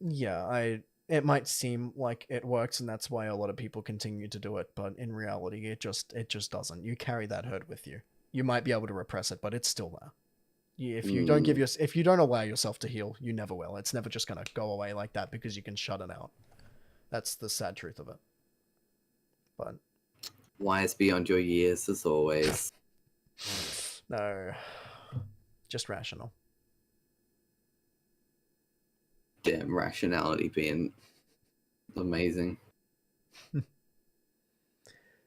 yeah, it might seem like it works, and that's why a lot of people continue to do it. But in reality, it just doesn't. You carry that hurt with you. You might be able to repress it, but it's still there. If you don't if you don't allow yourself to heal, you never will. It's never just gonna go away like that because you can shut it out. That's the sad truth of it. But wise beyond your years, as always. No, just rational. Damn, rationality being amazing.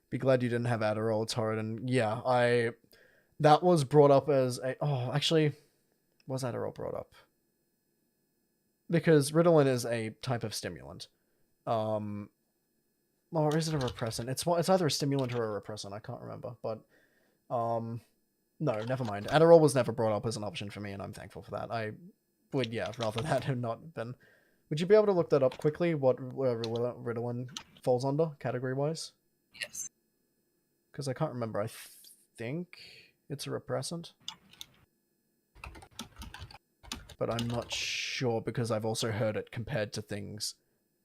Be glad you didn't have Adderall, it's hard, and yeah, that was brought up as a... Oh, actually, was Adderall brought up? Because Ritalin is a type of stimulant. Or is it a repressant? It's either a stimulant or a repressant, I can't remember. But, no, never mind. Adderall was never brought up as an option for me, and I'm thankful for that. I would, yeah, rather that have not been... Would you be able to look that up quickly, what Ritalin falls under, category-wise? Yes. Because I can't remember. I think... It's a repressant. but I'm not sure because I've also heard it compared to things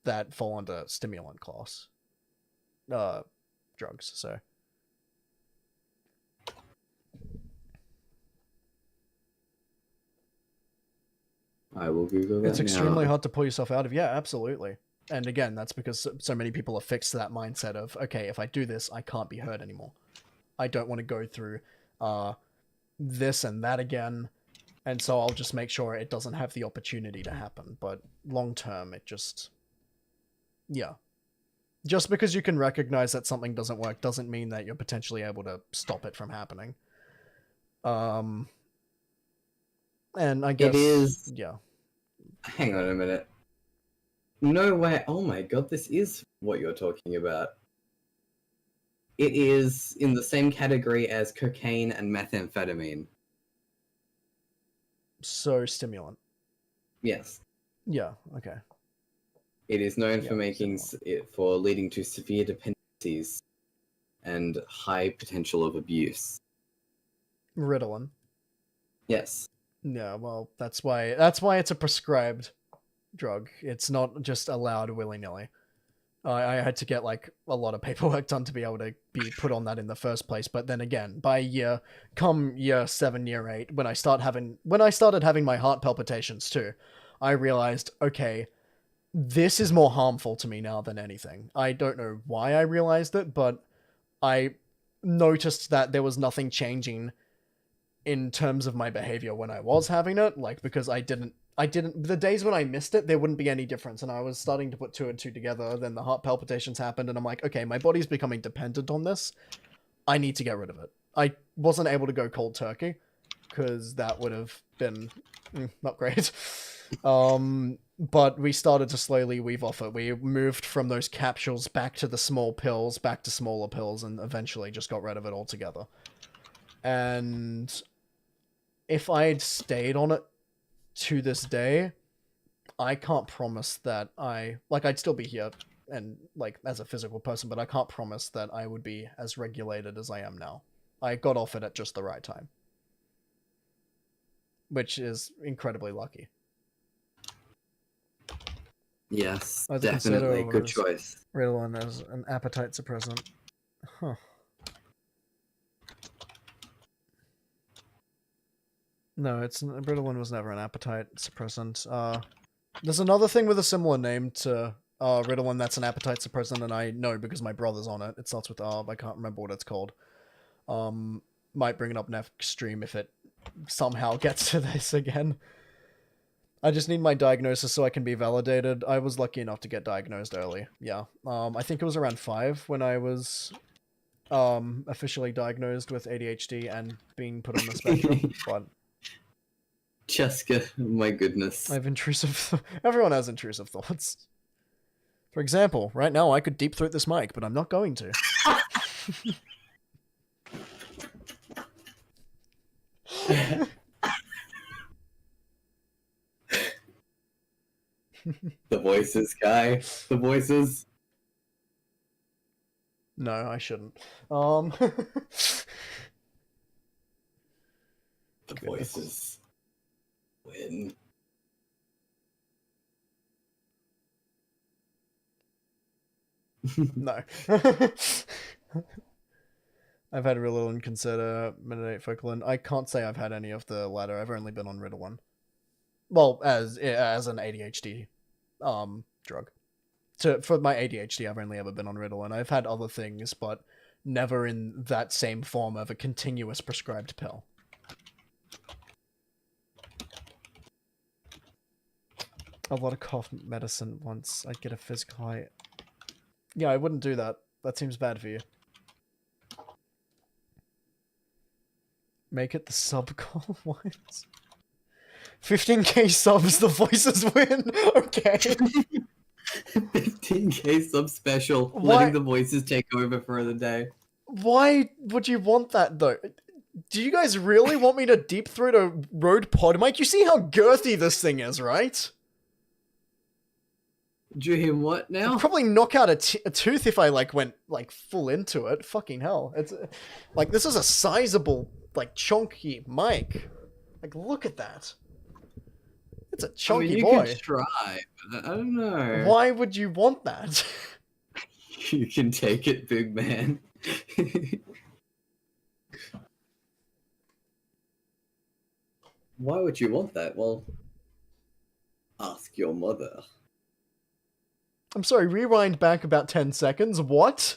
that fall under stimulant class drugs. So I will Google that it's extremely now. hard to pull yourself out of. Yeah, absolutely. And again, that's because so many people are fixed to that mindset of, okay, if I do this, I can't be hurt anymore. I don't want to go through this and that again, and so I'll just make sure it doesn't have the opportunity to happen. But long term, it just... Yeah. Just because you can recognize that something doesn't work doesn't mean that you're potentially able to stop it from happening. And I guess... It is... Yeah. Hang on a minute. No way. Oh my god, this is what you're talking about. It is in the same category as cocaine and methamphetamine. So stimulant. Yes. Yeah, okay. It is known Yeah, for making it for leading to severe dependencies and high potential of abuse. Ritalin. Yes. Yeah, well, that's why it's a prescribed drug. It's not just allowed willy-nilly. I had to get like a lot of paperwork done to be able to be put on that in the first place. But then again, by year 7, year 8, when I started having my heart palpitations too, I realized, okay, this is more harmful to me now than anything. I don't know why I realized it, but I noticed that there was nothing changing in terms of my behavior when I was having it, like, because I didn't, the days when I missed it, there wouldn't be any difference, and I was starting to put 2 and 2 together, then the heart palpitations happened, and I'm like, okay, my body's becoming dependent on this, I need to get rid of it. I wasn't able to go cold turkey, because that would have been not great. But we started to slowly weave off it. We moved from those capsules back to the small pills, back to smaller pills, and eventually just got rid of it altogether. And if I had stayed on it to this day, I can't promise that I'd still be here and like as a physical person, but I can't promise that I would be as regulated as I am now. I got off it at just the right time, which is incredibly lucky. Yes, I had to consider definitely. what Good is choice. Ritalin as an appetite suppressant. Huh. No, Ritalin was never an appetite suppressant. There's another thing with a similar name to Ritalin that's an appetite suppressant, and I know because my brother's on it. It starts with R, but I can't remember what it's called. Might bring it up next stream if it somehow gets to this again. I just need my diagnosis so I can be validated. I was lucky enough to get diagnosed early. Yeah. I think it was around 5 when I was officially diagnosed with ADHD and being put on the spectrum. But Jessica, my goodness. I have intrusive... Everyone has intrusive thoughts. For example, right now I could deep throat this mic, but I'm not going to. The voices, guy. The voices. No, I shouldn't. The voices. Win. No. I've had Ritalin, consider Midnight Focalin. I can't say I've had any of the latter. I've only been on Ritalin. Well, as an ADHD drug. For my ADHD, I've only ever been on Ritalin. I've had other things, but never in that same form of a continuous prescribed pill. A lot of cough medicine once I'd get a physical high. Yeah, I wouldn't do that. That seems bad for you. Make it the sub call once. 15k subs, the voices win. Okay. 15k sub special. Why- Letting the voices take over for the day. Why would you want that though? Do you guys really want me to deep throat a Rode pod mic? You see how girthy this thing is, right? Do you hear what now? I'd probably knock out a tooth if I went full into it. Fucking hell. It's like, this is a sizable chunky mic. Look at that. It's a I mean, chunky you boy. can try, but I don't know. Why would you want that? You can take it, big man. Why would you want that? Well, ask your mother. I'm sorry, rewind back about 10 seconds. What?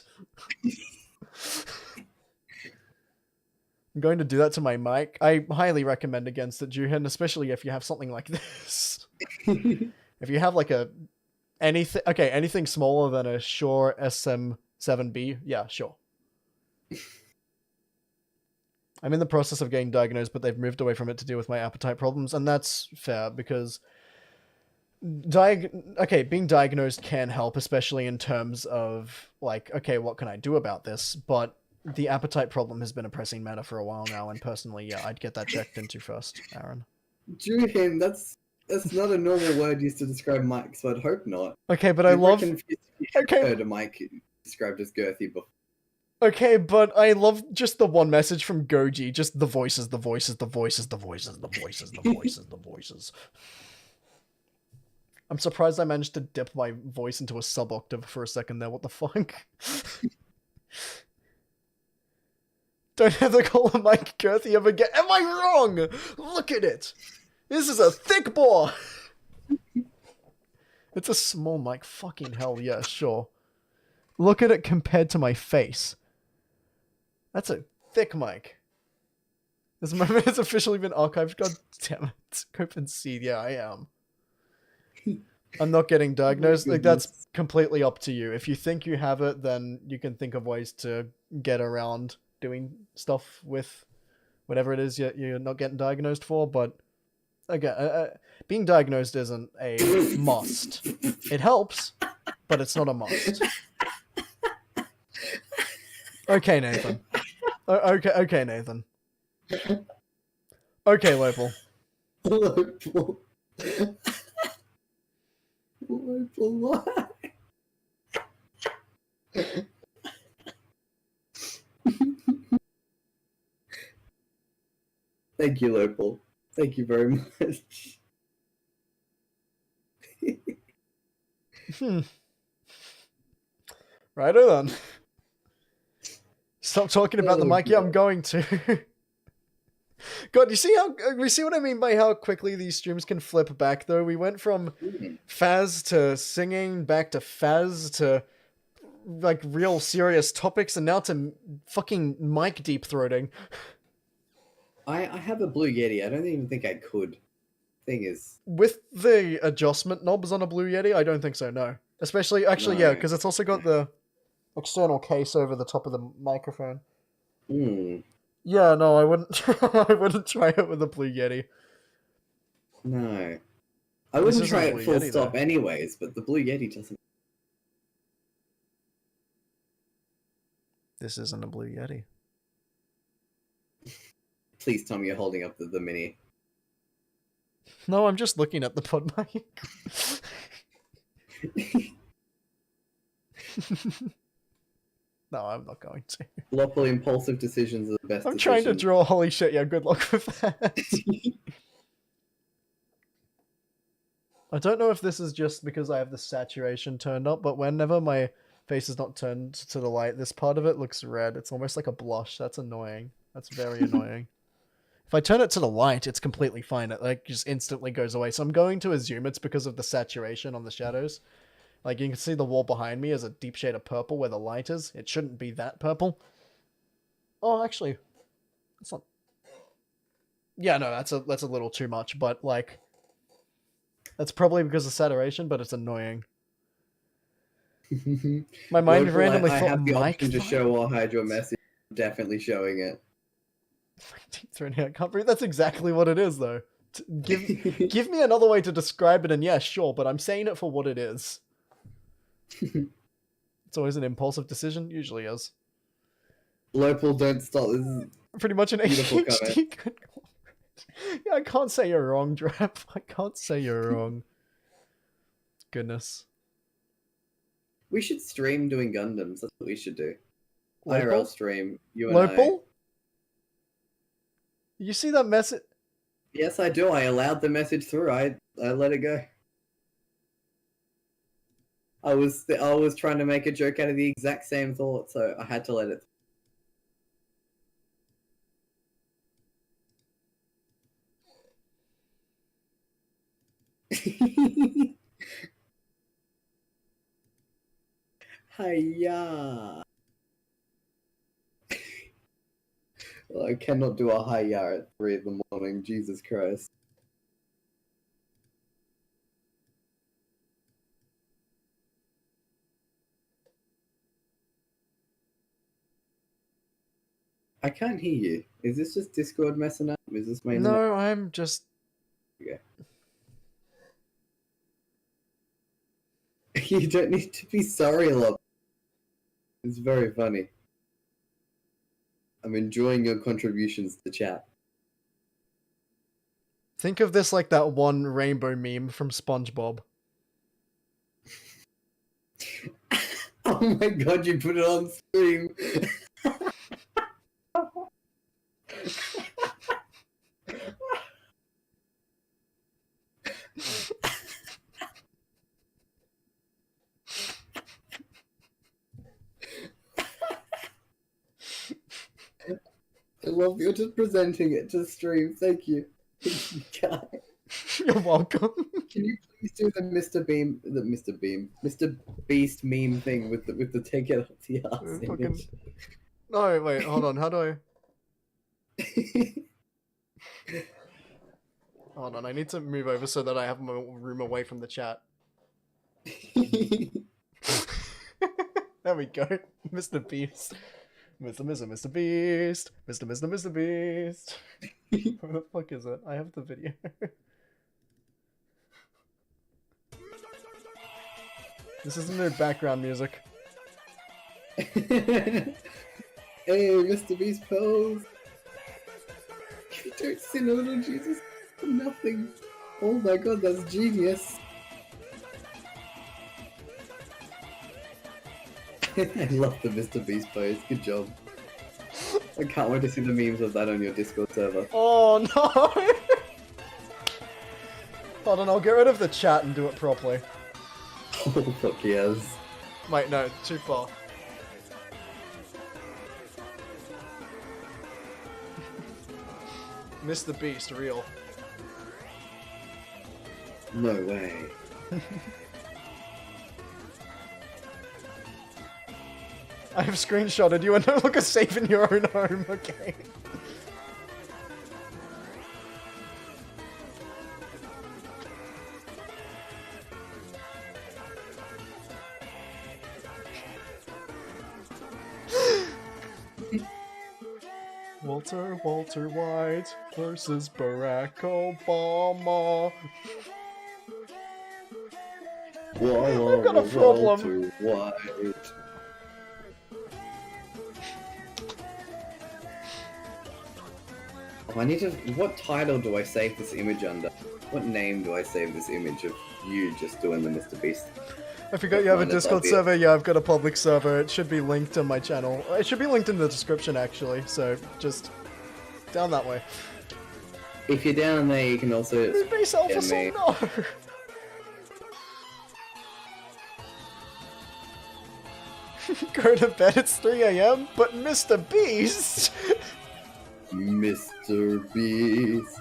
I'm going to do that to my mic. I highly recommend against it, Juhan, especially if you have something like this. If you have like anything smaller than a Shure SM7B, yeah, sure. I'm in the process of getting diagnosed, but they've moved away from it to deal with my appetite problems, and that's fair because being diagnosed can help, especially in terms of like, okay, what can I do about this? But the appetite problem has been a pressing matter for a while now, and personally, yeah, I'd get that checked into first, Aaron. Julian, that's not a normal word used to describe Mike, so I'd hope not. Okay, but I love. Okay, heard a Mike described as girthy before. Okay, but I love just the one message from Goji, just the voices, the voices, the voices, the voices, the voices, the voices, the voices. I'm surprised I managed to dip my voice into a sub-octave for a second there, what the fuck? Don't have to call him Mike Girthy ever again. Am I wrong? Look at it! This is a thick bore! It's a small mic, fucking hell, yeah, sure. Look at it compared to my face. That's a thick mic. This moment has officially been archived. God damn it. Cope and seed. Yeah, I am. I'm not getting diagnosed. Like, that's completely up to you. If you think you have it, then you can think of ways to get around doing stuff with whatever it is you're not getting diagnosed for. But again, being diagnosed isn't a must. It helps, but it's not a must. Okay, Nathan. Okay, Nathan. Okay, Lopal. Lopal. Lopal, why? Thank you, Lopal. Thank you very much. Righto then. Stop talking about the mic. Yeah, I'm going to. God, you see what I mean by how quickly these streams can flip back, though? We went from Faz to singing, back to Faz to, like, real serious topics, and now to fucking mic deep-throating. I have a Blue Yeti. I don't even think I could. Thing is... With the adjustment knobs on a Blue Yeti, I don't think so, no. Especially, actually, No. yeah, because it's also got the external case over the top of the microphone. Yeah, no, I wouldn't. I wouldn't try it with a Blue Yeti. No, I wouldn't try it full Yeti, stop though. anyways. But the Blue Yeti doesn't. This isn't a Blue Yeti. Please tell me you're holding up the mini. No, I'm just looking at the pod mic. No, I'm not going to. Lopal impulsive decisions are the best. I'm trying to draw. Holy shit! Yeah, good luck with that. I don't know if this is just because I have the saturation turned up, but whenever my face is not turned to the light, this part of it looks red. It's almost like a blush. That's annoying. That's very annoying. If I turn it to the light, it's completely fine. It like just instantly goes away. So I'm going to assume it's because of the saturation on the shadows. Like you can see the wall behind me is a deep shade of purple where the light is. It shouldn't be that purple. Oh, actually, it's not. Yeah, no, that's a little too much. But like, that's probably because of saturation. But it's annoying. My mind Lopal, randomly I thought have the Mike option to show or hide your message. Definitely showing it. I can't breathe. That's exactly what it is, though. Give me another way to describe it, and yeah, sure, but I'm saying it for what it is. It's always an impulsive decision. Usually is. Lopal, don't stop. This is Pretty much an beautiful ADHD. Yeah, I can't say you're wrong, Drap. I can't say you're wrong. Goodness. We should stream doing Gundams. That's what we should do. Lopal? IRL stream. You and Lopal? You see that message? Yes, I do. I allowed the message through. I let it go. I was trying to make a joke out of the exact same thought, so I had to let it. Hiya! Well, I cannot do a hiya at 3 in the morning. Jesus Christ. I can't hear you. Is this just Discord messing up? Is this my internet? No, I'm just. Okay. You don't need to be sorry a lot. It's very funny. I'm enjoying your contributions to chat. Think of this like that one rainbow meme from SpongeBob. Oh my god, you put it on stream! I love you're just presenting it to stream. Thank you. Thank you, guy. You're welcome. Can you please do the Mr. Beast meme thing with the take it off the ass Fucking... image? No, wait, hold on. How do I? Hold on, I need to move over so that I have my room away from the chat. There we go. Mr. Beast. Mr. Beast. Mr. Beast. Where the fuck is it? I have the video. This is no background music. Hey, Mr. Beast pose. You don't see no little Jesus for nothing. Oh my god, that's genius. I love the Mr. Beast pose. Good job. I can't wait to see the memes of that on your Discord server. Oh no! Hold on, I'll get rid of the chat and do it properly. Oh fuck yes. Wait, no, too far. Mr. Beast, real. No way. I have screenshotted you and no longer safe in your own home, okay? Walter White versus Barack Obama. Whoa, I've got a problem. White. Oh, I need to. What title do I save this image under? What name do I save this image of you just doing the Mr. Beast? I forgot you have a Discord server. Yeah, I've got a public server. It should be linked on my channel. It should be linked in the description, actually. So just down that way. If you're down there, you can also. Space Alpha, so no. Go to bed. It's 3 a.m. But Mr. Beast. Mr. Beast.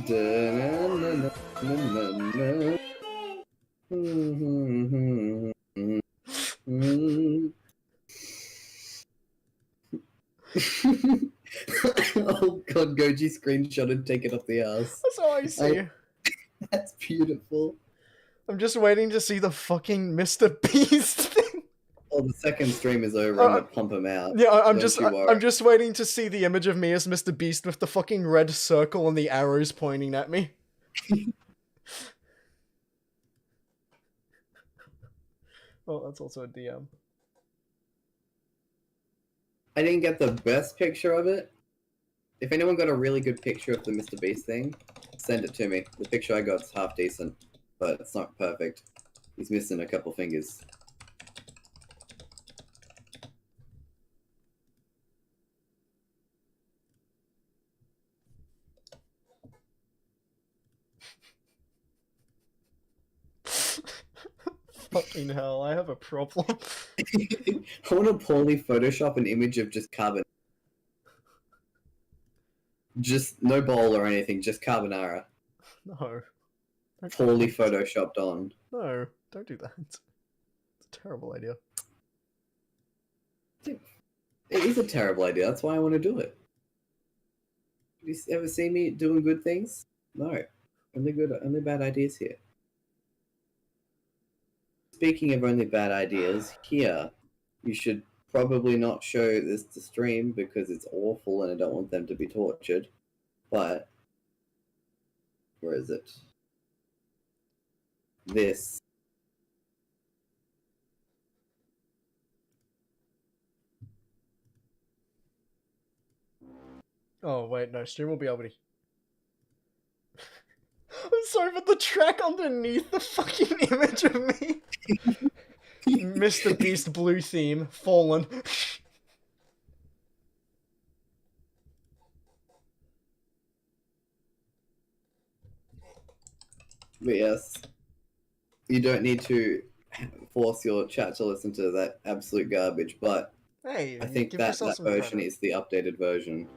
Da-na-na-na-na-na-na. Oh god, Goji screenshot and take it off the ass. That's all I see. That's beautiful. I'm just waiting to see the fucking Mr. Beast thing. Well, the second stream is over. I'm gonna pump him out. Yeah, I'm just waiting to see the image of me as Mr. Beast with the fucking red circle and the arrows pointing at me. Oh, that's also a DM. I didn't get the best picture of it. If anyone got a really good picture of the Mr. Beast thing, send it to me. The picture I got's half decent, but it's not perfect. He's missing a couple fingers. Fucking hell, I have a problem. I want to poorly Photoshop an image of just carbon. Just no bowl or anything, just carbonara. No. Don't do Poorly that. photoshopped on. No, don't do that. It's a terrible idea. It is a terrible idea, that's why I want to do it. Have you ever seen me doing good things? No. Only bad ideas here. Speaking of only bad ideas, here, you should probably not show this to stream because it's awful and I don't want them to be tortured. But, where is it? This. Oh, wait, no, stream will be able to... I'm sorry, but the track underneath the fucking image of me... Mr. Beast blue theme, fallen. But yes, you don't need to force your chat to listen to that absolute garbage, but Hey, I think give that yourself some version credit. is the updated version.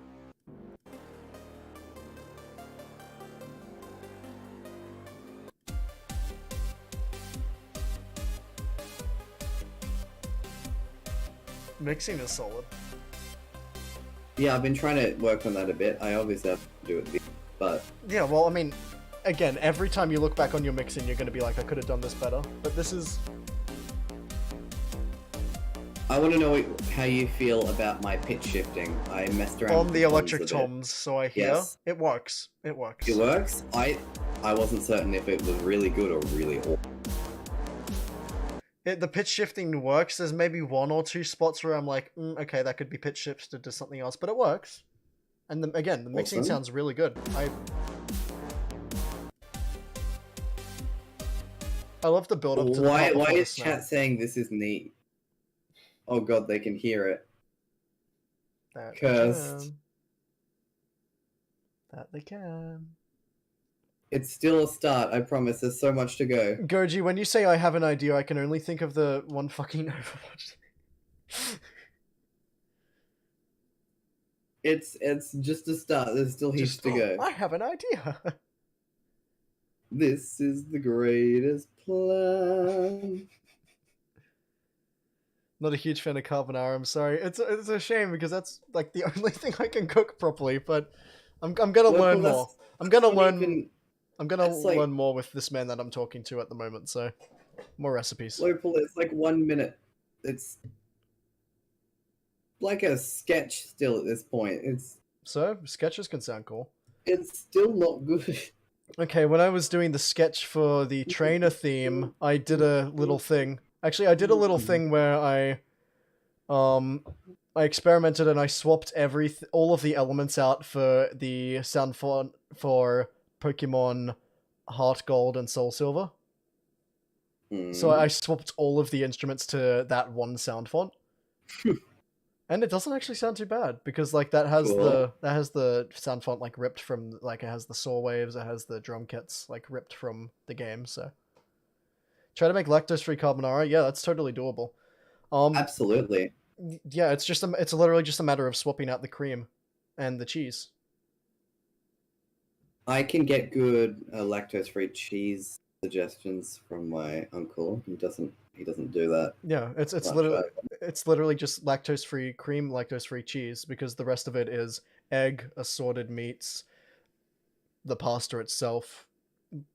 Mixing is solid. Yeah, I've been trying to work on that a bit. I obviously have to do it, but Yeah, well, I mean, again, every time you look back on your mixing, you're gonna be like, I could have done this better. But this is... I want to know how you feel about my pitch shifting. I messed around on with the toms electric a bit. toms, so I hear. Yes. It works. It works. It works. I wasn't certain if it was really good or really awful. The pitch shifting works. There's maybe one or two spots where I'm like, okay, that could be pitch shifted to something else, but it works. And again, the mixing Awesome. sounds really good. I love the build up to the Why part before the is snap. chat saying this is neat? Oh god, they can hear it. That they Cursed. can. That they can. It's still a start, I promise. There's so much to go. Goji, when you say I have an idea, I can only think of the one fucking Overwatch. It's just a start. There's still heaps to go. I have an idea. This is the greatest plan. Not a huge fan of carbonara. I'm sorry. It's a shame because that's like the only thing I can cook properly. But I'm gonna learn more. I'm gonna learn. I'm gonna that's like- learn more with this man that I'm talking to at the moment. So more recipes. Lopal, it's like 1 minute. It's like a sketch still at this point. So sketches can sound cool. It's still not good. Okay, when I was doing the sketch for the trainer theme, I did a little thing. Actually, I did a little thing where I experimented and I swapped all of the elements out for the sound font for Pokemon Heart Gold and Soul Silver. So I swapped all of the instruments to that one sound font. And it doesn't actually sound too bad because like that has Cool. the sound font like ripped from like it has the saw waves, it has the drum kits like ripped from the game, so try to make lactose-free carbonara. Yeah, that's totally doable. Absolutely. Yeah, it's literally just a matter of swapping out the cream and the cheese. I can get good lactose-free cheese suggestions from my uncle. He doesn't do that. Yeah, it's literally just lactose-free cream, lactose-free cheese because the rest of it is egg, assorted meats, the pasta itself,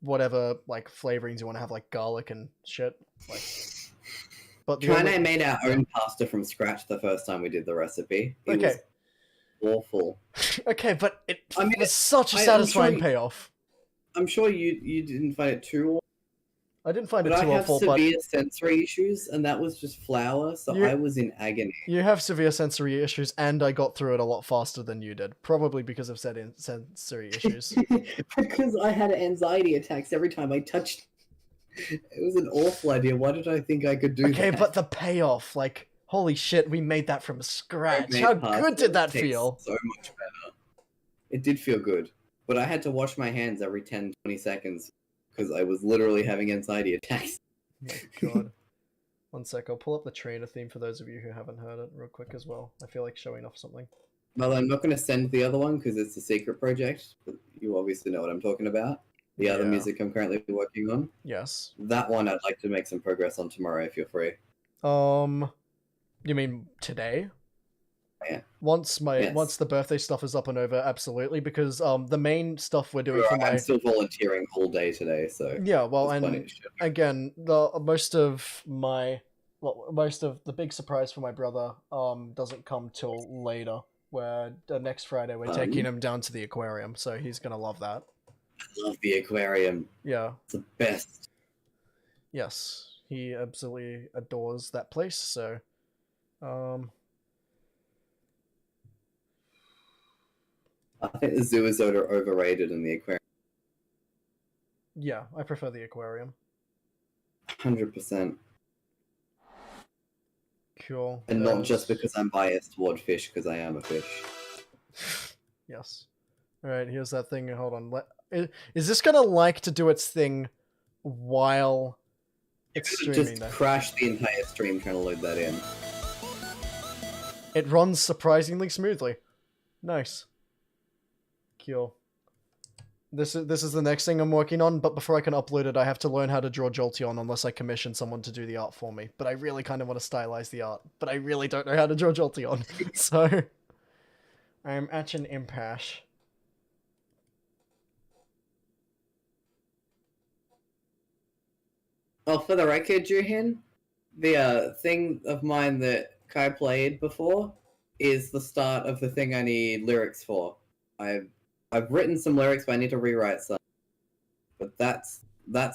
whatever like flavorings you want to have, like garlic and shit. Like, but Try and I made our own pasta from scratch the first time we did the recipe. It Okay. was awful. Okay, but it I mean, was such a I'm satisfying sure payoff. I'm sure you didn't find it too awful, I didn't find but it I too have awful, but severe sensory issues, and that was just flour, so You- I was in agony. you have severe sensory issues, and I got through it a lot faster than you did, probably because of said sensory issues. Because I had anxiety attacks every time I touched. It was an awful idea. Why did I think I could do Okay, that? but the payoff, like, holy shit, we made that from scratch. Homemade How pasta good did that tastes feel? So much better. It did feel good, but I had to wash my hands every 10-20 seconds because I was literally having anxiety attacks. My god. One sec, I'll pull up the trainer theme for those of you who haven't heard it real quick as well. I feel like showing off something. Well, I'm not going to send the other one because it's a secret project. But you obviously know what I'm talking about. The other Yeah. music I'm currently working on. Yes. That one I'd like to make some progress on tomorrow if you're free. You mean today? Yeah. Once Yes. the birthday stuff is up and over, absolutely, because the main stuff we're doing for my I'm still volunteering all day today, so yeah, well, there's plenty and of shit. again, most of the big surprise for my brother doesn't come till later. Where next Friday we're taking him down to the aquarium, so he's gonna love that. I love the aquarium. Yeah. It's the best. Yes, he absolutely adores that place. So, I think the zoo is overrated in the aquarium. yeah, I prefer the aquarium. 100%. Cool. And not just because I'm biased toward fish, because I am a fish. Yes. All right. Here's that thing. Hold on. Is this gonna like to do its thing while it's streaming? Just though? crash the entire stream trying to load that in. It runs surprisingly smoothly. Nice. Cool. This is the next thing I'm working on, but before I can upload it, I have to learn how to draw Jolteon unless I commission someone to do the art for me. But I really kind of want to stylize the art, but I really don't know how to draw Jolteon. So I'm at an impasse. Oh, for the record, Juhin, the thing of mine that Kai played before is the start of the thing I need lyrics for. I've written some lyrics, but I need to rewrite some. But that's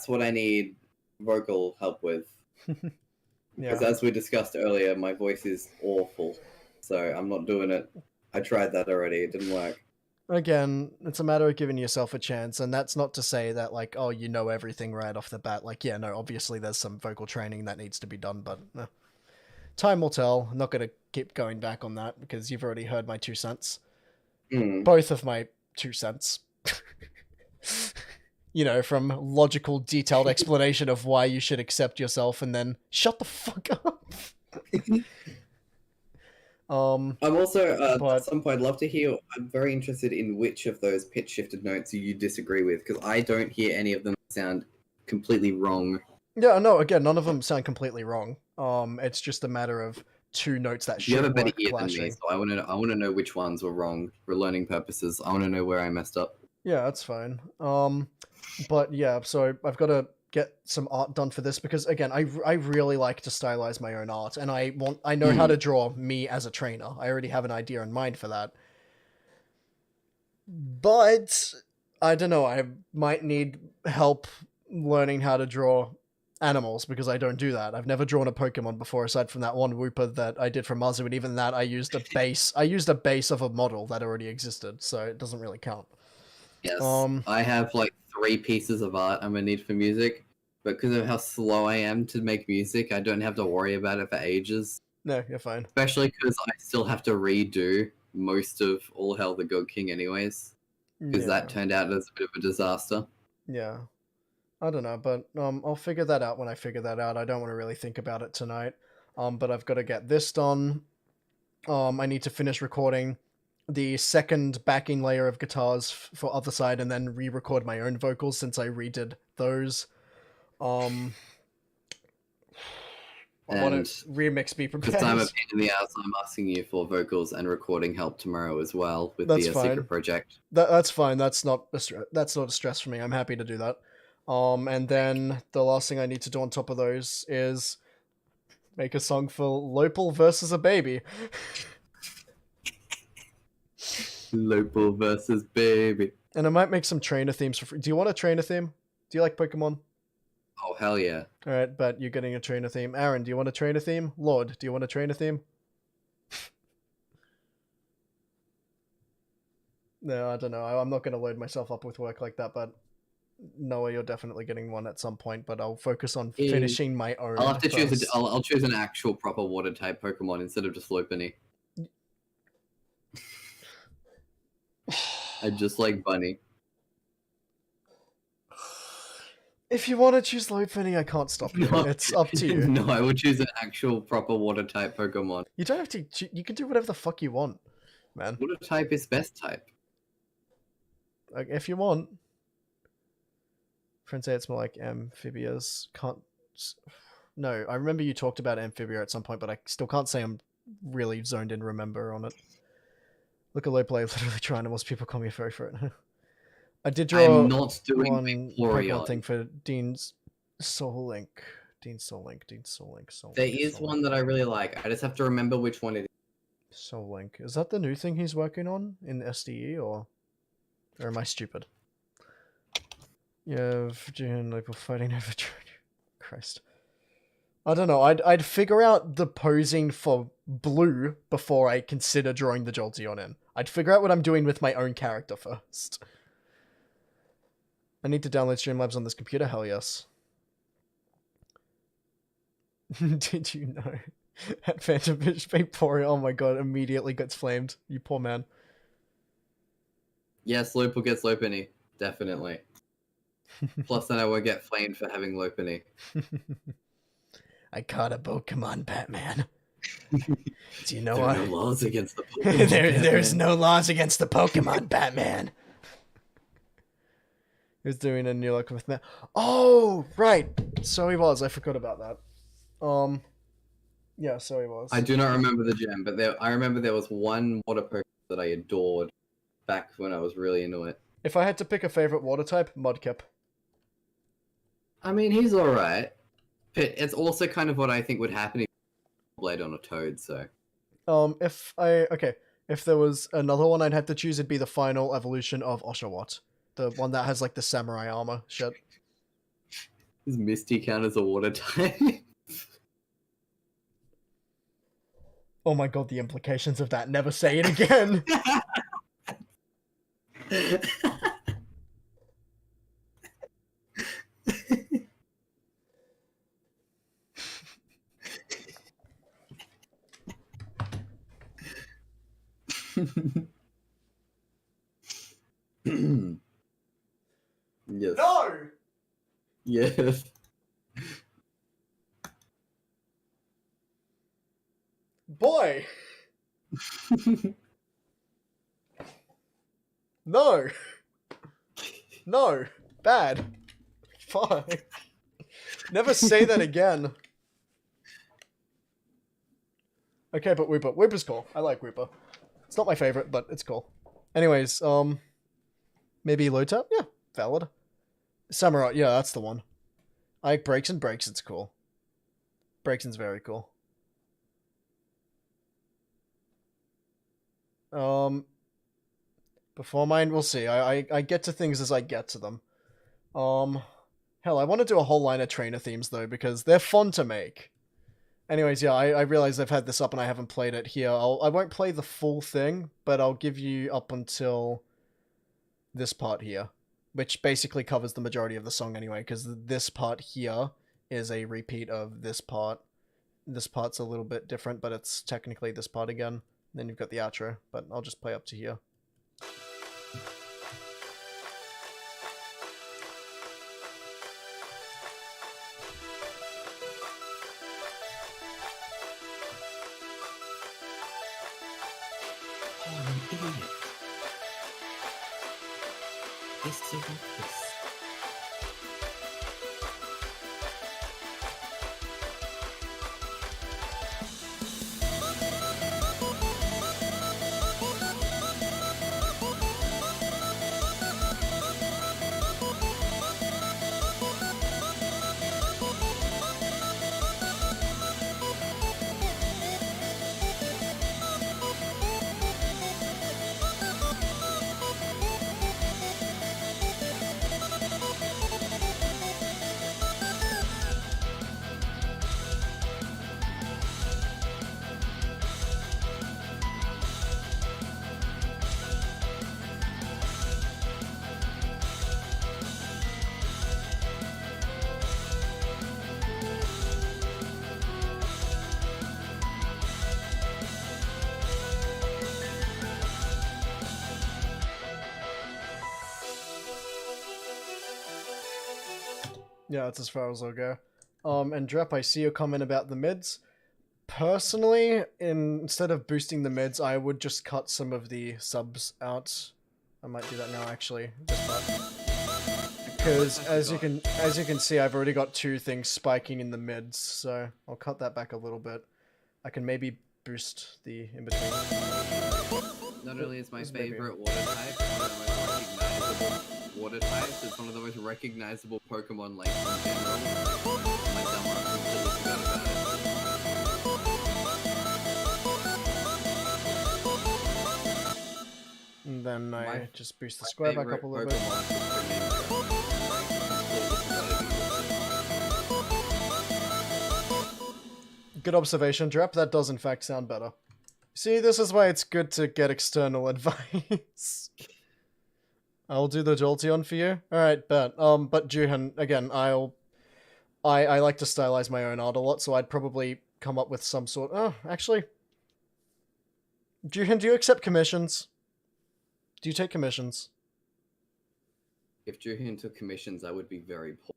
what I need vocal help with. Because as we discussed earlier, my voice is awful, so I'm not doing it. I tried that already; it didn't work. Again, it's a matter of giving yourself a chance, and that's not to say that, like, oh, you know everything right off the bat. Like, yeah, no, obviously there's some vocal training that needs to be done, but time will tell. I'm not going to keep going back on that because you've already heard my 2 cents. Both of my 2 cents. You know, from logical, detailed explanation of why you should accept yourself, and then shut the fuck up. I'm also at some point I'd love to hear. I'm very interested in which of those pitch shifted notes you disagree with, because I don't hear any of them sound completely wrong. Yeah, no. Again, none of them sound completely wrong. It's just a matter of 2 notes that should You have a better work ear clashing. than me, so I want to know which ones were wrong for learning purposes. I want to know where I messed up. Yeah, that's fine. But yeah, so I've got to get some art done for this because again, I really like to stylize my own art, and I know how to draw me as a trainer. I already have an idea in mind for that. But I don't know, I might need help learning how to draw animals because I don't do that. I've never drawn a Pokemon before aside from that one Wooper that I did for Mazu, and even that I used a base of a model that already existed, so it doesn't really count. Yes. I have like 3 pieces of art I'm gonna need for music, but because of how slow I am to make music, I don't have to worry about it for ages. No, you're fine. Especially because I still have to redo most of All Hail the God King anyways, because that turned out as a bit of a disaster. Yeah. I don't know, but I'll figure that out when I figure that out. I don't want to really think about it tonight. But I've got to get this done. I need to finish recording the second backing layer of guitars for Other Side and then re-record my own vocals since I redid those. I want to remix Be Prepared. Because I'm a pain in the ass, I'm asking you for vocals and recording help tomorrow as well with That's the fine. secret project. That's fine. That's not a stress for me. I'm happy to do that. And then the last thing I need to do on top of those is make a song for Lopal versus a baby. Lopal versus baby. And I might make some trainer themes for free. Do you want a trainer theme? Do you like Pokemon? Oh, hell yeah. Alright, but you're getting a trainer theme. Aaron, do you want a trainer theme? Lord, do you want a trainer theme? No, I don't know. I'm not going to load myself up with work like that, but Noah, you're definitely getting one at some point, but I'll focus on finishing my own. I'll have to choose I'll choose an actual proper water type Pokemon instead of just Lopunny. I just like Bunny. If you want to choose Lopunny, I can't stop you. No. It's up to you. No, I would choose an actual proper water type Pokemon. You don't have to. You can do whatever the fuck you want, man. Water type is best type. Like, if you want. Friends say it's more like amphibious. Can't. No, I remember you talked about amphibia at some point, but I still can't say I'm really zoned in remember on it. Look at low play, literally trying to. Most people call me a furry for it. I did draw I'm not doing one Vaporeon. Pokemon thing for Dean's Soul Link. Dean's Soul Link. There is one that I really like. I just have to remember which one it is. Soul Link. Is that the new thing he's working on in SDE, or am I stupid? Yeah, June people fighting over Christ. I don't know. I'd figure out the posing for blue before I consider drawing the Jolteon in. I'd figure out what I'm doing with my own character first. I need to download Streamlabs on this computer. Hell yes. Did you know? At PhantomFish Vaporeon, oh my god, immediately gets flamed. You poor man. Yes, Lopal gets Lopunny. Definitely. Plus, then I won't get flamed for having Lopunny. I caught a Pokemon, Batman. Do you know There what? are no laws against the Pokemon. There's no laws against the Pokemon, Batman. He was doing a new look with me. Oh, right. So he was. I forgot about that. Yeah, so he was. I do not remember the gem, but I remember there was one water Pokemon that I adored back when I was really into it. If I had to pick a favorite water type, Mudkip. I mean, he's alright. But it's also kind of what I think would happen if you blade on a toad, so. If there was another one I'd have to choose, it'd be the final evolution of Oshawott. The one that has like the samurai armor shit. Does Misty count as a water type? Oh my god, the implications of that. Never say it again. Yes. No! Yes. Boy! No! No! Bad. Fuck. Never say that again. Okay, but Wooper. Wooper's cool. I like Wooper. It's not my favorite, but it's cool. Anyways, maybe low tap? Yeah, valid. Samurai, yeah, that's the one. I like Braixen. Braixen's cool. Braixen's very cool. Before mine, we'll see. I get to things as I get to them. Hell, I want to do a whole line of trainer themes, though, because they're fun to make. Anyways, yeah, I realize I've had this up and I haven't played it here. I won't play the full thing, but I'll give you up until this part here, which basically covers the majority of the song anyway, because this part here is a repeat of this part. This part's a little bit different, but it's technically this part again. Then you've got the outro, but I'll just play up to here. Oh, I'm an idiot. This is this. Yeah, that's as far as I'll go. And Drep, I see your comment about the mids. Personally, instead of boosting the mids, I would just cut some of the subs out. I might do that now, actually. Because as you can see, I've already got 2 things spiking in the mids, so I'll cut that back a little bit. I can maybe boost the in between. Not only is my This may be- favorite water type one of the most recognizable water types, it's one of the most recognizable Pokemon like in general. My dumb ass completely forgot about it. And then I My- just boost the My square back favorite up a little bit. Pokemon is Greninja. Completely forgot it. Good observation, Drep. That does in fact sound better. See, this is why it's good to get external advice. I'll do the Jolteon for you. Alright, bet. But Juhan, again, I like to stylize my own art a lot, so I'd probably come up with some sort... Oh, actually... Juhan, do you accept commissions? Do you take commissions? If Juhin took commissions, I would be very poor.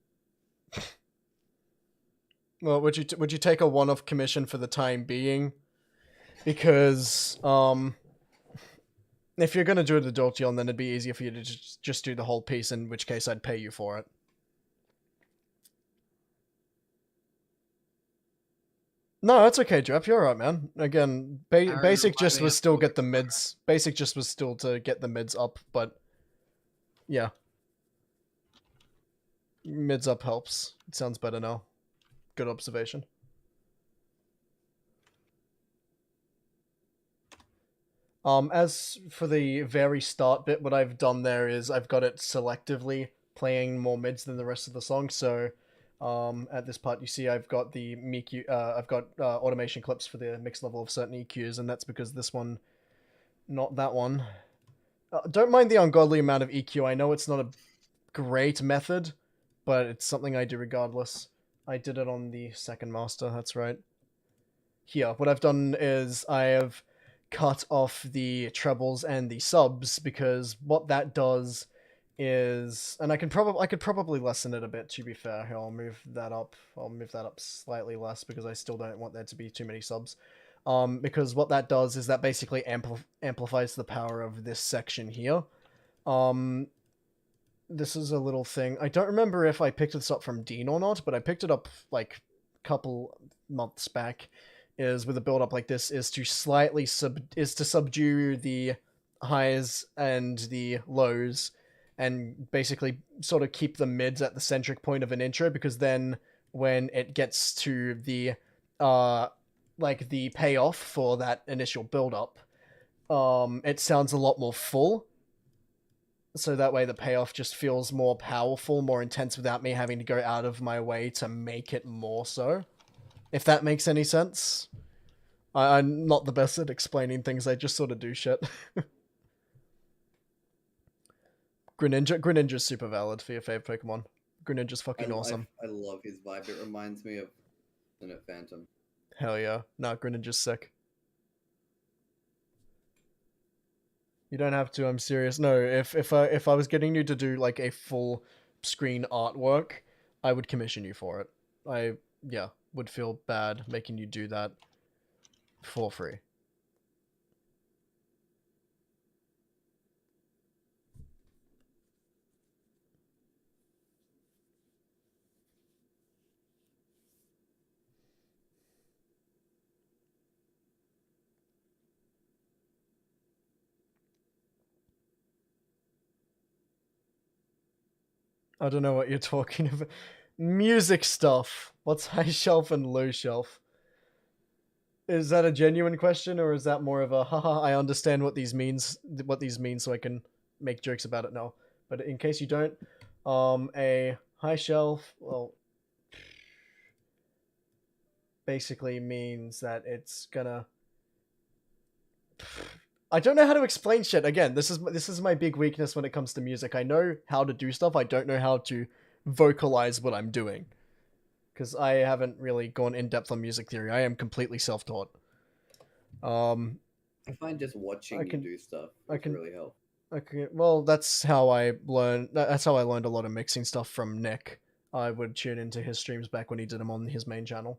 Well, would you take a one-off commission for the time being? Because, if you're gonna do the Jolteon, then it'd be easier for you to just do the whole piece, in which case I'd pay you for it. No, it's okay, Drep. You're alright, man. Again, basic just was still get the mids. Basic just was still to get the mids up, but yeah, mids up helps. It sounds better now. Good observation. As for the very start bit, what I've done there is I've got it selectively playing more mids than the rest of the song. So, at this part, you see I've got the MIQ, I've got automation clips for the mix level of certain EQs, and that's because this one, not that one. Don't mind the ungodly amount of EQ. I know it's not a great method, but it's something I do regardless. I did it on the second master. That's right. Here, what I've done is I have cut off the trebles and the subs, because what that does is, and I could probably lessen it a bit, to be fair. Here, I'll move that up slightly less, because I still don't want there to be too many subs. Because what that does is that basically amplifies the power of this section here. This is a little thing. I don't remember if I picked this up from Dean or not, but I picked it up like a couple months back. Is with a build up like this is to slightly subdue the highs and the lows, and basically sort of keep the mids at the centric point of an intro, because then when it gets to the like the payoff for that initial build up, it sounds a lot more full. So that way the payoff just feels more powerful, more intense, without me having to go out of my way to make it more so. If that makes any sense. I'm not the best at explaining things, I just sort of do shit. Greninja's super valid for your fave Pokemon. Greninja's fucking awesome. I love his vibe. It reminds me of Phantom. Hell yeah. Nah, Greninja's sick. You don't have to, I'm serious. No, if I was getting you to do like a full screen artwork, I would commission you for it. I would feel bad making you do that for free. I don't know what you're talking about. Music stuff. What's high shelf and low shelf? Is that a genuine question, or is that more of a haha, I understand what these mean, so I can make jokes about it now? But in case you don't, a high shelf, well, basically means that it's gonna... I don't know how to explain shit. Again, this is my big weakness when it comes to music. I know how to do stuff, I don't know how to vocalize what I'm doing. Because I haven't really gone in-depth on music theory. I am completely self-taught. I find just watching you do stuff can really help. Okay, well, that's how I learned. That's how I learned a lot of mixing stuff from Nick. I would tune into his streams back when he did them on his main channel.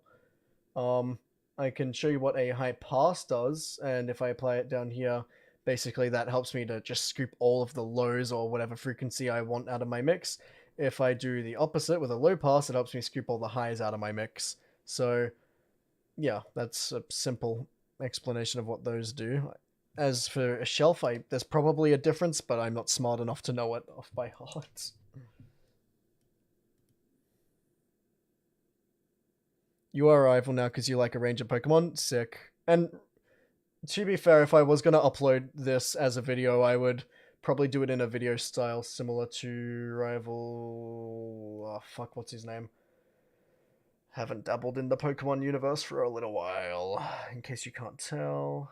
I can show you what a high pass does, and if I apply it down here, basically that helps me to just scoop all of the lows or whatever frequency I want out of my mix. If I do the opposite with a low pass, it helps me scoop all the highs out of my mix. So, yeah, that's a simple explanation of what those do. As for a shelf, there's probably a difference, but I'm not smart enough to know it off by heart. You are a rival now because you like a range of Pokemon? Sick. And to be fair, if I was going to upload this as a video, I would probably do it in a video style similar to Rival... Oh, fuck, what's his name? Haven't dabbled in the Pokemon universe for a little while, in case you can't tell.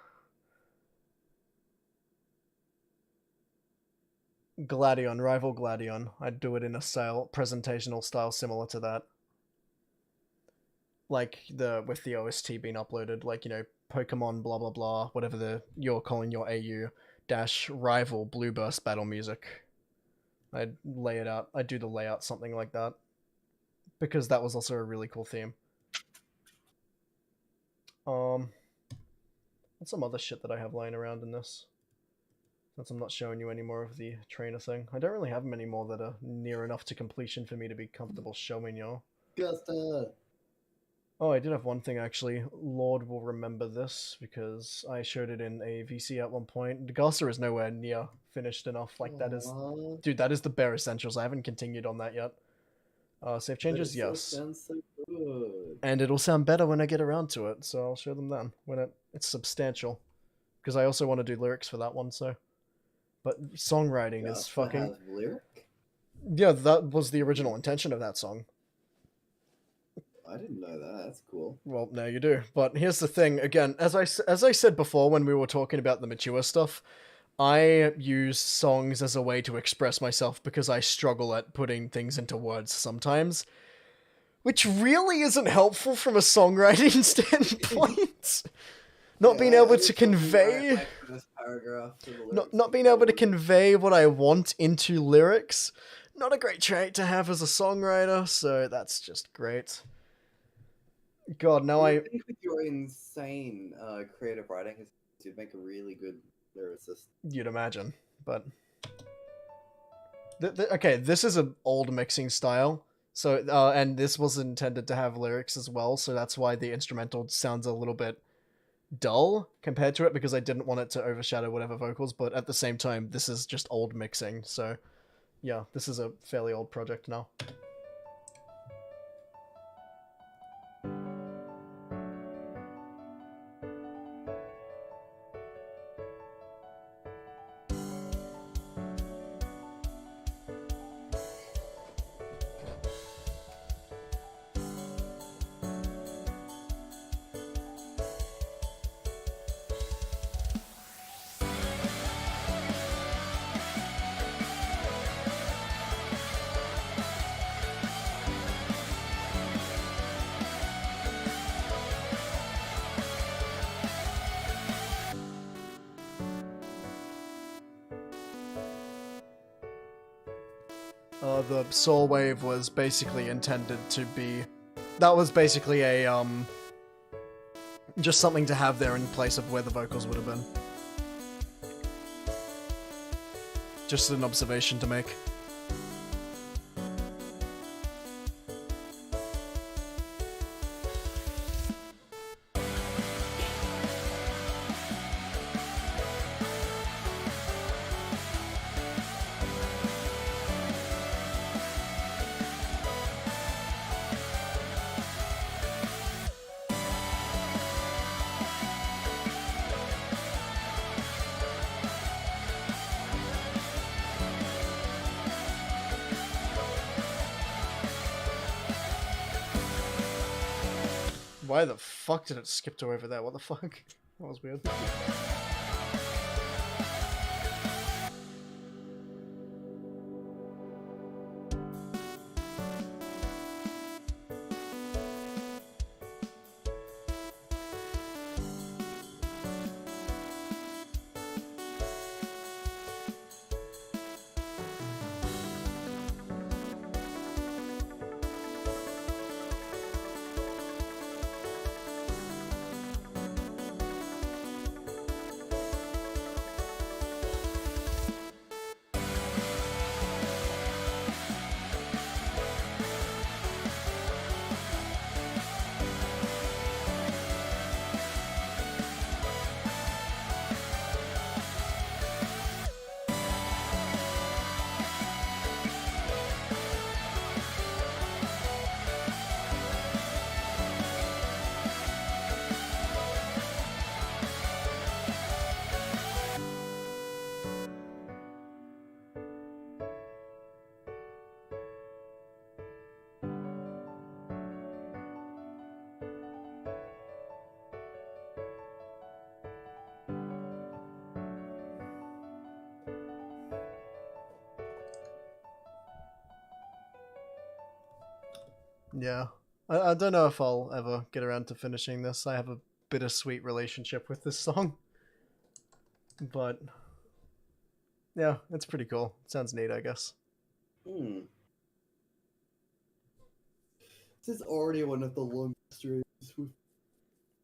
Gladion, Rival Gladion. I'd do it in a presentational style similar to that. Like with the OST being uploaded, like, you know, Pokemon blah blah blah, whatever you're calling your AU dash rival blue burst battle music. I'd lay it out. I'd do the layout something like that, because that was also a really cool theme. What's some other shit that I have lying around in this? Since I'm not showing you any more of the trainer thing, I don't really have many more that are near enough to completion for me to be comfortable showing you. Oh, I did have one thing actually. Lord will remember this because I showed it in a VC at one point. The Garza is nowhere near finished enough. Like, that is... Dude, that is the bare essentials. I haven't continued on that yet. Save changes? Yes. Sounds so good. And it'll sound better when I get around to it, so I'll show them then. When it's substantial. Because I also want to do lyrics for that one, so... But songwriting is fucking... Lyric? Yeah, that was the original intention of that song. I didn't know that. That's cool. Well, now you do. But here's the thing. Again, as I said before when we were talking about the mature stuff, I use songs as a way to express myself because I struggle at putting things into words sometimes, which really isn't helpful from a songwriting standpoint. Not being able to convey... Not being able to convey what I want into lyrics. Not a great trait to have as a songwriter, so that's just great. God, now I think with your insane creative writing, you'd make a really good lyricist. You'd imagine, but okay, this is an old mixing style, so and this was intended to have lyrics as well, so that's why the instrumental sounds a little bit dull compared to it, because I didn't want it to overshadow whatever vocals. But at the same time, this is just old mixing, so yeah, this is a fairly old project now. The Soul Wave was basically intended to be... That was basically a, just something to have there in place of where the vocals would have been. Just an observation to make. Why the fuck did it skip to over there? What the fuck? That was weird. Yeah. I don't know if I'll ever get around to finishing this. I have a bittersweet relationship with this song. But yeah, it's pretty cool. Sounds neat, I guess. Hmm. This is already one of the longest streams we've.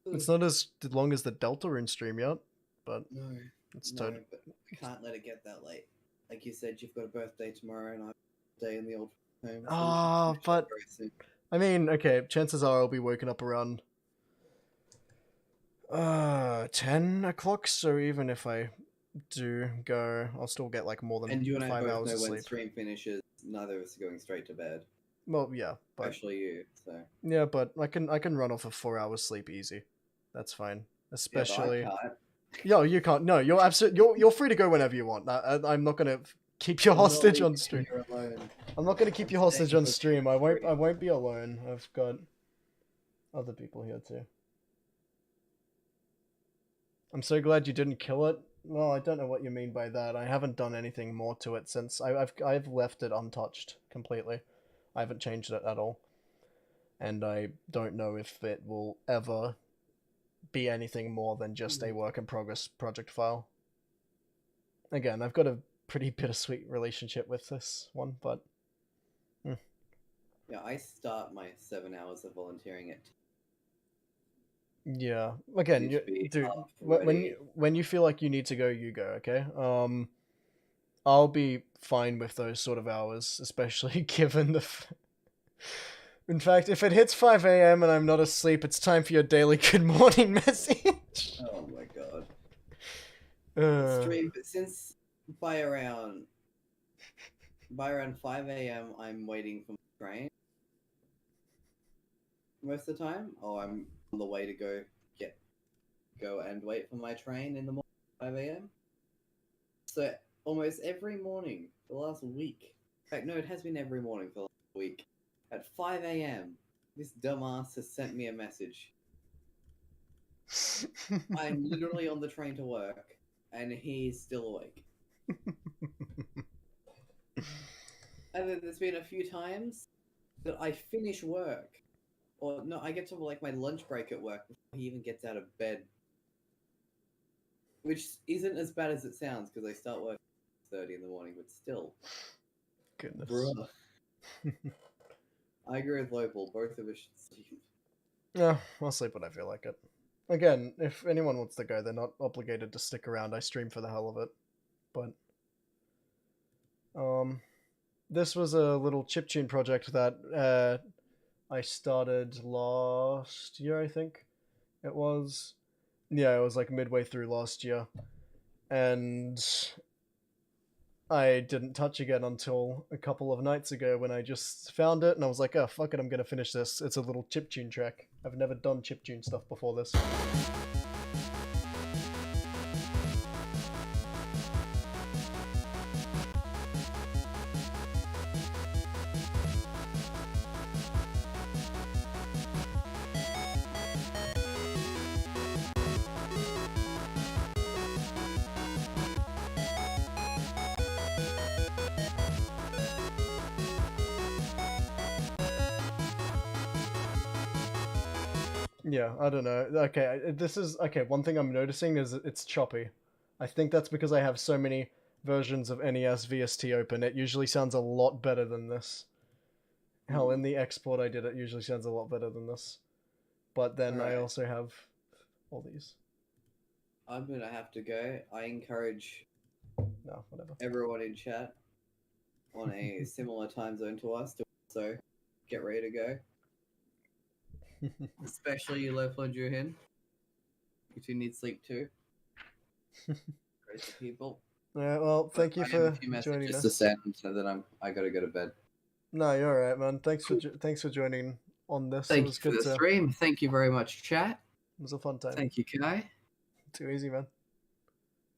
It's not as long as the Delta Rune stream yet, but No, it's no, totally. but we can't let it get that late. Like you said, you've got a birthday tomorrow, and I have a day in the old home. So we should Ah, finish it but very soon. I mean, okay, chances are I'll be woken up around 10 o'clock, so even if I do go, I'll still get like more than And you and I 5 both hours know of when sleep. stream finishes, neither of us are going straight to bed. Well, yeah, but Especially you. So yeah, but I can run off of 4 hours sleep easy. That's fine. Especially yeah, but I can't. yo, you can't. No, you're absolutely you're free to go whenever you want. I'm not gonna keep you I'm not hostage on leaving stream. here alone. I'm not gonna keep I'm you hostage staying on for stream. I free. won't be alone. I've got other people here too. I'm so glad you didn't kill it. Well, I don't know what you mean by that. I haven't done anything more to it since I've left it untouched completely. I haven't changed it at all, and I don't know if it will ever be anything more than just a work in progress project file. Again, I've got a pretty bittersweet relationship with this one, but Yeah, I start my 7 hours of volunteering at yeah. Again, Need you, to be dude, up, when you feel like you need to go, you go. Okay. I'll be fine with those sort of hours, especially given the. In fact, if it hits 5 a.m. and I'm not asleep, it's time for your daily good morning message. Oh my god. Uh, Stream, but since by around 5 a.m. I'm waiting for my train most of the time, or I'm on the way to go and wait for my train in the morning 5 a.m. So almost every morning for the last week. In fact, no, it has been every morning for the last week. At 5 a.m., this dumbass has sent me a message. I'm literally on the train to work, and he's still awake. And then there's been a few times that I finish work, or no, I get to like my lunch break at work before he even gets out of bed. Which isn't as bad as it sounds because I start work at 30 in the morning, but still. Goodness. Bruh. I agree with Lopal, both of us should sleep. Yeah, I'll sleep when I feel like it. Again, if anyone wants to go, they're not obligated to stick around. I stream for the hell of it. But this was a little chiptune project that I started last year, I think. It was. Yeah, it was like midway through last year. And I didn't touch again until a couple of nights ago when I just found it and I was like, oh, fuck it, I'm gonna finish this. It's a little chiptune track. I've never done chiptune stuff before this. Yeah, I don't know. Okay, this is okay. One thing I'm noticing is it's choppy. I think that's because I have so many versions of NES VST open. It usually sounds a lot better than this. Hell, in the export I did, it usually sounds a lot better than this. But then I Alright. also have all these. I'm gonna have to go. I encourage No, whatever. everyone in chat on a similar time zone to us to also get ready to go. Especially you, Lopal and Juhin. You two need sleep too. Crazy people. Alright, well, thank you I have a for few joining messages us. to send, so that I gotta go to bed. No, you're alright, man. Thanks for joining on this. It Thank was you for good the to. stream. Thank you very much, chat. It was a fun time. Thank you, Kai. Too easy, man.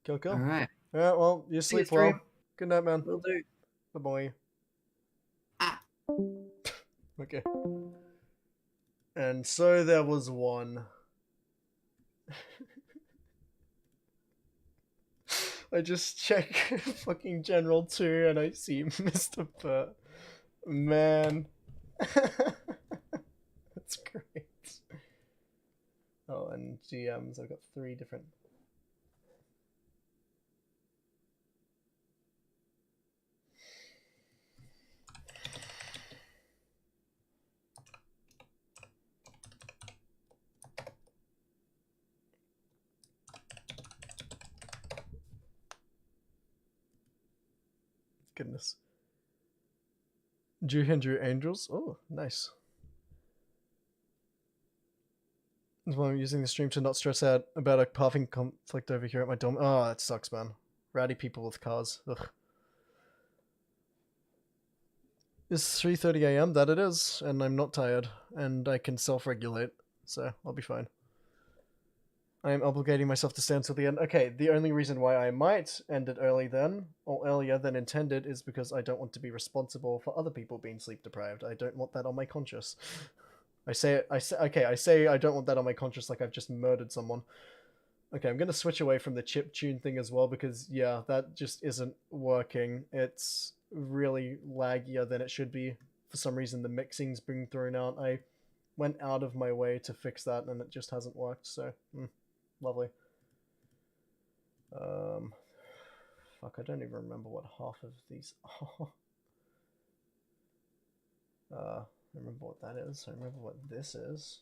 Cool. All right. Alright, well, you See you, sleep well. stream. Good night, man. Will do. Bye boy. Ah. Okay. And so there was one. I just check fucking General 2 and I see Mr. Burt. Man, That's great. Oh, and GMs, I've got 3 different. Goodness. Drew Angels. Oh, nice. That's why I'm using the stream to not stress out about a pathing conflict over here at my dome. Oh, that sucks, man. Rowdy people with cars. Ugh. It's 3:30 a.m. That it is, and I'm not tired, and I can self-regulate, so I'll be fine. I am obligating myself to stay until the end. Okay, the only reason why I might end it early then, or earlier than intended, is because I don't want to be responsible for other people being sleep deprived. I don't want that on my conscience. I say I don't want that on my conscience like I've just murdered someone. Okay, I'm gonna switch away from the chip tune thing as well because yeah, that just isn't working. It's really laggier than it should be. For some reason the mixing's being thrown out. I went out of my way to fix that and it just hasn't worked, so lovely. Fuck, I don't even remember what half of these are. I remember what that is. I remember what this is.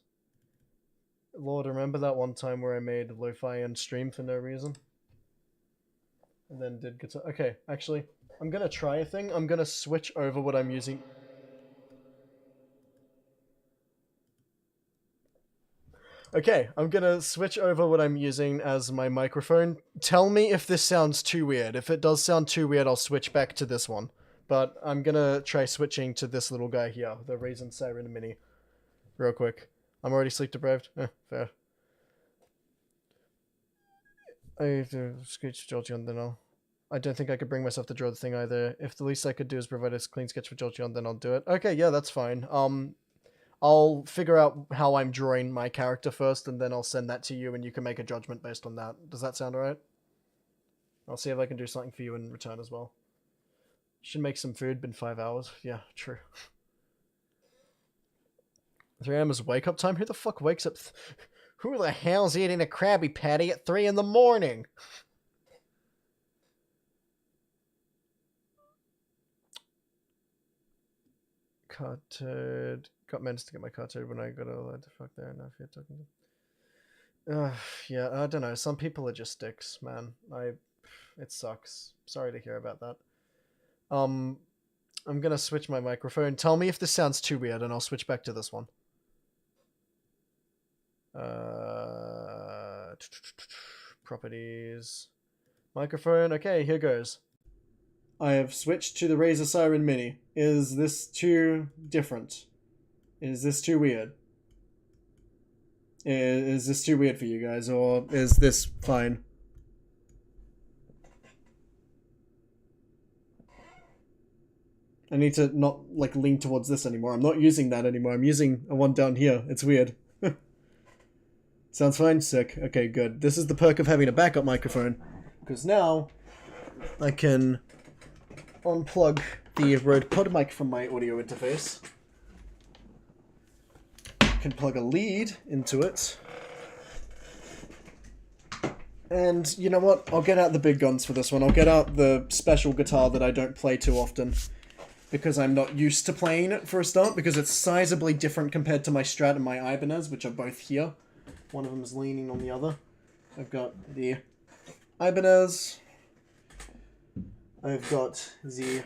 Lord, remember that one time where I made lo-fi and stream for no reason? And then did guitar. Okay, actually, I'm gonna try a thing. I'm gonna switch over what I'm using. Okay, I'm gonna switch over what I'm using as my microphone. Tell me if this sounds too weird. If it does sound too weird, I'll switch back to this one. But I'm gonna try switching to this little guy here, the Raisin Siren Mini. Real quick. I'm already sleep deprived. Fair. I have to sketch for Jolteon, then I don't think I could bring myself to draw the thing either. If the least I could do is provide a clean sketch for Jolteon, then I'll do it. Okay, yeah, that's fine. I'll figure out how I'm drawing my character first, and then I'll send that to you, and you can make a judgment based on that. Does that sound alright? I'll see if I can do something for you in return as well. Should make some food. Been 5 hours. Yeah, true. 3 a.m. is wake up time? Who the fuck wakes up? Who the hell's eating a Krabby Patty at 3 in the morning? Cartoad. Got managed to get my cartoad when I got all that. Fuck there. Now if you're talking to... yeah, I don't know. Some people are just dicks, man. It sucks. Sorry to hear about that. I'm gonna switch my microphone. Tell me if this sounds too weird, and I'll switch back to this one. Properties. Microphone. Okay, here goes. I have switched to the Razer Siren Mini. Is this too different? Is this too weird? Is this too weird for you guys, or is this fine? I need to not, like, lean towards this anymore. I'm not using that anymore. I'm using a one down here. It's weird. Sounds fine? Sick. Okay, good. This is the perk of having a backup microphone. Because now, I can unplug the Rode Pod mic from my audio interface. Can plug a lead into it. And you know what? I'll get out the big guns for this one. I'll get out the special guitar that I don't play too often. Because I'm not used to playing it for a start. Because it's sizably different compared to my Strat and my Ibanez, which are both here. One of them is leaning on the other. I've got the Ibanez. I've got the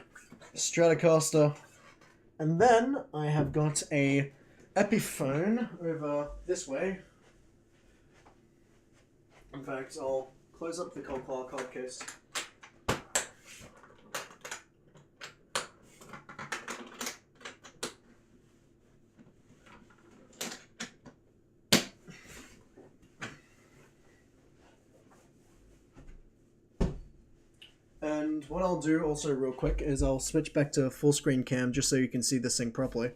Stratocaster. And then I have got a Epiphone over this way. In fact, I'll close up the cold card case. And what I'll do also real quick is I'll switch back to full screen cam just so you can see this thing properly.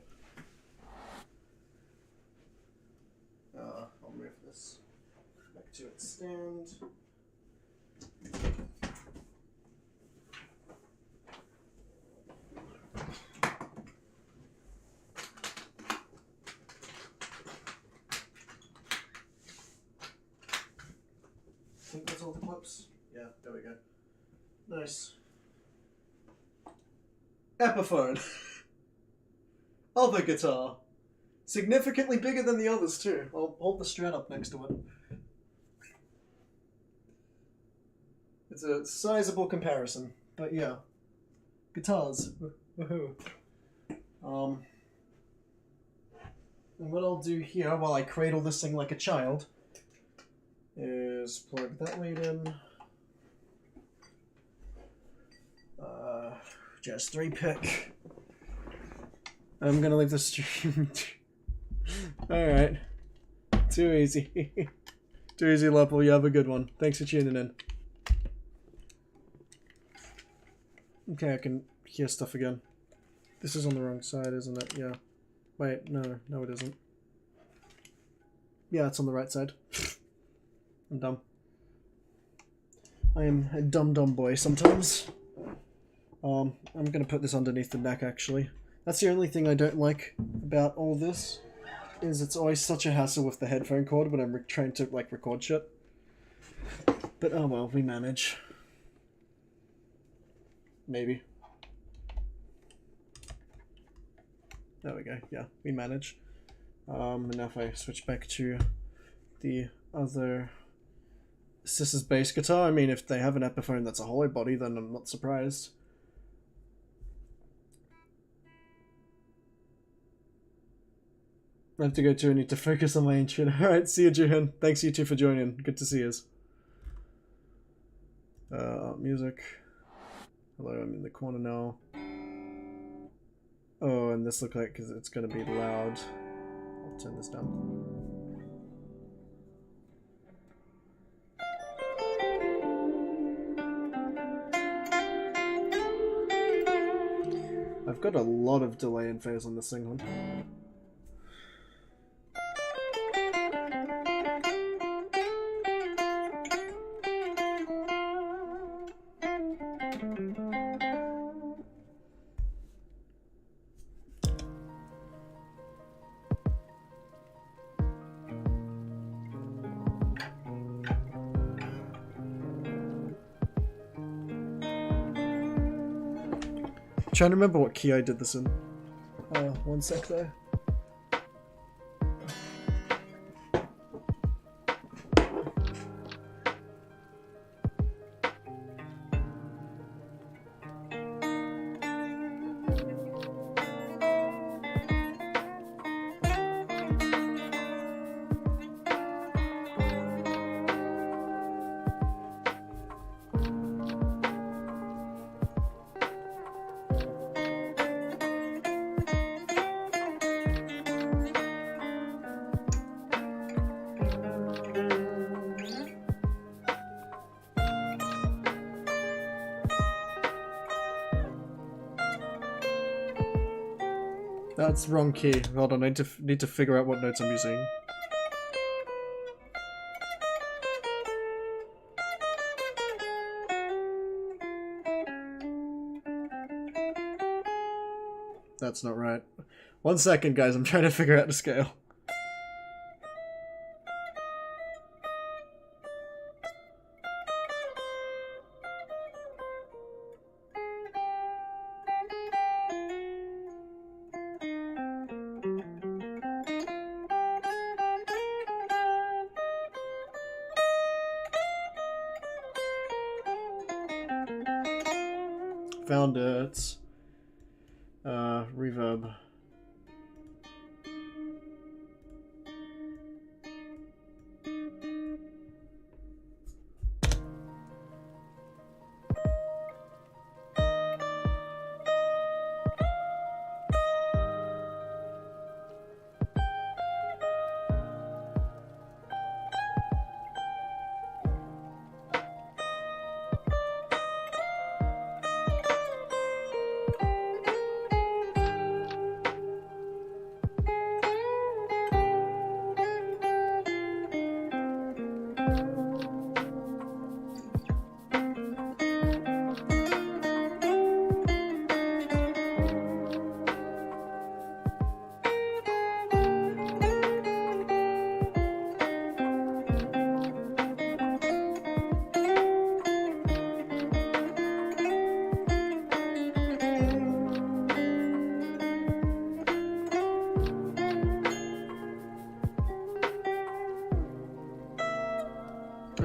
I'll move this back to its stand. Oops. Yeah, there we go. Nice. Epiphone. Other guitar. Significantly bigger than the others too. I'll hold the Strat up next to it. It's a sizable comparison, but yeah. Guitars. Woohoo. And what I'll do here while I cradle this thing like a child is plug that lead in. Just 3-pick. I'm gonna leave the stream. Alright. Too easy. Too easy, Level. You have a good one. Thanks for tuning in. Okay, I can hear stuff again. This is on the wrong side, isn't it? Yeah. Wait, no, it isn't. Yeah, it's on the right side. I'm dumb. I am a dumb boy sometimes. I'm gonna put this underneath the neck, actually. That's the only thing I don't like about all this, is it's always such a hassle with the headphone cord when I'm trying to, like, record shit. But oh well, we manage. Maybe. There we go, yeah, we manage. And now if I switch back to the other... This is bass guitar. I mean, if they have an Epiphone that's a hollow body, then I'm not surprised. I have to go too. I need to focus on my intro. Alright, see you, Juhan. Thanks you two for joining. Good to see us. Music. Hello, I'm in the corner now. Oh, and this looks like it's gonna be loud. I'll turn this down. I've got a lot of delay in phase on this thing, huh? Trying to remember what key I did this in. One sec though. That's wrong key. Hold on, I need to figure out what notes I'm using. That's not right. 1 second, guys. I'm trying to figure out the scale. Found it. Reverb.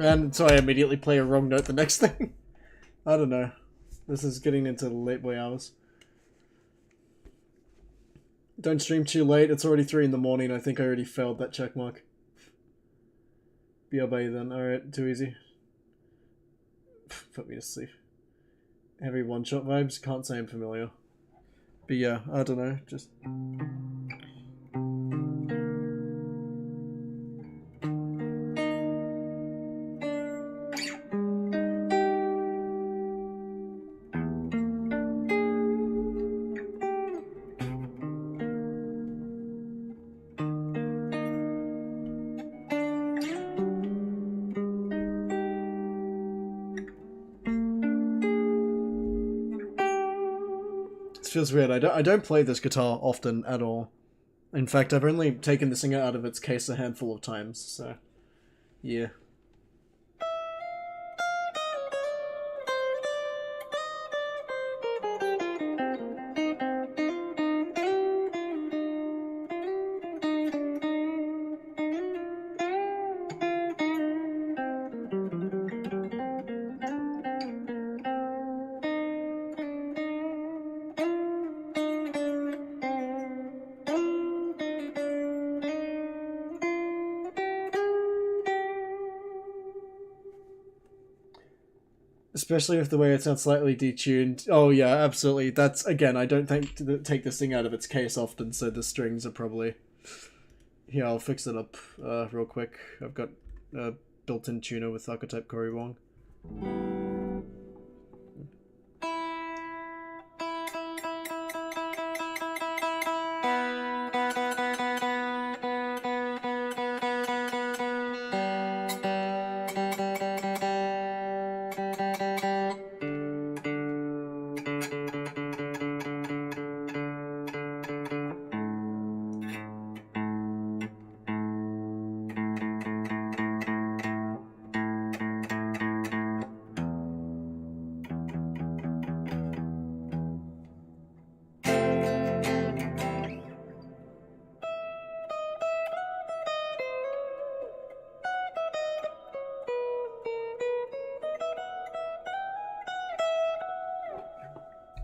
And so I immediately play a wrong note the next thing. I don't know. This is getting into the late boy hours. Don't stream too late, it's already 3 in the morning. I think I already failed that checkmark. BRB then, alright, too easy. Put me to sleep. Heavy one-shot vibes, can't say I'm familiar. But yeah, I don't know, just... Feels weird. I don't play this guitar often at all. In fact, I've only taken this thing out of its case a handful of times, so yeah. Especially with the way it sounds slightly detuned. Oh yeah, absolutely. That's, again, I don't take this thing out of its case often, so the strings are probably... Here, I'll fix it up real quick. I've got a built-in tuner with Archetype Gojira.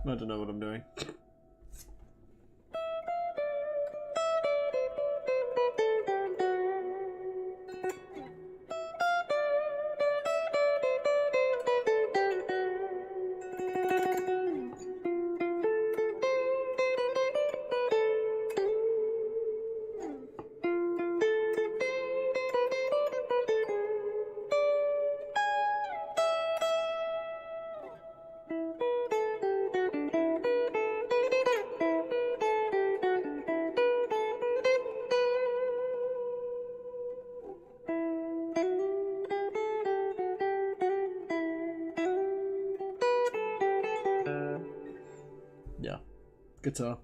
I don't know what I'm doing. Yeah, guitar.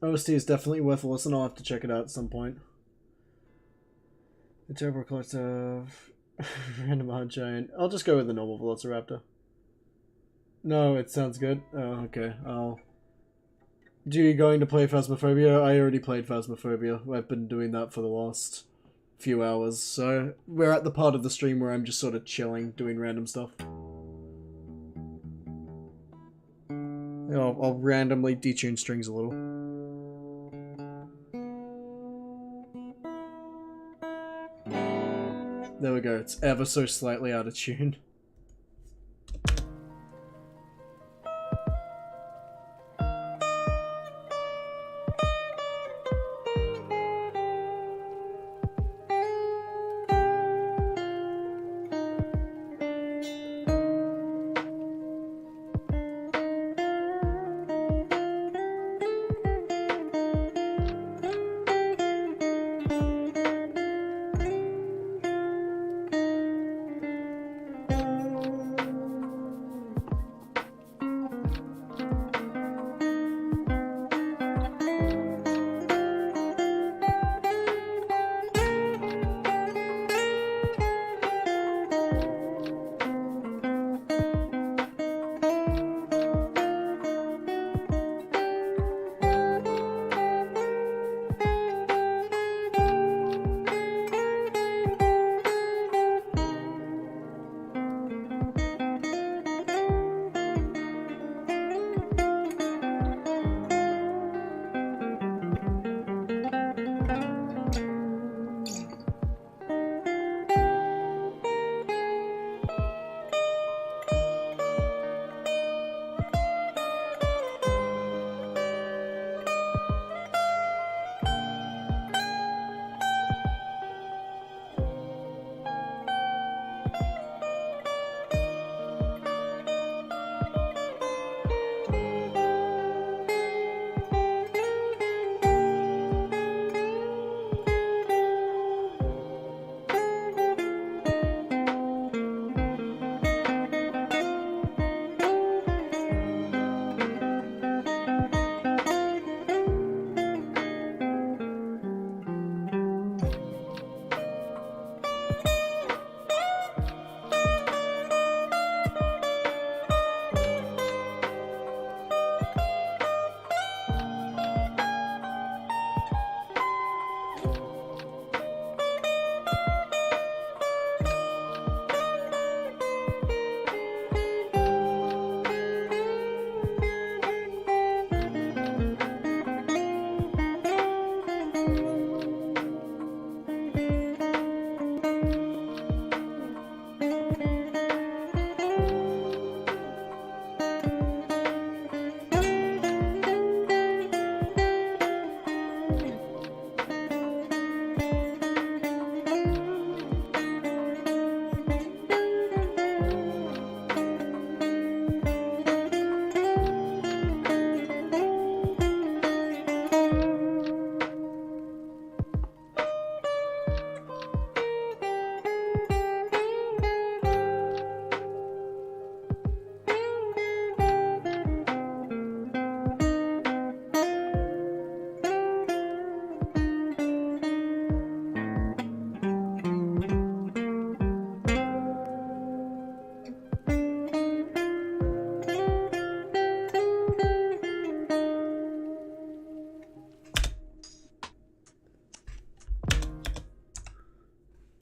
OST is definitely worth a listen. I'll have to check it out at some point. The Turbo Collective... Random Hard Giant. I'll just go with the normal Velociraptor. No, it sounds good. Oh, okay. Do you going to play Phasmophobia? I already played Phasmophobia. I've been doing that for the last few hours. So we're at the part of the stream where I'm just sort of chilling, doing random stuff. I'll randomly detune strings a little. There we go, it's ever so slightly out of tune.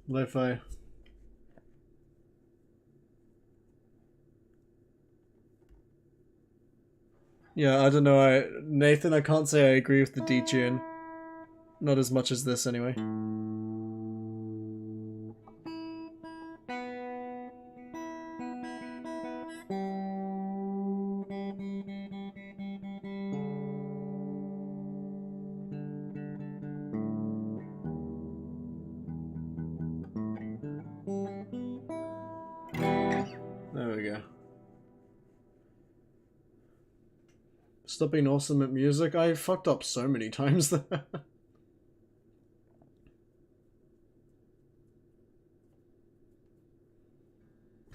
Lo-fi. Yeah, I don't know. Nathan, I can't say I agree with the detune. Not as much as this, anyway. There we go. Stop being awesome at music. I fucked up so many times there.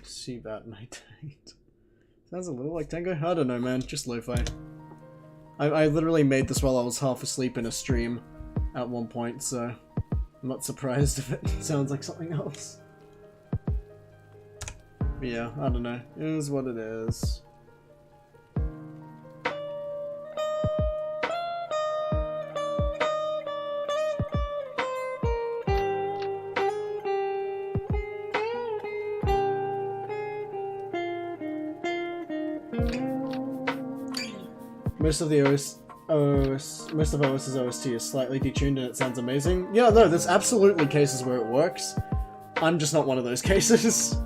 See that night. Sounds a little like Tango. I don't know, man. Just lo-fi. I literally made this while I was half asleep in a stream at one point, so I'm not surprised if it sounds like something else. But yeah, I don't know. It is what it is. Most of the most of OS's OST is slightly detuned and it sounds amazing. Yeah, no, there's absolutely cases where it works. I'm just not one of those cases.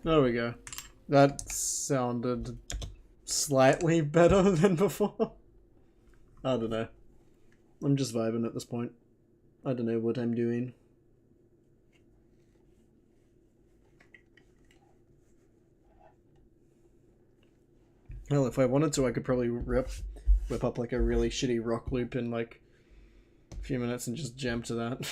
There we go. That sounded slightly better than before. I don't know. I'm just vibing at this point. I don't know what I'm doing. Hell, if I wanted to, I could probably whip up like a really shitty rock loop in like a few minutes and just jam to that.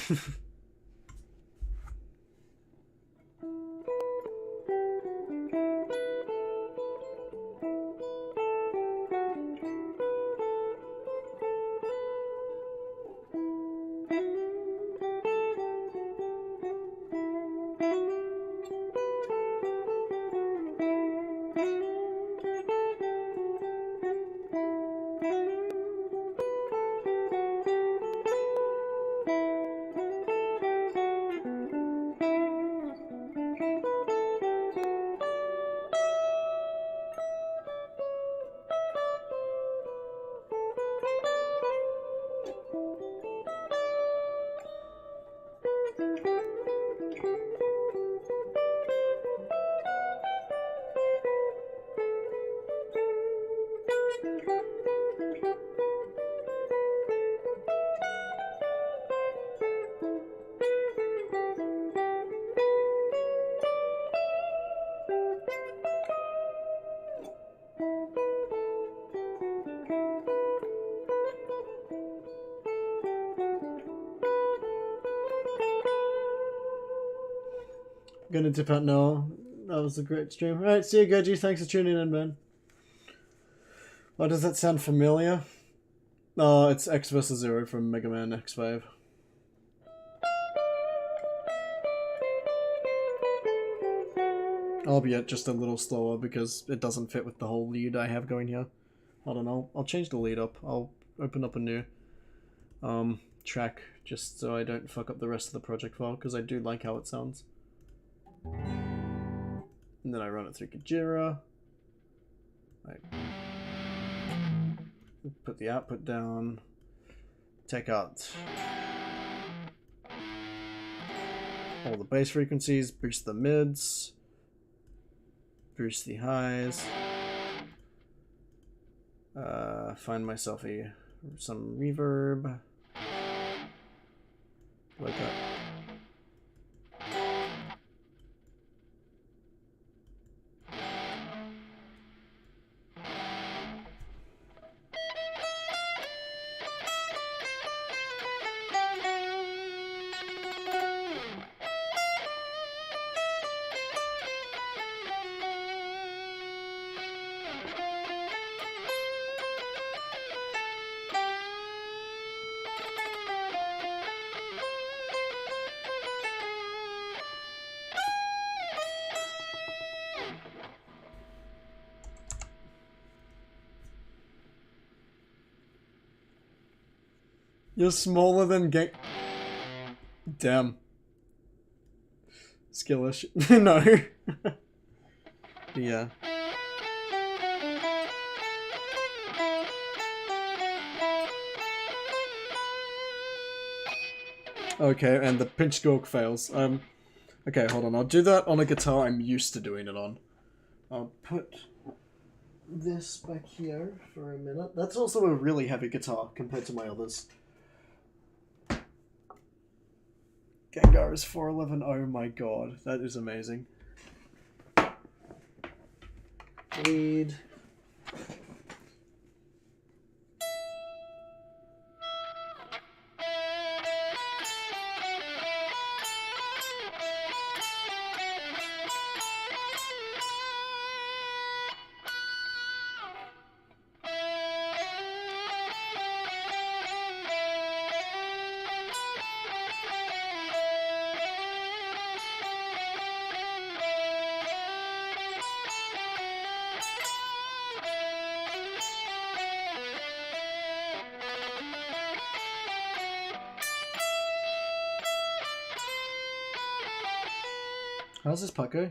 Gonna dip out now. That was a great stream. Alright, see you, Goji. Thanks for tuning in, man. Oh, does that sound familiar? Oh, it's X vs. Zero from Mega Man X5. Albeit just a little slower because it doesn't fit with the whole lead I have going here. I don't know. I'll change the lead up. I'll open up a new track just so I don't fuck up the rest of the project file because I do like how it sounds. And then I run it through Gojira. I put the output down. Take out all the bass frequencies, boost the mids, boost the highs. Find myself some reverb. Like that. You're smaller than Damn. Skill issue. No. Yeah. Okay, and the pinch squawk fails. Okay, hold on. I'll do that on a guitar I'm used to doing it on. I'll put this back here for a minute. That's also a really heavy guitar compared to my others. Gengar is 411. Oh my god, that is amazing. Lead. How's this part go?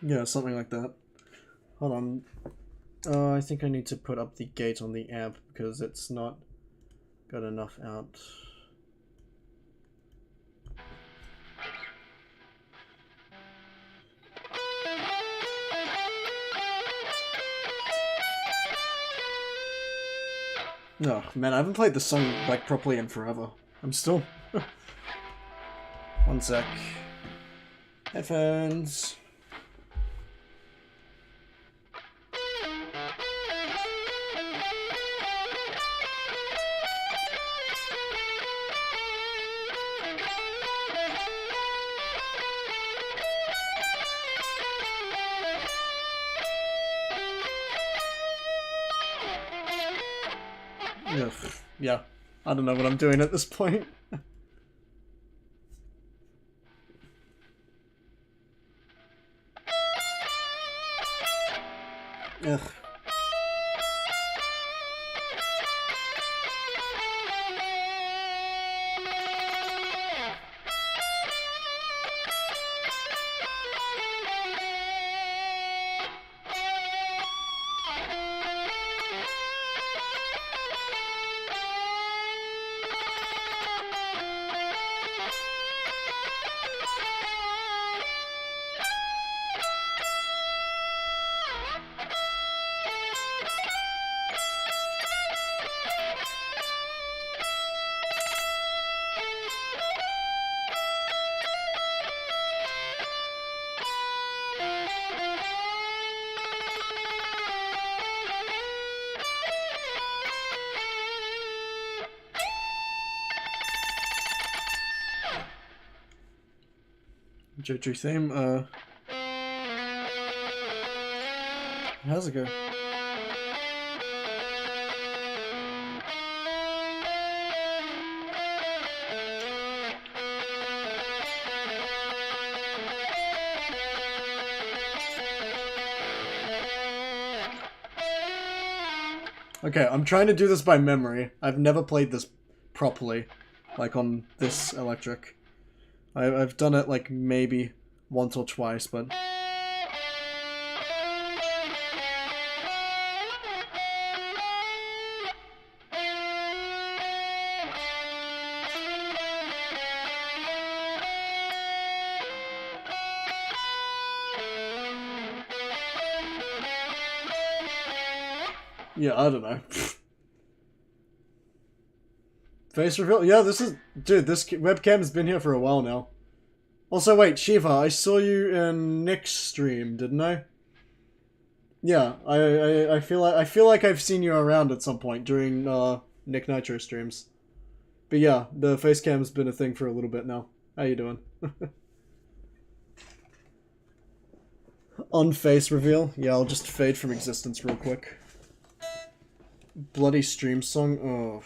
Yeah, something like that. Hold on. I think I need to put up the gate on the amp because it's not got enough out. Oh, man, I haven't played this song, like, properly in forever. I'm still... One sec. Headphones. Ugh. Yeah, I don't know what I'm doing at this point. Ugh. JoJo theme, how's it go? Okay, I'm trying to do this by memory. I've never played this properly, like on this electric. I've done it like maybe once or twice, but... Yeah, I don't know. Face reveal? Yeah, this is... Dude, this webcam has been here for a while now. Also, wait, Shiva, I saw you in Nick's stream, didn't I? Yeah, I feel like I've seen you around at some point during Nick Nitro streams. But yeah, the face cam's been a thing for a little bit now. How you doing? On face reveal? Yeah, I'll just fade from existence real quick. Bloody stream song? Oh...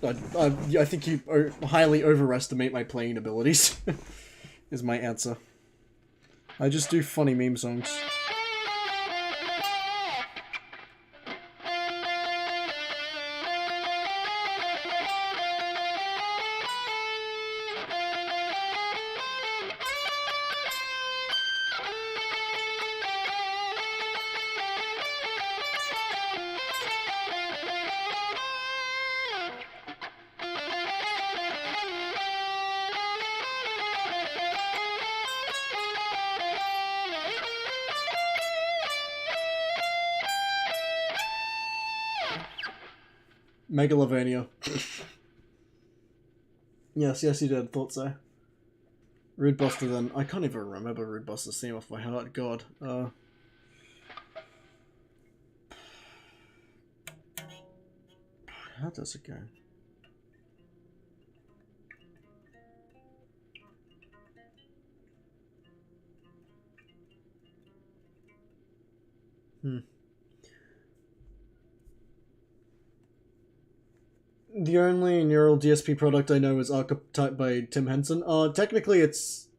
I think you highly overestimate my playing abilities, is my answer. I just do funny meme songs. Megalovania. yes, you did. Thought so. Rude Buster then. I can't even remember Rude Buster's theme off my heart. God. How does it go? The only neural DSP product I know is Archetype by Tim Henson. Technically it's...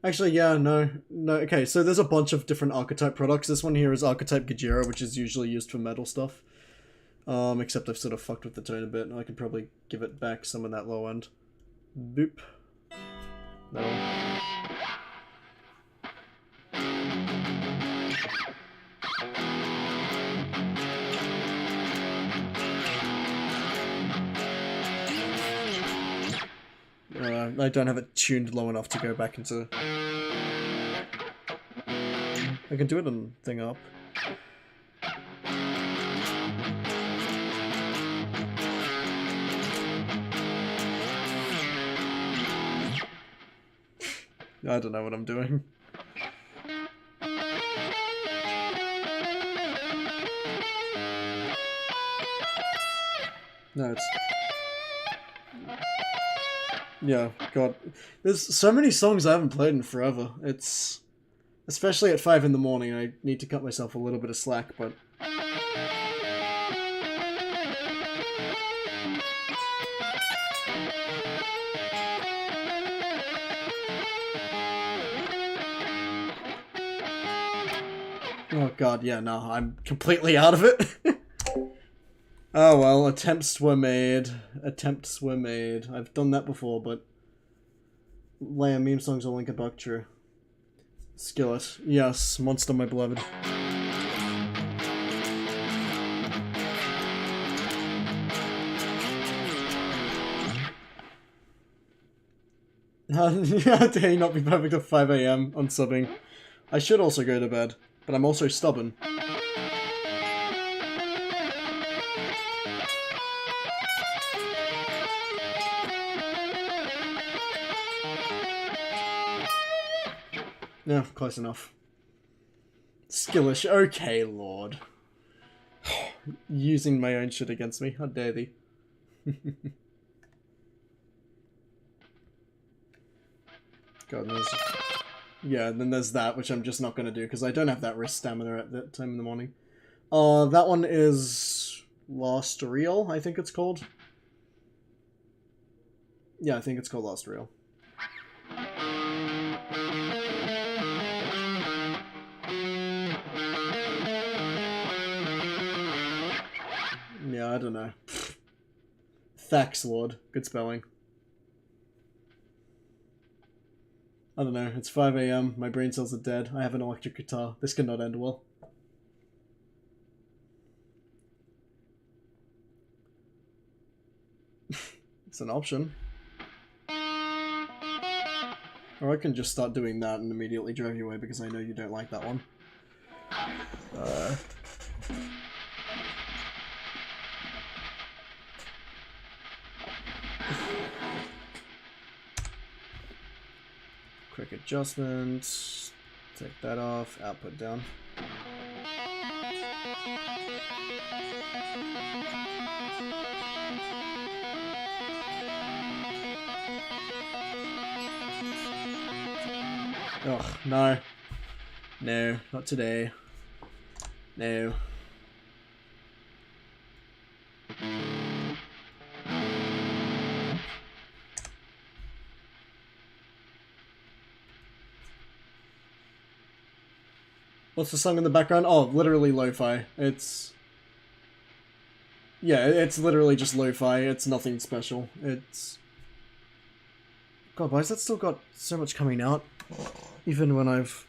Actually, yeah, no. Okay, so there's a bunch of different Archetype products. This one here is Archetype Gojira, which is usually used for metal stuff. Except I've sort of fucked with the tone a bit, and I could probably give it back some of that low end. Boop. No. I don't have it tuned low enough to go back into... I can do it on thing up. I don't know what I'm doing. No, it's... Yeah, God. There's so many songs I haven't played in forever. It's... Especially at 5 in the morning, I need to cut myself a little bit of slack, but... Oh god, yeah, no, I'm completely out of it. Oh well, attempts were made. Attempts were made. I've done that before, but... Layer meme songs or Linkin Park, true. Skillet. Yes, Monster, my beloved. How dare you not be perfect at 5 AM on subbing? I should also go to bed, but I'm also stubborn. Yeah, close enough. Skillish. Okay, Lord. Using my own shit against me. How dare thee. God, there's... Yeah, and then there's that, which I'm just not going to do, because I don't have that wrist stamina at that time in the morning. That one is... Lost Reel, I think it's called. Yeah, I think it's called Lost Reel. Yeah, I don't know. Thax Lord. Good spelling. I don't know. It's 5 AM. My brain cells are dead. I have an electric guitar. This cannot end well. It's an option. Or I can just start doing that and immediately drive you away because I know you don't like that one. Quick adjustments. Take that off. Output down. Oh, no. No, not today. No. What's the song in the background? Oh, literally lo-fi. It's... Yeah, it's literally just lo-fi. It's nothing special. It's... God, why has that still got so much coming out? Even when I've...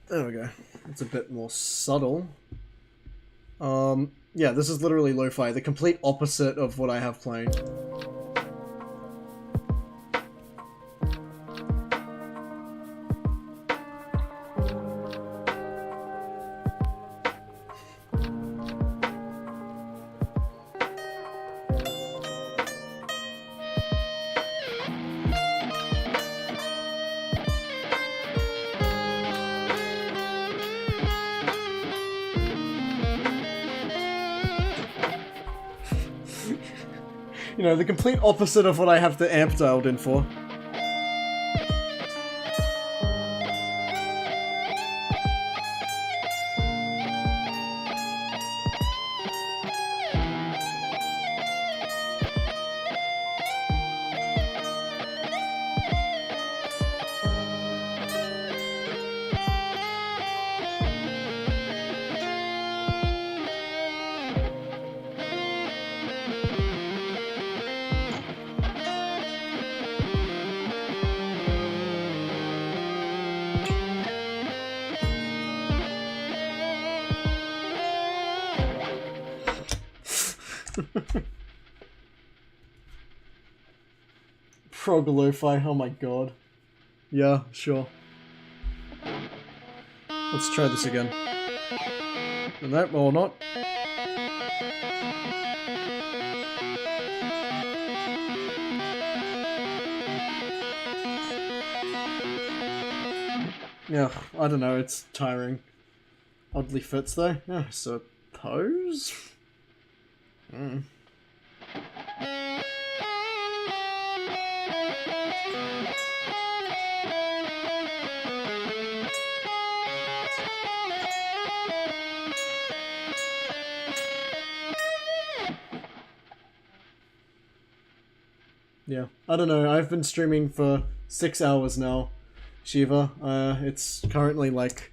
There we go. It's a bit more subtle. Yeah, this is literally lo-fi. The complete opposite of what I have playing. You know, the complete opposite of what I have the amp dialed in for. Prog lo-fi, oh my god. Yeah, sure. Let's try this again. No, or not. Yeah, I don't know, it's tiring. Oddly fits though. Yeah, suppose? Hmm. Yeah, I don't know. I've been streaming for 6 hours now, Shiva. It's currently like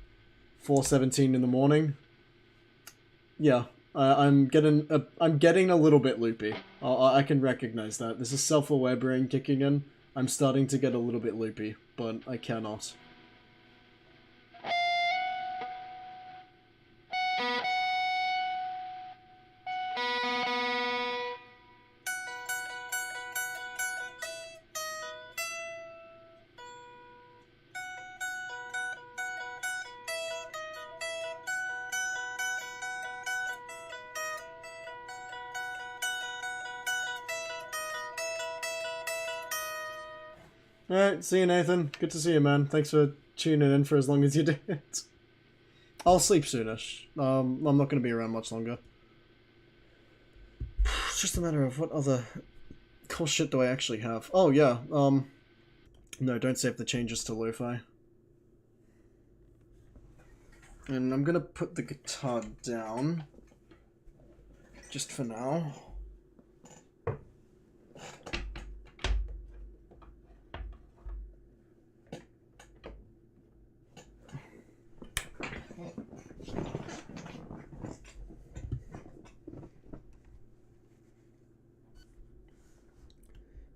4:17 in the morning. Yeah, I'm getting a little bit loopy. I can recognize that. This is self-aware brain kicking in. I'm starting to get a little bit loopy, but I cannot. Alright, see you, Nathan. Good to see you, man. Thanks for tuning in for as long as you did. I'll sleep soonish. I'm not going to be around much longer. It's just a matter of what other cool shit do I actually have. Oh, yeah. No, don't save the changes to lo-fi. And I'm going to put the guitar down. Just for now.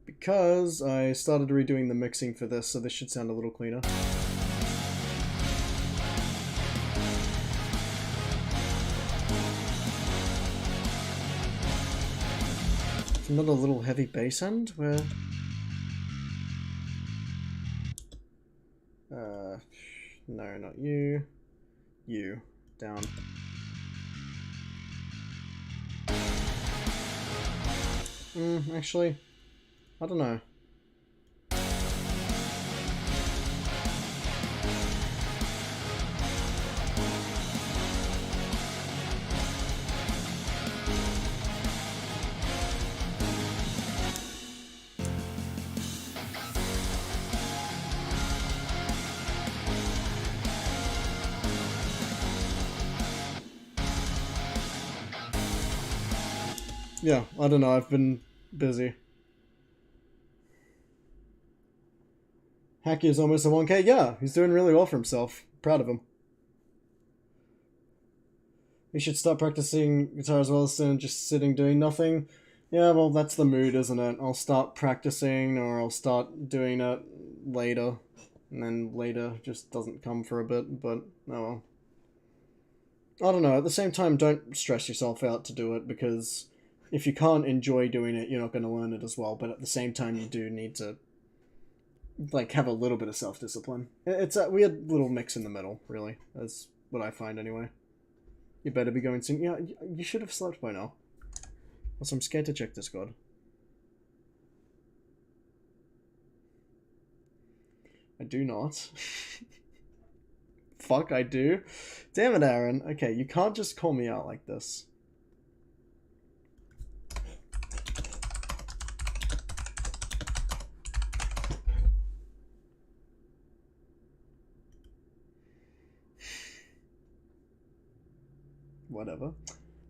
Because I started redoing the mixing for this, so this should sound a little cleaner. Not a little heavy bass end where... no, not you. You. Down. Actually... I don't know. Yeah, I don't know, I've been busy. Hacky is almost a 1K. Yeah, he's doing really well for himself. Proud of him. We should start practicing guitar as well as just sitting doing nothing. Yeah, well, that's the mood, isn't it? I'll start practicing or I'll start doing it later. And then later just doesn't come for a bit, but oh well. I don't know, at the same time, don't stress yourself out to do it because if you can't enjoy doing it, you're not going to learn it as well. But at the same time, you do need to like have a little bit of self-discipline. It's a weird little mix in the middle, really. That's what I find anyway. You better be going soon. Yeah, you should have slept by now. Also, I'm scared to check Discord. I do not. Fuck, I do. Damn it, Aaron. Okay, you can't just call me out like this. Whatever.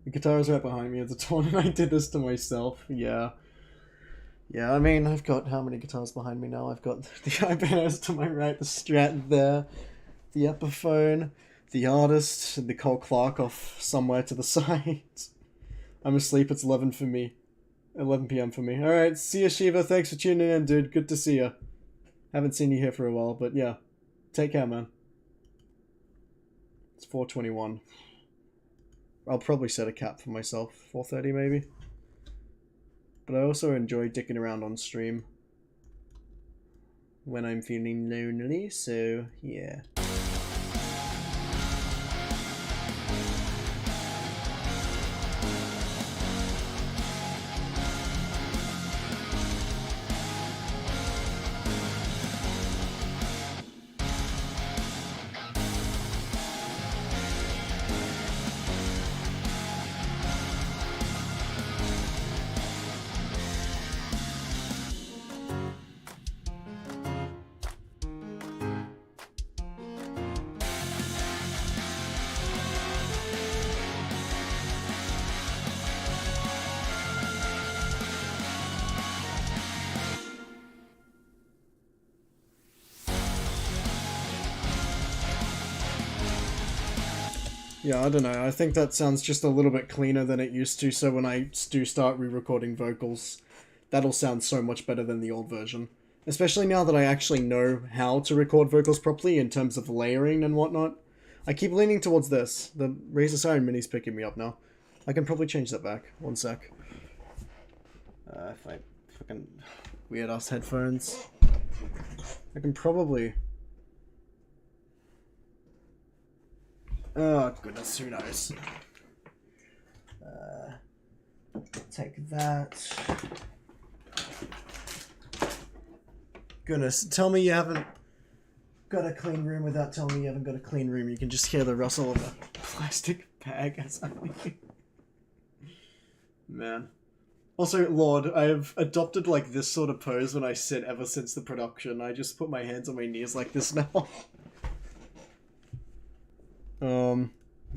The guitar is right behind me at the tone, and I did this to myself. Yeah. Yeah, I mean, I've got how many guitars behind me now? I've got the Ibanez to my right, the Strat there, the Epiphone, the Artist, the Cole Clark off somewhere to the side. I'm asleep, it's 11 for me. 11 p.m. for me. Alright, see ya, Shiva. Thanks for tuning in, dude. Good to see ya. Haven't seen you here for a while, but yeah. Take care, man. It's 4:21. I'll probably set a cap for myself. 4:30 maybe. But I also enjoy dicking around on stream when I'm feeling lonely, so yeah. Yeah, I don't know. I think that sounds just a little bit cleaner than it used to, so when I do start re-recording vocals, that'll sound so much better than the old version. Especially now that I actually know how to record vocals properly in terms of layering and whatnot. I keep leaning towards this. The Razer Siren Mini's picking me up now. I can probably change that back. One sec. If I fucking weird ass headphones. I can probably... Oh goodness, who knows? Take that. Goodness, tell me you haven't got a clean room without telling me you haven't got a clean room. You can just hear the rustle of a plastic bag as I leave. Man. Also, Lord, I've adopted like this sort of pose when I sit ever since the production. I just put my hands on my knees like this now.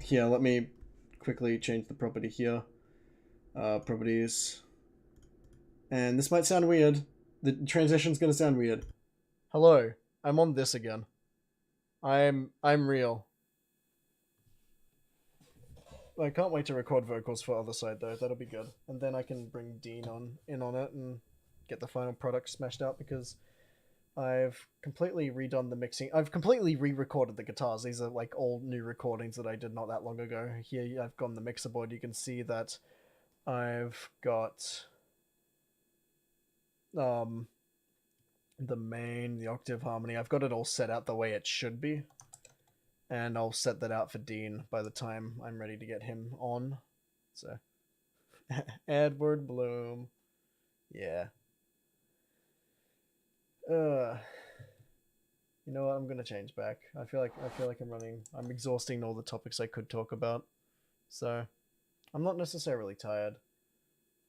Here, let me quickly change the property here. Properties. And this might sound weird. The transition's gonna sound weird. Hello, I'm on this again. I'm real. I can't wait to record vocals for Other Side though, that'll be good. And then I can bring Dean in on it and get the final product smashed out because I've completely redone the mixing. I've completely re-recorded the guitars. These are like old new recordings that I did not that long ago. Here I've got on the mixer board. You can see that I've got the main, the octave harmony. I've got it all set out the way it should be. And I'll set that out for Dean by the time I'm ready to get him on. So, Edward Bloom. Yeah. You know what? I'm gonna change back. I feel like I'm exhausting all the topics I could talk about. So, I'm not necessarily tired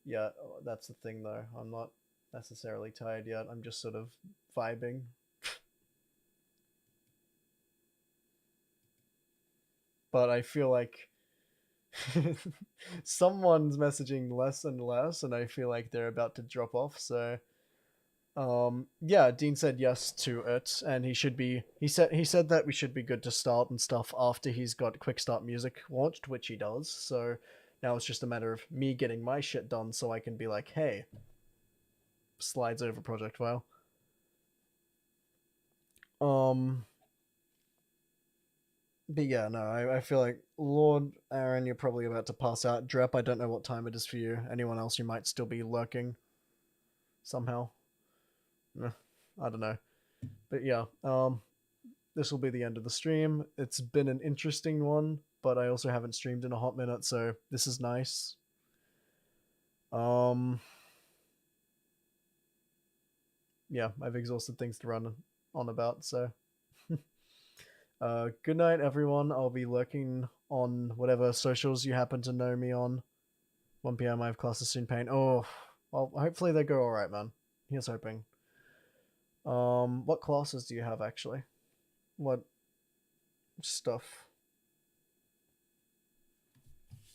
yet. That's the thing, though. I'm not necessarily tired yet. I'm just sort of vibing. But I feel like someone's messaging less and less, and I feel like they're about to drop off. So, yeah, Dean said yes to it, and he should be. He said that we should be good to start and stuff after he's got Quick Start Music launched, which he does. So now it's just a matter of me getting my shit done, so I can be like, hey, slides over project file. But yeah, no, I feel like, Lord Aaron, you're probably about to pass out. Drep, I don't know what time it is for you. Anyone else, you might still be lurking somehow. I don't know. But yeah, this will be the end of the stream. It's been an interesting one, but I also haven't streamed in a hot minute, so this is nice. Yeah, I've exhausted things to run on about, so... good night, everyone. I'll be lurking on whatever socials you happen to know me on. 1 PM, I have classes soon, Pain. Oh, well, hopefully they go alright, man. Here's hoping. What classes do you have, actually? What stuff?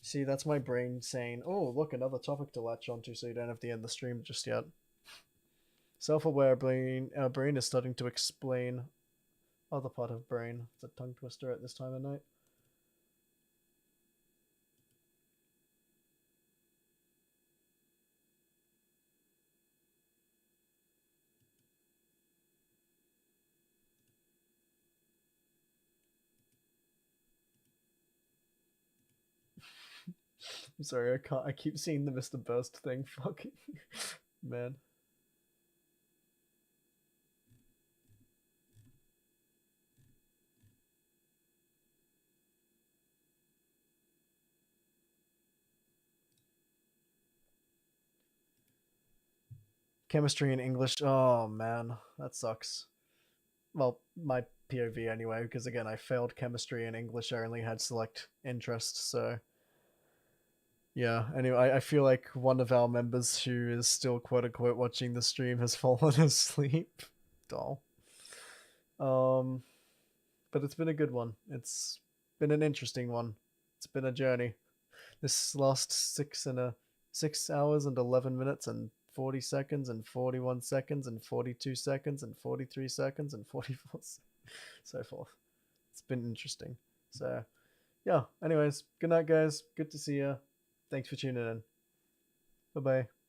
See, that's my brain saying, oh, look, another topic to latch onto so you don't have to end the stream just yet. Self-aware brain, our brain is starting to explain other part of brain. It's a tongue twister at this time of night. I'm sorry, I can't. I keep seeing the Mr. Burst thing. Fucking man. Chemistry and English. Oh man, that sucks. Well, my POV anyway, because again, I failed chemistry and English. I only had select interest, so yeah. Anyway, I feel like one of our members who is still quote unquote watching the stream has fallen asleep. Doll. But it's been a good one. It's been an interesting one. It's been a journey. This last 6 hours and 11 minutes and 40 seconds and 41 seconds and 42 seconds and 43 seconds and 44 so forth. It's been interesting. So yeah, anyways, good night, guys. Good to see ya. Thanks for tuning in. Bye bye.